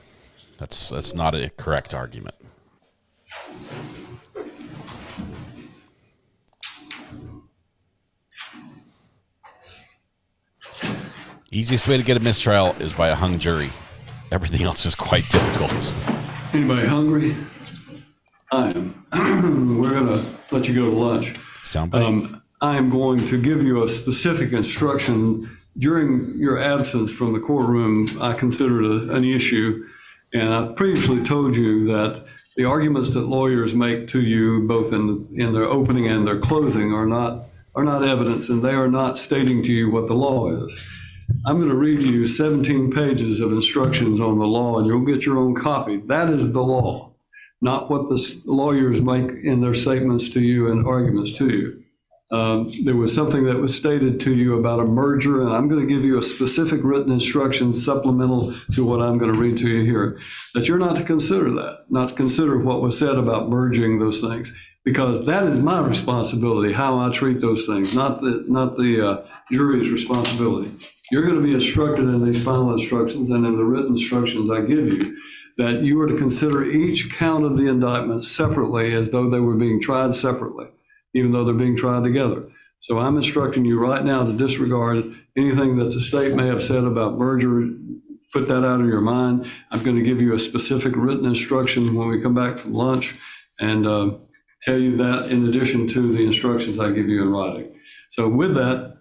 That's not a correct argument. Easiest way to get a mistrial is by a hung jury. Everything else is quite difficult. Anybody hungry? I am. We're going to let you go to lunch. I am going to give you a specific instruction. During your absence from the courtroom, I considered an issue, and I previously told you that the arguments that lawyers make to you, both in their opening and their closing, are not evidence, and they are not stating to you what the law is. I'm going to read you 17 pages of instructions on the law, and you'll get your own copy. That is the law, not what the lawyers make in their statements to you and arguments to you. There was something that was stated to you about a merger, and I'm going to give you a specific written instruction supplemental to what I'm going to read to you here, that you're not to consider that, not to consider what was said about merging those things, because that is my responsibility, how I treat those things, not the jury's responsibility. You're going to be instructed in these final instructions and in the written instructions I give you that you are to consider each count of the indictment separately as though they were being tried separately, even though they're being tried together. So I'm instructing you right now to disregard anything that the state may have said about merger. Put that out of your mind. I'm going to give you a specific written instruction when we come back from lunch and tell you that in addition to the instructions I give you in writing. So with that,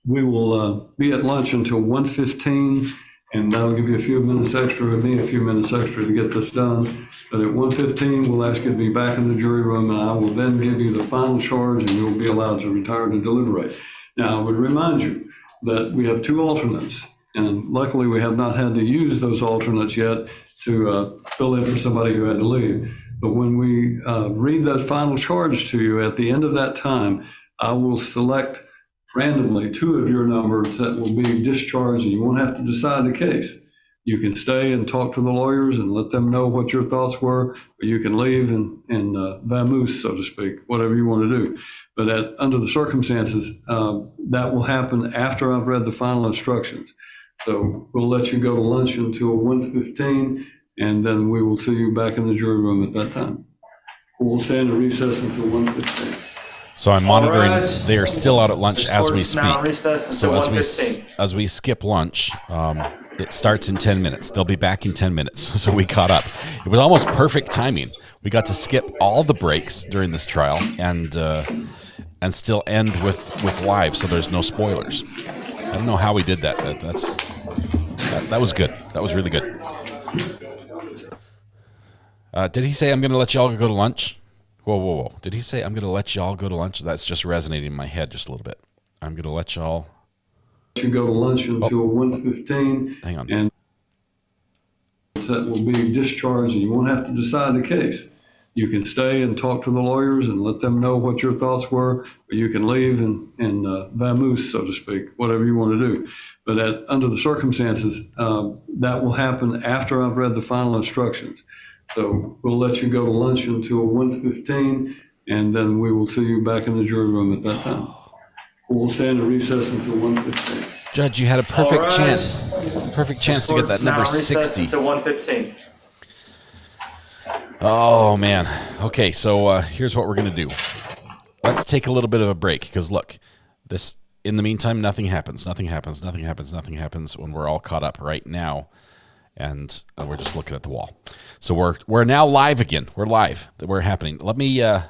we will be at lunch until 1:15, and that'll give you a few minutes extra, and me a few minutes extra to get this done. But at 1:15, we'll ask you to be back in the jury room, and I will then give you the final charge, and you'll be allowed to retire to deliberate. Now, I would remind you that we have two alternates, and luckily we have not had to use those alternates yet to fill in for somebody who had to leave. But when we read that final charge to you at the end of that time, I will select randomly two of your numbers that will be discharged, and you won't have to decide the case. You can stay and talk to the lawyers and let them know what your thoughts were, or you can leave and vamoose, so to speak, whatever you want to do. But under the circumstances, that will happen after I've read the final instructions. So we'll let you go to lunch until 1:15, and then we will see you back in the jury room at that time. We'll stand at recess until 1:15. So I'm monitoring. They are still out at lunch as we speak. So as we skip lunch, it starts in 10 minutes. They'll be back in 10 minutes. So we caught up. It was almost perfect timing. We got to skip all the breaks during this trial and still end with live, so there's no spoilers. I don't know how we did that. That was good. That was really good. Did he say I'm going to let y'all go to lunch? Whoa. Did he say I'm going to let y'all go to lunch? That's just resonating in my head just a little bit. I'm going to let y'all. You go to lunch until 1:15. Hang on. And that will be discharged, and you won't have to decide the case. You can stay and talk to the lawyers and let them know what your thoughts were, or you can leave and vamoose, so to speak, whatever you want to do. But under the circumstances, that will happen after I've read the final instructions. So we'll let you go to lunch until 1:15, and then we will see you back in the jury room at that time. We'll stand at recess until 1:15. Judge, you had a perfect chance to get that number 60. Until 1:15. Oh, man. Okay, so here's what we're going to do. Let's take a little bit of a break, because look, in the meantime, nothing happens when we're all caught up right now. And we're just looking at the wall. So we're now live again. We're live. We're happening. Let me, I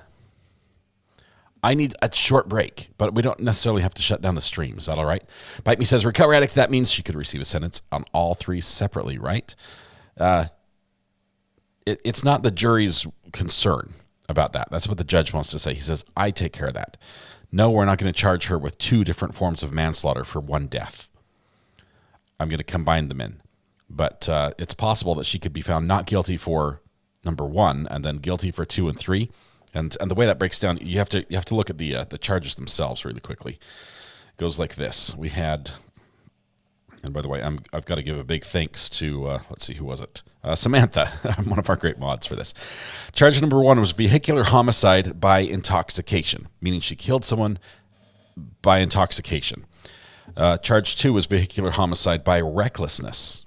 need a short break, but we don't necessarily have to shut down the stream. Is that all right? Bite Me says, Recovery Addict, that means she could receive a sentence on all three separately, right? It's not the jury's concern about that. That's what the judge wants to say. He says, I take care of that. No, we're not going to charge her with two different forms of manslaughter for one death. I'm going to combine them in. But it's possible that she could be found not guilty for number one and then guilty for 2 and 3. And the way that breaks down, you have to look at the charges themselves really quickly. It goes like this. We had And by the way, I've got to give a big thanks to, let's see, who was it? Samantha, one of our great mods for this. Charge number 1 was vehicular homicide by intoxication, meaning she killed someone by intoxication. Charge 2 was vehicular homicide by recklessness.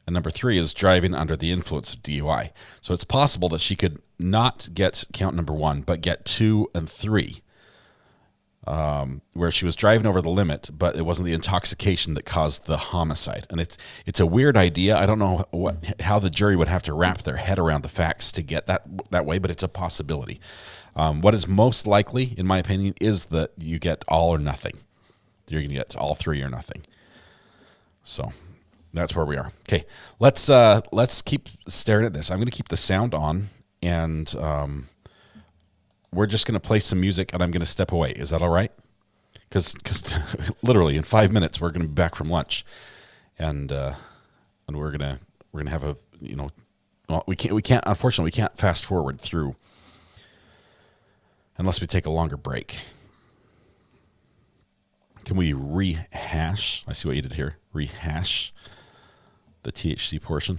And number 3 is driving under the influence of DUI. So it's possible that she could not get count number 1, but get 2 and 3. Where she was driving over the limit, but it wasn't the intoxication that caused the homicide. And it's a weird idea. I don't know how the jury would have to wrap their head around the facts to get that way, but it's a possibility. What is most likely, in my opinion, is that you get all or nothing. You're going to get all 3 or nothing. So that's where we are. Okay, let's keep staring at this. I'm going to keep the sound on, and we're just going to play some music, and I'm going to step away. Is that all right? Because literally in 5 minutes we're going to be back from lunch, and we're gonna have a well, we can't unfortunately we can't fast forward through unless we take a longer break. Can we rehash? I see what you did here. Rehash the THC portion.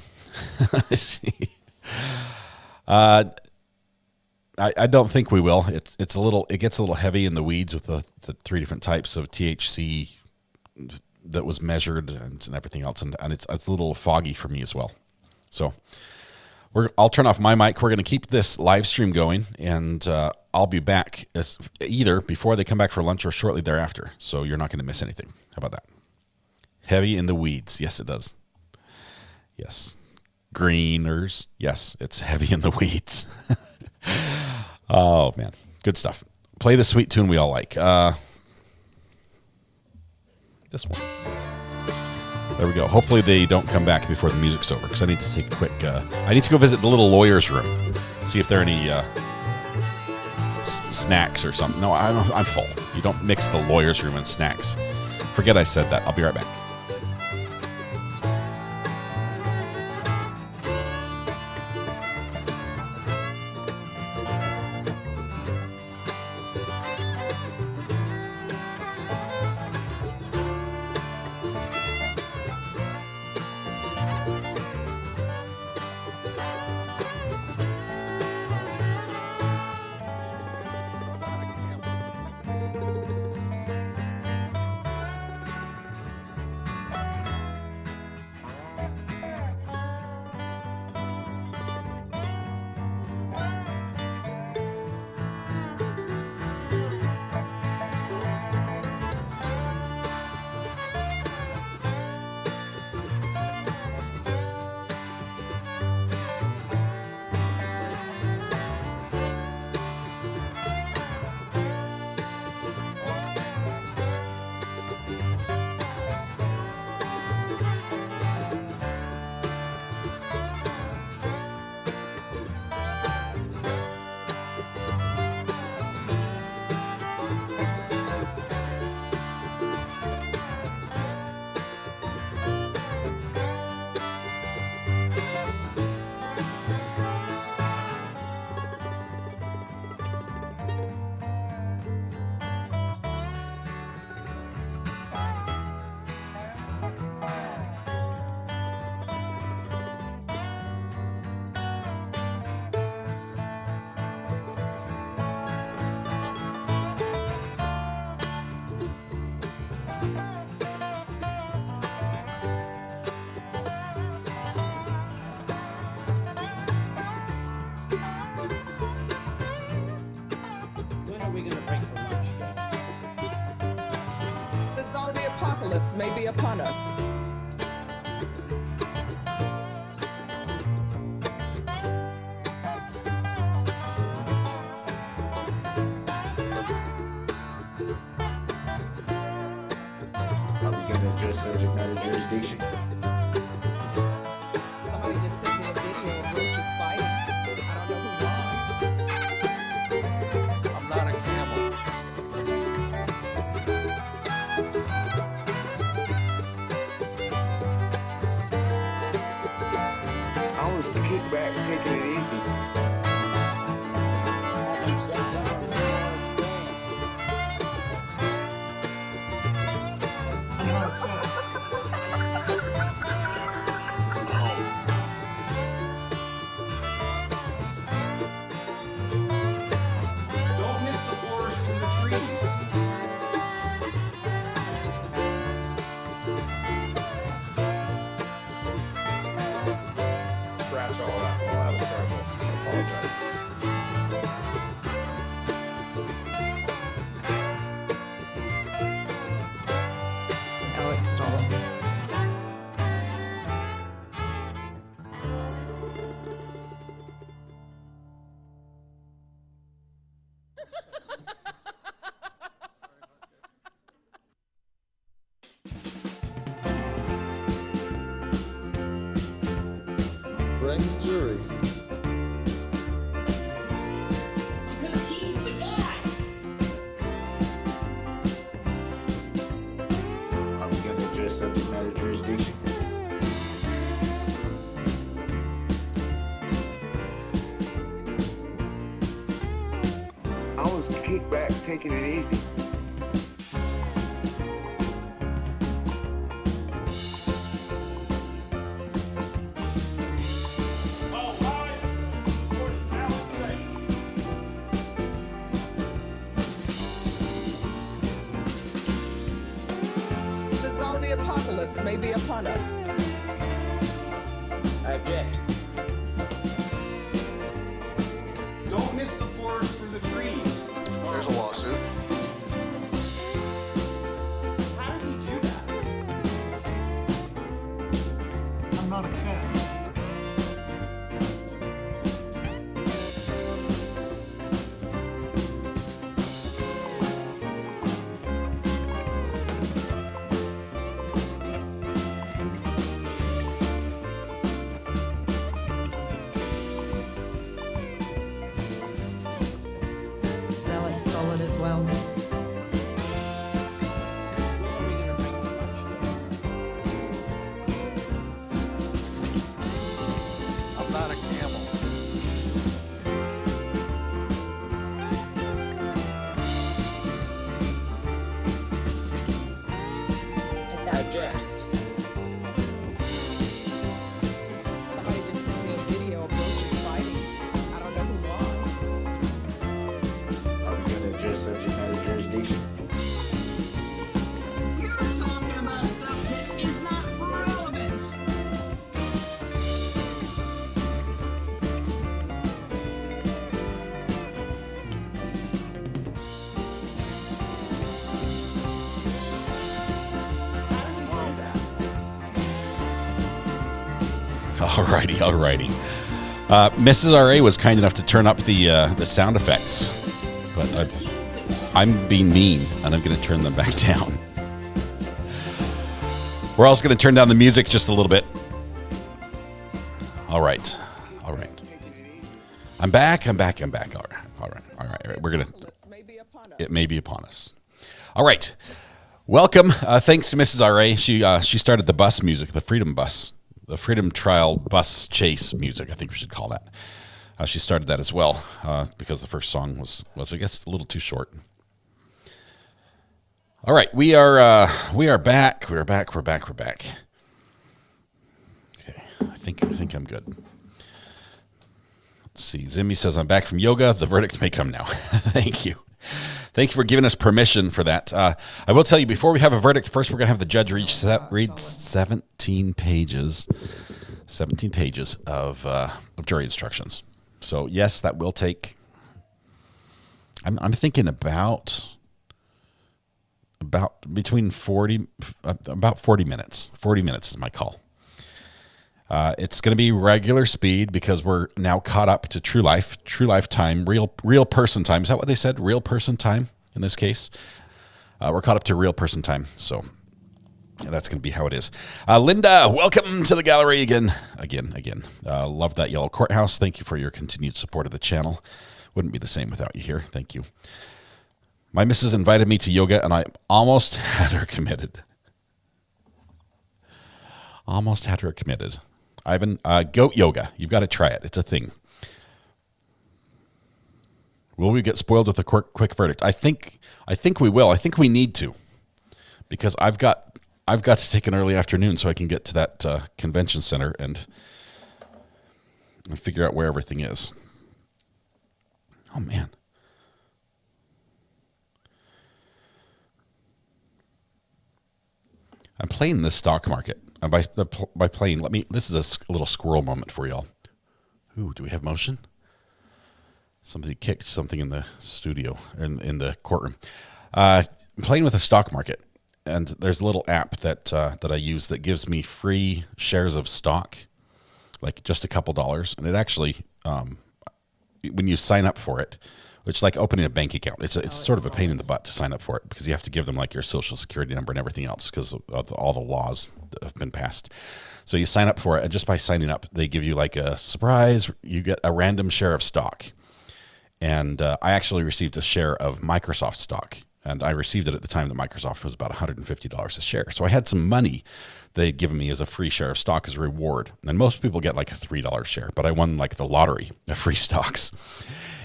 I see. I don't think we will. It gets a little heavy in the weeds with the 3 different types of THC that was measured and everything else, and it's a little foggy for me as well. So I'll turn off my mic. We're going to keep this live stream going, and I'll be back either before they come back for lunch or shortly thereafter. So you're not going to miss anything. How about that? Heavy in the weeds. Yes, it does. Yes. Greeners. Yes, it's heavy in the weeds. Oh, man. Good stuff. Play the sweet tune we all like. This one. There we go. Hopefully they don't come back before the music's over, because I need to take a quick... I need to go visit the little lawyer's room, see if there are any snacks or something. No, I'm full. You don't mix the lawyer's room and snacks. Forget I said that. I'll be right back. May be upon us. Are we going to adjust subject matter jurisdiction? Somebody just sent me a video of roaches fighting. I don't know who won. I'm not a camel. I was the kickback, taking it easy. scratch all that. Well, that was terrible. I apologize. Alex Stoll. Bring the jury. Because he's the guy. Are we going to address subject matter jurisdiction? I was kicked back, taking it easy. The zombie apocalypse may be upon us. I object. Don't miss the forest for the trees. There's a lawsuit. How does he do that? I'm not a cat. Alex Stoll as well. I'm not a camel. I object. Somebody just sent me a video of roaches fighting. I don't know who won. Are we going to address subject matter jurisdiction? You're talking about stuff that is not relevant. How does he do that? Alrighty. Mrs. RA was kind enough to turn up the sound effects, but I'm being mean, and I'm going to turn them back down. We're also going to turn down the music just a little bit. All right. I'm back. All right. We're going to... It may be upon us. All right. Welcome. Thanks to Mrs. RA. She started the bus music, the Freedom Bus. The Freedom Trial Bus Chase music, I think we should call that. She started that as well because the first song was I guess a little too short. All right, we are back. We're back. Okay, I think I'm good. Let's see. Zimmy says I'm back from yoga. The verdict may come now. Thank you. Thank you for giving us permission for that. I will tell you, before we have a verdict, first we're going to have the judge read 17 pages of jury instructions. So, yes, that will take, I'm thinking about between 40 minutes. 40 minutes is my call. It's going to be regular speed because we're now caught up to true life time, real person time. Is that what they said? Real person time in this case? We're caught up to real person time. So that's going to be how it is. Linda, welcome to the gallery again. Love that yellow courthouse. Thank you for your continued support of the channel. Wouldn't be the same without you here. Thank you. My missus invited me to yoga and I almost had her committed. Ivan, goat yoga. You've got to try it. It's a thing. Will we get spoiled with a quick verdict? I think we will. I think we need to, because I've got to take an early afternoon so I can get to that convention center and figure out where everything is. Oh man. I'm playing this stock market. By playing, this is a little squirrel moment for y'all. Ooh, do we have motion? Somebody kicked something in the studio, in the courtroom. I'm playing with the stock market, and there's a little app that I use that gives me free shares of stock, like just a couple dollars. And it actually, when you sign up for it, which is like opening a bank account, it's sort of a pain in the butt to sign up for it because you have to give them like your social security number and everything else because of all the laws that have been passed. So you sign up for it, and just by signing up, they give you like a surprise. You get a random share of stock. And I actually received a share of Microsoft stock, and I received it at the time that Microsoft was about $150 a share. So I had some money they'd given me as a free share of stock as a reward. And most people get like a $3 share, but I won like the lottery of free stocks.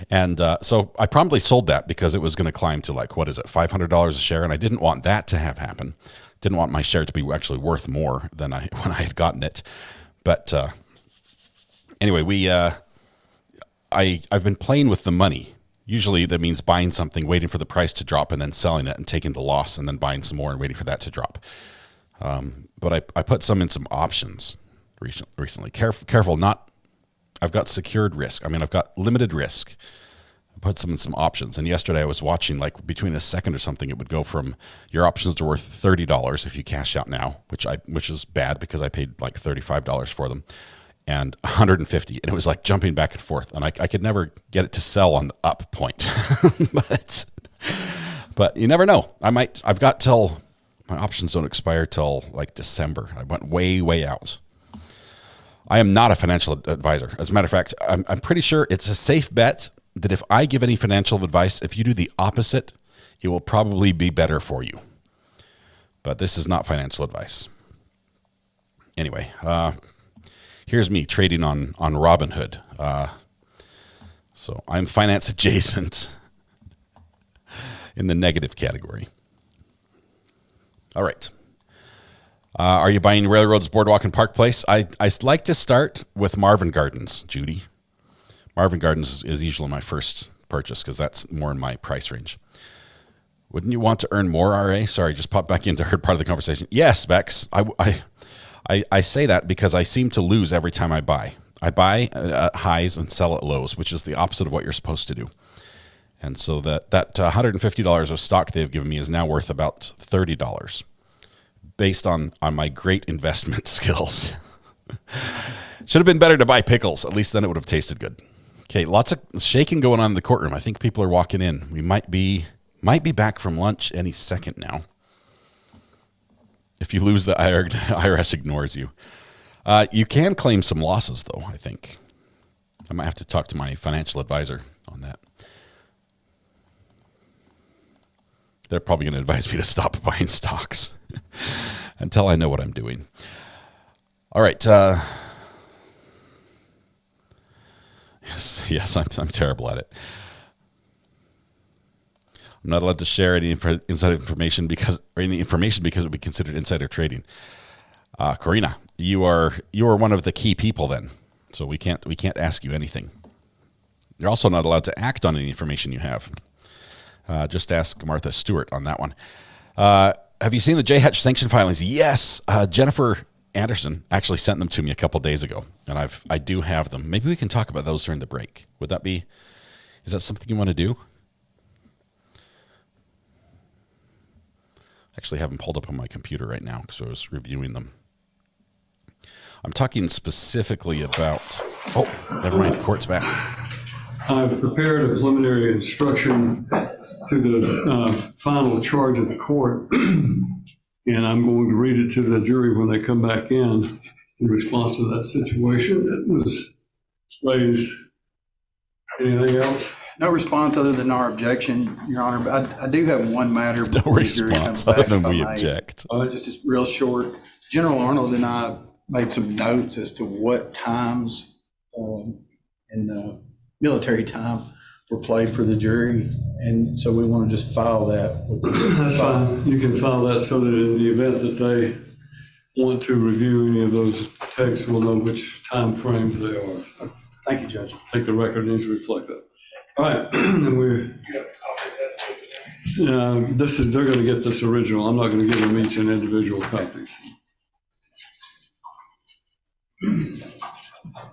And so I promptly sold that because it was going to climb to like, what is it, $500 a share? And I didn't want that to have happen. Didn't want my share to be actually worth more than when I had gotten it. But anyway, I've been playing with the money. Usually that means buying something, waiting for the price to drop, and then selling it and taking the loss, and then buying some more and waiting for that to drop. But I put some in some options recently. Careful, not. I've got secured risk. I mean, I've got limited risk. I put some in some options. And yesterday I was watching, like between a second or something, it would go from your options are worth $30 if you cash out now, which is bad because I paid like $35 for them, and 150, and it was like jumping back and forth, and I could never get it to sell on the up point. but you never know. I've got till my options don't expire till like December. I went way out. I am not a financial advisor. As a matter of fact, I'm pretty sure it's a safe bet that if I give any financial advice, if you do the opposite, it will probably be better for you. But this is not financial advice. Anyway, here's me trading on Robinhood. So I'm finance adjacent in the negative category. All right. Are you buying Railroads, Boardwalk, and Park Place? I'd like to start with Marvin Gardens, Judy. Marvin Gardens is usually my first purchase because that's more in my price range. Wouldn't you want to earn more, RA? Sorry, just popped back in to heard part of the conversation. Yes, Bex. I say that because I seem to lose every time I buy. I buy at highs and sell at lows, which is the opposite of what you're supposed to do. And so that $150 of stock they've given me is now worth about $30 based on my great investment skills. Should have been better to buy Pickles. At least then it would have tasted good. Okay, lots of shaking going on in the courtroom. I think people are walking in. We might be back from lunch any second now. If you lose, the IRS ignores you. You can claim some losses, though, I think. I might have to talk to my financial advisor on that. They're probably going to advise me to stop buying stocks until I know what I'm doing. All right. Yes, I'm terrible at it. I'm not allowed to share any insider information because it would be considered insider trading. Corina, you are one of the key people then, so we can't ask you anything. You're also not allowed to act on any information you have. Just ask Martha Stewart on that one. Have you seen the J Hatch sanction filings? Yes, Jennifer Anderson actually sent them to me a couple days ago, and I do have them. Maybe we can talk about those during the break. Is that something you want to do? I actually have them pulled up on my computer right now because I was reviewing them. I'm talking specifically about... Oh, never mind. Court's back. I've prepared a preliminary instruction to the final charge of the court, and I'm going to read it to the jury when they come back in response to that situation that was raised. Anything else? No response other than our objection, Your Honor. But I do have one matter. No response other than we object. Just real short. General Arnold and I made some notes as to what times in military time were played for the jury, and so we want to just file that. That's fine. You can file that so that in the event that they want to review any of those texts, we'll know which time frames they are. Thank you, Judge. Take the record in to reflect that. All right, and they're going to get this original. I'm not going to give them each an individual copies.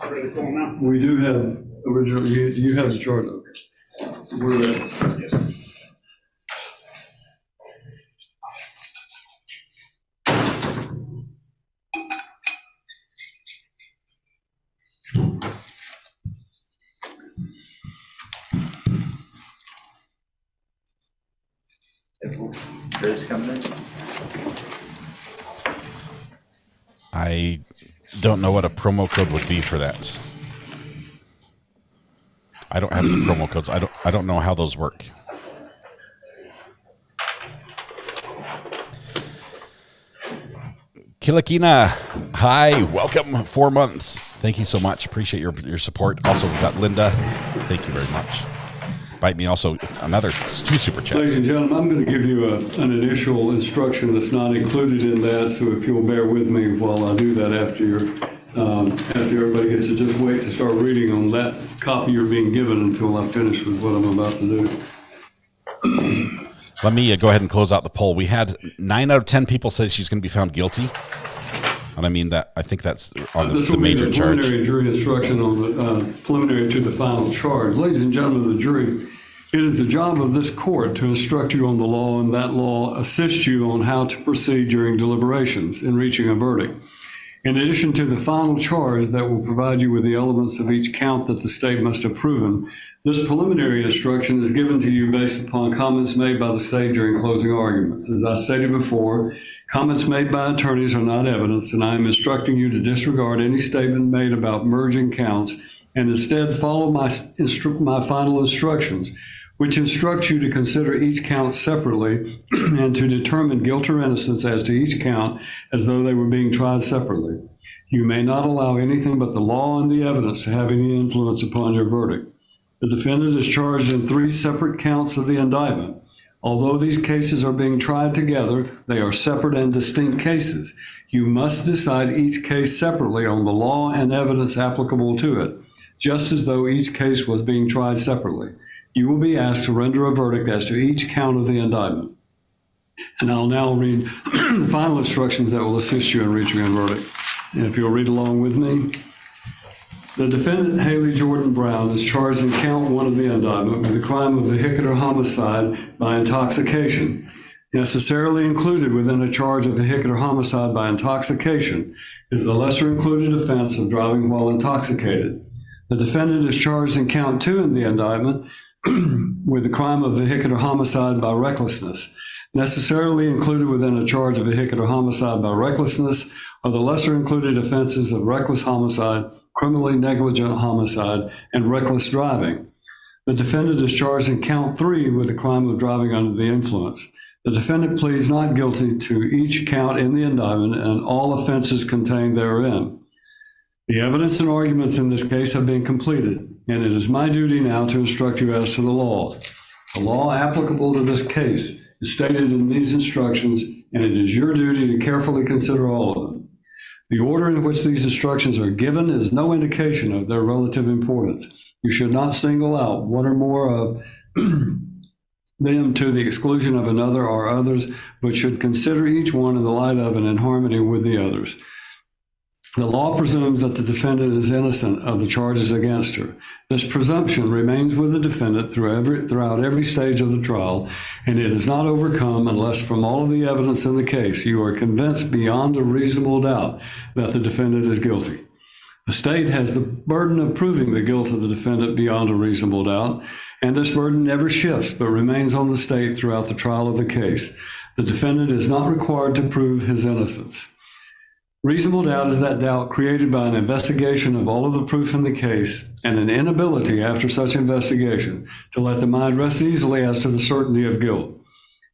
Ready to pull them out? We do have original, you have the chart, okay. We're ready. Yes, sir. Chris coming in? I don't know what a promo code would be for that. I don't have any promo codes. I don't know how those work. Kilakina, hi, welcome. 4 months. Thank you so much. Appreciate your support. Also, we've got Linda. Thank you very much. Bite me also. It's another 2 super chats. Ladies and gentlemen, I'm going to give you an initial instruction that's not included in that, so if you'll bear with me while I do that after everybody gets to just wait to start reading on that copy you're being given until I finish with what I'm about to do. Let me go ahead and close out the poll. We had 9 out of 10 people say she's going to be found guilty. And I mean that, I think that's on the major charge. Preliminary jury instruction on the preliminary to the final charge. Ladies and gentlemen of the jury, it is the job of this court to instruct you on the law, and that law assist you on how to proceed during deliberations in reaching a verdict. In addition to the final charge that will provide you with the elements of each count that the state must have proven, this preliminary instruction is given to you based upon comments made by the state during closing arguments. As I stated before, comments made by attorneys are not evidence, and I am instructing you to disregard any statement made about merging counts and instead follow my final instructions, which instructs you to consider each count separately and to determine guilt or innocence as to each count as though they were being tried separately. You may not allow anything but the law and the evidence to have any influence upon your verdict. The defendant is charged in 3 separate counts of the indictment. Although these cases are being tried together, they are separate and distinct cases. You must decide each case separately on the law and evidence applicable to it, just as though each case was being tried separately. You will be asked to render a verdict as to each count of the indictment. And I'll now read the final instructions that will assist you in reaching a verdict. And if you'll read along with me. The defendant, Haley Jordan Brown, is charged in count 1 of the indictment with the crime of vehicular homicide by intoxication. Necessarily included within a charge of vehicular homicide by intoxication is the lesser included offense of driving while intoxicated. The defendant is charged in count 2 in the indictment with the crime of vehicular homicide by recklessness. Necessarily included within a charge of vehicular homicide by recklessness are the lesser included offenses of reckless homicide, criminally negligent homicide, and reckless driving. The defendant is charged in count 3 with the crime of driving under the influence. The defendant pleads not guilty to each count in the indictment and all offenses contained therein. The evidence and arguments in this case have been completed, and it is my duty now to instruct you as to the law. The law applicable to this case is stated in these instructions, and it is your duty to carefully consider all of them. The order in which these instructions are given is no indication of their relative importance. You should not single out one or more of them to the exclusion of another or others, but should consider each one in the light of and in harmony with the others. The law presumes that the defendant is innocent of the charges against her. This presumption remains with the defendant throughout every stage of the trial, and it is not overcome unless from all of the evidence in the case you are convinced beyond a reasonable doubt that the defendant is guilty. The state has the burden of proving the guilt of the defendant beyond a reasonable doubt, and this burden never shifts but remains on the state throughout the trial of the case. The defendant is not required to prove his innocence. Reasonable doubt is that doubt created by an investigation of all of the proof in the case and an inability after such investigation to let the mind rest easily as to the certainty of guilt.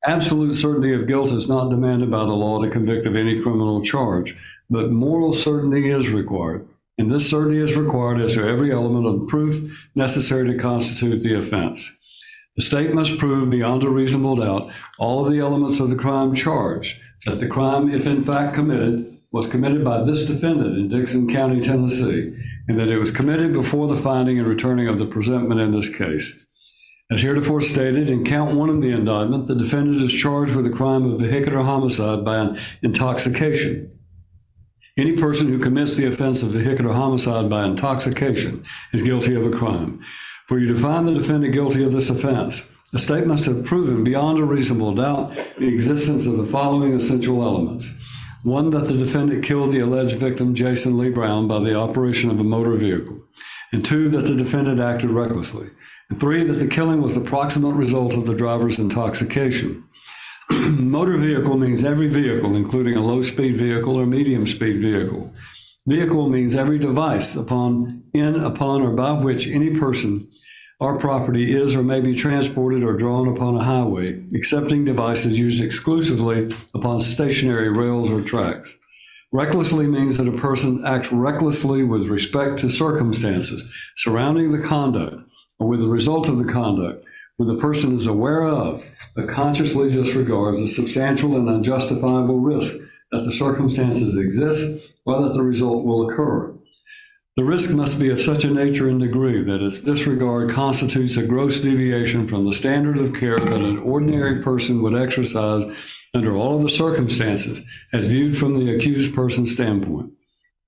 Absolute certainty of guilt is not demanded by the law to convict of any criminal charge, but moral certainty is required, and this certainty is required as to every element of proof necessary to constitute the offense. The state must prove beyond a reasonable doubt all of the elements of the crime charged, that the crime, if in fact committed, was committed by this defendant in Dixon County, Tennessee, and that it was committed before the finding and returning of the presentment in this case. As heretofore stated, in count 1 of the indictment, the defendant is charged with the crime of vehicular homicide by intoxication. Any person who commits the offense of vehicular homicide by intoxication is guilty of a crime. For you to find the defendant guilty of this offense, the state must have proven beyond a reasonable doubt the existence of the following essential elements. 1, that the defendant killed the alleged victim, Jason Lee Brown, by the operation of a motor vehicle. And 2, that the defendant acted recklessly. And 3, that the killing was the proximate result of the driver's intoxication. Motor vehicle means every vehicle, including a low-speed vehicle or medium-speed vehicle. Vehicle means every device upon or by which any person or property is or may be transported or drawn upon a highway, excepting devices used exclusively upon stationary rails or tracks. Recklessly means that a person acts recklessly with respect to circumstances surrounding the conduct or with the result of the conduct, when the person is aware of but consciously disregards a substantial and unjustifiable risk that the circumstances exist or that the result will occur. The risk must be of such a nature and degree that its disregard constitutes a gross deviation from the standard of care that an ordinary person would exercise under all of the circumstances as viewed from the accused person's standpoint.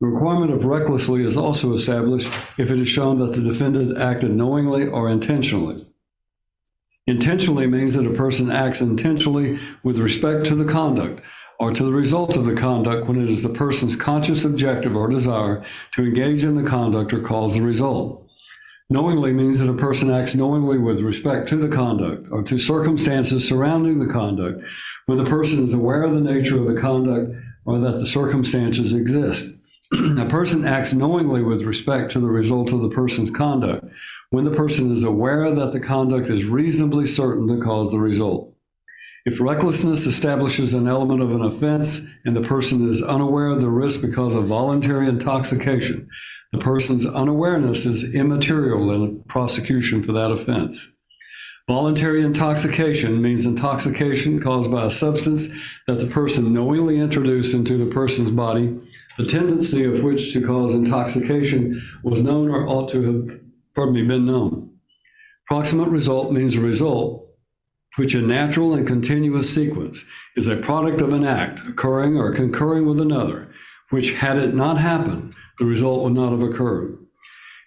The requirement of recklessly is also established if it is shown that the defendant acted knowingly or intentionally. Intentionally means that a person acts intentionally with respect to the conduct or to the result of the conduct when it is the person's conscious objective or desire to engage in the conduct or cause the result. Knowingly means that a person acts knowingly with respect to the conduct or to circumstances surrounding the conduct when the person is aware of the nature of the conduct or that the circumstances exist. A person acts knowingly with respect to the result of the person's conduct when the person is aware that the conduct is reasonably certain to cause the result. If recklessness establishes an element of an offense and the person is unaware of the risk because of voluntary intoxication, the person's unawareness is immaterial in prosecution for that offense. Voluntary intoxication means intoxication caused by a substance that the person knowingly introduced into the person's body, the tendency of which to cause intoxication was known or ought to have, been known. Proximate result means a result which in natural and continuous sequence is a product of an act occurring or concurring with another, which had it not happened, the result would not have occurred.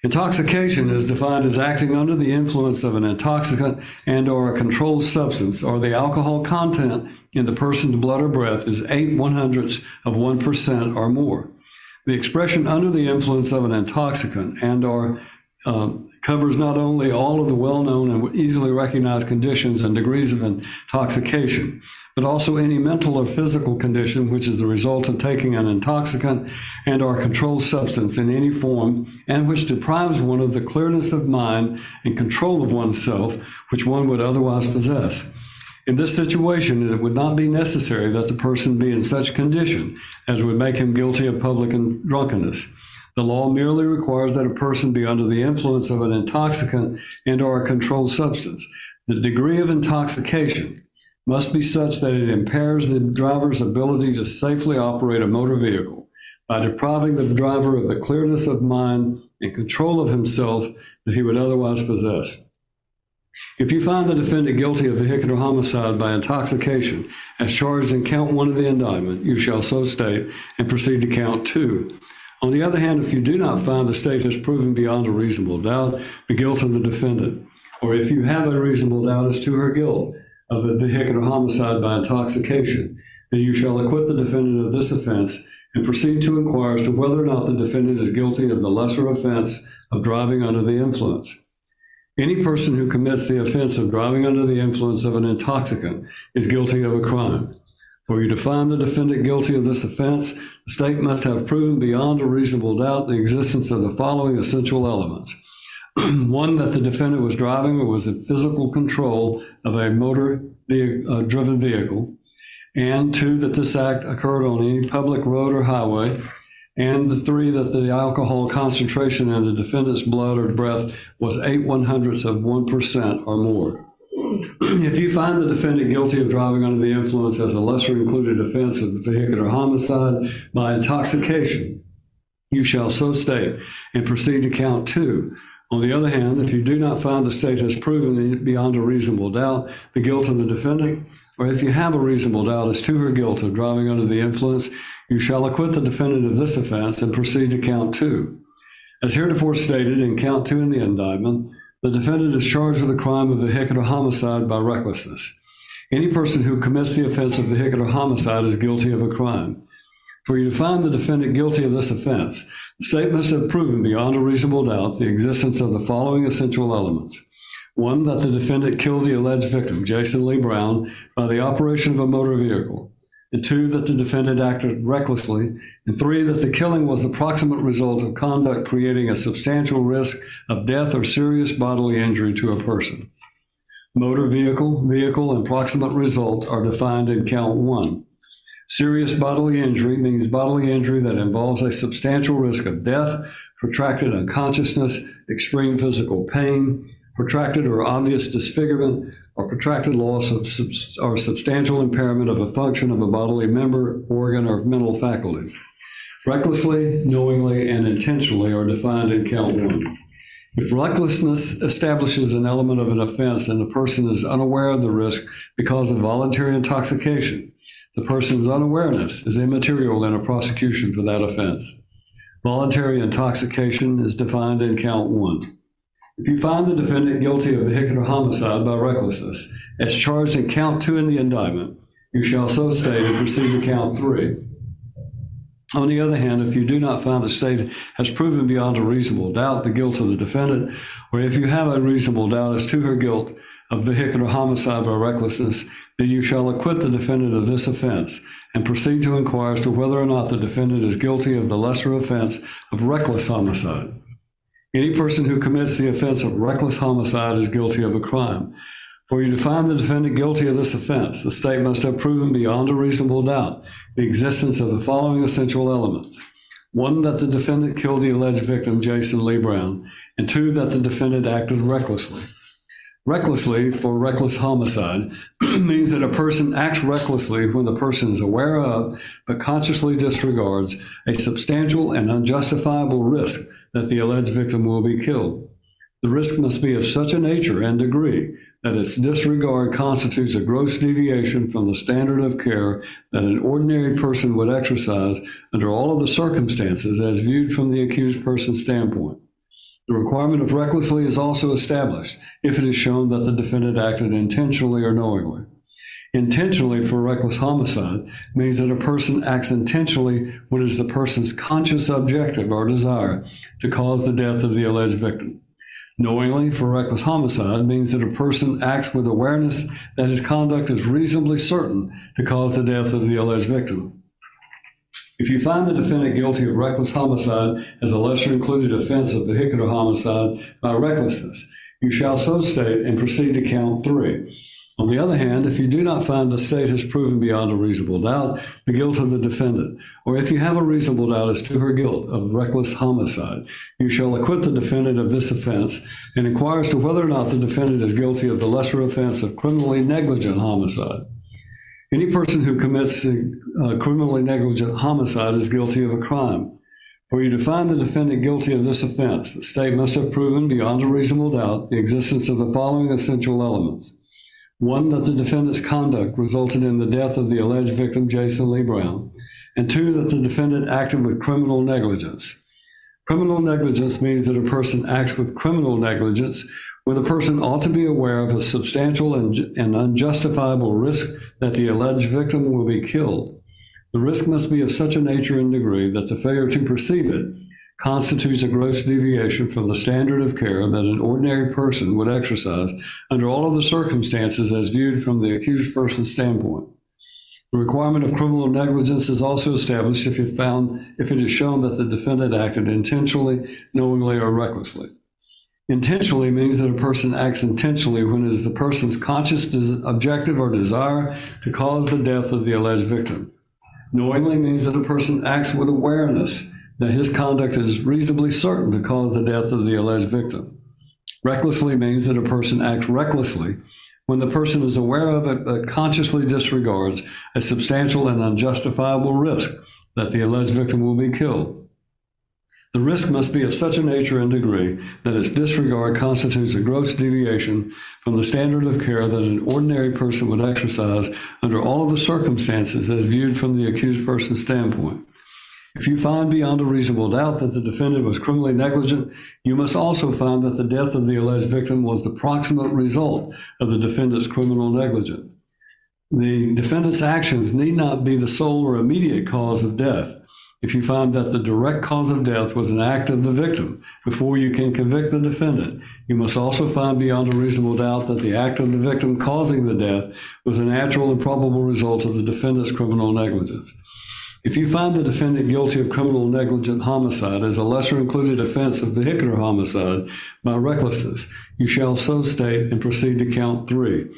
Intoxication is defined as acting under the influence of an intoxicant and or a controlled substance, or the alcohol content in the person's blood or breath is 0.08% or more. The expression under the influence of an intoxicant and or covers not only all of the well-known and easily recognized conditions and degrees of intoxication, but also any mental or physical condition which is the result of taking an intoxicant and or controlled substance in any form and which deprives one of the clearness of mind and control of oneself which one would otherwise possess. In this situation, it would not be necessary that the person be in such condition as would make him guilty of public drunkenness. The law merely requires that a person be under the influence of an intoxicant and or a controlled substance. The degree of intoxication must be such that it impairs the driver's ability to safely operate a motor vehicle by depriving the driver of the clearness of mind and control of himself that he would otherwise possess. If you find the defendant guilty of vehicular homicide by intoxication as charged in count 1 of the indictment, you shall so state and proceed to count 2. On the other hand, if you do not find the state has proven beyond a reasonable doubt the guilt of the defendant, or if you have a reasonable doubt as to her guilt of a vehicular homicide by intoxication, then you shall acquit the defendant of this offense and proceed to inquire as to whether or not the defendant is guilty of the lesser offense of driving under the influence. Any person who commits the offense of driving under the influence of an intoxicant is guilty of a crime. For you to find the defendant guilty of this offense, the state must have proven beyond a reasonable doubt the existence of the following essential elements. 1, that the defendant was driving or was in physical control of a motor-driven vehicle. And 2, that this act occurred on any public road or highway. And 3, that the alcohol concentration in the defendant's blood or breath was 0.08% or more. If you find the defendant guilty of driving under the influence as a lesser included offense of vehicular homicide by intoxication, you shall so state and proceed to count 2. On the other hand, if you do not find the state has proven beyond a reasonable doubt the guilt of the defendant, or if you have a reasonable doubt as to her guilt of driving under the influence, you shall acquit the defendant of this offense and proceed to count 2. As heretofore stated in count 2 in the indictment, the defendant is charged with the crime of vehicular homicide by recklessness. Any person who commits the offense of vehicular homicide is guilty of a crime. For you to find the defendant guilty of this offense, the state must have proven beyond a reasonable doubt the existence of the following essential elements. 1, that the defendant killed the alleged victim, Jason Lee Brown, by the operation of a motor vehicle. And 2, that the defendant acted recklessly. And 3, that the killing was the proximate result of conduct creating a substantial risk of death or serious bodily injury to a person. Motor vehicle, and proximate result are defined in count 1. Serious bodily injury means bodily injury that involves a substantial risk of death, protracted unconsciousness, extreme physical pain, protracted or obvious disfigurement, or protracted loss of or substantial impairment of a function of a bodily member, organ, or mental faculty. Recklessly, knowingly, and intentionally are defined in count 1. If recklessness establishes an element of an offense and the person is unaware of the risk because of voluntary intoxication, the person's unawareness is immaterial in a prosecution for that offense. Voluntary intoxication is defined in count 1. If you find the defendant guilty of vehicular homicide by recklessness, as charged in count 2 in the indictment, you shall so state and proceed to count 3. On the other hand, if you do not find the state has proven beyond a reasonable doubt the guilt of the defendant, or if you have a reasonable doubt as to her guilt of vehicular homicide by recklessness, then you shall acquit the defendant of this offense and proceed to inquire as to whether or not the defendant is guilty of the lesser offense of reckless homicide. Any person who commits the offense of reckless homicide is guilty of a crime. For you to find the defendant guilty of this offense, the state must have proven beyond a reasonable doubt the existence of the following essential elements. 1, that the defendant killed the alleged victim, Jason Lee Brown, and 2, that the defendant acted recklessly. Recklessly, for reckless homicide, means that a person acts recklessly when the person is aware of, but consciously disregards, a substantial and unjustifiable risk that the alleged victim will be killed. The risk must be of such a nature and degree that its disregard constitutes a gross deviation from the standard of care that an ordinary person would exercise under all of the circumstances as viewed from the accused person's standpoint. The requirement of recklessly is also established if it is shown that the defendant acted intentionally or knowingly. Intentionally for reckless homicide means that a person acts intentionally when it is the person's conscious objective or desire to cause the death of the alleged victim. Knowingly for reckless homicide means that a person acts with awareness that his conduct is reasonably certain to cause the death of the alleged victim. If you find the defendant guilty of reckless homicide as a lesser included offense of vehicular homicide by recklessness, you shall so state and proceed to count 3. On the other hand, if you do not find the state has proven beyond a reasonable doubt the guilt of the defendant, or if you have a reasonable doubt as to her guilt of reckless homicide, you shall acquit the defendant of this offense and inquire as to whether or not the defendant is guilty of the lesser offense of criminally negligent homicide. Any person who commits criminally negligent homicide is guilty of a crime. For you to find the defendant guilty of this offense, the state must have proven beyond a reasonable doubt the existence of the following essential elements. 1, that the defendant's conduct resulted in the death of the alleged victim, Jason Lee Brown, and 2, that the defendant acted with criminal negligence. Criminal negligence means that a person acts with criminal negligence when the person ought to be aware of a substantial and unjustifiable risk that the alleged victim will be killed. The risk must be of such a nature and degree that the failure to perceive it constitutes a gross deviation from the standard of care that an ordinary person would exercise under all of the circumstances as viewed from the accused person's standpoint. The requirement of criminal negligence is also established if it is shown that the defendant acted intentionally, knowingly, or recklessly. Intentionally means that a person acts intentionally when it is the person's conscious objective or desire to cause the death of the alleged victim. Knowingly means that a person acts with awareness that his conduct is reasonably certain to cause the death of the alleged victim. Recklessly means that a person acts recklessly when the person is aware of it but consciously disregards a substantial and unjustifiable risk that the alleged victim will be killed. The risk must be of such a nature and degree that its disregard constitutes a gross deviation from the standard of care that an ordinary person would exercise under all of the circumstances as viewed from the accused person's standpoint. If you find beyond a reasonable doubt that the defendant was criminally negligent, you must also find that the death of the alleged victim was the proximate result of the defendant's criminal negligence. The defendant's actions need not be the sole or immediate cause of death. If you find that the direct cause of death was an act of the victim before you can convict the defendant, you must also find beyond a reasonable doubt that the act of the victim causing the death was a natural and probable result of the defendant's criminal negligence. If you find the defendant guilty of criminal negligent homicide as a lesser included offense of vehicular homicide by recklessness, you shall so state and proceed to count 3.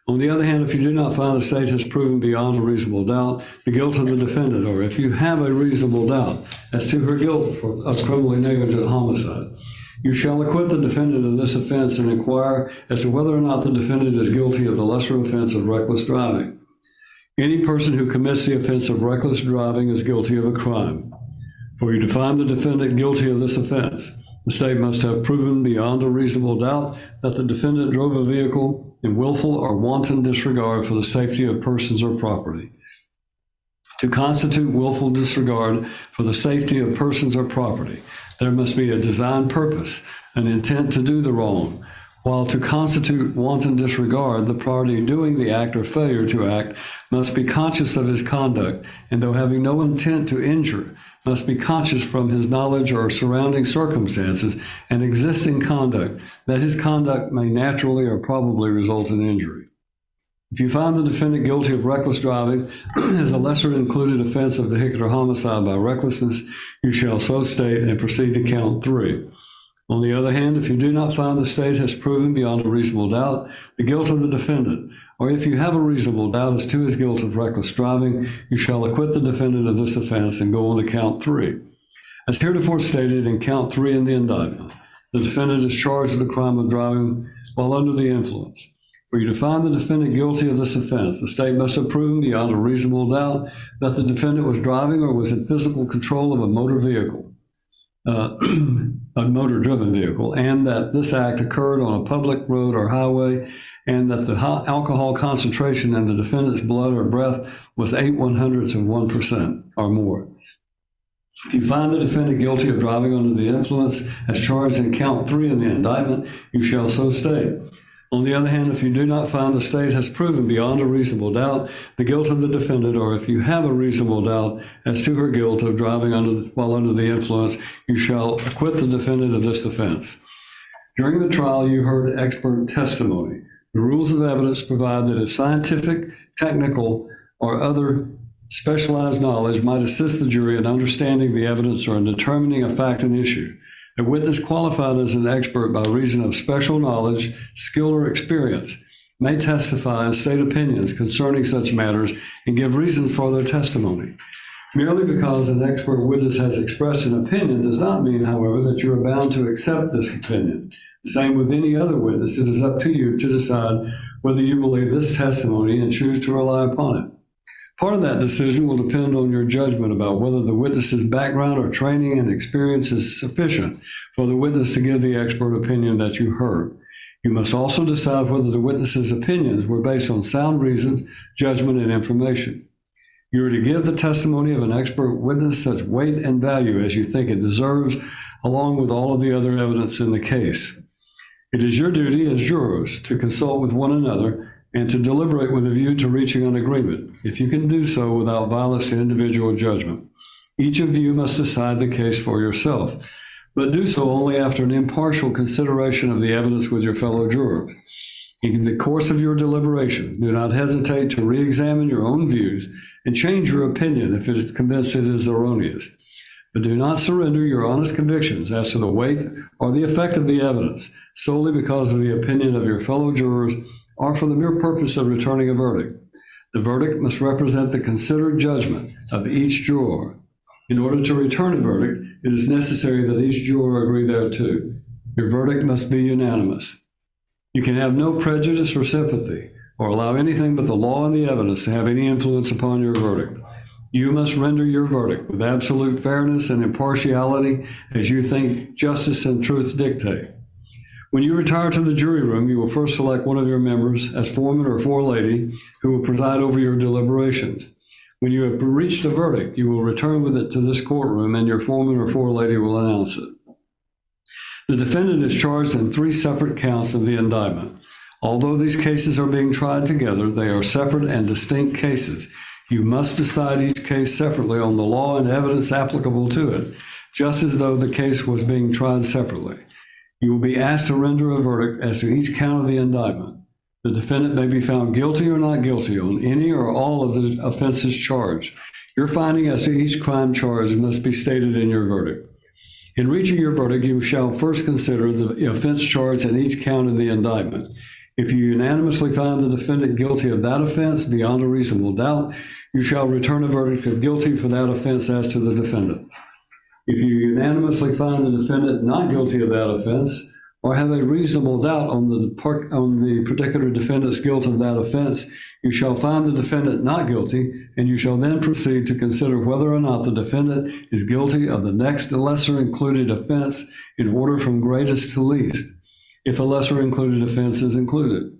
On the other hand, if you do not find the state has proven beyond a reasonable doubt the guilt of the defendant, or if you have a reasonable doubt as to her guilt of criminally negligent homicide, you shall acquit the defendant of this offense and inquire as to whether or not the defendant is guilty of the lesser offense of reckless driving. Any person who commits the offense of reckless driving is guilty of a crime. For you to find the defendant guilty of this offense, the state must have proven beyond a reasonable doubt that the defendant drove a vehicle in willful or wanton disregard for the safety of persons or property. To constitute willful disregard for the safety of persons or property, there must be a design purpose, an intent to do the wrong, while to constitute wanton disregard, the party doing the act or failure to act must be conscious of his conduct, and though having no intent to injure, must be conscious from his knowledge or surrounding circumstances and existing conduct that his conduct may naturally or probably result in injury. If you find the defendant guilty of reckless driving as a lesser included offense of vehicular homicide by recklessness, you shall so state and proceed to count 3. On the other hand, if you do not find the state has proven beyond a reasonable doubt the guilt of the defendant, or if you have a reasonable doubt as to his guilt of reckless driving, you shall acquit the defendant of this offense and go on to count 3. As heretofore stated in count 3 in the indictment, the defendant is charged with the crime of driving while under the influence. For you to find the defendant guilty of this offense, the state must have proven beyond a reasonable doubt that the defendant was driving or was in physical control of a motor vehicle, a motor-driven vehicle, and that this act occurred on a public road or highway, and that the alcohol concentration in the defendant's blood or breath was 0.08% or more. If you find the defendant guilty of driving under the influence as charged in count 3 in the indictment, you shall so state. On the other hand, if you do not find the state has proven beyond a reasonable doubt the guilt of the defendant, or if you have a reasonable doubt as to her guilt of driving while under the influence, you shall acquit the defendant of this offense. During the trial, you heard expert testimony. The rules of evidence provide that if scientific, technical, or other specialized knowledge might assist the jury in understanding the evidence or in determining a fact and issue, a witness qualified as an expert by reason of special knowledge, skill, or experience may testify and state opinions concerning such matters and give reasons for their testimony. Merely because an expert witness has expressed an opinion does not mean, however, that you are bound to accept this opinion. Same with any other witness. It is up to you to decide whether you believe this testimony and choose to rely upon it. Part of that decision will depend on your judgment about whether the witness's background or training and experience is sufficient for the witness to give the expert opinion that you heard. You must also decide whether the witness's opinions were based on sound reasons, judgment, and information. You are to give the testimony of an expert witness such weight and value as you think it deserves, along with all of the other evidence in the case. It is your duty as jurors to consult with one another and to deliberate with a view to reaching an agreement, if you can do so without violence to individual judgment. Each of you must decide the case for yourself, but do so only after an impartial consideration of the evidence with your fellow jurors. In the course of your deliberations, do not hesitate to re-examine your own views and change your opinion if it is convinced it is erroneous. But do not surrender your honest convictions as to the weight or the effect of the evidence solely because of the opinion of your fellow jurors or for the mere purpose of returning a verdict. The verdict must represent the considered judgment of each juror. In order to return a verdict, it is necessary that each juror agree thereto. Your verdict must be unanimous. You can have no prejudice or sympathy, or allow anything but the law and the evidence to have any influence upon your verdict. You must render your verdict with absolute fairness and impartiality as you think justice and truth dictate. When you retire to the jury room, you will first select one of your members as foreman or forelady who will preside over your deliberations. When you have reached a verdict, you will return with it to this courtroom and your foreman or forelady will announce it. The defendant is charged in 3 separate counts of the indictment. Although these cases are being tried together, they are separate and distinct cases. You must decide each case separately on the law and evidence applicable to it, just as though the case was being tried separately. You will be asked to render a verdict as to each count of the indictment. The defendant may be found guilty or not guilty on any or all of the offenses charged. Your finding as to each crime charged must be stated in your verdict. In reaching your verdict, you shall first consider the offense charged in each count in the indictment. If you unanimously find the defendant guilty of that offense beyond a reasonable doubt, you shall return a verdict of guilty for that offense as to the defendant. If you unanimously find the defendant not guilty of that offense, or have a reasonable doubt on the particular defendant's guilt of that offense, you shall find the defendant not guilty, and you shall then proceed to consider whether or not the defendant is guilty of the next lesser included offense in order from greatest to least, if a lesser included offense is included.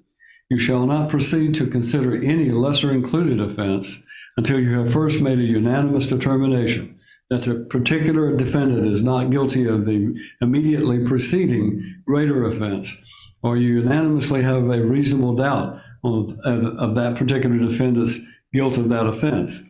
You shall not proceed to consider any lesser included offense until you have first made a unanimous determination that the particular defendant is not guilty of the immediately preceding greater offense, or you unanimously have a reasonable doubt of that particular defendant's guilt of that offense.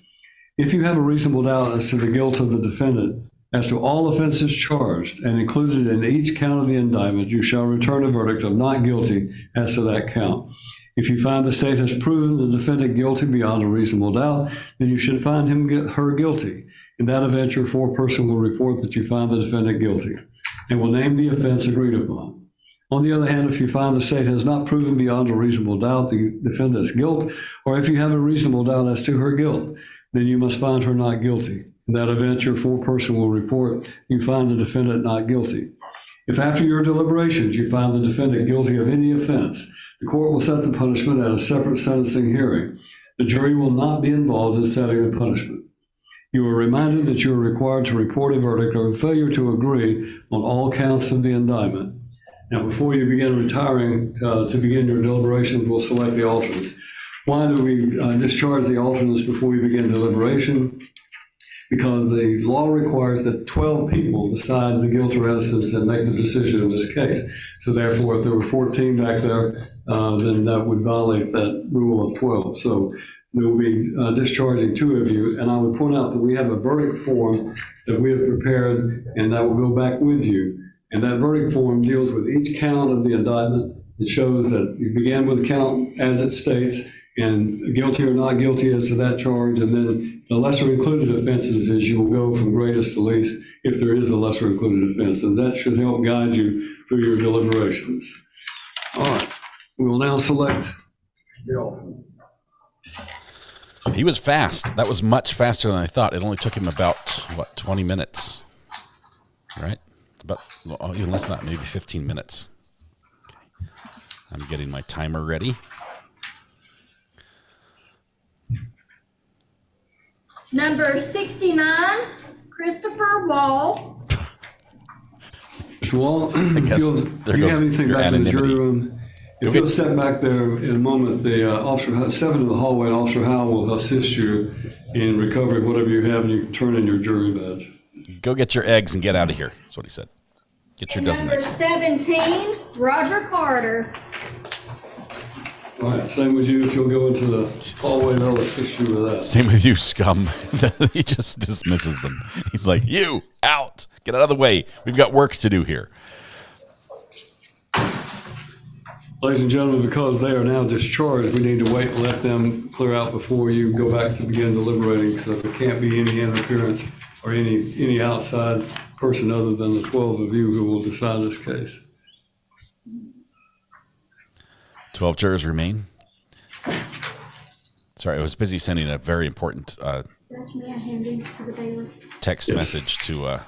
If you have a reasonable doubt as to the guilt of the defendant, as to all offenses charged and included in each count of the indictment, you shall return a verdict of not guilty as to that count. If you find the state has proven the defendant guilty beyond a reasonable doubt, then you should find her guilty. In that event, your foreperson will report that you find the defendant guilty and will name the offense agreed upon. On the other hand, if you find the state has not proven beyond a reasonable doubt the defendant's guilt, or if you have a reasonable doubt as to her guilt, then you must find her not guilty. In that event, your foreperson will report you find the defendant not guilty. If after your deliberations you find the defendant guilty of any offense, the court will set the punishment at a separate sentencing hearing. The jury will not be involved in setting the punishment. You are reminded that you are required to report a verdict or a failure to agree on all counts of the indictment. Now, before you begin retiring to begin your deliberations, we'll select the alternates. Why do we discharge the alternates before we begin deliberation? Because the law requires that 12 people decide the guilt or innocence and make the decision in this case. So therefore, if there were 14 back there, then that would violate that rule of 12. So there will be discharging 2 of you. And I would point out that we have a verdict form that we have prepared, and that will go back with you. And that verdict form deals with each count of the indictment. It shows that you began with the count as it states, and guilty or not guilty as to that charge, and then the lesser included offenses is you will go from greatest to least if there is a lesser included offense, and that should help guide you through your deliberations. All right, we will now select the alternate. He was fast. That was much faster than I thought. It only took him about, 20 minutes, right? About, even less than that, maybe 15 minutes. Okay. I'm getting my timer ready. Number 69, Christopher Wall. Mr. Wall, there do you goes have anything your back in the jury anonymity. room? If you'll step back there in a moment, the officer, step into the hallway, and Officer Howell will assist you in recovery of whatever you have, and you can turn in your jury badge. Go get your eggs and get out of here. That's what he said. Get your dozen Number eggs. 17, Roger Carter. All right, same with you. If you'll go into the hallway, they'll assist you with that. Same with you, scum. He just dismisses them. He's like, you, out. Get out of the way. We've got work to do here. Ladies and gentlemen, because they are now discharged, we need to wait and let them clear out before you go back to begin deliberating, so there can't be any interference or any outside person other than the 12 of you who will decide this case. 12 jurors remain. Sorry, I was busy sending a very important text message to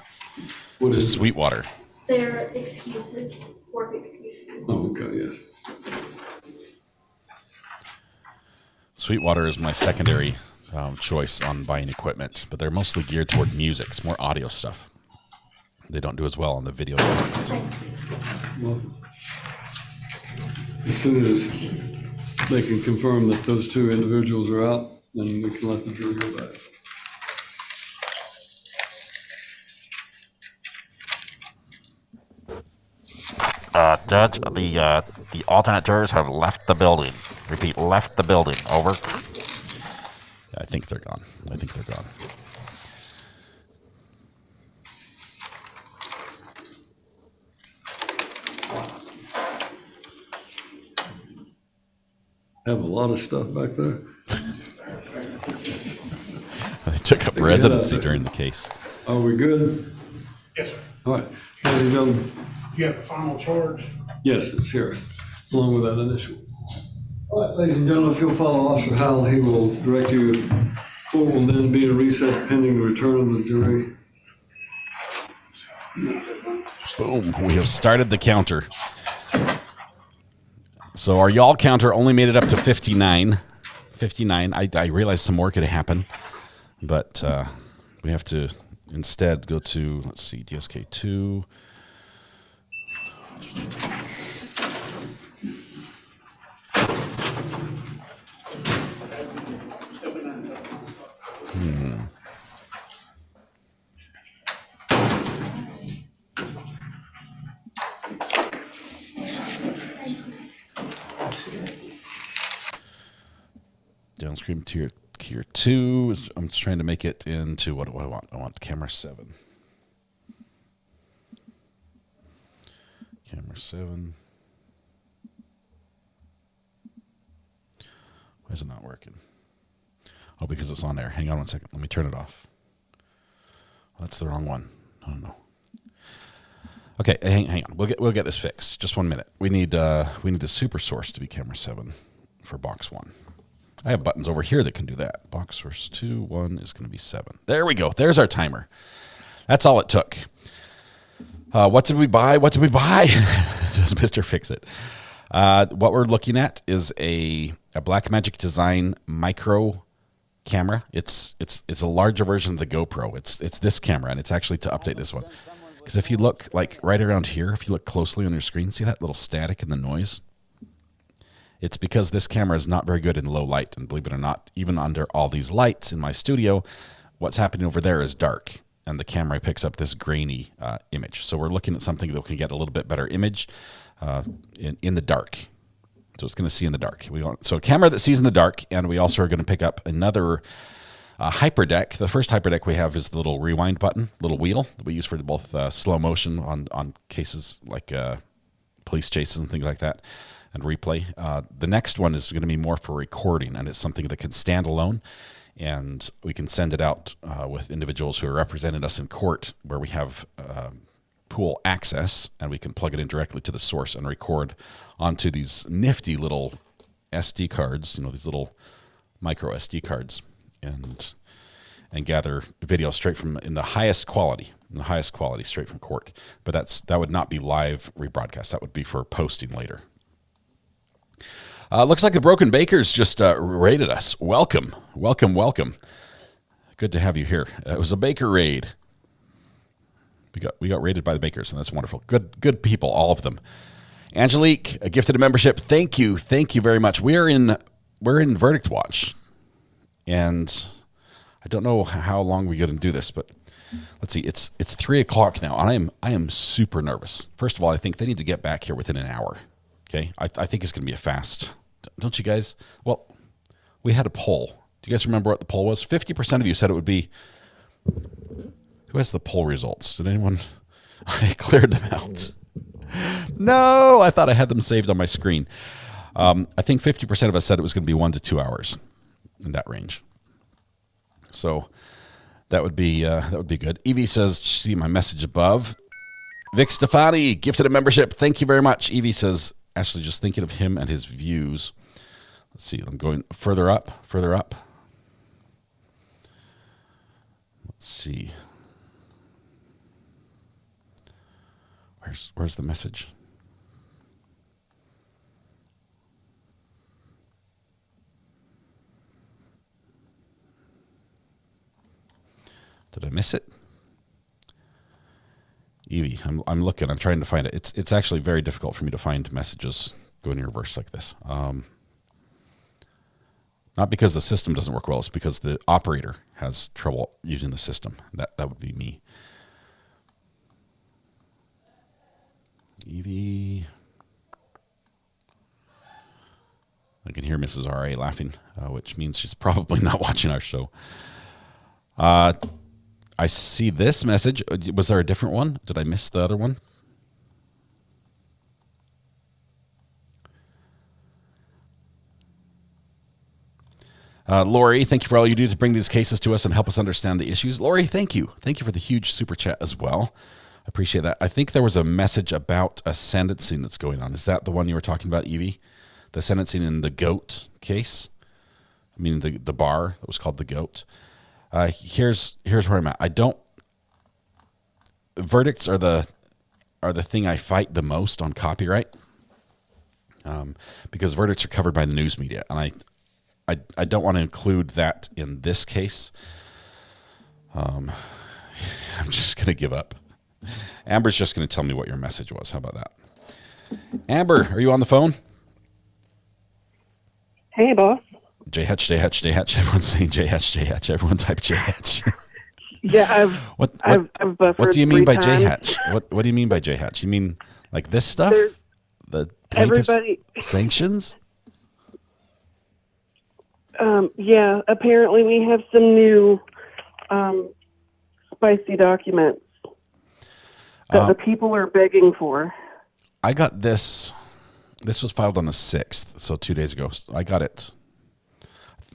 Sweetwater. Their excuses, work excuses. Oh, okay, yes. Sweetwater is my secondary choice on buying equipment, but they're mostly geared toward music. It's more audio stuff. They don't do as well on the video equipment. Well, as soon as they can confirm that those two individuals are out, then we can let the jury go back. Judge, the alternate jurors have left the building. Repeat, left the building. Over. I think they're gone. Have a lot of stuff back there. They took up residency during the case. Are we good? Yes, sir. All right. Ladies and gentlemen. You have a final charge? Yes, it's here, along with that initial. All right, ladies and gentlemen, if you'll follow Officer Howell, he will direct you. Court will then be in recess pending the return of the jury. Boom. We have started the counter. So our y'all counter only made it up to 59. 59. I realized some more could happen, but we have to instead go to, let's see, DSK 2. Downstream tier 2. I'm just trying to make it into what do I want? I want camera 7. Camera 7. Why is it not working? Oh, because it's on there. Hang on one second. Let me turn it off. Well, that's the wrong one. No. Okay, hang on. We'll get this fixed. Just 1 minute. We need the super source to be camera 7 for box 1. I have buttons over here that can do that. Box source 2, 1 is going to be 7. There we go. There's our timer. That's all it took. What did we buy? Does Mr. Fix It? What we're looking at is a Blackmagic Design micro camera. It's a larger version of the GoPro. It's this camera, and it's actually to update this one. Because if you look like right around here, if you look closely on your screen, see that little static and the noise? It's because this camera is not very good in low light, and believe it or not, even under all these lights in my studio, what's happening over there is dark, and the camera picks up this grainy image. So we're looking at something that can get a little bit better image in the dark. So it's going to see in the dark. So a camera that sees in the dark, and we also are going to pick up another hyperdeck. The first hyperdeck we have is the little rewind button, little wheel that we use for both slow motion on cases like police chases and things like that, and replay. The next one is going to be more for recording, and it's something that can stand alone, and we can send it out with individuals who are representing us in court, where we have pool access, and we can plug it in directly to the source and record onto these nifty little SD cards, these little micro SD cards, and gather video straight from in the highest quality straight from court. But that would not be live rebroadcast. That would be for posting later. Looks like the Broken Bakers just raided us. Welcome. Good to have you here. It was a Baker raid. We got raided by the Bakers, and that's wonderful. Good people, all of them. Angelique, gifted a membership. Thank you very much. We're in Verdict Watch, and I don't know how long we're going to do this, but let's see. It's 3:00 now, and I am super nervous. First of all, I think they need to get back here within an hour. Okay, I think it's going to be a fast. Don't you guys? Well, we had a poll. Do you guys remember what the poll was? 50% of you said it would be. Who has the poll results? Did anyone? I cleared them out. No, I thought I had them saved on my screen. I think 50% of us said it was going to be 1 to 2 hours, in that range. So that would be good. Evie says, see my message above. Vic Stefani gifted a membership. Thank you very much. Evie says, actually, just thinking of him and his views. Let's see. I'm going further up. Let's see. Where's the message? Did I miss it? Evie, I'm looking. I'm trying to find it. It's actually very difficult for me to find messages going in reverse like this. Not because the system doesn't work well. It's because the operator has trouble using the system. That would be me. Evie. I can hear Mrs. R.A. laughing, which means she's probably not watching our show. I see this message. Was there a different one? Did I miss the other one? Lori, thank you for all you do to bring these cases to us and help us understand the issues. Lori, thank you. Thank you for the huge super chat as well. I appreciate that. I think there was a message about a sentencing that's going on. Is that the one you were talking about, Evie? The sentencing in the GOAT case? I mean, the bar that was called the GOAT. Here's where I'm at. Verdicts are the thing I fight the most on copyright, because verdicts are covered by the news media, and I don't want to include that in this case. I'm just going to give up. Amber's just going to tell me what your message was. How about that? Amber, are you on the phone? Hey, boss. JH. Everyone's saying JH. Everyone type JH. Yeah, I've buffered. What do you mean by 3 times. JH? What do you mean by JH? You mean like this stuff? The plaintiff's sanctions? Yeah, apparently we have some new spicy documents that the people are begging for. I got this. This was filed on the 6th, so 2 days ago. I got it.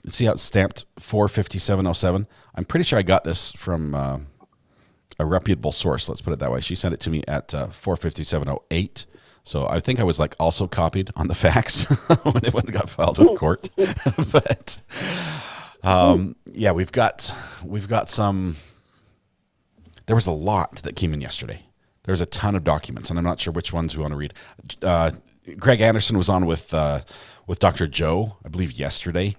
See how it's stamped 45707? I'm pretty sure I got this from a reputable source. Let's put it that way. She sent it to me at 45708. So I think I was like also copied on the fax when it got filed with court. But yeah, we've got some. There was a lot that came in yesterday. There's a ton of documents, and I'm not sure which ones we want to read. Greg Anderson was on with Dr. Joe, I believe, yesterday,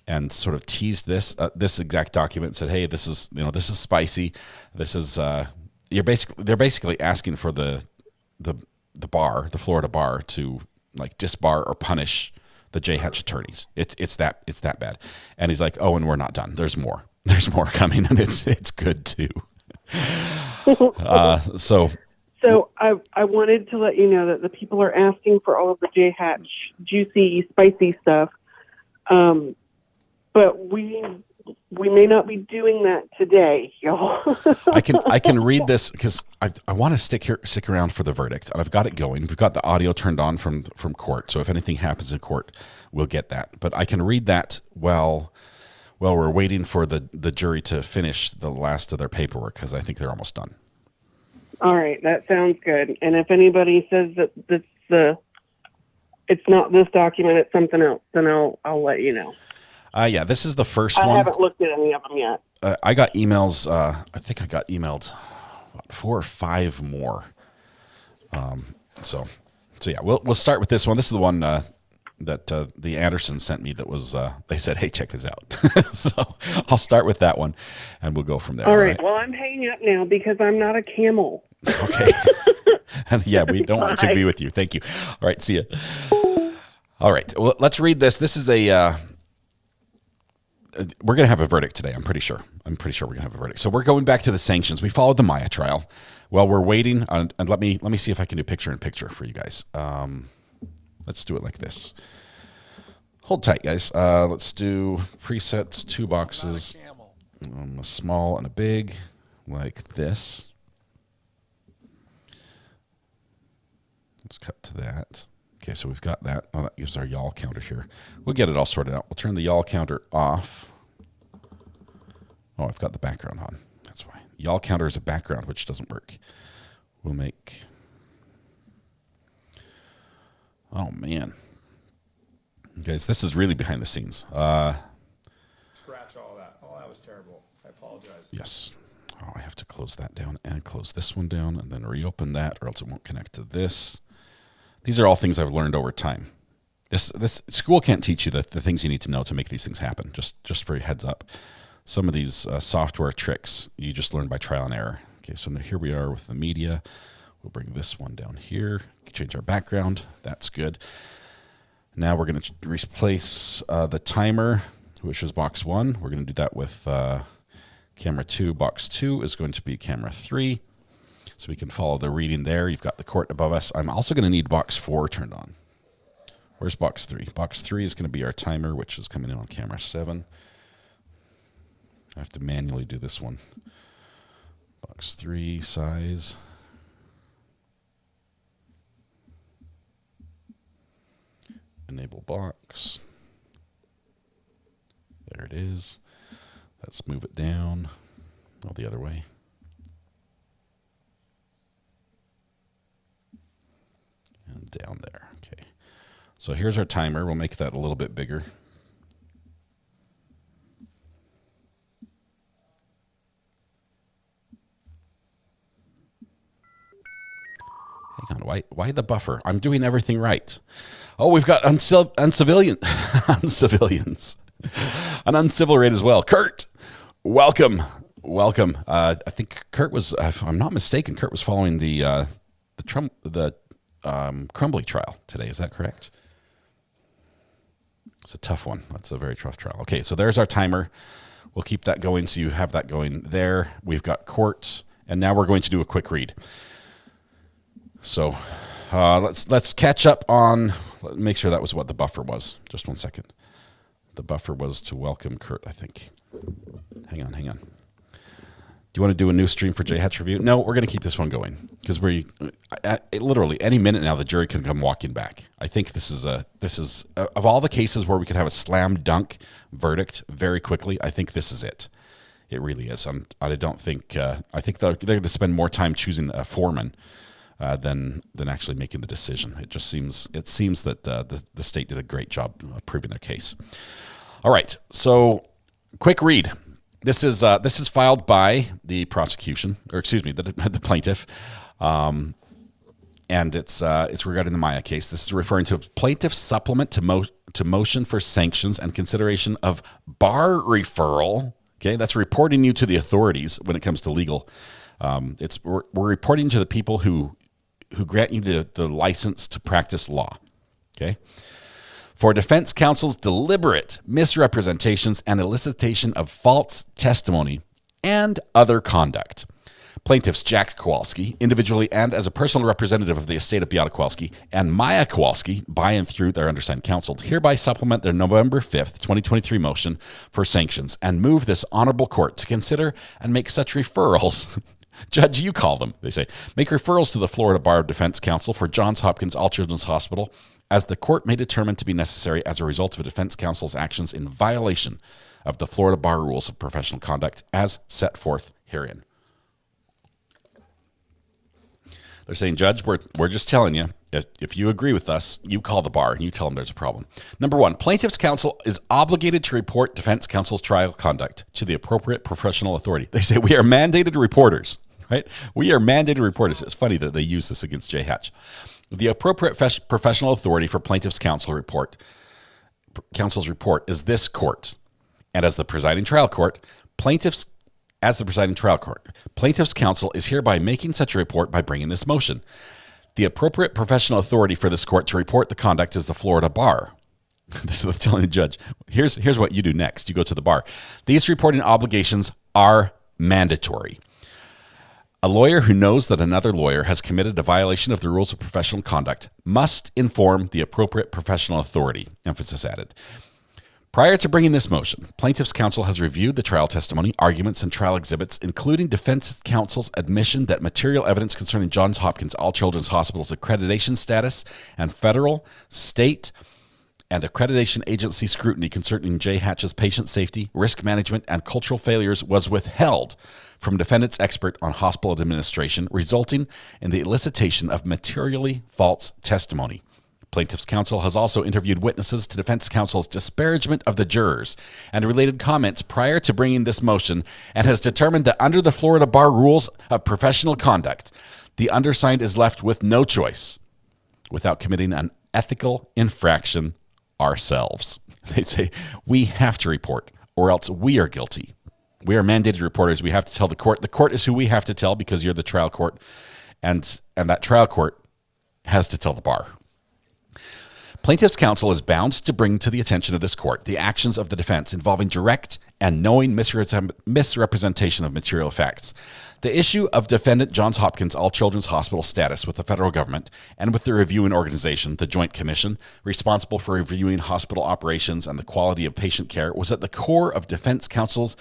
and sort of teased this exact document. Said, "Hey, this is spicy. This is they're basically asking for the Florida bar, to like disbar or punish the J-Hatch attorneys. It's that bad." And he's like, "Oh, and we're not done. There's more. There's more coming, and it's good too." So I wanted to let you know that the people are asking for all of the J-Hatch juicy, spicy stuff. But we may not be doing that today, y'all. I can read this because I want to stick around for the verdict, and I've got it going. We've got the audio turned on from court, so if anything happens in court, we'll get that. But I can read that while we're waiting for the jury to finish the last of their paperwork, because I think they're almost done. All right, that sounds good. And if anybody says that it's not this document, it's something else, then I'll let you know. Yeah, this is the first I one. haven't looked at any of them yet. I got emails. I think I got emailed 4 or 5 more. So yeah, we'll start with this one. This is the one that the Anderson sent me. That was they said, "Hey, check this out." So I'll start with that one, and we'll go from there. All right. Well, I'm hanging up now because I'm not a camel. Okay. Yeah, we don't want to be with you. Thank you. All right, see ya. All right, well, let's read this. This is we're going to have a verdict today, I'm pretty sure. We're going to have a verdict. So we're going back to the sanctions. We followed the Maya trial. While we're waiting, and let me see if I can do picture-in-picture for you guys. Let's do it like this. Hold tight, guys. Let's do presets, 2 boxes, a small and a big, like this. Let's cut to that. Okay, so we've got that. Oh, that gives our yawl counter here. We'll get it all sorted out. We'll turn the yawl counter off. Oh, I've got the background on. That's why. Yawl counter is a background, which doesn't work. We'll make... Oh, man. Guys, this is really behind the scenes. Scratch all that. Oh, that was terrible. I apologize. Yes. Oh, I have to close that down and close this one down and then reopen that, or else it won't connect to this. These are all things I've learned over time. This school can't teach you the things you need to know to make these things happen, just for your heads up. some of these software tricks you just learn by trial and error. Okay, so now here we are with the media. We'll bring this one down here, change our background. That's good. Now we're going to replace the timer, which is box 1. We're going to do that with camera 2. Box 2 is going to be camera 3. So we can follow the reading there. You've got the court above us. I'm also going to need box 4 turned on. Where's box 3? Box 3 is going to be our timer, which is coming in on camera 7. I have to manually do this one. Box 3 size. Enable box. There it is. Let's move it down. Oh, the other way. And down there. Okay. So here's our timer. We'll make that a little bit bigger. Hang on. Why the buffer? I'm doing everything right. Oh, we've got uncivilians. An uncivil rate as well. Kurt, welcome. Welcome. I think Kurt was, if I'm not mistaken, Kurt was following the Crumbly trial today. Is that correct? It's a tough one. That's a very tough trial. Okay, so there's our timer. We'll keep that going so you have that going there. We've got court, and now we're going to do a quick read. So let's catch up on, make sure that was what the buffer was. Just 1 second. The buffer was to welcome Kurt, I think. Hang on. Do you want to do a new stream for J-Hatch review? No, we're going to keep this one going because literally any minute now the jury can come walking back. I think this is of all the cases where we could have a slam dunk verdict very quickly. I think this is it. It really is. I don't think. I think they're going to spend more time choosing a foreman than actually making the decision. It seems that the state did a great job of proving their case. All right, so quick read. This is filed by the prosecution, or excuse me, the plaintiff, and it's regarding the Maya case. This is referring to a plaintiff's supplement to motion for sanctions and consideration of bar referral. Okay, that's reporting you to the authorities when it comes to legal. We're reporting to the people who grant you the license to practice law. Okay. For defense counsel's deliberate misrepresentations and elicitation of false testimony and other conduct. Plaintiffs Jack Kowalski, individually and as a personal representative of the estate of Beata Kowalski, and Maya Kowalski, by and through their undersigned counsel, hereby supplement their November 5th, 2023 motion for sanctions and move this honorable court to consider and make such referrals. Judge, you call them, they say. Make referrals to the Florida Bar of Defense Counsel for Johns Hopkins All Children's Hospital as the court may determine to be necessary as a result of a defense counsel's actions in violation of the Florida Bar Rules of Professional Conduct as set forth herein. They're saying, Judge, we're just telling you, if you agree with us, you call the bar and you tell them there's a problem. Number 1, plaintiff's counsel is obligated to report defense counsel's trial conduct to the appropriate professional authority. They say we are mandated reporters, right? We are mandated reporters. It's funny that they use this against J. Hatch. The appropriate professional authority for plaintiff's counsel's report is this court. And as the presiding trial court, plaintiff's counsel is hereby making such a report by bringing this motion. The appropriate professional authority for this court to report the conduct is the Florida Bar. This is telling the judge, here's what you do next. You go to the bar. These reporting obligations are mandatory. A lawyer who knows that another lawyer has committed a violation of the rules of professional conduct must inform the appropriate professional authority, emphasis added. Prior to bringing this motion, plaintiff's counsel has reviewed the trial testimony, arguments, and trial exhibits, including defense counsel's admission that material evidence concerning Johns Hopkins All Children's Hospital's accreditation status and federal, state, and accreditation agency scrutiny concerning J. Hatch's patient safety, risk management, and cultural failures was withheld from defendant's expert on hospital administration, resulting in the elicitation of materially false testimony. Plaintiff's counsel has also interviewed witnesses to defense counsel's disparagement of the jurors and related comments prior to bringing this motion and has determined that under the Florida Bar Rules of Professional Conduct, the undersigned is left with no choice without committing an ethical infraction ourselves. They say, we have to report or else we are guilty. We are mandated reporters. We have to tell the court. The court is who we have to tell because you're the trial court, and that trial court has to tell the bar. Plaintiff's counsel is bound to bring to the attention of this court the actions of the defense involving direct and knowing misrepresentation of material facts. The issue of defendant Johns Hopkins All Children's Hospital status with the federal government and with the reviewing organization, the Joint Commission, responsible for reviewing hospital operations and the quality of patient care, was at the core of defense counsel's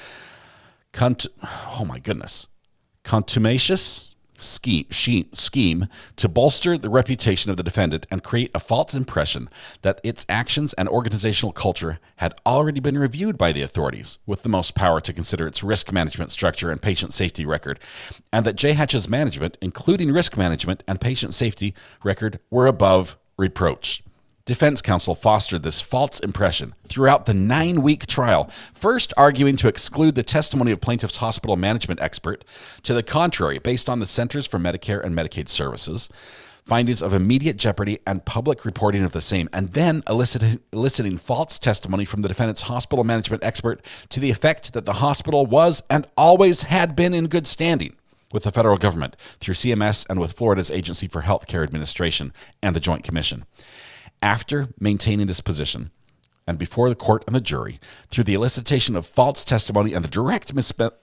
contumacious scheme to bolster the reputation of the defendant and create a false impression that its actions and organizational culture had already been reviewed by the authorities with the most power to consider its risk management structure and patient safety record, and that JHatch's management, including risk management and patient safety record, were above reproach. Defense counsel fostered this false impression throughout the 9-week trial, first arguing to exclude the testimony of plaintiff's hospital management expert, to the contrary, based on the Centers for Medicare and Medicaid Services, findings of immediate jeopardy and public reporting of the same, and then eliciting false testimony from the defendant's hospital management expert to the effect that the hospital was and always had been in good standing with the federal government through CMS and with Florida's Agency for Healthcare Administration and the Joint Commission. After maintaining this position, and before the court and the jury, through the elicitation of false testimony and the direct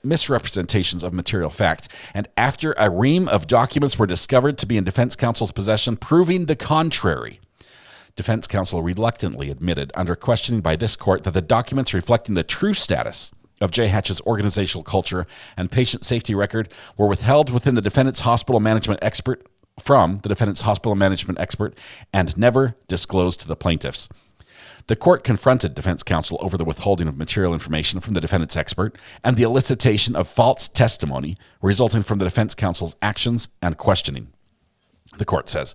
misrepresentations of material fact, and after a ream of documents were discovered to be in defense counsel's possession, proving the contrary, defense counsel reluctantly admitted under questioning by this court that the documents reflecting the true status of JHatch's organizational culture and patient safety record were withheld within the defendant's hospital management expert from the defendant's hospital management expert and never disclosed to the plaintiffs. The court confronted defense counsel over the withholding of material information from the defendant's expert and the elicitation of false testimony resulting from the defense counsel's actions and questioning. The court says,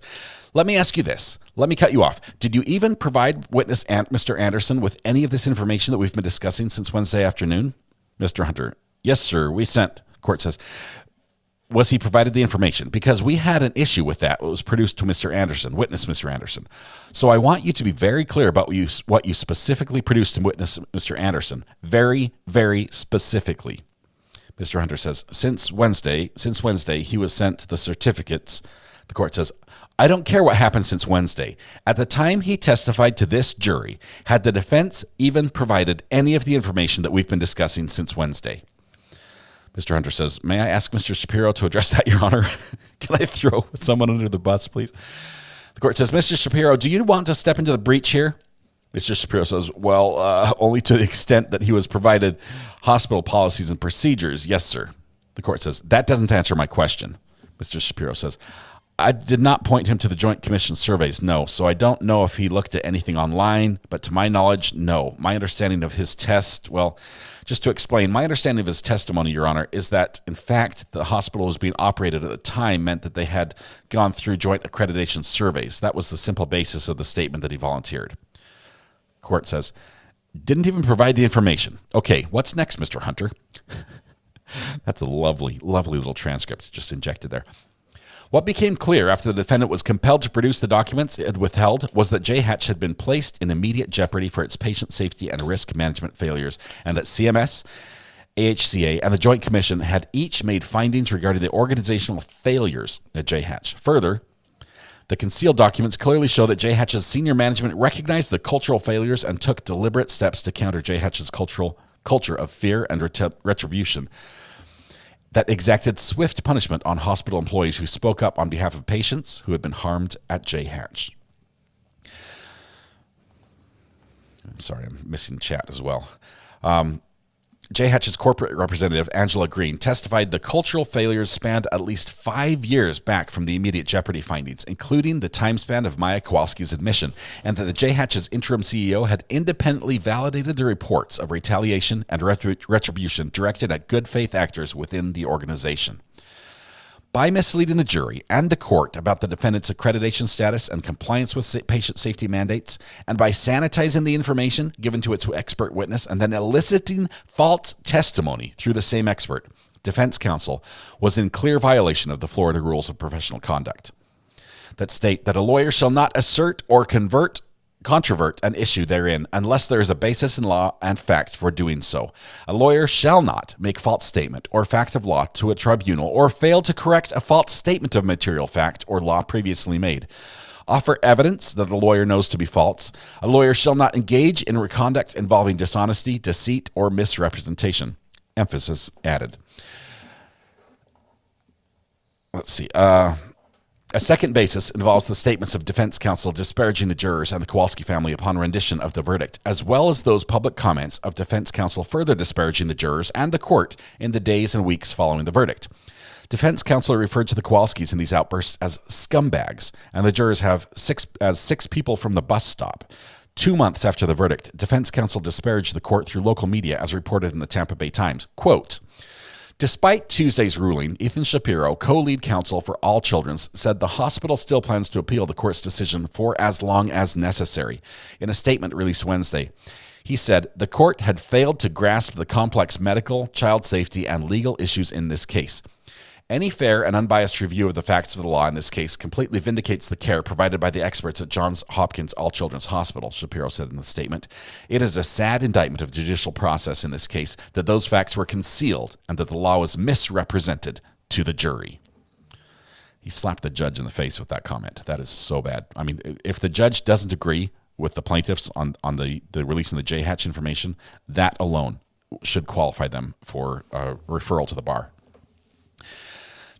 "Let me ask you this. Let me cut you off. Did you even provide witness Mr. Anderson with any of this information that we've been discussing since Wednesday afternoon?" Mr. Hunter, "Yes, sir. We sent." Court says, "Was he provided the information? Because we had an issue with that. It was produced to Mr. Anderson, witness Mr. Anderson. So I want you to be very clear about what you specifically produced to witness Mr. Anderson. Very, very specifically." Mr. Hunter says, since Wednesday, he was sent the certificates." The court says, "I don't care what happened since Wednesday. At the time he testified to this jury, had the defense even provided any of the information that we've been discussing since Wednesday?" Mr. Hunter says, "May I ask Mr. Shapiro to address that, Your Honor?" Can I throw someone under the bus, please? The court says, "Mr. Shapiro, do you want to step into the breach here?" Mr. Shapiro says, "Well, only to the extent that he was provided hospital policies and procedures. Yes, sir." The court says, "That doesn't answer my question." Mr. Shapiro says, "I did not point him to the Joint Commission surveys, no. So I don't know if he looked at anything online, but to my knowledge, no. My understanding of his test, well, just to explain, my understanding of his testimony, Your Honor, is that, in fact, the hospital was being operated at the time meant that they had gone through joint accreditation surveys. That was the simple basis of the statement that he volunteered." Court says, "Didn't even provide the information. Okay, what's next, Mr. Hunter?" That's a lovely, lovely little transcript just injected there. "What became clear after the defendant was compelled to produce the documents it had withheld was that JHatch had been placed in immediate jeopardy for its patient safety and risk management failures, and that CMS, AHCA, and the Joint Commission had each made findings regarding the organizational failures at JHatch. Further, the concealed documents clearly show that JHatch's senior management recognized the cultural failures and took deliberate steps to counter JHatch's culture of fear and retribution that exacted swift punishment on hospital employees who spoke up on behalf of patients who had been harmed at JHatch." I'm sorry, I'm missing chat as well. JHatch's corporate representative, Angela Green, testified the cultural failures spanned at least 5 years back from the immediate jeopardy findings, including the time span of Maya Kowalski's admission, and that the JHatch's interim CEO had independently validated the reports of retaliation and retribution directed at good faith actors within the organization. By misleading the jury and the court about the defendant's accreditation status and compliance with patient safety mandates, and by sanitizing the information given to its expert witness and then eliciting false testimony through the same expert, defense counsel was in clear violation of the Florida rules of professional conduct that state that a lawyer shall not assert or convert controvert an issue therein unless there is a basis in law and fact for doing so. A lawyer shall not make false statement or fact of law to a tribunal or fail to correct a false statement of material fact or law previously made. Offer evidence that the lawyer knows to be false. A lawyer shall not engage in conduct involving dishonesty, deceit, or misrepresentation. Emphasis added. Let's see. A second basis involves the statements of defense counsel disparaging the jurors and the Kowalski family upon rendition of the verdict, as well as those public comments of defense counsel further disparaging the jurors and the court in the days and weeks following the verdict. Defense counsel referred to the Kowalskis in these outbursts as scumbags, and the jurors have six people from the bus stop. 2 months after the verdict, defense counsel disparaged the court through local media as reported in the Tampa Bay Times. Quote, despite Tuesday's ruling, Ethan Shapiro, co-lead counsel for All Children's, said the hospital still plans to appeal the court's decision for as long as necessary. In a statement released Wednesday, he said the court had failed to grasp the complex medical, child safety, and legal issues in this case. Any fair and unbiased review of the facts of the law in this case completely vindicates the care provided by the experts at Johns Hopkins All Children's Hospital, Shapiro said in the statement. It is a sad indictment of judicial process in this case that those facts were concealed and that the law was misrepresented to the jury. He slapped the judge in the face with that comment. That is so bad. I mean, if the judge doesn't agree with the plaintiffs on the releasing the J-Hatch information, that alone should qualify them for a referral to the bar.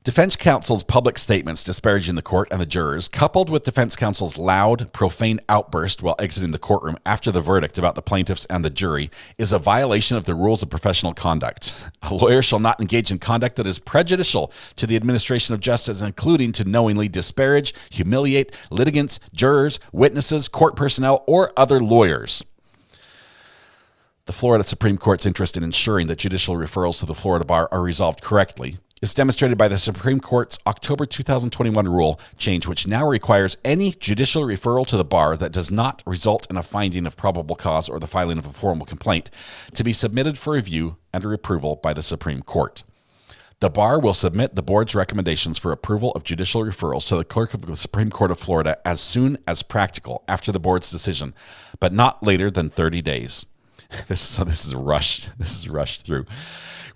Defense counsel's public statements disparaging the court and the jurors, coupled with defense counsel's loud, profane outburst while exiting the courtroom after the verdict about the plaintiffs and the jury, is a violation of the rules of professional conduct. A lawyer shall not engage in conduct that is prejudicial to the administration of justice, including to knowingly disparage, humiliate litigants, jurors, witnesses, court personnel, or other lawyers. The Florida Supreme Court's interest in ensuring that judicial referrals to the Florida bar are resolved correctly is demonstrated by the Supreme Court's October 2021 rule change, which now requires any judicial referral to the bar that does not result in a finding of probable cause or the filing of a formal complaint to be submitted for review and approval by the Supreme Court. The bar will submit the board's recommendations for approval of judicial referrals to the clerk of the Supreme Court of Florida as soon as practical after the board's decision, but not later than 30 days. This is a rush. This is rushed through.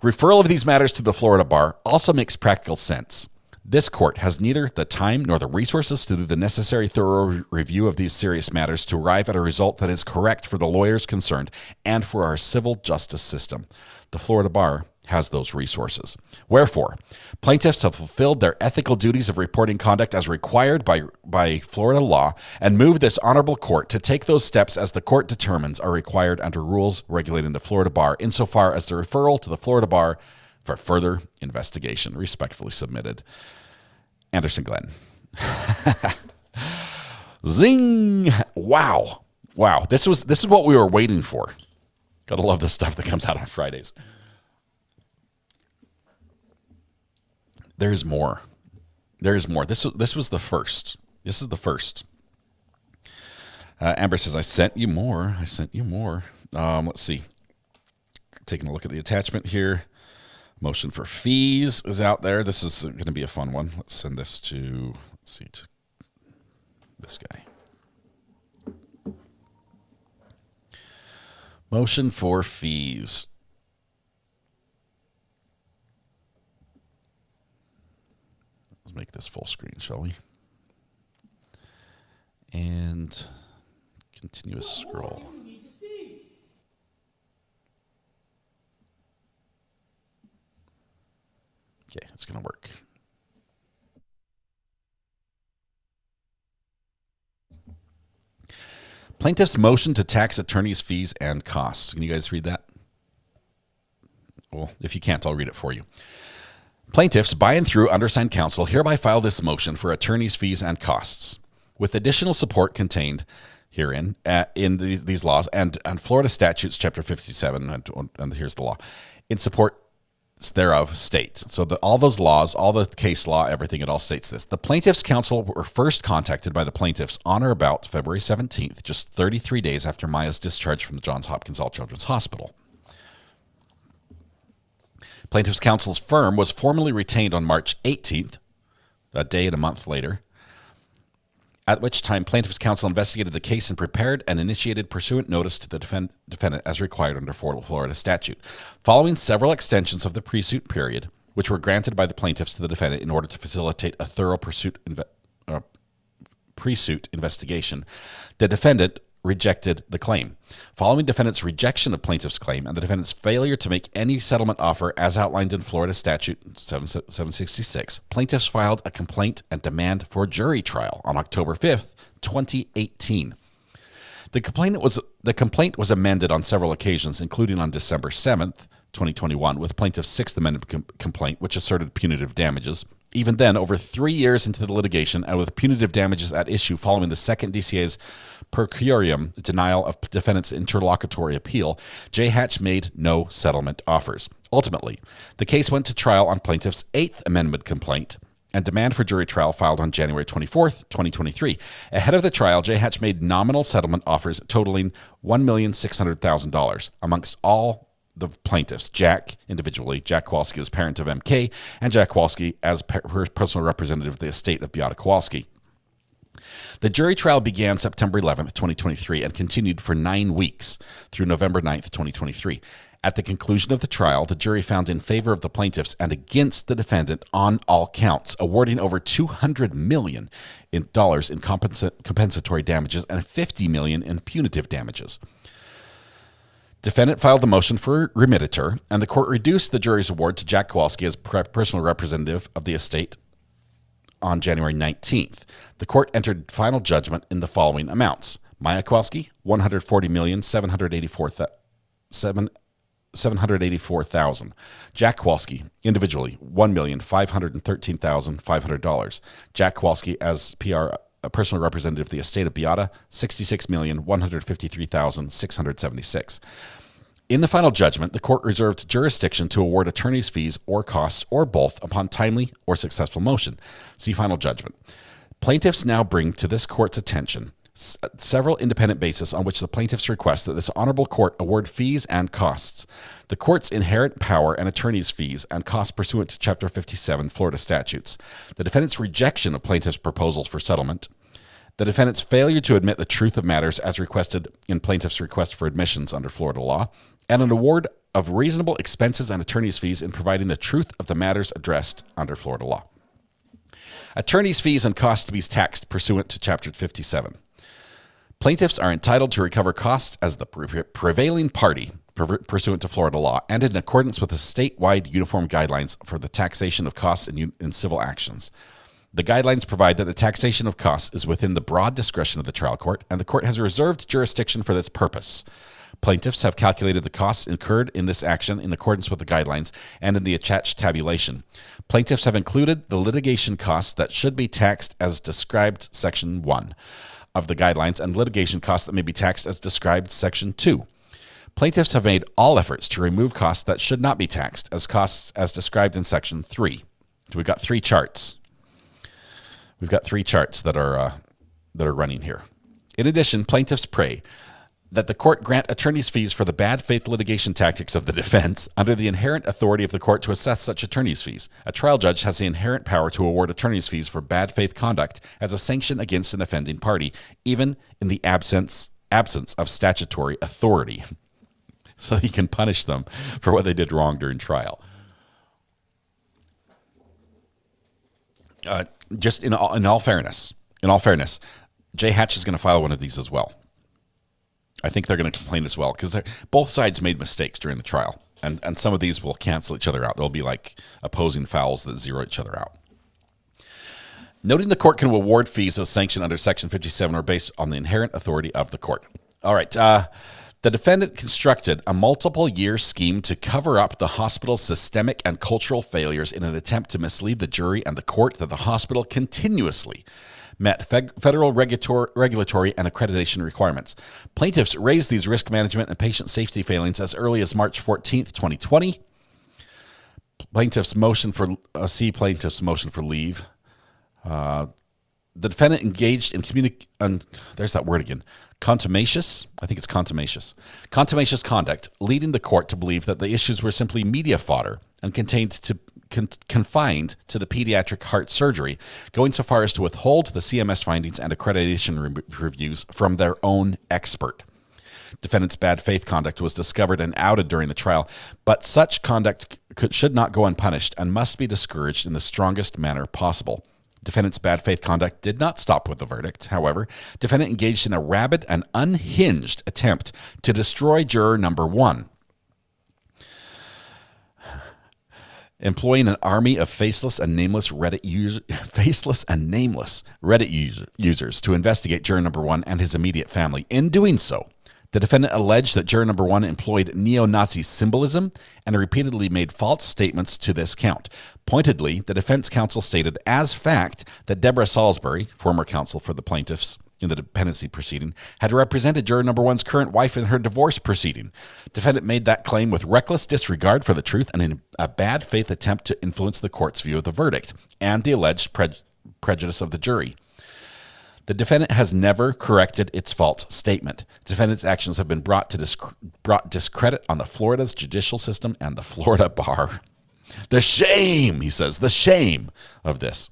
Referral of these matters to the Florida bar also makes practical sense. This court has neither the time nor the resources to do the necessary thorough review of these serious matters to arrive at a result that is correct for the lawyers concerned and for our civil justice system. The Florida bar has those resources. Wherefore, plaintiffs have fulfilled their ethical duties of reporting conduct as required by Florida law and move this honorable court to take those steps as the court determines are required under rules regulating the Florida bar insofar as the referral to the Florida bar for further investigation. Respectfully submitted, Anderson Glenn. Zing! Wow. This is what we were waiting for. Gotta love the stuff that comes out on Fridays. There's more. This was the first. This is the first. Amber says, I sent you more. Let's see. Taking a look at the attachment here. Motion for fees is out there. This is going to be a fun one. Let's send this to, to this guy. Motion for fees. Make this full screen, shall we? And continuous scroll. Okay, it's going to work. Plaintiff's motion to tax attorneys' fees and costs. Can you guys read that? Well, if you can't, I'll read it for you. Plaintiffs, by and through undersigned counsel, hereby file this motion for attorneys' fees and costs, with additional support contained herein in these laws and Florida statutes, Chapter 57, and here's the law, in support thereof state. So all those laws, all the case law, everything, it all states this. The plaintiffs' counsel were first contacted by the plaintiffs on or about February 17th, just 33 days after Maya's discharge from the Johns Hopkins All Children's Hospital. Plaintiffs' counsel's firm was formally retained on March 18th, a day and a month later, at which time plaintiff's counsel investigated the case and prepared and initiated pursuant notice to the defendant as required under Florida statute. Following several extensions of the pre-suit period, which were granted by the plaintiffs to the defendant in order to facilitate a thorough pre-suit investigation, the defendant rejected the claim. Following defendant's rejection of plaintiff's claim and the defendant's failure to make any settlement offer as outlined in Florida Statute 766, plaintiffs filed a complaint and demand for jury trial on October 5th, 2018. The complaint was amended on several occasions, including on December 7th, 2021, with plaintiff's Sixth Amendment complaint, which asserted punitive damages. Even then, over 3 years into the litigation and with punitive damages at issue following the second DCA's per curiam denial of defendant's interlocutory appeal, J. Hatch made no settlement offers. Ultimately, the case went to trial on plaintiff's Eighth Amendment complaint and demand for jury trial filed on January 24th, 2023. Ahead of the trial, J. Hatch made nominal settlement offers totaling $1,600,000 amongst all the plaintiffs, Jack individually, Jack Kowalski as parent of MK, and Jack Kowalski as personal representative of the estate of Beata Kowalski. The jury trial began September 11th, 2023, and continued for 9 weeks through November 9th, 2023. At the conclusion of the trial, the jury found in favor of the plaintiffs and against the defendant on all counts, awarding over $200 million in compensatory damages and $50 million in punitive damages. Defendant filed the motion for remittiture, and the court reduced the jury's award to Jack Kowalski as personal representative of the estate on January 19th. The court entered final judgment in the following amounts. Maya Kowalski, $140,784,000. Jack Kowalski, individually, $1,513,500. Jack Kowalski as a personal representative of the estate of Beata, $66,153,676. In the final judgment, the court reserved jurisdiction to award attorney's fees or costs or both upon timely or successful motion. See final judgment. Plaintiffs now bring to this court's attention several independent bases on which the plaintiffs request that this honorable court award fees and costs. The court's inherent power and attorney's fees and costs pursuant to Chapter 57 Florida statutes, the defendant's rejection of plaintiffs' proposals for settlement, the defendant's failure to admit the truth of matters as requested in plaintiff's request for admissions under Florida law, and an award of reasonable expenses and attorney's fees in providing the truth of the matters addressed under Florida law. Attorney's fees and costs to be taxed pursuant to Chapter 57. Plaintiffs are entitled to recover costs as the prevailing party pursuant to Florida law and in accordance with the statewide uniform guidelines for the taxation of costs in civil actions. The guidelines provide that the taxation of costs is within the broad discretion of the trial court, and the court has reserved jurisdiction for this purpose. Plaintiffs have calculated the costs incurred in this action in accordance with the guidelines and in the attached tabulation. Plaintiffs have included the litigation costs that should be taxed as described Section 1 of the guidelines and litigation costs that may be taxed as described Section 2. Plaintiffs have made all efforts to remove costs that should not be taxed as costs as described in Section 3. So we've got 3 charts. We've got 3 charts that are running here. In addition, plaintiffs pray that the court grant attorney's fees for the bad faith litigation tactics of the defense under the inherent authority of the court to assess such attorney's fees. A trial judge has the inherent power to award attorney's fees for bad faith conduct as a sanction against an offending party, even in the absence of statutory authority. So he can punish them for what they did wrong during trial. Just in all fairness, Jay Hatch is going to file one of these as well. I think they're going to complain as well because both sides made mistakes during the trial, and some of these will cancel each other out. They'll be like opposing fouls that zero each other out. Noting the court can award fees as sanctioned under Section 57 are based on the inherent authority of the court. All right. The defendant constructed a multiple-year scheme to cover up the hospital's systemic and cultural failures in an attempt to mislead the jury and the court that the hospital continuously met federal regulatory and accreditation requirements. Plaintiffs raised these risk management and patient safety failings as early as March 14th, 2020. Plaintiff's motion for leave. The defendant engaged in there's that word again. Contumacious conduct, leading the court to believe that the issues were simply media fodder and contained confined to the pediatric heart surgery, going so far as to withhold the CMS findings and accreditation reviews from their own expert. Defendant's bad faith conduct was discovered and outed during the trial, but such conduct should not go unpunished and must be discouraged in the strongest manner possible. Defendant's bad faith conduct did not stop with the verdict. However, defendant engaged in a rabid and unhinged attempt to destroy juror number 1, employing an army of faceless and nameless Reddit users to investigate juror number 1 and his immediate family. In doing so, the defendant alleged that juror number 1 employed neo-Nazi symbolism and repeatedly made false statements to this count. Pointedly, the defense counsel stated as fact that Deborah Salisbury, former counsel for the plaintiffs in the dependency proceeding, had represented juror number 1's current wife in her divorce proceeding. Defendant made that claim with reckless disregard for the truth and in a bad faith attempt to influence the court's view of the verdict and the alleged prejudice of the jury. The defendant has never corrected its false statement. Defendant's actions have been brought discredit on the Florida's judicial system and the Florida bar. The shame, he says, the shame of this.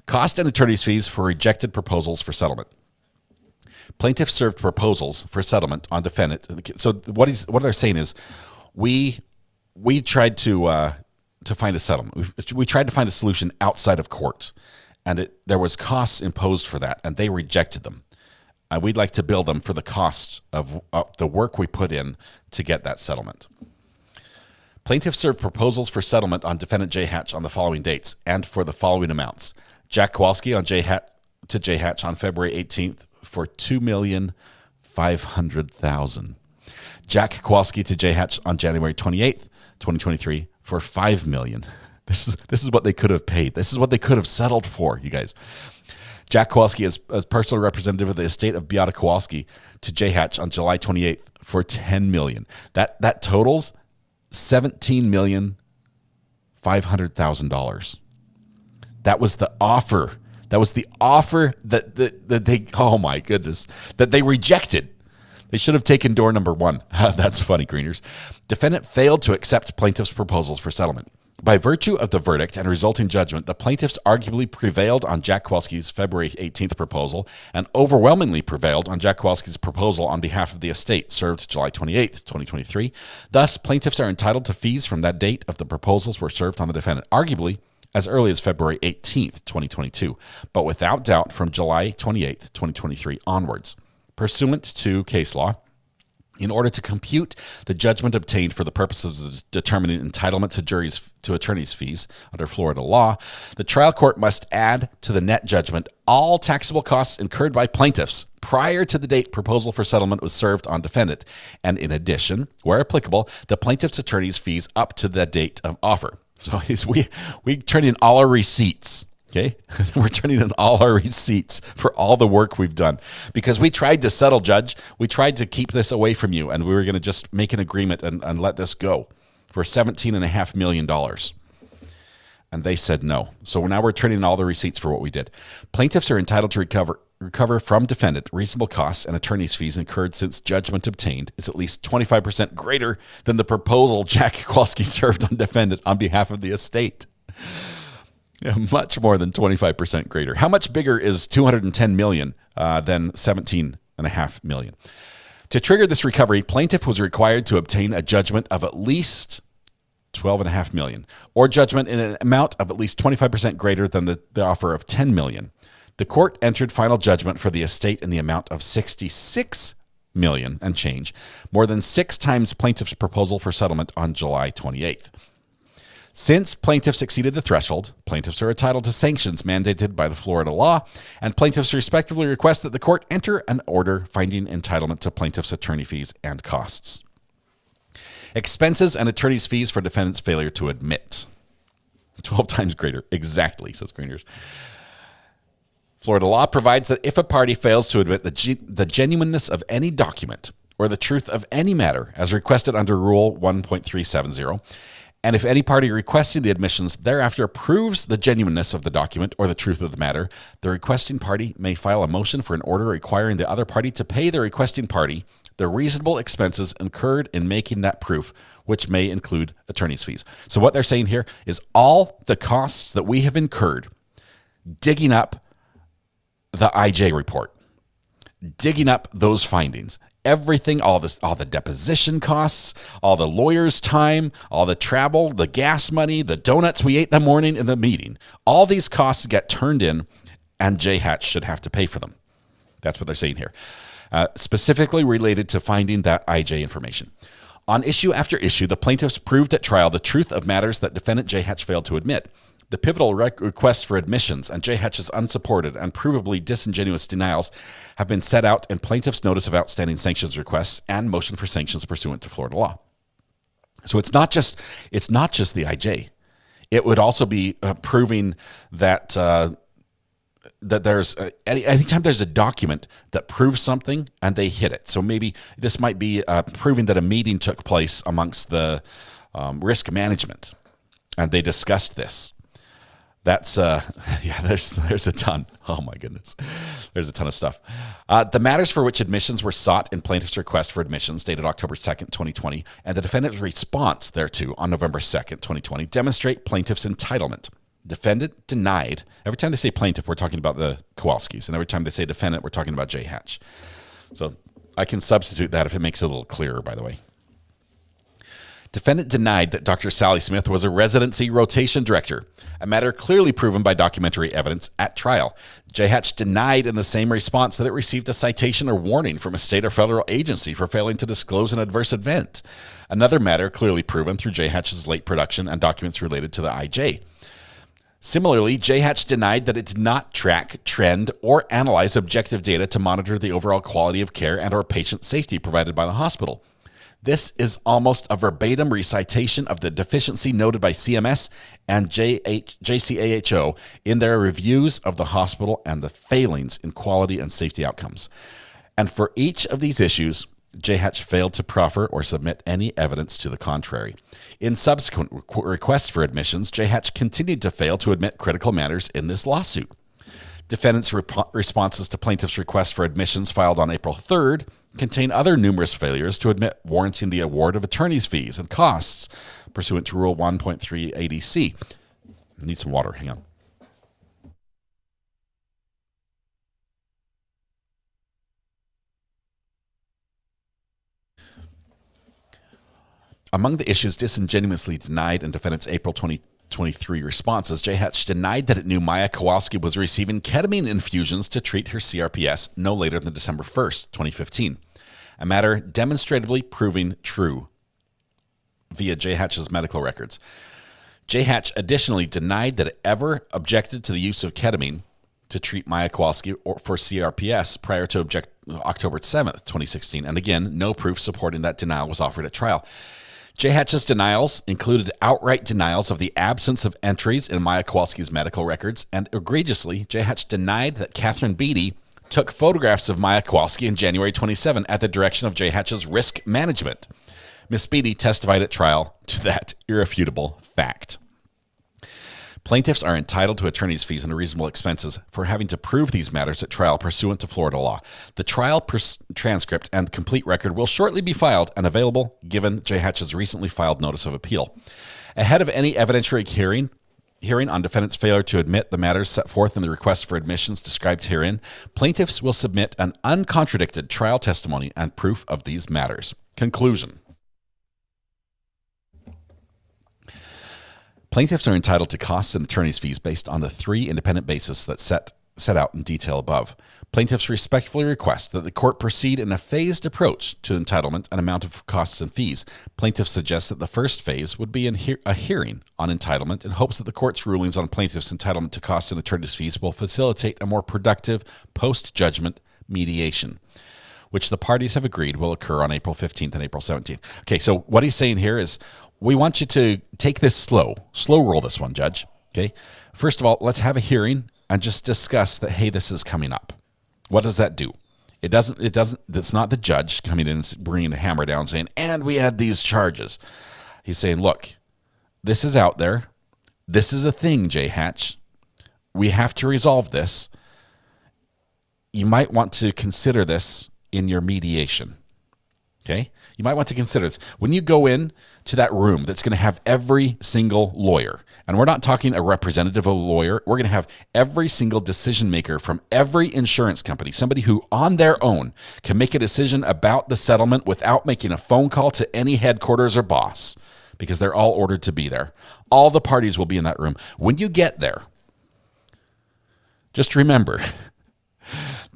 Cost and attorney's fees for rejected proposals for settlement. Plaintiff served proposals for settlement on defendant. So what they're saying is, we tried to find a settlement. We tried to find a solution outside of court. And there was costs imposed for that, and they rejected them. We'd like to bill them for the cost of the work we put in to get that settlement. Plaintiff served proposals for settlement on defendant J. Hatch on the following dates and for the following amounts. Jack Kowalski on J. Hatch on February 18th for $2,500,000. Jack Kowalski to J. Hatch on January 28th, 2023 for $5 million. This is what they could have paid. This is what they could have settled for, you guys. Jack Kowalski as personal representative of the estate of Beata Kowalski to J. Hatch on July 28th for $10 million. That totals $17,500,000. That was the offer. That was the offer that they, oh my goodness, that they rejected. They should have taken door number 1. That's funny, Greeners. Defendant failed to accept plaintiff's proposals for settlement. By virtue of the verdict and resulting judgment, the plaintiffs arguably prevailed on Jack Kowalski's February 18th proposal and overwhelmingly prevailed on Jack Kowalski's proposal on behalf of the estate served July 28th, 2023. Thus, plaintiffs are entitled to fees from that date if the proposals were served on the defendant, arguably as early as February 18th, 2022, but without doubt from July 28th, 2023 onwards. Pursuant to case law, in order to compute the judgment obtained for the purposes of determining entitlement to attorney's fees under Florida law, the trial court must add to the net judgment all taxable costs incurred by plaintiffs prior to the date proposal for settlement was served on defendant, and in addition, where applicable, the plaintiff's attorney's fees up to the date of offer. So we turn in all our receipts. Okay, we're turning in all our receipts for all the work we've done because we tried to settle, Judge. We tried to keep this away from you, and we were going to just make an agreement and let this go for $17.5 million. And they said no. So now we're turning in all the receipts for what we did. Plaintiffs are entitled to recover from defendant reasonable costs and attorney's fees incurred since judgment obtained is at least 25% greater than the proposal Jack Kowalski served on defendant on behalf of the estate. Yeah, much more than 25% greater. How much bigger is $210 million than $17.5 million? To trigger this recovery, plaintiff was required to obtain a judgment of at least $12.5 million, or judgment in an amount of at least 25% greater than the offer of $10 million. The court entered final judgment for the estate in the amount of $66 million and change, more than 6 times plaintiff's proposal for settlement on July 28th. Since plaintiffs exceeded the threshold, plaintiffs are entitled to sanctions mandated by the Florida law, and plaintiffs respectively request that the court enter an order finding entitlement to plaintiffs' attorney fees and costs. Expenses and attorney's fees for defendant's failure to admit. 12 times greater. Exactly, says Greeners. Florida law provides that if a party fails to admit the genuineness of any document or the truth of any matter as requested under Rule 1.370, and if any party requesting the admissions thereafter proves the genuineness of the document or the truth of the matter, the requesting party may file a motion for an order requiring the other party to pay the requesting party the reasonable expenses incurred in making that proof, which may include attorney's fees. So what they're saying here is all the costs that we have incurred digging up the IJ report, digging up those findings, everything, all the deposition costs, all the lawyer's time, all the travel, the gas money, the donuts we ate that morning in the meeting, all these costs get turned in, and J. Hatch should have to pay for them. That's what they're saying here. Specifically related to finding that IJ information. On issue after issue, the plaintiffs proved at trial the truth of matters that defendant J. Hatch failed to admit. The pivotal request for admissions and J. Hatch's unsupported and provably disingenuous denials have been set out in plaintiff's notice of outstanding sanctions requests and motion for sanctions pursuant to Florida law. So it's not just the IJ. It would also be proving that that there's anytime there's a document that proves something and they hit it. So maybe this might be proving that a meeting took place amongst the risk management and they discussed this. That's there's a ton. Oh my goodness. There's a ton of stuff. The matters for which admissions were sought in plaintiff's request for admissions dated October 2nd, 2020, and the defendant's response thereto on November 2nd, 2020 demonstrate plaintiff's entitlement. Defendant denied. Every time they say plaintiff, we're talking about the Kowalskis, and every time they say defendant, we're talking about J. Hatch. So I can substitute that if it makes it a little clearer, by the way. Defendant denied that Dr. Sally Smith was a residency rotation director, a matter clearly proven by documentary evidence at trial. J. Hatch denied in the same response that it received a citation or warning from a state or federal agency for failing to disclose an adverse event, another matter clearly proven through J. Hatch's late production and documents related to the IJ. Similarly, J. Hatch denied that it did not track, trend, or analyze objective data to monitor the overall quality of care and or patient safety provided by the hospital. This is almost a verbatim recitation of the deficiency noted by CMS and JCAHO in their reviews of the hospital and the failings in quality and safety outcomes. And for each of these issues, J. Hatch failed to proffer or submit any evidence to the contrary. In subsequent requests for admissions, J. Hatch continued to fail to admit critical matters in this lawsuit. Defendants' responses to plaintiff's request for admissions filed on April 3rd contain other numerous failures to admit warranting the award of attorney's fees and costs pursuant to Rule 1.380C. I need some water. Hang on. Among the issues disingenuously denied in defendant's April 2023 responses, J. Hatch denied that it knew Maya Kowalski was receiving ketamine infusions to treat her CRPS no later than December 1st, 2015, a matter demonstrably proving true via J. Hatch's medical records. J. Hatch additionally denied that it ever objected to the use of ketamine to treat Maya Kowalski or for CRPS prior to October 7th, 2016, and again, no proof supporting that denial was offered at trial. J. Hatch's denials included outright denials of the absence of entries in Maya Kowalski's medical records, and egregiously, J. Hatch denied that Catherine Beatty took photographs of Maya Kowalski in January 27 at the direction of J. Hatch's risk management. Ms. Beatty testified at trial to that irrefutable fact. Plaintiffs are entitled to attorney's fees and reasonable expenses for having to prove these matters at trial pursuant to Florida law. The trial transcript and complete record will shortly be filed and available given J. Hatch's recently filed notice of appeal. Ahead of any evidentiary hearing on defendant's failure to admit the matters set forth in the request for admissions described herein, plaintiffs will submit an uncontradicted trial testimony and proof of these matters. Conclusion. Plaintiffs are entitled to costs and attorney's fees based on the three independent bases that set out in detail above. Plaintiffs respectfully request that the court proceed in a phased approach to entitlement and amount of costs and fees. Plaintiffs suggest that the first phase would be a hearing on entitlement in hopes that the court's rulings on plaintiffs' entitlement to costs and attorney's fees will facilitate a more productive post-judgment mediation, which the parties have agreed will occur on April 15th and April 17th. Okay, so what he's saying here is we want you to take this slow roll this one, Judge. Okay, first of all, let's have a hearing and just discuss that, hey, this is coming up. What does that do? It's not the judge coming in and bringing a hammer down saying, and we had these charges. He's saying, look, this is out there. This is a thing, J. Hatch. We have to resolve this. You might want to consider this in your mediation. Okay, you might want to consider this. When you go in to that room that's going to have every single lawyer, and we're not talking a representative of a lawyer, we're going to have every single decision maker from every insurance company, somebody who on their own can make a decision about the settlement without making a phone call to any headquarters or boss, because they're all ordered to be there. All the parties will be in that room. When you get there, just remember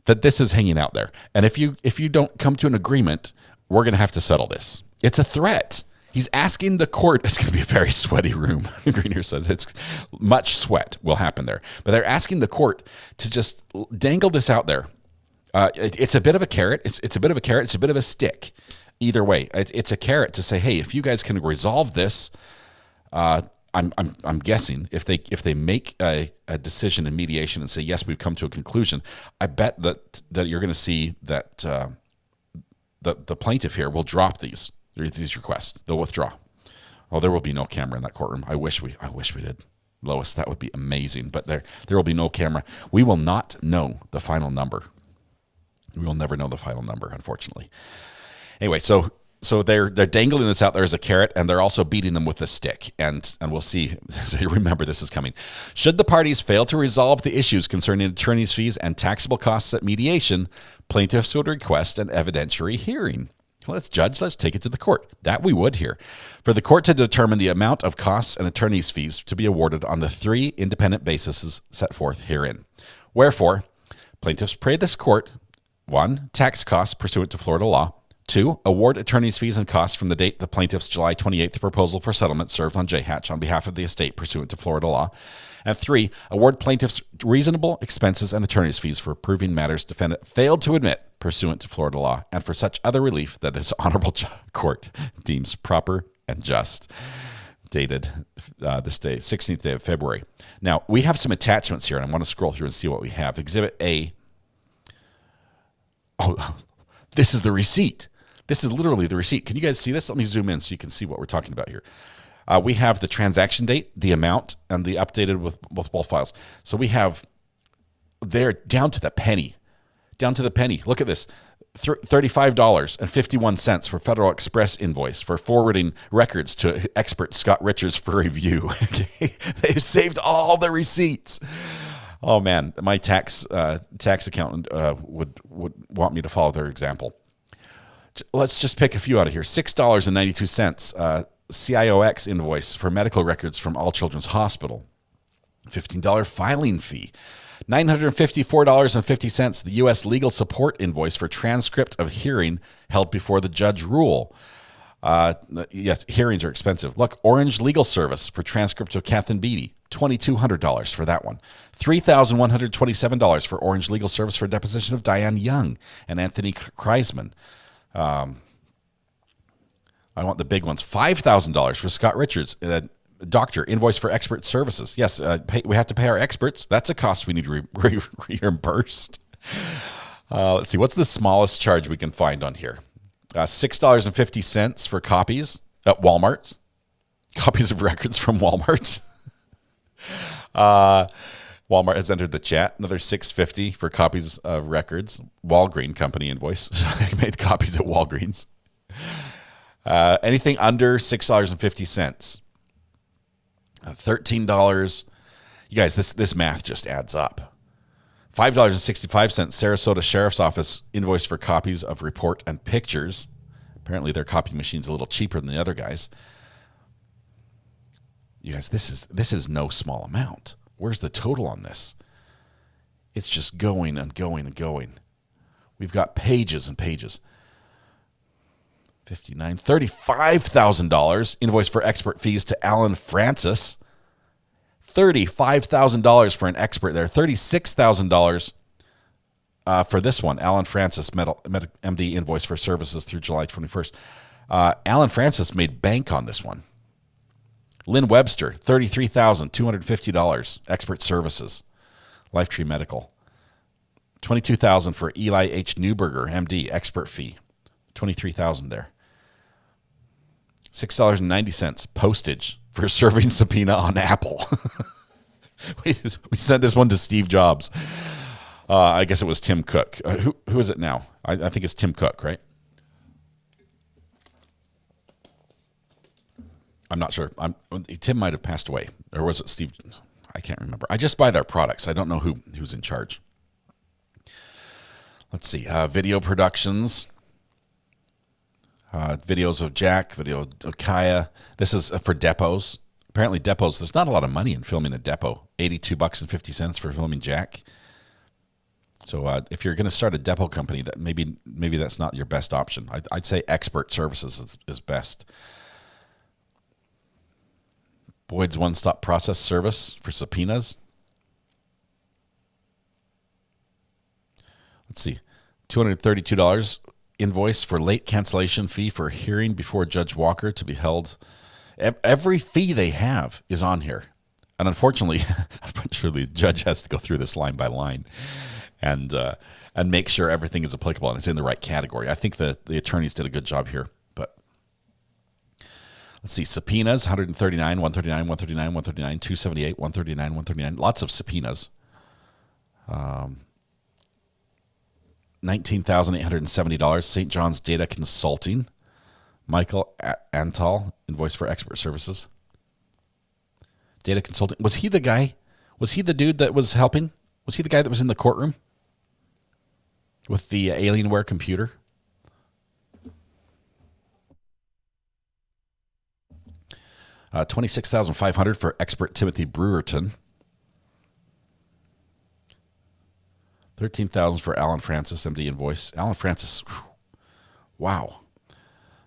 that this is hanging out there. And if you don't come to an agreement, we're going to have to settle this. It's a threat. He's asking the court. It's going to be a very sweaty room. Greenier says it's much sweat will happen there. But they're asking the court to just dangle this out there. It's a bit of a carrot. It's a bit of a carrot. It's a bit of a stick. Either way, it's a carrot to say, hey, if you guys can resolve this, I'm guessing if they make a decision in mediation and say, yes, we've come to a conclusion, I bet that you're going to see that the plaintiff here will drop these requests. They'll withdraw. Oh, there will be no camera in that courtroom. I wish we did. Lois, that would be amazing. But there will be no camera. We will not know the final number. We will never know the final number, unfortunately. Anyway, so they're dangling this out there as a carrot, and they're also beating them with a stick. And we'll see. So remember, this is coming. Should the parties fail to resolve the issues concerning attorney's fees and taxable costs at mediation, plaintiffs would request an evidentiary hearing. Let's take it to the court. That we would here. For the court to determine the amount of costs and attorney's fees to be awarded on the 3 independent bases set forth herein. Wherefore, plaintiffs pray this court, 1, tax costs pursuant to Florida law, 2, award attorney's fees and costs from the date the plaintiff's July 28th proposal for settlement served on J. Hatch on behalf of the estate pursuant to Florida law. And 3, award plaintiffs reasonable expenses and attorney's fees for proving matters defendant failed to admit pursuant to Florida law and for such other relief that this honorable court deems proper and just. Dated this day, 16th day of February. Now, we have some attachments here, and I want to scroll through and see what we have. Exhibit A. Oh, this is the receipt. This is literally the receipt. Can you guys see this? Let me zoom in so you can see what we're talking about here. We have the transaction date, the amount, and the updated with both files. So we have there down to the penny. Down to the penny. Look at this. $35.51 for Federal Express invoice for forwarding records to expert Scott Richards for review. They've saved all the receipts. Oh man, my tax accountant would want me to follow their example. Let's just pick a few out of here. $6.92 CIOX invoice for medical records from All Children's Hospital. $15 filing fee. $954.50 the U.S. legal support invoice for transcript of hearing held before the judge rule. Yes, hearings are expensive. Look, Orange Legal Service for transcript of Catherine Beatty. $2,200 for that one. $3,127 for Orange Legal Service for deposition of Diane Young and Anthony Kreisman. I want the big ones. $5,000 for Scott Richards, doctor, invoice for expert services. Yes, we have to pay our experts. That's a cost we need reimbursed. Let's see. What's the smallest charge we can find on here? $6.50 for copies at Walmart. Copies of records from Walmart. Walmart has entered the chat. Another $6.50 for copies of records. Walgreen company invoice. So I made copies at Walgreens. Anything under $6.50. $13. You guys, this math just adds up. $5.65 Sarasota Sheriff's Office invoice for copies of report and pictures. Apparently their copy machine's a little cheaper than the other guys. You guys, this is no small amount. Where's the total on this? It's just going and going and going. We've got pages and pages. $35,000 invoice for expert fees to Alan Francis. $35,000 for an expert there. $36,000 for this one, Alan Francis, MD invoice for services through July 21st. Alan Francis made bank on this one. Lynn Webster, $33,250, expert services. Lifetree Medical. $22,000 for Eli H. Newberger, MD, expert fee. $23,000 there. $6.90 postage for serving subpoena on Apple. we sent this one to Steve Jobs. I guess it was Tim Cook. Who is it now? I think it's Tim Cook, right? I'm not sure. Tim might have passed away. Or was it Steve? I can't remember. I just buy their products. I don't know who's in charge. Let's see. Video productions. Videos of Jack, video of Kaya. This is for depots. Apparently depots, there's not a lot of money in filming a depot. $82.50 for filming Jack. So if you're going to start a depot company, that maybe that's not your best option. I'd say expert services is best. Boyd's one-stop process service for subpoenas. Let's see, $232 invoice for late cancellation fee for a hearing before Judge Walker to be held. Every fee they have is on here. And unfortunately, the judge has to go through this line by line and make sure everything is applicable and it's in the right category. I think the attorneys did a good job here. But let's see, subpoenas, 139, 139, 139, 139, 278, 139, 139. Lots of subpoenas. $19,870. St. John's Data Consulting. Michael Antal, invoice for expert services. Data Consulting. Was he the guy? Was he the dude that was helping? Was he the guy that was in the courtroom with the Alienware computer? $26,500 for expert Timothy Brewerton. $13,000 for Alan Francis, MD invoice. Alan Francis, whew, wow.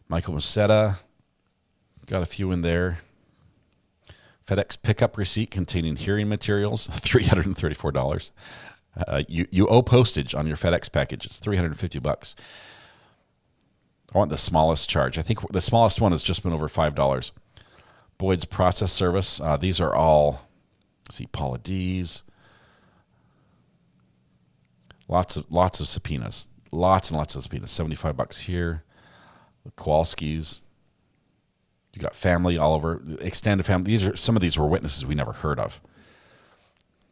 Michael Musetta, got a few in there. FedEx pickup receipt containing hearing materials, $334. You owe postage on your FedEx package. It's $350. I want the smallest charge. I think the smallest one has just been over $5. Boyd's process service. These are all, let's see, Paula D's. Lots of subpoenas. Lots and lots of subpoenas. $75 here. The Kowalskis. You got family all over. Extended family. Some of these were witnesses we never heard of.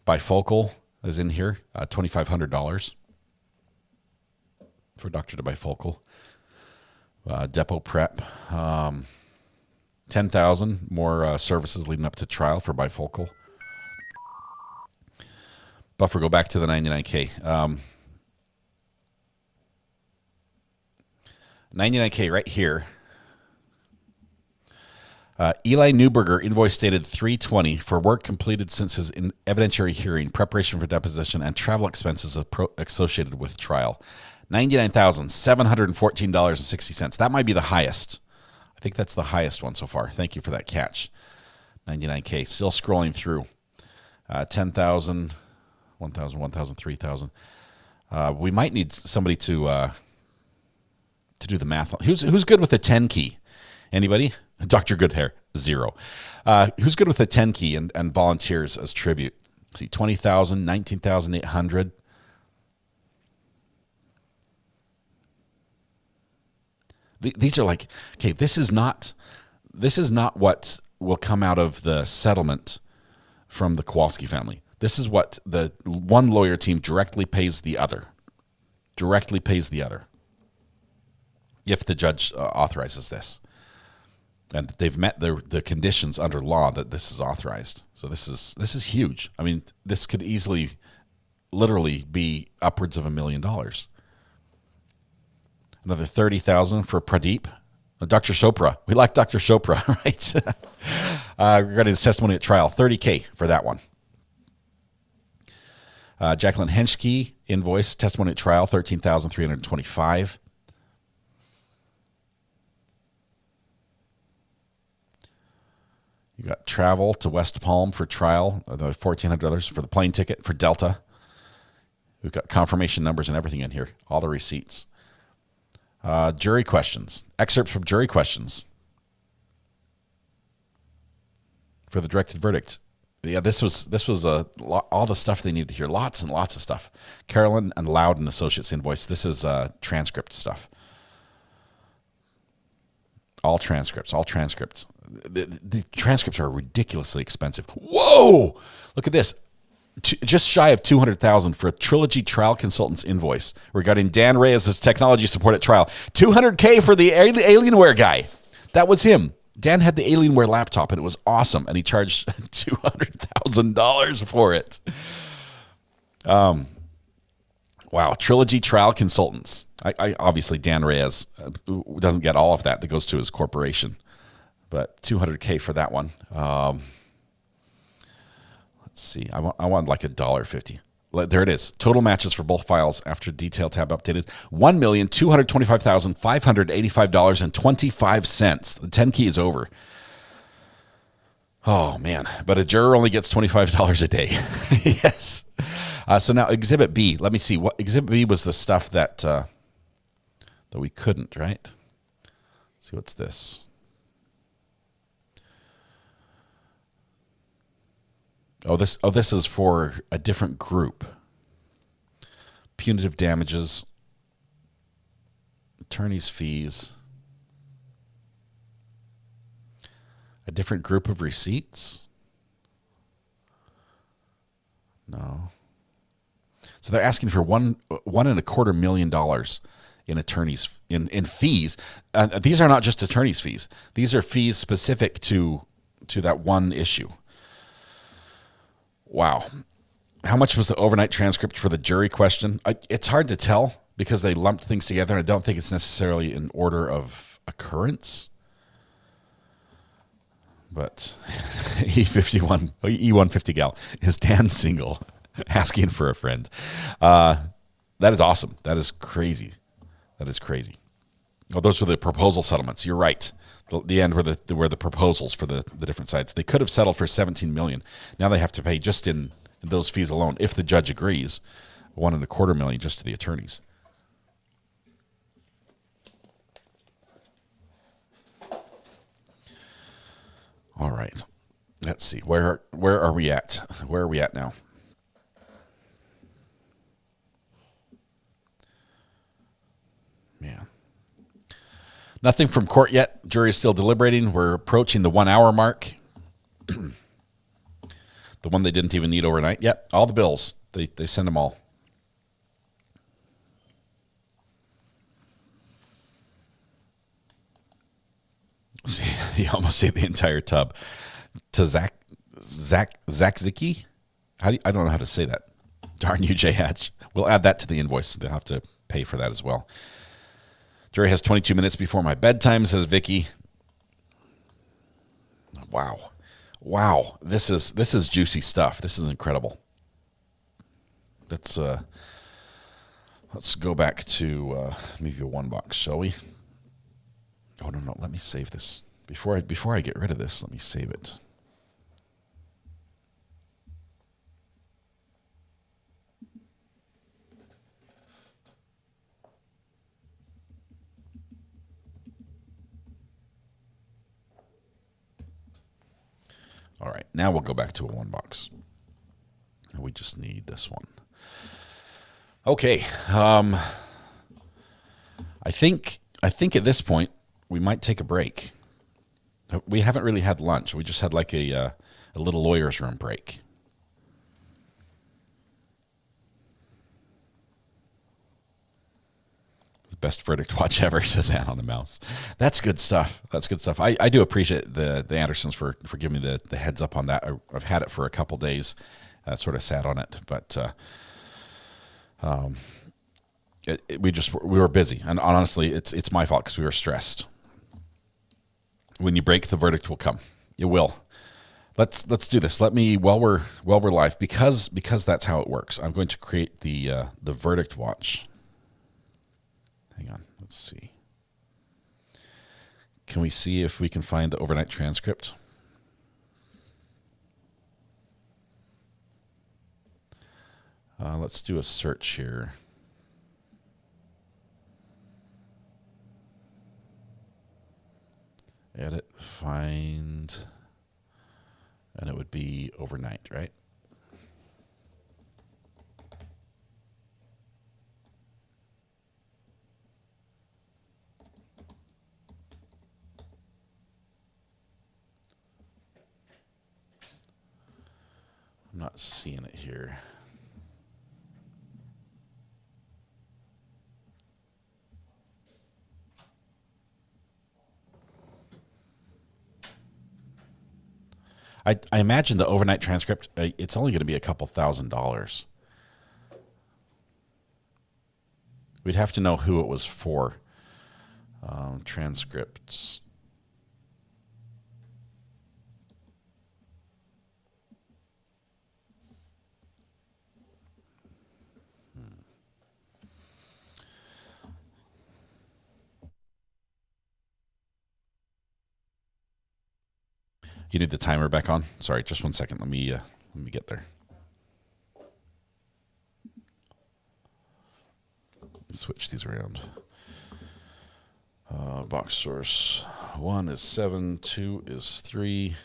Bifocal is in here. $2,500 for Dr. Bifocal. Depot prep. $10,000 more services leading up to trial for Bifocal. Buffer, go back to the 99K. 99K right here. Eli Newberger, invoice dated 3/20 for work completed since his evidentiary hearing, preparation for deposition, and travel expenses associated with trial. $99,714.60. That might be the highest. I think that's the highest one so far. Thank you for that catch. 99K. Still scrolling through. 10,000. 1,000, 1,000, 3,000. We might need somebody to do the math. Who's good with the 10 key? Anybody? Dr. Goodhair, 0. Who's good with the 10 key and volunteers as tribute? See, 20,000, 19,800. These are like, okay, this is not what will come out of the settlement from the Kowalski family. This is what the one lawyer team directly pays the other. Directly pays the other. If the judge authorizes this. And they've met the conditions under law that this is authorized. So this is huge. I mean, this could easily, literally be upwards of $1 million. Another 30,000 for Pradeep. Dr. Chopra. We like Dr. Chopra, right? Regarding his testimony at trial. $30K for that one. Jacqueline Henschke, invoice, testimony at trial, $13,325. You got travel to West Palm for trial, the $1,400 for the plane ticket for Delta. We've got confirmation numbers and everything in here, all the receipts. Jury questions, excerpts from jury questions for the directed verdict. Yeah, this was all the stuff they needed to hear. Lots and lots of stuff. Carolyn and Loudon Associates invoice. This is transcript stuff. All transcripts. The transcripts are ridiculously expensive. Whoa! Look at this. Just shy of $200,000 for a Trilogy Trial Consultants invoice regarding Dan Reyes' technology support at trial. $200K for the Alienware guy. That was him. Dan had the Alienware laptop, and it was awesome, and he charged $200,000 for it. Wow, Trilogy Trial Consultants. I obviously Dan Reyes doesn't get all of that goes to his corporation, but $200K for that one. Let's see. I want like $1.50. There it is. Total matches for both files after detail tab updated. $1,225,585.25. The 10 key is over. Oh, man. But a juror only gets $25 a day. Yes. So now Exhibit B. Let me see. What Exhibit B was the stuff that we couldn't, right? Let's see, what's this? Oh, this is for a different group. Punitive damages, attorney's fees, a different group of receipts. No. So they're asking for $1.25 million in attorneys in fees. These are not just attorney's fees. These are fees specific to that one issue. Wow. How much was the overnight transcript for the jury question? It's hard to tell because they lumped things together. And I don't think it's necessarily in order of occurrence. But E150 gal, is Dan single? Asking for a friend. That is awesome. That is crazy. That is crazy. Oh, those were the proposal settlements. You're right. The end were the proposals for the different sides. They could have settled for $17 million. Now they have to pay just in those fees alone, if the judge agrees, $1.25 million just to the attorneys. All right. Let's see. Where are we at? Where are we at now? Man. Nothing from court yet. Jury is still deliberating. We're approaching the 1 hour mark. The one they didn't even need overnight. Yep, all the bills. They send them all. You almost say the entire tub. To Zach Zicki? I don't know how to say that. Darn you, J Hatch. We'll add that to the invoice. They'll have to pay for that as well. Jury has 22 minutes before my bedtime, says Vicky. Wow. Wow. This is juicy stuff. This is incredible. Let's go back to maybe a one box, shall we? Oh no, let me save this. Before I get rid of this, let me save it. All right, now we'll go back to a one box. We just need this one. Okay. I think at this point we might take a break. We haven't really had lunch. We just had like a little lawyer's room break. Best verdict watch ever, says Ann on the mouse. That's good stuff. That's good stuff. I do appreciate the Andersons for giving me the heads up on that. I've had it for a couple days, sort of sat on it, but we were busy, and honestly, it's my fault because we were stressed. When you break, the verdict will come. It will. Let's do this. Let me while we're live, because that's how it works. I'm going to create the verdict watch. Hang on, let's see. Can we see if we can find the overnight transcript? Let's do a search here. Edit, find, and it would be overnight, right? I'm not seeing it here. I imagine the overnight transcript, it's only going to be a couple $1,000s. We'd have to know who it was for. Transcripts. You need the timer back on? Sorry, just 1 second. Let me get there. Switch these around. Box source 1 is 7, 2 is 3.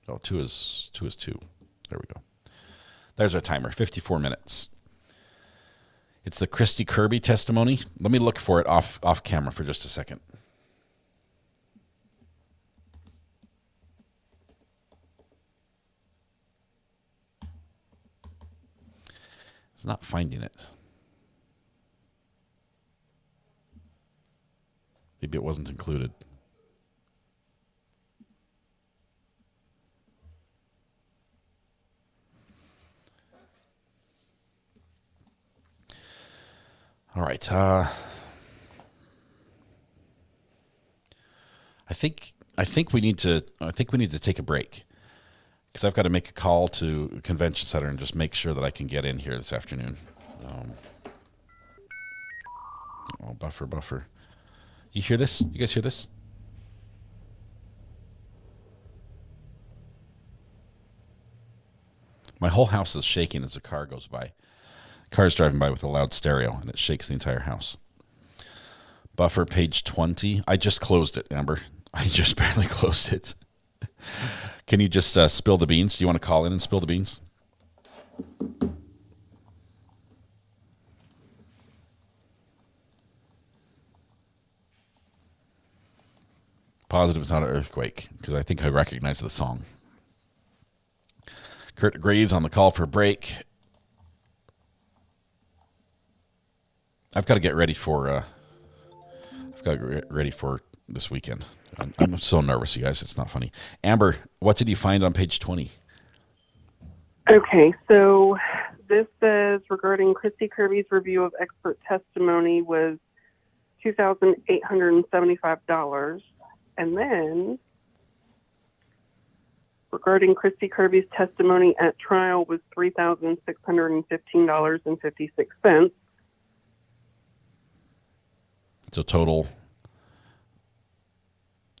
Oh, 2 is 2. There we go. There's our timer, 54 minutes. It's the Christy Kirby testimony. Let me look for it off camera for just a second. It's not finding it. Maybe it wasn't included. All right. I think we need to take a break, because I've got to make a call to a convention center and just make sure that I can get in here this afternoon. Buffer. You hear this? You guys hear this? My whole house is shaking as a car goes by. Car's driving by with a loud stereo, and it shakes the entire house. Buffer, page 20. I just closed it, Amber. I just barely closed it. Can you just spill the beans? Do you want to call in and spill the beans? Positive it's not an earthquake, because I think I recognize the song. Kurt agrees on the call for a break. I've got to get ready for this weekend. I'm so nervous, you guys. It's not funny. Amber, what did you find on page 20? Okay, so this says regarding Christy Kirby's review of expert testimony was $2,875. And then regarding Christy Kirby's testimony at trial was $3,615.56. So total,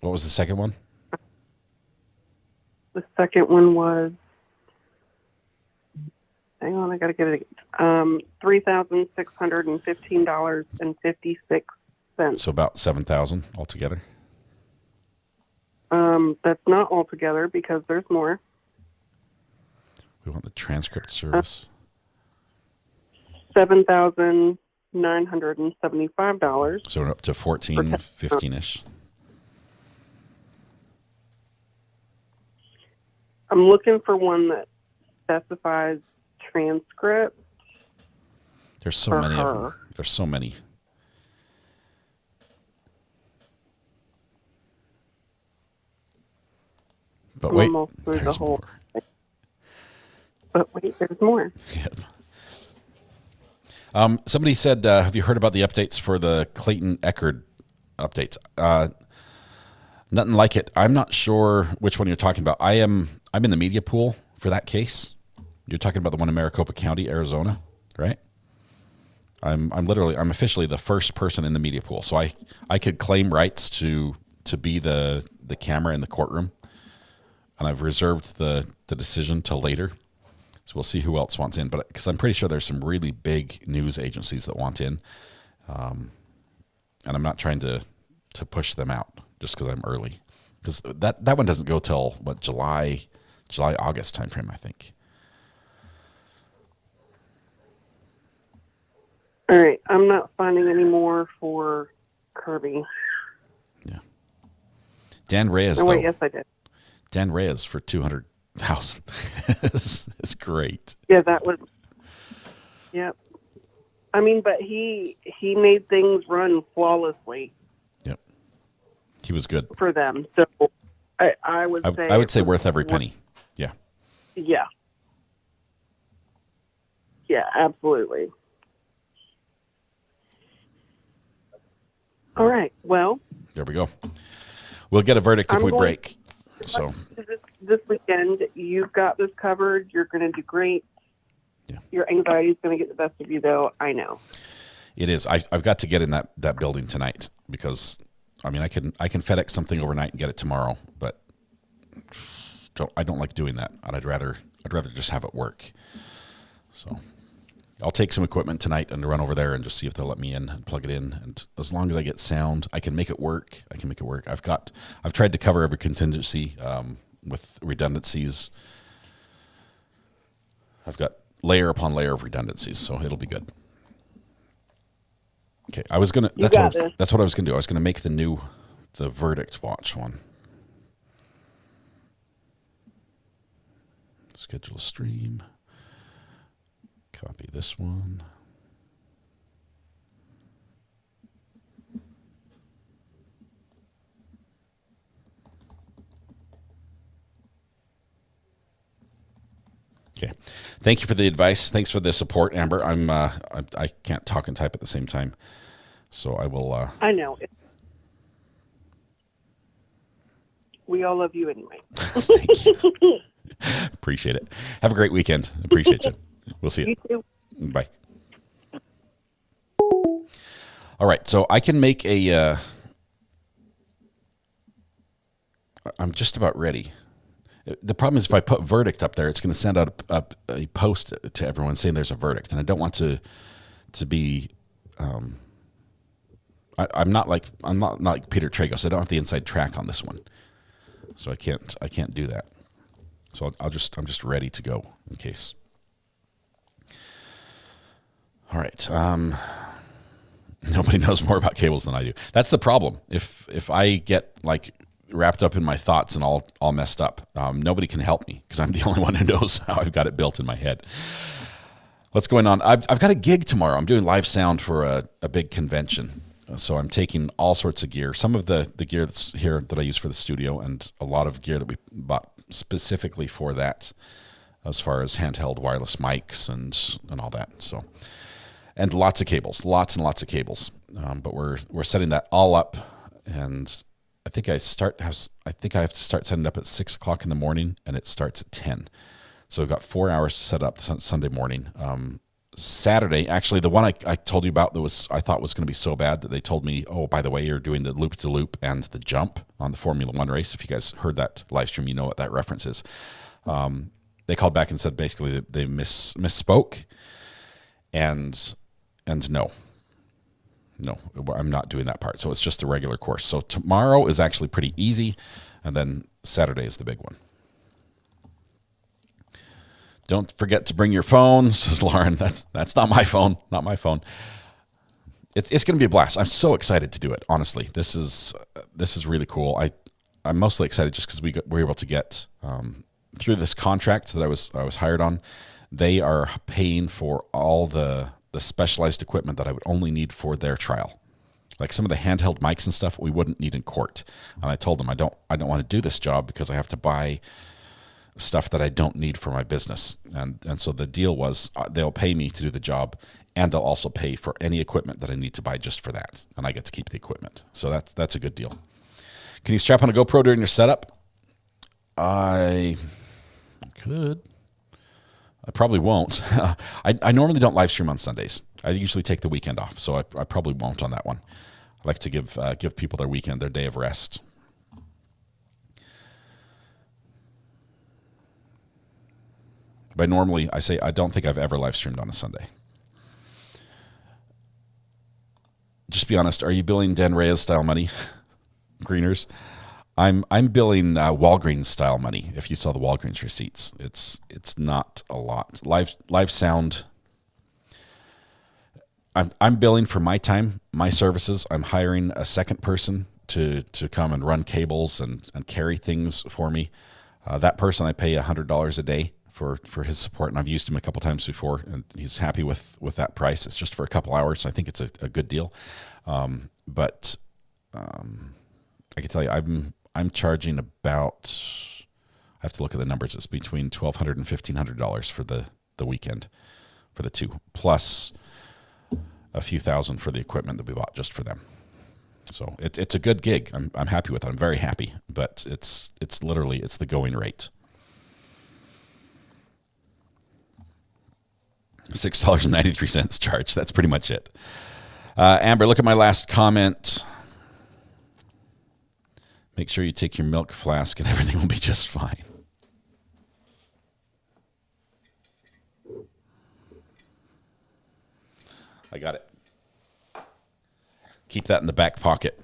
what was the second one? The second one was, hang on, I got to get it. $3,615.56. So about 7,000 altogether. That's not altogether because there's more. We want the transcript service. $7,975. So we're up to 14, 15-ish. I'm looking for one that specifies transcript. There's so many of them. There's so many. But wait, there's more. But wait, there's more. Yeah. Somebody said, have you heard about the updates for the Clayton Eckerd updates? Nothing like it. I'm not sure which one you're talking about. I'm in the media pool for that case. You're talking about the one in Maricopa County, Arizona, right? I'm officially the first person in the media pool. So I could claim rights to be the camera in the courtroom. And I've reserved the decision till later. So we'll see who else wants in. But because I'm pretty sure there's some really big news agencies that want in. And I'm not trying to push them out just because I'm early. Because that one doesn't go till, what, July, August timeframe, I think. All right. I'm not finding any more for Kirby. Yeah. Dan Reyes, oh, wait, though. yes, I did. Dan Reyes for 200,000. It's great. Yeah, that was. Yep. I mean, but he made things run flawlessly. Yep. He was good. for them. So I would say I would say worth every penny. Yeah. Yeah. Yeah, absolutely. All right. Well, There we go. We'll get a verdict if I'm we going- break. So this weekend, you've got this covered. You're going to do great. Yeah. Your anxiety is going to get the best of you, though. I know. it is. I've got to get in that building tonight because, I mean, I can FedEx something overnight and get it tomorrow, but I don't like doing that, and I'd rather just have it work. So I'll take some equipment tonight and run over there and just see if they'll let me in and plug it in. And as long as I get sound, I can make it work. I've tried to cover every contingency with redundancies. I've got layer upon layer of redundancies, so it'll be good. Okay, that's what I was gonna do. I was gonna make the verdict watch one. Schedule a stream. Copy this one. Okay. Thank you for the advice. Thanks for the support, Amber. I can't talk and type at the same time, so I will. I know. We all love you anyway. Thank you. Appreciate it. Have a great weekend. Appreciate you. We'll see you. You too. Bye. All right, so I can make a. I'm just about ready. The problem is if I put verdict up there, it's going to send out a post to everyone saying there's a verdict, and I don't want to be. I'm not like Peter Tragos. I don't have the inside track on this one, so I can't do that. So I'm just ready to go in case. All right. Nobody knows more about cables than I do. That's the problem. If I get like wrapped up in my thoughts and all messed up, nobody can help me because I'm the only one who knows how I've got it built in my head. What's going on? I've got a gig tomorrow. I'm doing live sound for a big convention. So I'm taking all sorts of gear. Some of the gear that's here that I use for the studio, and a lot of gear that we bought specifically for that, as far as handheld wireless mics and all that. So, and lots of cables, lots and lots of cables. But we're setting that all up, and I think I have to start setting it up at 6 o'clock in the morning, and it starts at 10. So I've got 4 hours to set up Sunday morning. Saturday, actually, the one I told you about that I thought was going to be so bad that they told me, oh, by the way, you're doing the loop-to-loop and the jump on the Formula One race. If you guys heard that live stream, you know what that reference is. They called back and said basically that they misspoke, and no, I'm not doing that part. So it's just a regular course. So tomorrow is actually pretty easy, and then Saturday is the big one. Don't forget to bring your phone, says Lauren. That's not my phone. Not my phone. It's going to be a blast. I'm so excited to do it. Honestly, this is really cool. I'm mostly excited just because we were able to get through this contract that I was hired on. They are paying for all the specialized equipment that I would only need for their trial, like some of the handheld mics and stuff we wouldn't need in court. And I told them I don't want to do this job because I have to buy stuff that I don't need for my business. And so the deal was they'll pay me to do the job, and they'll also pay for any equipment that I need to buy just for that. And I get to keep the equipment. So that's a good deal. Can you strap on a GoPro during your setup? I could. I probably won't. I normally don't live stream on Sundays. I usually take the weekend off, so I probably won't on that one. I like to give people their weekend, their day of rest. But normally, I say I don't think I've ever live streamed on a Sunday. Just be honest. Are you billing Dan Reyes style money, Greeners? I'm billing Walgreens style money. If you saw the Walgreens receipts, it's not a lot. Live sound. I'm billing for my time, my services. I'm hiring a second person to come and run cables and carry things for me. That person I pay $100 a day for his support, and I've used him a couple times before, and he's happy with that price. It's just for a couple hours, so I think it's a good deal. But I I can tell you, I'm charging about, I have to look at the numbers. It's between $1,200 and $1,500 for the weekend for the two, plus a few thousand for the equipment that we bought just for them. So it's a good gig. I'm happy with it. I'm very happy, but it's literally, it's the going rate. $6.93 charge. That's pretty much it. Amber, look at my last comment. Make sure you take your milk flask and everything will be just fine. I got it. Keep that in the back pocket.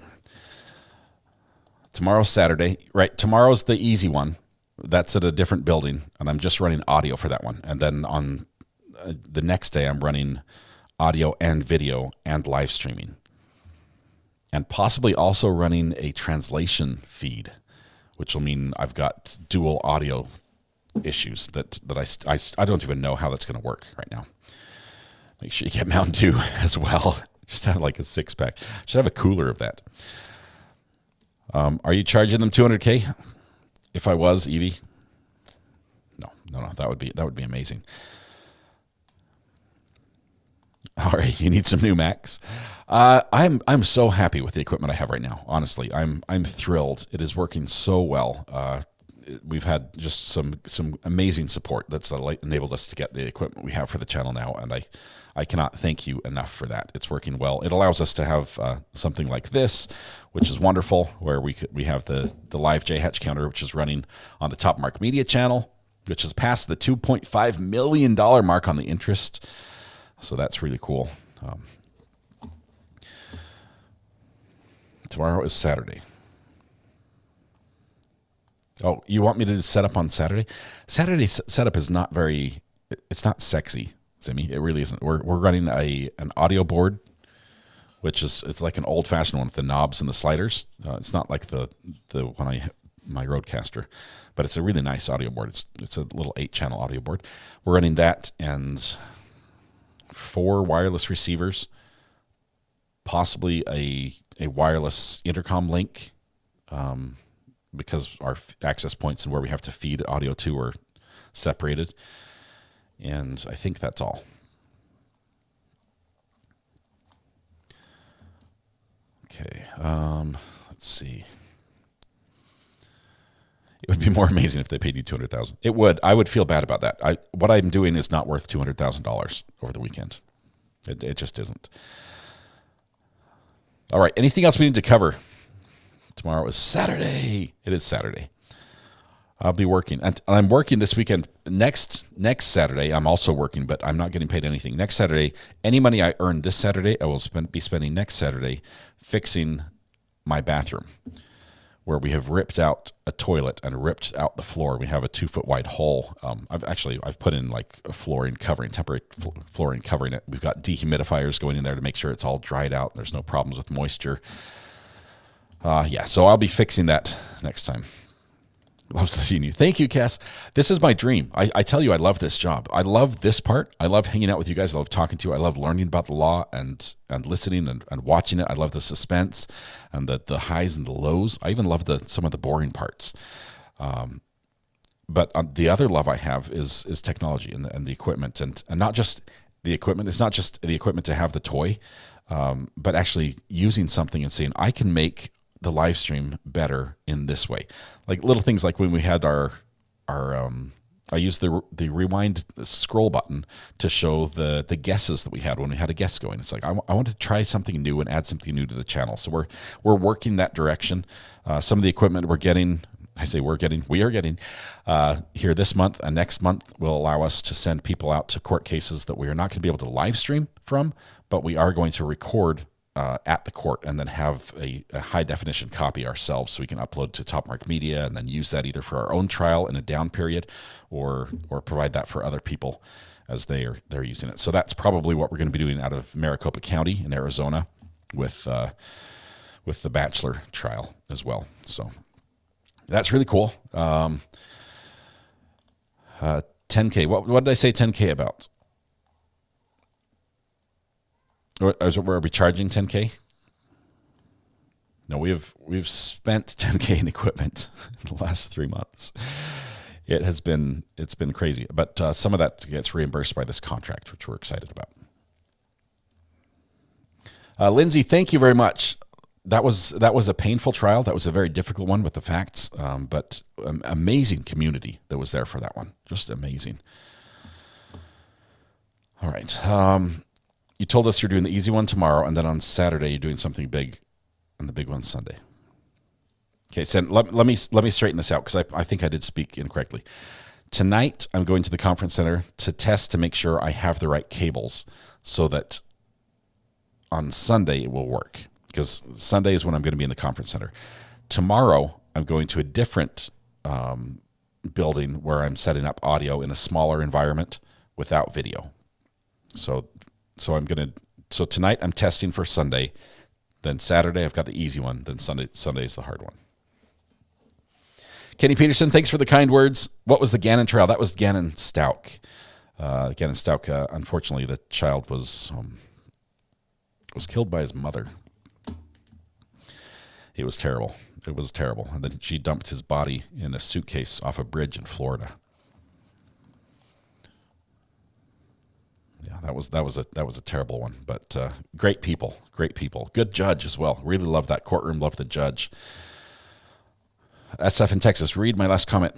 Tomorrow's Saturday, right? Tomorrow's the easy one. That's at a different building, and I'm just running audio for that one. And then on the next day, I'm running audio and video and live streaming. And possibly also running a translation feed, which will mean I've got dual audio issues that I don't even know how that's going to work right now. Make sure you get Mountain Dew as well. Just have like a 6-pack. Should have a cooler of that. Are you charging them $200K? If I was, Evie? No. That would be amazing. All right, you need some new Macs. I'm so happy with the equipment I have right now. Honestly, I'm thrilled. It is working so well. We've had just some amazing support that's enabled us to get the equipment we have for the channel now, and I cannot thank you enough for that. It's working well. It allows us to have something like this, which is wonderful, where we have the live JHatch counter, which is running on the Top Mark Media channel, which has passed the $2.5 million mark on the interest. So that's really cool. Tomorrow is Saturday. Oh, you want me to set up on Saturday? Saturday's setup is not very, it's not sexy, Zimmy. It really isn't. We're running an audio board, which is, it's like an old fashioned one with the knobs and the sliders. It's not like the one my Rodecaster, but it's a really nice audio board. It's a little 8-channel audio board. We're running that and 4 wireless receivers, possibly a wireless intercom link, because our access points and where we have to feed audio to are separated. And I think that's all. Okay, let's see. It would be more amazing if they paid you $200,000. It would. I would feel bad about that. What I'm doing is not worth $200,000 over the weekend. It just isn't. All right. Anything else we need to cover? Tomorrow is Saturday. It is Saturday. I'll be working, and I'm working this weekend. Next Saturday, I'm also working, but I'm not getting paid anything. Next Saturday, any money I earn this Saturday, I will be spending next Saturday fixing my bathroom, where we have ripped out a toilet and ripped out the floor. We have a 2-foot wide hole. I've put in like a flooring covering, temporary flooring covering it. We've got dehumidifiers going in there to make sure it's all dried out. There's no problems with moisture. So I'll be fixing that next time. Loves seeing you. Thank you, Cass. This is my dream. I tell you, I love this job. I love this part. I love hanging out with you guys. I love talking to you. I love learning about the law and listening and watching it. I love the suspense and the highs and the lows. I even love some of the boring parts. But the other love I have is technology and the equipment, and not just the equipment. It's not just the equipment to have the toy, but actually using something and saying, I can make the live stream better in this way. Like little things like when we had our I used the rewind scroll button to show the guesses that we had when we had a guest going. It's like I want to try something new and add something new to the channel. So we're working that direction. Some of the equipment we are getting here this month and next month will allow us to send people out to court cases that we are not going to be able to live stream from, but we are going to record at the court and then have a high definition copy ourselves, so we can upload to Top Mark Media and then use that either for our own trial in a down period or provide that for other people as they're using it. So that's probably what we're going to be doing out of Maricopa County in Arizona with the Bachelor trial as well. So that's really cool. 10K. What did I say 10K about? Or are we charging 10K? No, we've spent 10K in equipment in the last 3 months. It's been crazy, but some of that gets reimbursed by this contract, which we're excited about. Lindsay, thank you very much. That was a painful trial. That was a very difficult one with the facts, but amazing community that was there for that one. Just amazing. All right. You told us you're doing the easy one tomorrow, and then on Saturday you're doing something big, and the big one's Sunday. Okay, so let me straighten this out because I think I did speak incorrectly. Tonight I'm going to the conference center to test to make sure I have the right cables so that on Sunday it will work, because Sunday is when I'm going to be in the conference center. Tomorrow I'm going to a different building where I'm setting up audio in a smaller environment without video. So tonight I'm testing for Sunday. Then Saturday I've got the easy one. Then Sunday is the hard one. Kenny Peterson, thanks for the kind words. What was the Gannon trial? That was Gannon Stauk. Gannon Stauk, unfortunately, the child was killed by his mother. It was terrible. It was terrible. And then she dumped his body in a suitcase off a bridge in Florida. Yeah, that was a terrible one. But great people, good judge as well. Really loved that courtroom. Loved the judge. SF in Texas. Read my last comment.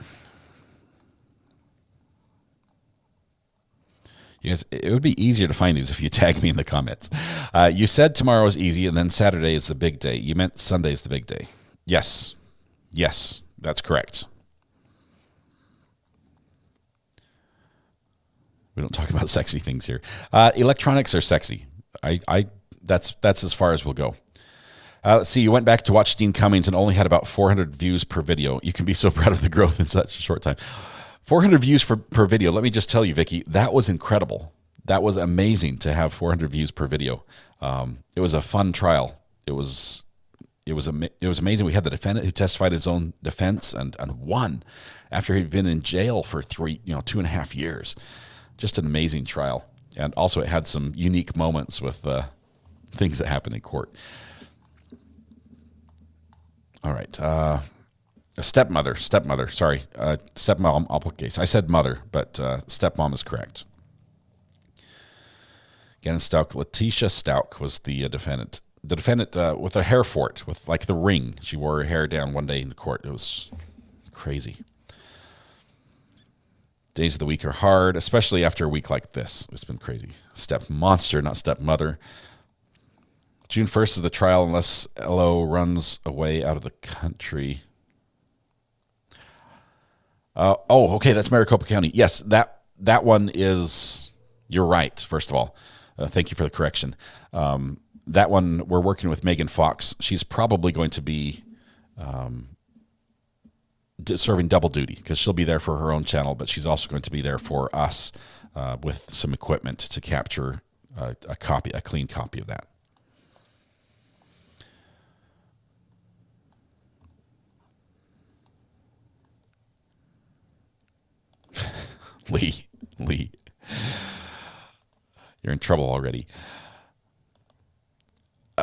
You guys, it would be easier to find these if you tag me in the comments. You said tomorrow is easy, and then Saturday is the big day. You meant Sunday is the big day. Yes, that's correct. We don't talk about sexy things here. Electronics are sexy. That's as far as we'll go. Let's see. You went back to watch Dean Cummings and only had about 400 views per video. You can be so proud of the growth in such a short time. 400 views per video. Let me just tell you, Vicky, that was incredible. That was amazing to have 400 views per video. It was a fun trial. It was amazing. We had the defendant who testified his own defense and won after he'd been in jail for 2.5 years. Just an amazing trial. And also it had some unique moments with things that happened in court. All right. Stepmother. Sorry. Stepmom uppercase. I said mother, but stepmom is correct. Gannon Stauk. Letitia Stauk was the defendant. The defendant with a hair fort, with like the ring. She wore her hair down one day in court. It was crazy. Days of the week are hard, especially after a week like this. It's been crazy. Step monster, not stepmother. June 1st is the trial unless LO runs away out of the country. Okay, that's Maricopa County. Yes, that one is, you're right, first of all. Thank you for the correction. That one, we're working with Megan Fox. She's probably going to be serving double duty because she'll be there for her own channel, but she's also going to be there for us with some equipment to capture a clean copy of that. Lee, you're in trouble already.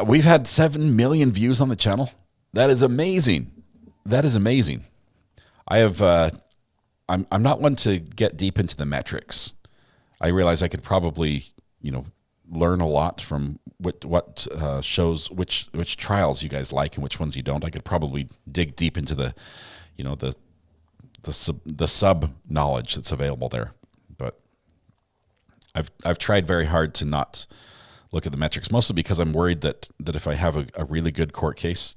We've had 7 million views on the channel. That is amazing. I have. I'm not one to get deep into the metrics. I realize I could probably, learn a lot from what shows which trials you guys like and which ones you don't. I could probably dig deep into the sub knowledge that's available there, but I've tried very hard to not look at the metrics, mostly because I'm worried that if I have a really good court case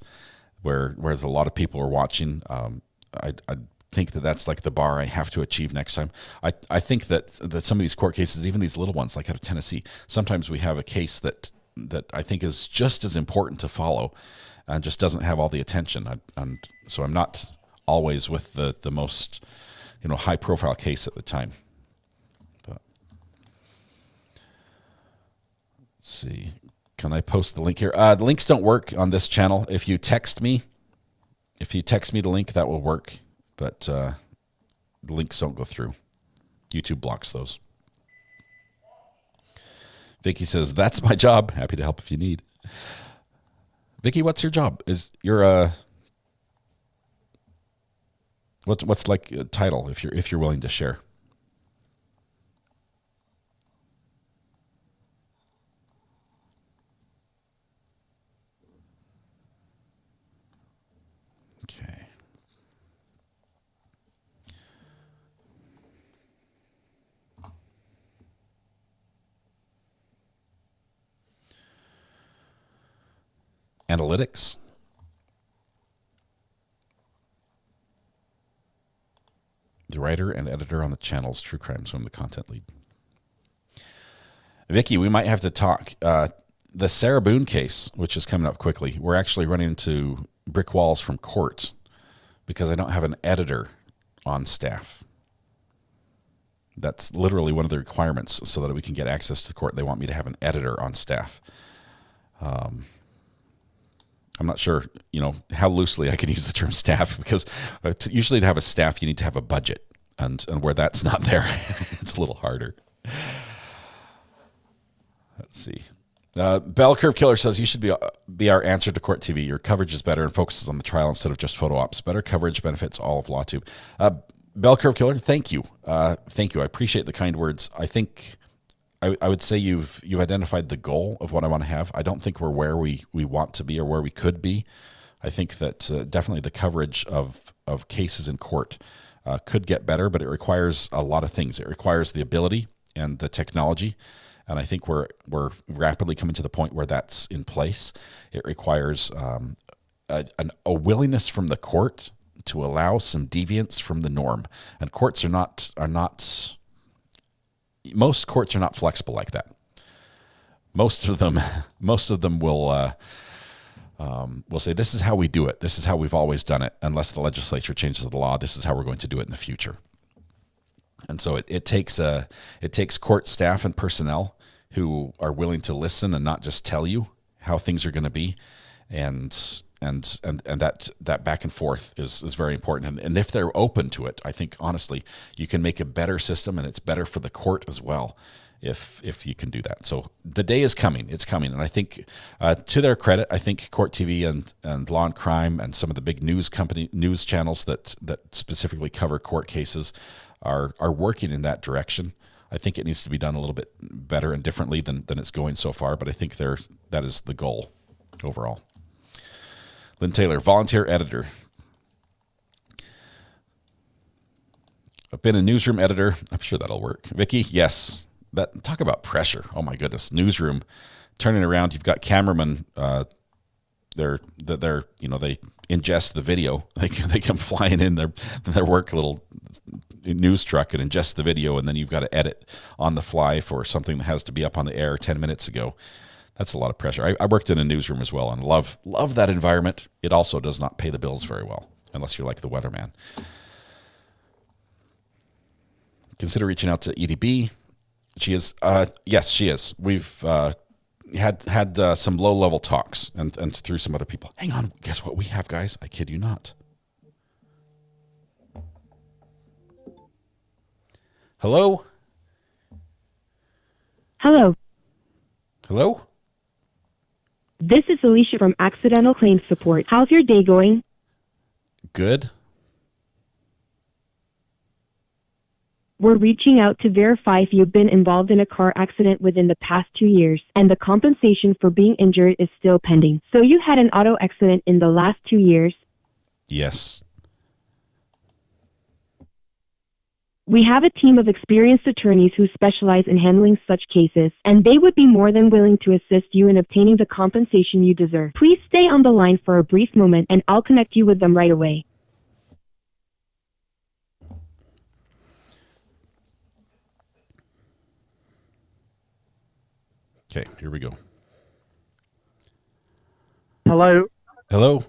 where there's a lot of people are watching, I think that's like the bar I have to achieve next time. I think that some of these court cases, even these little ones like out of Tennessee, sometimes we have a case that I think is just as important to follow and just doesn't have all the attention. And so I'm not always with the most high profile case at the time. But let's see, can I post the link here? The links don't work on this channel. If you text me the link, that will work, but the links don't go through. YouTube blocks those. Vicky says, that's my job. Happy to help if you need. Vicky, what's your job? You're what's like a title if you're willing to share? Okay. Analytics. The writer and editor on the channel's True Crime Swim, the content lead. Vicky, we might have to talk. The Sarah Boone case, which is coming up quickly, we're actually running into brick walls from court because I don't have an editor on staff. That's literally one of the requirements so that we can get access to the court. They want me to have an editor on staff. I'm not sure, how loosely I can use the term staff because usually to have a staff, you need to have a budget. And where that's not there, it's a little harder. Let's see. Bell Curve Killer says you should be our answer to Court TV. Your coverage is better and focuses on the trial instead of just photo ops. Better coverage benefits all of LawTube. Bell Curve Killer, thank you. Thank you. I appreciate the kind words. I think I would say you've identified the goal of what I want to have. I don't think we're where we want to be or where we could be. I think that definitely the coverage of cases in court could get better, but it requires a lot of things. It requires the ability and the technology, and I think we're rapidly coming to the point where that's in place. It requires a willingness from the court to allow some deviance from the norm, and courts are not. Most courts are not flexible like that. Most of them will say, this is how we do it. This is how we've always done it. Unless the legislature changes the law, this is how we're going to do it in the future. And so it takes court staff and personnel who are willing to listen and not just tell you how things are going to be. And that back and forth is very important. And if they're open to it, I think honestly, you can make a better system, and it's better for the court as well if you can do that. So the day is coming. It's coming. And I think to their credit, I think Court TV and Law and Crime and some of the big news channels that specifically cover court cases are working in that direction. I think it needs to be done a little bit better and differently than it's going so far, but I think that is the goal overall. Lynn Taylor, volunteer editor. I've been a newsroom editor. I'm sure that'll work. Vicky, yes. Talk about pressure. Oh my goodness. Newsroom, turning around. You've got cameramen. They ingest the video. They come flying in their work little news truck and ingest the video, and then you've got to edit on the fly for something that has to be up on the air 10 minutes ago. That's a lot of pressure. I worked in a newsroom as well and love that environment. It also does not pay the bills very well unless you're like the weatherman. Consider reaching out to EDB. She is, yes, she is. We've had some low-level talks and through some other people. Hang on, guess what we have, guys? I kid you not. Hello? Hello. Hello? This is Alicia from Accidental Claims Support. How's your day going? Good. We're reaching out to verify if you've been involved in a car accident within the past 2 years, and the compensation for being injured is still pending. So you had an auto accident in the last 2 years? Yes. We have a team of experienced attorneys who specialize in handling such cases, and they would be more than willing to assist you in obtaining the compensation you deserve. Please stay on the line for a brief moment, and I'll connect you with them right away. Okay, here we go. Hello. Hello.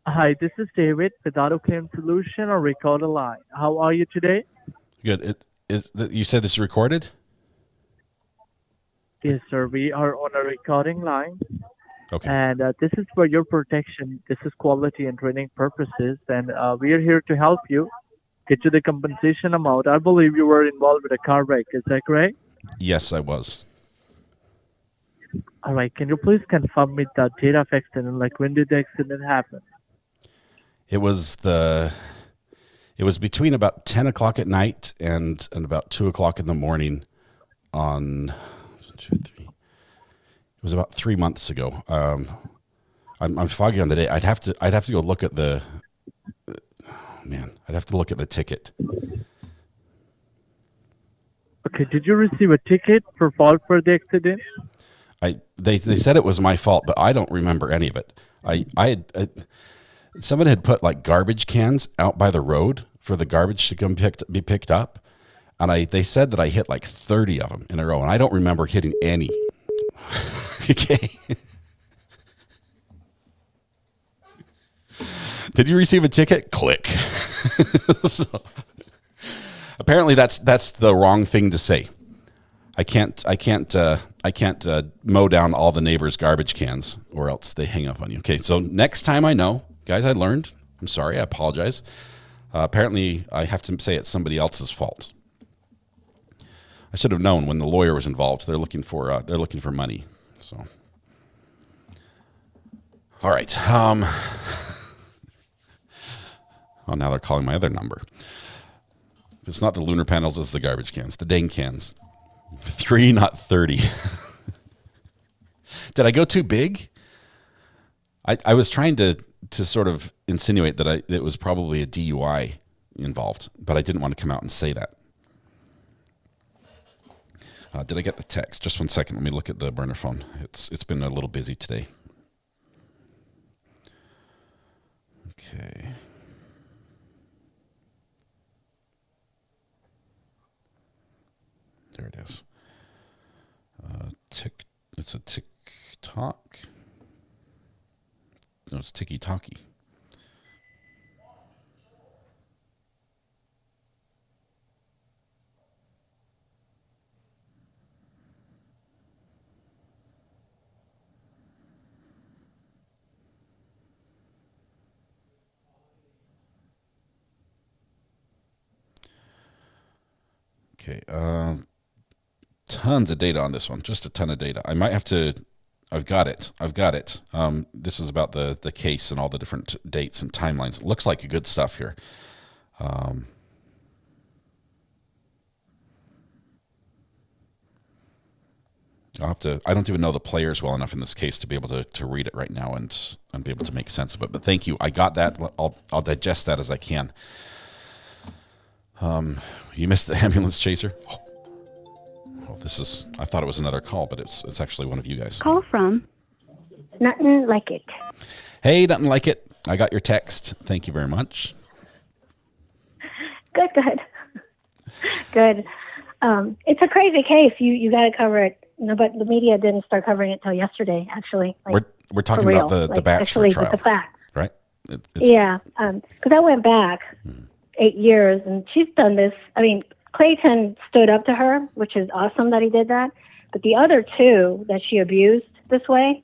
Hi, this is David with Auto Claim Solution or Record a Line. How are you today? Good. You said this is recorded? Yes, sir. We are on a recording line. Okay. And this is for your protection. This is quality and training purposes. And we are here to help you get to the compensation amount. I believe you were involved with a car wreck. Is that correct? Yes, I was. All right. Can you please confirm me the date of accident? Like, when did the accident happen? It was between about 10 o'clock at night and about 2 o'clock in the morning on 1, 2, 3. It was about 3 months ago. I'm foggy on the day. I'd have to go look at the I'd have to look at the ticket. Okay. Did you receive a ticket for fault for the accident? They said it was my fault, but I don't remember any of it. Someone had put like garbage cans out by the road for the garbage to be picked up, and they said that I hit like 30 of them in a row, and I don't remember hitting any. Okay. Did you receive a ticket? Click. So, apparently that's the wrong thing to say. I can't mow down all the neighbors' garbage cans, or else they hang up on you. Okay, so next time I know, guys, I learned. I'm sorry. I apologize. Apparently, I have to say it's somebody else's fault. I should have known when the lawyer was involved. They're looking for money. So, all right. Oh, now they're calling my other number. If it's not the lunar panels, it's the garbage cans, the dang cans. 3, not 30. Did I go too big? I was trying to sort of insinuate that it was probably a DUI involved, but I didn't want to come out and say that. Did I get the text? Just 1 second. Let me look at the burner phone. It's been a little busy today. Okay. There it is. It's a TikTok. No, it's Tiki-Talkie. Okay. Tons of data on this one. Just a ton of data. I might have to. I've got it. This is about the case and all the different dates and timelines. It looks like good stuff here. I don't even know the players well enough in this case to be able to read it right now and be able to make sense of it. But thank you. I got that. I'll digest that as I can. You missed the ambulance chaser. I thought it was another call, but it's actually one of you guys. Call from Nothing Like It. Hey, Nothing Like It. I got your text. Thank you very much. Good. It's a crazy case. You got to cover it. No, but the media didn't start covering it till yesterday, actually. We're talking about the Bachelor trial, with the facts. Right? Yeah, because I went back 8 years, and she's done this. I mean, Clayton stood up to her, which is awesome that he did that. But the other two that she abused this way,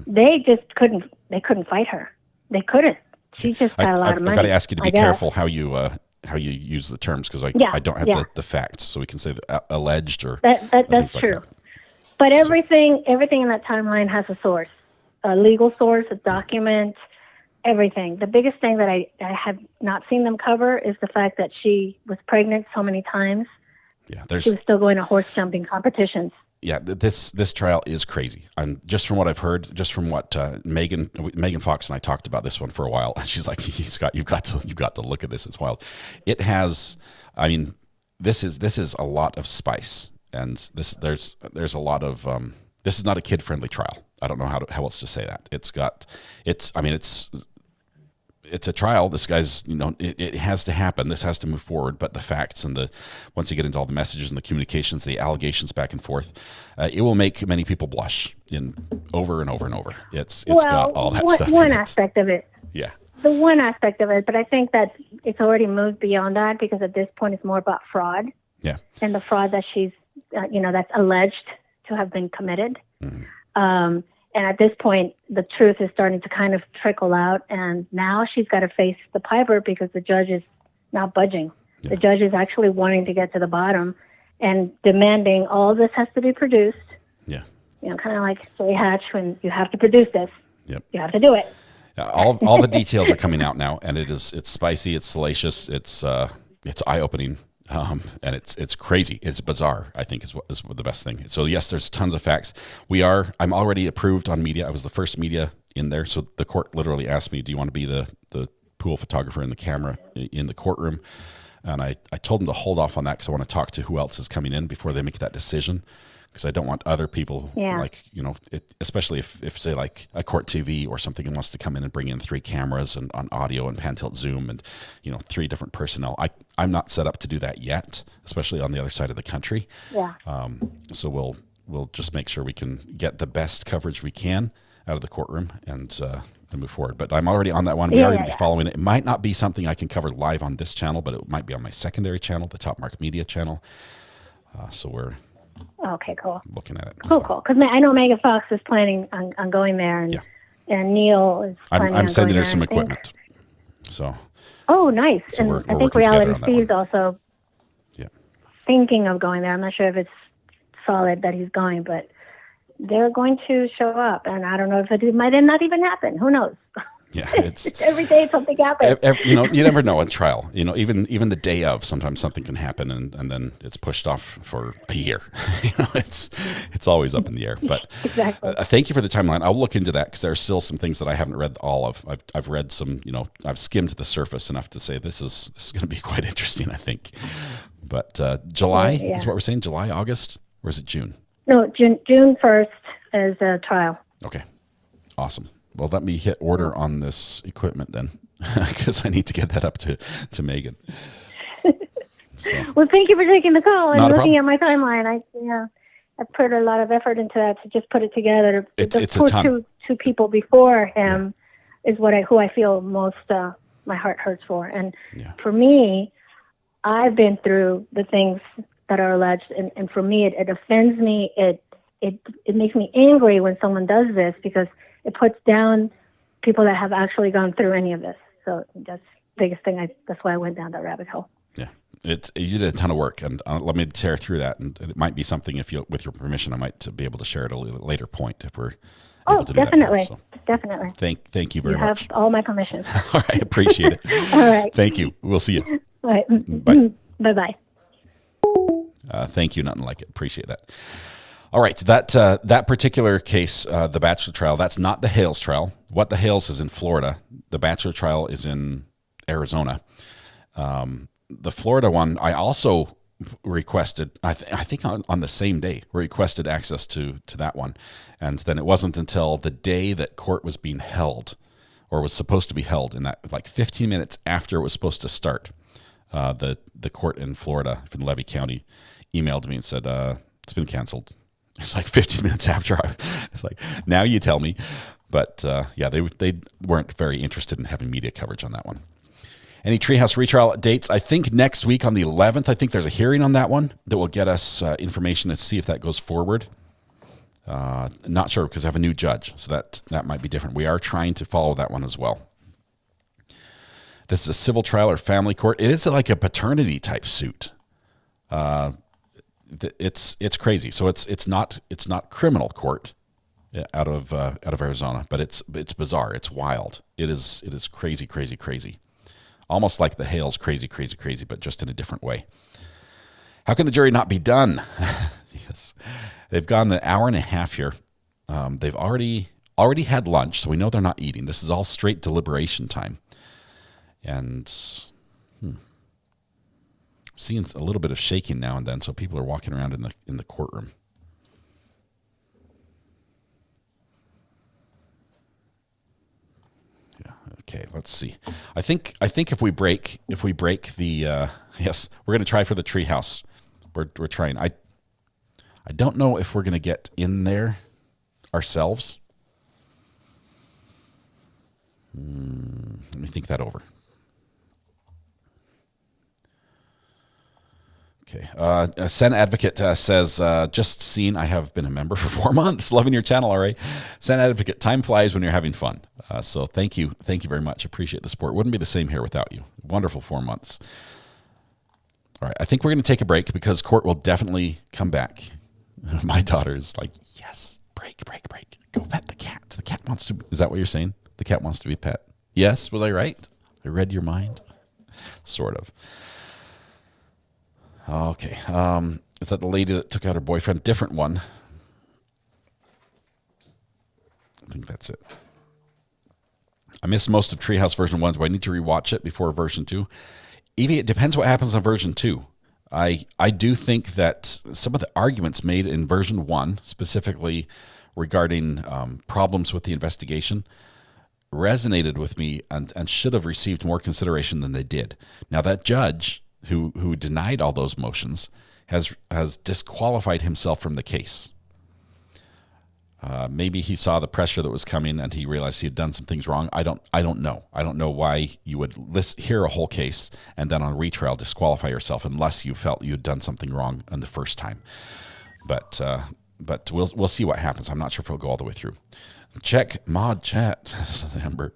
they just couldn't. They couldn't fight her. They couldn't. She just got a lot of money. I've got to ask you to be careful how you use the terms, because I don't have the facts, so we can say alleged or that's true. Like that. But everything in that timeline has a source, a legal source, a document. Everything. The biggest thing that I have not seen them cover is the fact that she was pregnant so many times. Yeah, she was still going to horse jumping competitions. Yeah, this trial is crazy. And just from what I've heard, just from what Megan Fox and I talked about this one for a while, she's like, you've got to look at this. It's wild. It has. I mean, this is a lot of spice, and there's a lot of. This is not a kid friendly trial. I don't know how else to say that. It's a trial. This guy's, it has to happen. This has to move forward. But the facts and once you get into all the messages and the communications, the allegations back and forth, it will make many people blush over and over and over. It's got all that stuff. One aspect of it. Yeah. The one aspect of it, but I think that it's already moved beyond that, because at this point it's more about fraud. Yeah. And the fraud that she's, that's alleged to have been committed. Mm-hmm. And at this point, the truth is starting to kind of trickle out. And now she's got to face the piper, because the judge is not budging. Yeah. The judge is actually wanting to get to the bottom and demanding all this has to be produced. Yeah. kind of like J Hatch when you have to produce this. Yep. You have to do it. All the details are coming out now, and it's spicy, it's salacious, it's eye-opening, and it's crazy, it's bizarre. I think is the best thing. So yes, there's tons of facts. I'm already approved on media. I was the first media in there, so the court literally asked me, "Do you want to be the pool photographer and the camera in the courtroom?" And I told them to hold off on that because I want to talk to who else is coming in before they make that decision. Because I don't want other people, especially if say like a court TV or something wants to come in and bring in 3 cameras and on audio and pan tilt zoom and 3 different personnel. I'm not set up to do that yet, especially on the other side of the country. Yeah. So we'll just make sure we can get the best coverage we can out of the courtroom and move forward. But I'm already on that one. We are going to be following it. It might not be something I can cover live on this channel, but it might be on my secondary channel, the Top Mark Media channel. So we're Okay, cool. looking at it. Cool. Because I know Megan Fox is planning on going there, and Neil is planning I'm on sending going her some there, I think. equipment. So. Oh, nice. So and we're I think working together Reality on that Steve's also thinking of going there. I'm not sure if it's solid that he's going, but they're going to show up, and I don't know if it might not even happen. Who knows? Yeah, it's every day something happens. You never know in trial. Even the day of, sometimes something can happen, and then it's pushed off for a year. It's always up in the air. But exactly. Thank you for the timeline. I'll look into that because there are still some things that I haven't read all of. I've read some. I've skimmed the surface enough to say this is going to be quite interesting, I think. But July is what we're saying. July, August, or is it June? No, June 1st is a trial. Okay, awesome. Well, let me hit order on this equipment then, because I need to get that up to Megan. Well, thank you for taking the call and Not a looking problem. at my timeline. I put a lot of effort into that to just put it together. It's a ton. Two people before him is who I feel most my heart hurts for. And for me, I've been through the things that are alleged, and for me, it offends me. It makes me angry when someone does this because it puts down people that have actually gone through any of this. So that's the biggest thing. That's why I went down that rabbit hole. Yeah, you did a ton of work, and let me tear through that. And it might be something, with your permission, I might be able to share at a later point if we're able to do definitely, that. So definitely. thank you very much. You have all my permission. All right, appreciate it. All right. Thank you. We'll see you. All right. Bye. Bye-bye. Thank you. Nothing like it. Appreciate that. All right, that particular case, the Bachelor trial, that's not the Hales trial. What the Hales is in Florida. The Bachelor trial is in Arizona. The Florida one, I also requested, I think on the same day, requested access to that one. And then it wasn't until the day that court was being held, or was supposed to be held, in that like 15 minutes after it was supposed to start, the court in Florida, in Levy County, emailed me and said, it's been canceled. It's like 15 minutes after. It's like, now you tell me. But they weren't very interested in having media coverage on that one. Any Treehouse retrial dates? I think next week on the 11th, I think there's a hearing on that one that will get us information to see if that goes forward. Not sure because I have a new judge, so that might be different. We are trying to follow that one as well. This is a civil trial or family court. It is like a paternity type suit. It's crazy. So it's not criminal court out of Arizona, but it's bizarre. It's wild. It is crazy, crazy, crazy. Almost like the Hales crazy, crazy, crazy, but just in a different way. How can the jury not be done? Yes, they've gone an hour and a half here. They've already had lunch, so we know they're not eating. This is all straight deliberation time, and seeing a little bit of shaking now and then, so people are walking around in the courtroom. Yeah. Okay. Let's see. I think if we break the yes, we're going to try for the treehouse. We're trying. I don't know if we're going to get in there ourselves. Let me think that over. Okay. Sen Advocate says, just seen, I have been a member for 4 months. Loving your channel, all right. Sen Advocate, time flies when you're having fun. So thank you very much. Appreciate the support. Wouldn't be the same here without you. Wonderful 4 months. All right. I think we're going to take a break because court will definitely come back. My daughter is like, yes, break. Go pet the cat. The cat wants to. Is that what you're saying? The cat wants to be pet. Yes, was I right? I read your mind. Sort of. Okay. Is that the lady that took out her boyfriend? Different one. I think that's it. I missed most of Treehouse version 1. Do I need to rewatch it before version 2? Evie, it depends what happens on version 2. I do think that some of the arguments made in version 1, specifically regarding problems with the investigation, resonated with me and should have received more consideration than they did. Now, that judge who denied all those motions has disqualified himself from the case. Maybe he saw the pressure that was coming and he realized he had done some things wrong. I don't know. I don't know why you would hear a whole case and then on retrial disqualify yourself unless you felt you had done something wrong on the first time. But we'll see what happens. I'm not sure if it'll go all the way through. Check mod chat, Amber.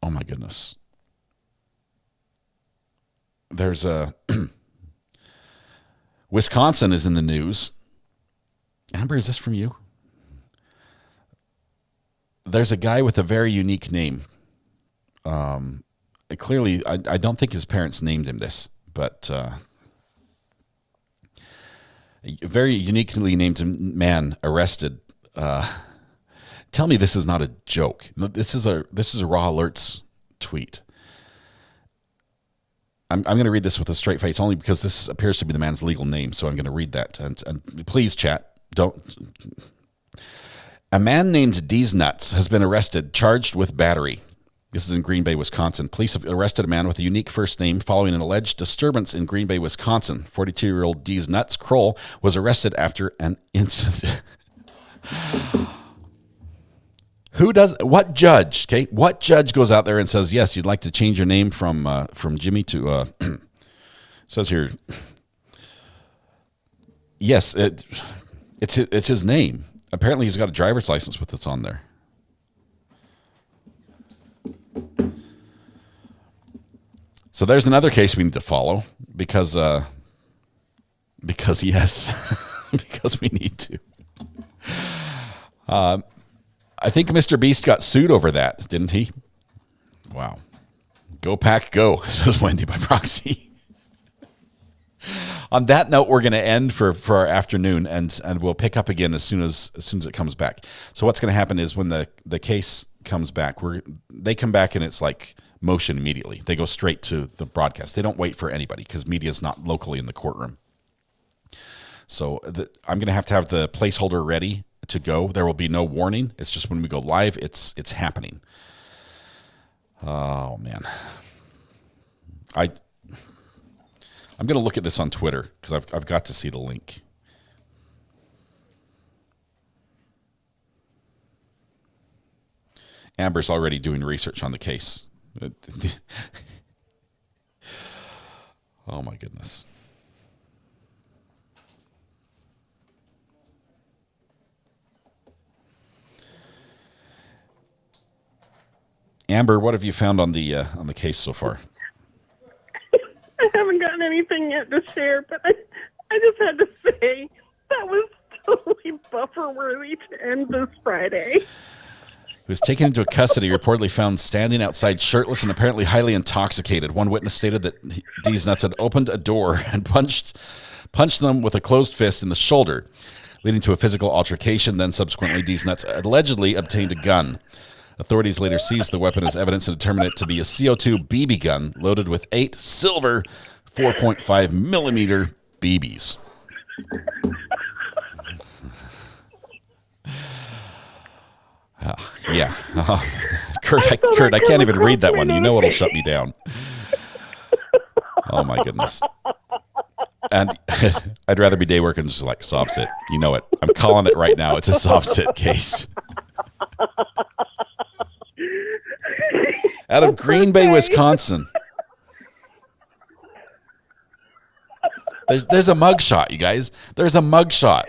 Oh my goodness. There's a Wisconsin is in the news. Amber, is this from you? There's a guy with a very unique name. Clearly, I don't think his parents named him this, but a very uniquely named man arrested. Tell me this is not a joke. This is a Raw Alerts tweet. I'm going to read this with a straight face only because this appears to be the man's legal name. So I'm going to read that. And please, chat, don't. A man named D's Nuts has been arrested, charged with battery. This is in Green Bay, Wisconsin. Police have arrested a man with a unique first name following an alleged disturbance in Green Bay, Wisconsin. 42-year-old D's Nuts Kroll was arrested after an incident. What judge? Okay, what judge goes out there and says, yes, you'd like to change your name from Jimmy to says here, yes, it's his name. Apparently, he's got a driver's license with this on there. So there's another case we need to follow because yes, because we need to. I think Mr. Beast got sued over that, didn't he? Wow. Go Pack Go, says Wendy by proxy. On that note, we're going to end for our afternoon, and we'll pick up again as soon as it comes back. So what's going to happen is when the case comes back, they come back and it's like motion immediately. They go straight to the broadcast. They don't wait for anybody because media is not locally in the courtroom. So I'm going to have the placeholder ready to go. There will be no warning. It's just when we go live, it's happening. Oh man, I'm going to look at this on Twitter because I've got to see the link. Amber's already doing research on the case. Oh my goodness. Amber, what have you found on the case so far? I haven't gotten anything yet to share, but I just had to say that was totally buffer-worthy to end this Friday. He was taken into custody, reportedly found standing outside shirtless and apparently highly intoxicated. One witness stated that D's Nuts had opened a door and punched them with a closed fist in the shoulder, leading to a physical altercation. Then subsequently, D's Nuts allegedly obtained a gun. Authorities later seized the weapon as evidence and determined it to be a CO2 BB gun loaded with 8 silver 4.5 millimeter BBs. Yeah. Kurt, I can't even read that one. You know it'll shut me down. Oh, my goodness. And I'd rather be day working just like soft sit. You know it. I'm calling it right now. It's a soft sit case. Out of Green Bay, Wisconsin. There's a mugshot, you guys. There's a mugshot.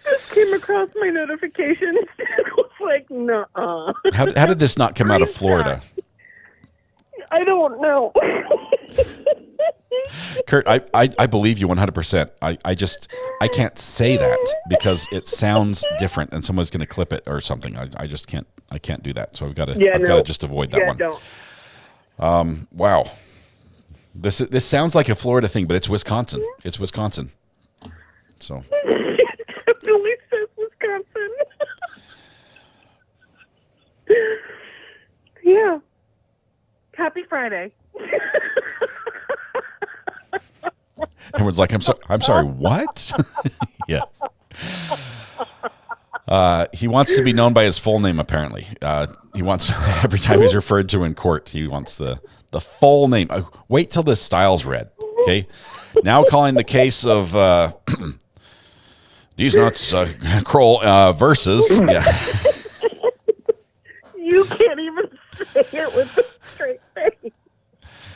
This came across my notifications. It was like, nuh-uh. How did this not come out of Florida? I don't know. Kurt, I believe you 100%. I can't say that because it sounds different and someone's going to clip it or something. I just can't do that. So I've got to just avoid that one. Don't. Wow. This sounds like a Florida thing, but it's Wisconsin. It's Wisconsin. So It definitely says Wisconsin. Yeah. Happy Friday. everyone's like, I'm sorry, what? Yeah. He wants to be known by his full name, apparently. He wants, every time he's referred to in court, he wants the full name. Wait till this style's read, okay? Now calling the case of these nuts, Kroll versus, yeah. You can't even say it with a straight face.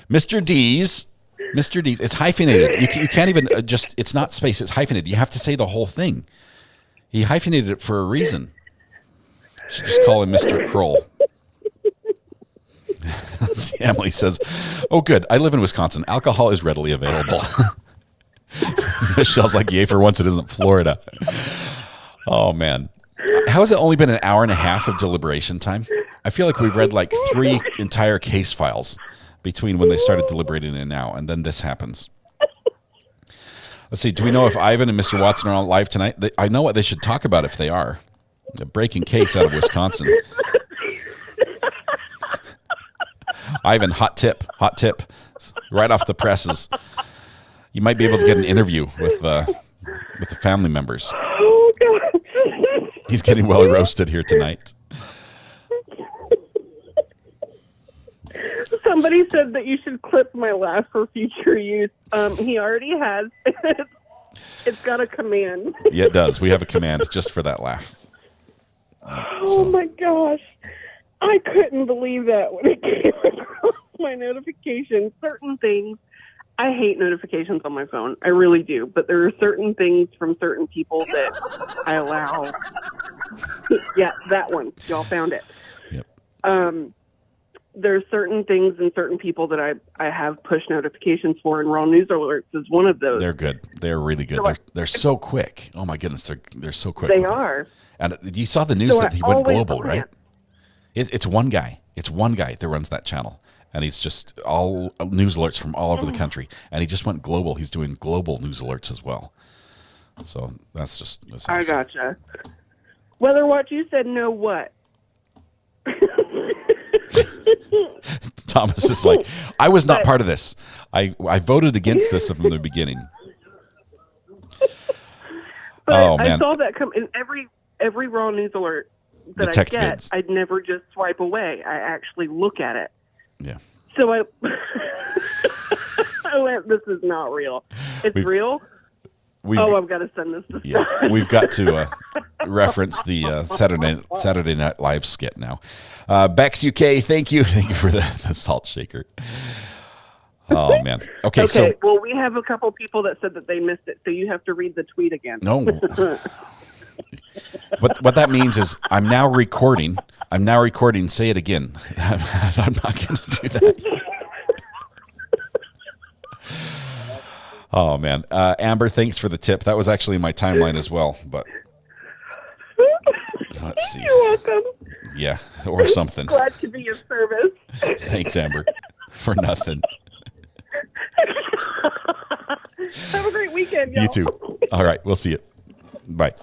Mr. D's. It's hyphenated. You can't even it's not space, it's hyphenated. You have to say the whole thing. He hyphenated it for a reason. Should just call him Mr. Kroll. Emily says, oh, good. I live in Wisconsin. Alcohol is readily available. Michelle's like, yay, for once it isn't Florida. Oh, man. How has it only been an hour and a half of deliberation time? I feel like we've read like 3 entire case files between when they started deliberating and now, and then this happens. Let's see. Do we know if Ivan and Mr. Watson are on live tonight? I know what they should talk about if they are. A breaking case out of Wisconsin. Ivan, hot tip, right off the presses. You might be able to get an interview with the family members. Oh, God. He's getting well roasted here tonight. Somebody said that you should clip my laugh for future use. He already has. It's got a command. Yeah, it does. We have a command just for that laugh. Oh, my gosh. I couldn't believe that when it came across my notifications. Certain things, I hate notifications on my phone. I really do. But there are certain things from certain people that I allow. Yeah, that one. Y'all found it. Yep. There's certain things and certain people that I have push notifications for, and Raw News Alerts is one of those. They're good. They're really good. They're so quick. Oh my goodness, they're so quick. They are. And you saw the news that he went global, plan. right? It's one guy. It's one guy that runs that channel, and he's just all news alerts from all over the country. And he just went global. He's doing global news alerts as well. So that's awesome. I gotcha. Whether what you said, no what. Thomas is like, I was not part of this. I voted against this from the beginning. But oh man! I saw that come in every Raw News Alert that Detect I get. vids. I'd never just swipe away. I actually look at it. Yeah. So I went, this is not real. It's real. I've got to send this to yeah, we've got to reference the Saturday Night Live skit now. Bex UK, thank you for the salt shaker. Oh man. Okay. So well, we have a couple people that said that they missed it, so you have to read the tweet again. No. What that means is I'm now recording. Say it again. I'm not going to do that. Oh, man. Amber, thanks for the tip. That was actually in my timeline as well. But let's see. You're welcome. Yeah, or something. Glad to be of service. Thanks, Amber, for nothing. Have a great weekend, y'all. You too. All right, we'll see you. Bye.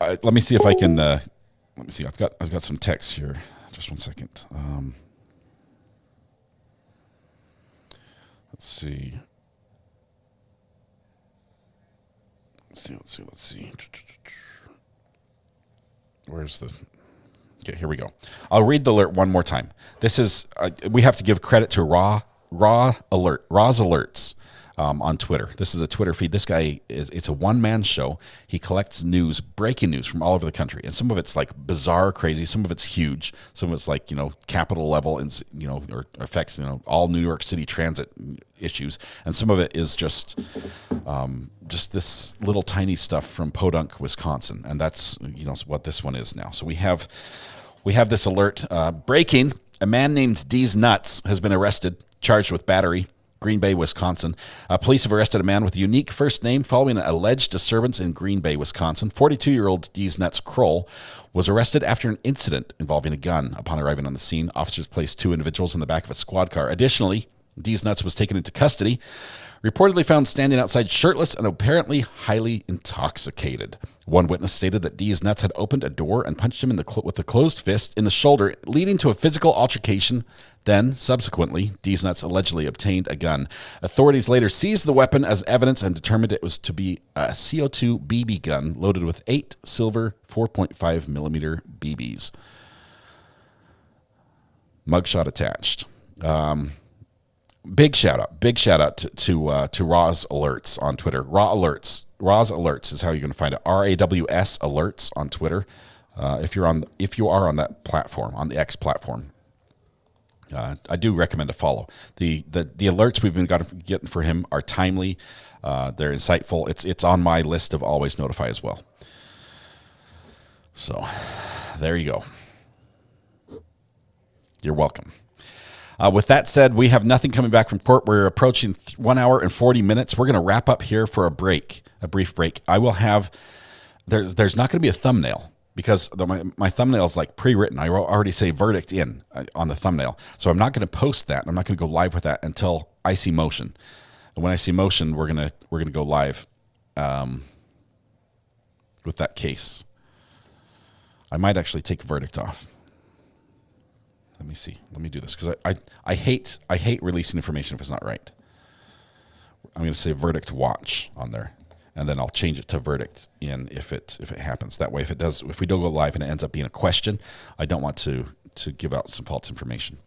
Let me see if I can. Let me see. I've got some text here. Just 1 second. Let's see. Let's see. Where's the... Okay, here we go. I'll read the alert one more time. This is... we have to give credit to Raw's Alerts on Twitter. This is a Twitter feed. This guy it's a one-man show. He collects news, breaking news from all over the country. And some of it's like bizarre, crazy. Some of it's huge. Some of it's like, capital level and, or affects, all New York City transit issues. And some of it is just this little tiny stuff from Podunk, Wisconsin. And that's, what this one is now. So we have We have this alert. Breaking. A man named D's Nuts has been arrested, charged with battery. Green Bay, Wisconsin. Police have arrested a man with a unique first name following an alleged disturbance in Green Bay, Wisconsin. 42-year-old D's Nuts Kroll was arrested after an incident involving a gun. Upon arriving on the scene, officers placed 2 individuals in the back of a squad car. Additionally, D's Nuts was taken into custody, reportedly found standing outside shirtless and apparently highly intoxicated. One witness stated that D's Nuts had opened a door and punched him with a closed fist in the shoulder, leading to a physical altercation. Then, subsequently, D's Nuts allegedly obtained a gun. Authorities later seized the weapon as evidence and determined it was to be a CO2 BB gun loaded with 8 silver 4.5 millimeter BBs. Mugshot attached. Big shout out to Raw's Alerts on Twitter. Raw's Alerts is how you're going to find it. RAWS Alerts on Twitter. If you are on that platform, on the X platform, I do recommend a follow. The alerts we've been getting for him are timely. They're insightful. It's on my list of always notify as well. So there you go. You're welcome. With that said, we have nothing coming back from court. We're approaching 1 hour and 40 minutes. We're going to wrap up here for a brief break. I will have, there's not going to be a thumbnail because my thumbnail is like pre-written. I already say verdict in on the thumbnail. So I'm not going to post that. I'm not going to go live with that until I see motion. And when I see motion, we're going to go live with that case. I might actually take verdict off. Let me see. Let me do this because I hate releasing information if it's not right. I'm going to say verdict watch on there, and then I'll change it to verdict in if it happens. That way, if we don't go live and it ends up being a question, I don't want to give out some false information.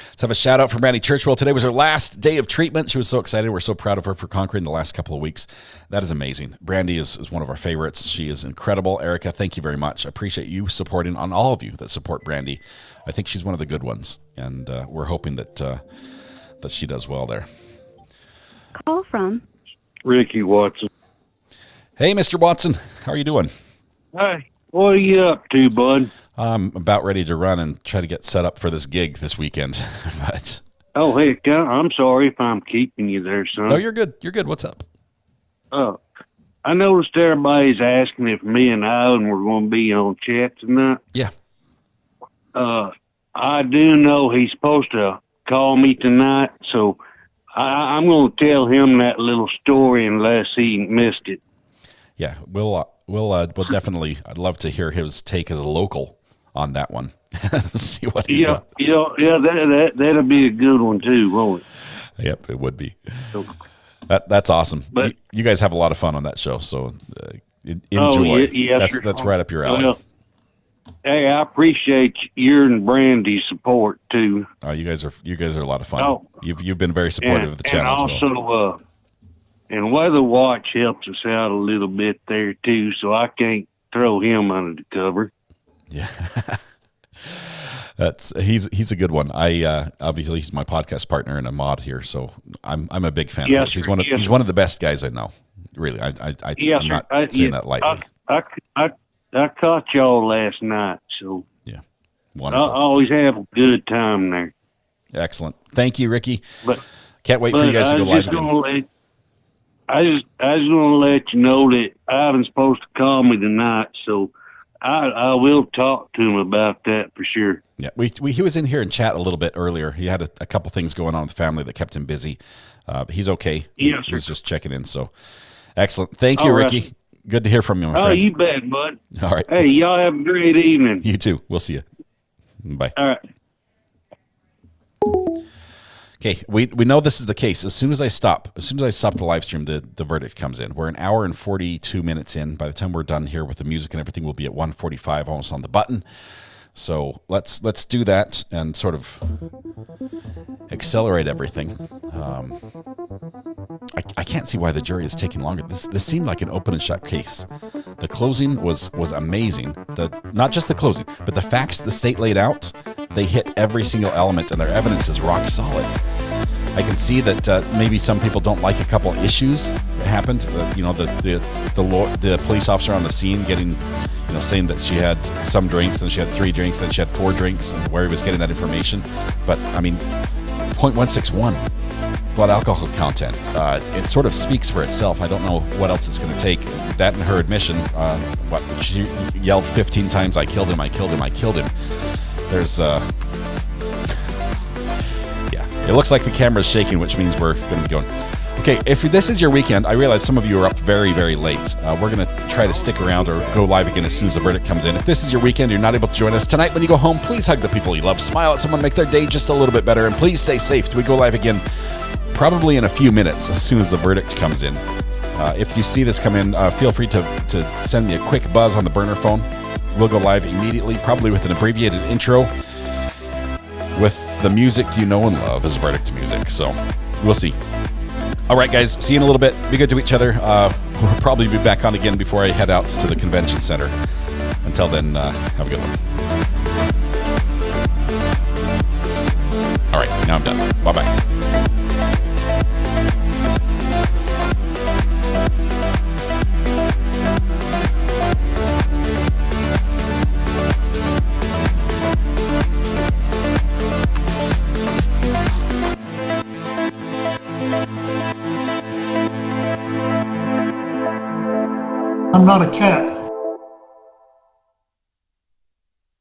Let's have a shout out from Brandy Churchwell. Today was her last day of treatment. She was so excited. We're so proud of her for conquering the last couple of weeks. That is amazing. Brandy is one of our favorites. She is incredible. Erica, thank you very much. I appreciate you supporting, on all of you that support Brandy. I think she's one of the good ones, and we're hoping that she does well there. Call from Ricky Watson. Hey, Mr. Watson. How are you doing? Hi. What are you up to, bud? I'm about ready to run and try to get set up for this gig this weekend. But oh, heck, I'm sorry if I'm keeping you there, son. No, you're good. You're good. What's up? I noticed everybody's asking if me and Ayden were going to be on chat tonight. Yeah. I do know he's supposed to call me tonight, so I'm going to tell him that little story unless he missed it. Yeah, we'll definitely. I'd love to hear his take as a local on that one. See what he's got. That'll be a good one too, won't it? Yep, it would be. That's awesome. But you guys have a lot of fun on that show, so enjoy. That's right up your alley. Well, hey, I appreciate your and Brandy's support too. Oh, you guys are a lot of fun. Oh, you've been very supportive of the channel as well. And Weather Watch helps us out a little bit there too, so I can't throw him under the cover. Yeah. He's a good one. Obviously he's my podcast partner and a mod here, so I'm a big fan of him. He's one of the best guys I know. Really. I'm not saying that lightly. I caught y'all last night, so yeah. Wonderful. I always have a good time there. Excellent. Thank you, Ricky. But can't wait for you guys to go live again. I was going to let you know that Ivan's supposed to call me tonight, so I will talk to him about that for sure. Yeah, he was in here and chat a little bit earlier. He had a couple things going on with the family that kept him busy. He's okay. Yes, he was just checking in. So excellent. Thank you, Ricky. Right. Good to hear from you, my friend. Oh, you bet, bud. All right. Hey, y'all have a great evening. You too. We'll see you. Bye. All right. Okay, we know this is the case. As soon as I stop the live stream, the verdict comes in. We're an hour and 42 minutes in. By the time we're done here with the music and everything, we'll be at 1:45, almost on the button. So let's do that and sort of accelerate everything. I can't see why the jury is taking longer. This seemed like an open and shut case. The closing was amazing. Not just the closing, but the facts the state laid out. They hit every single element, and their evidence is rock solid. I can see that maybe some people don't like a couple issues that happened. The police officer on the scene getting, saying that she had some drinks, and she had 3 drinks, then she had 4 drinks, and where he was getting that information. But I mean, 0.161 blood alcohol content. It sort of speaks for itself. I don't know what else it's going to take. That and her admission, she yelled 15 times, "I killed him, I killed him, I killed him." There's, yeah, it looks like the camera's shaking, which means we're going to be going. Okay, if this is your weekend, I realize some of you are up very, very late. We're going to try to stick around or go live again as soon as the verdict comes in. If this is your weekend, you're not able to join us tonight when you go home, please hug the people you love, smile at someone, make their day just a little bit better, and please stay safe. We go live again probably in a few minutes as soon as the verdict comes in. If you see this come in, feel free to send me a quick buzz on the burner phone. We'll go live immediately, probably with an abbreviated intro with the music you know and love as verdict music. So we'll see. All right, guys, see you in a little bit. Be good to each other. We'll probably be back on again before I head out to the convention center. Until then, have a good one. All right, now I'm done. Bye-bye. I'm not a cat.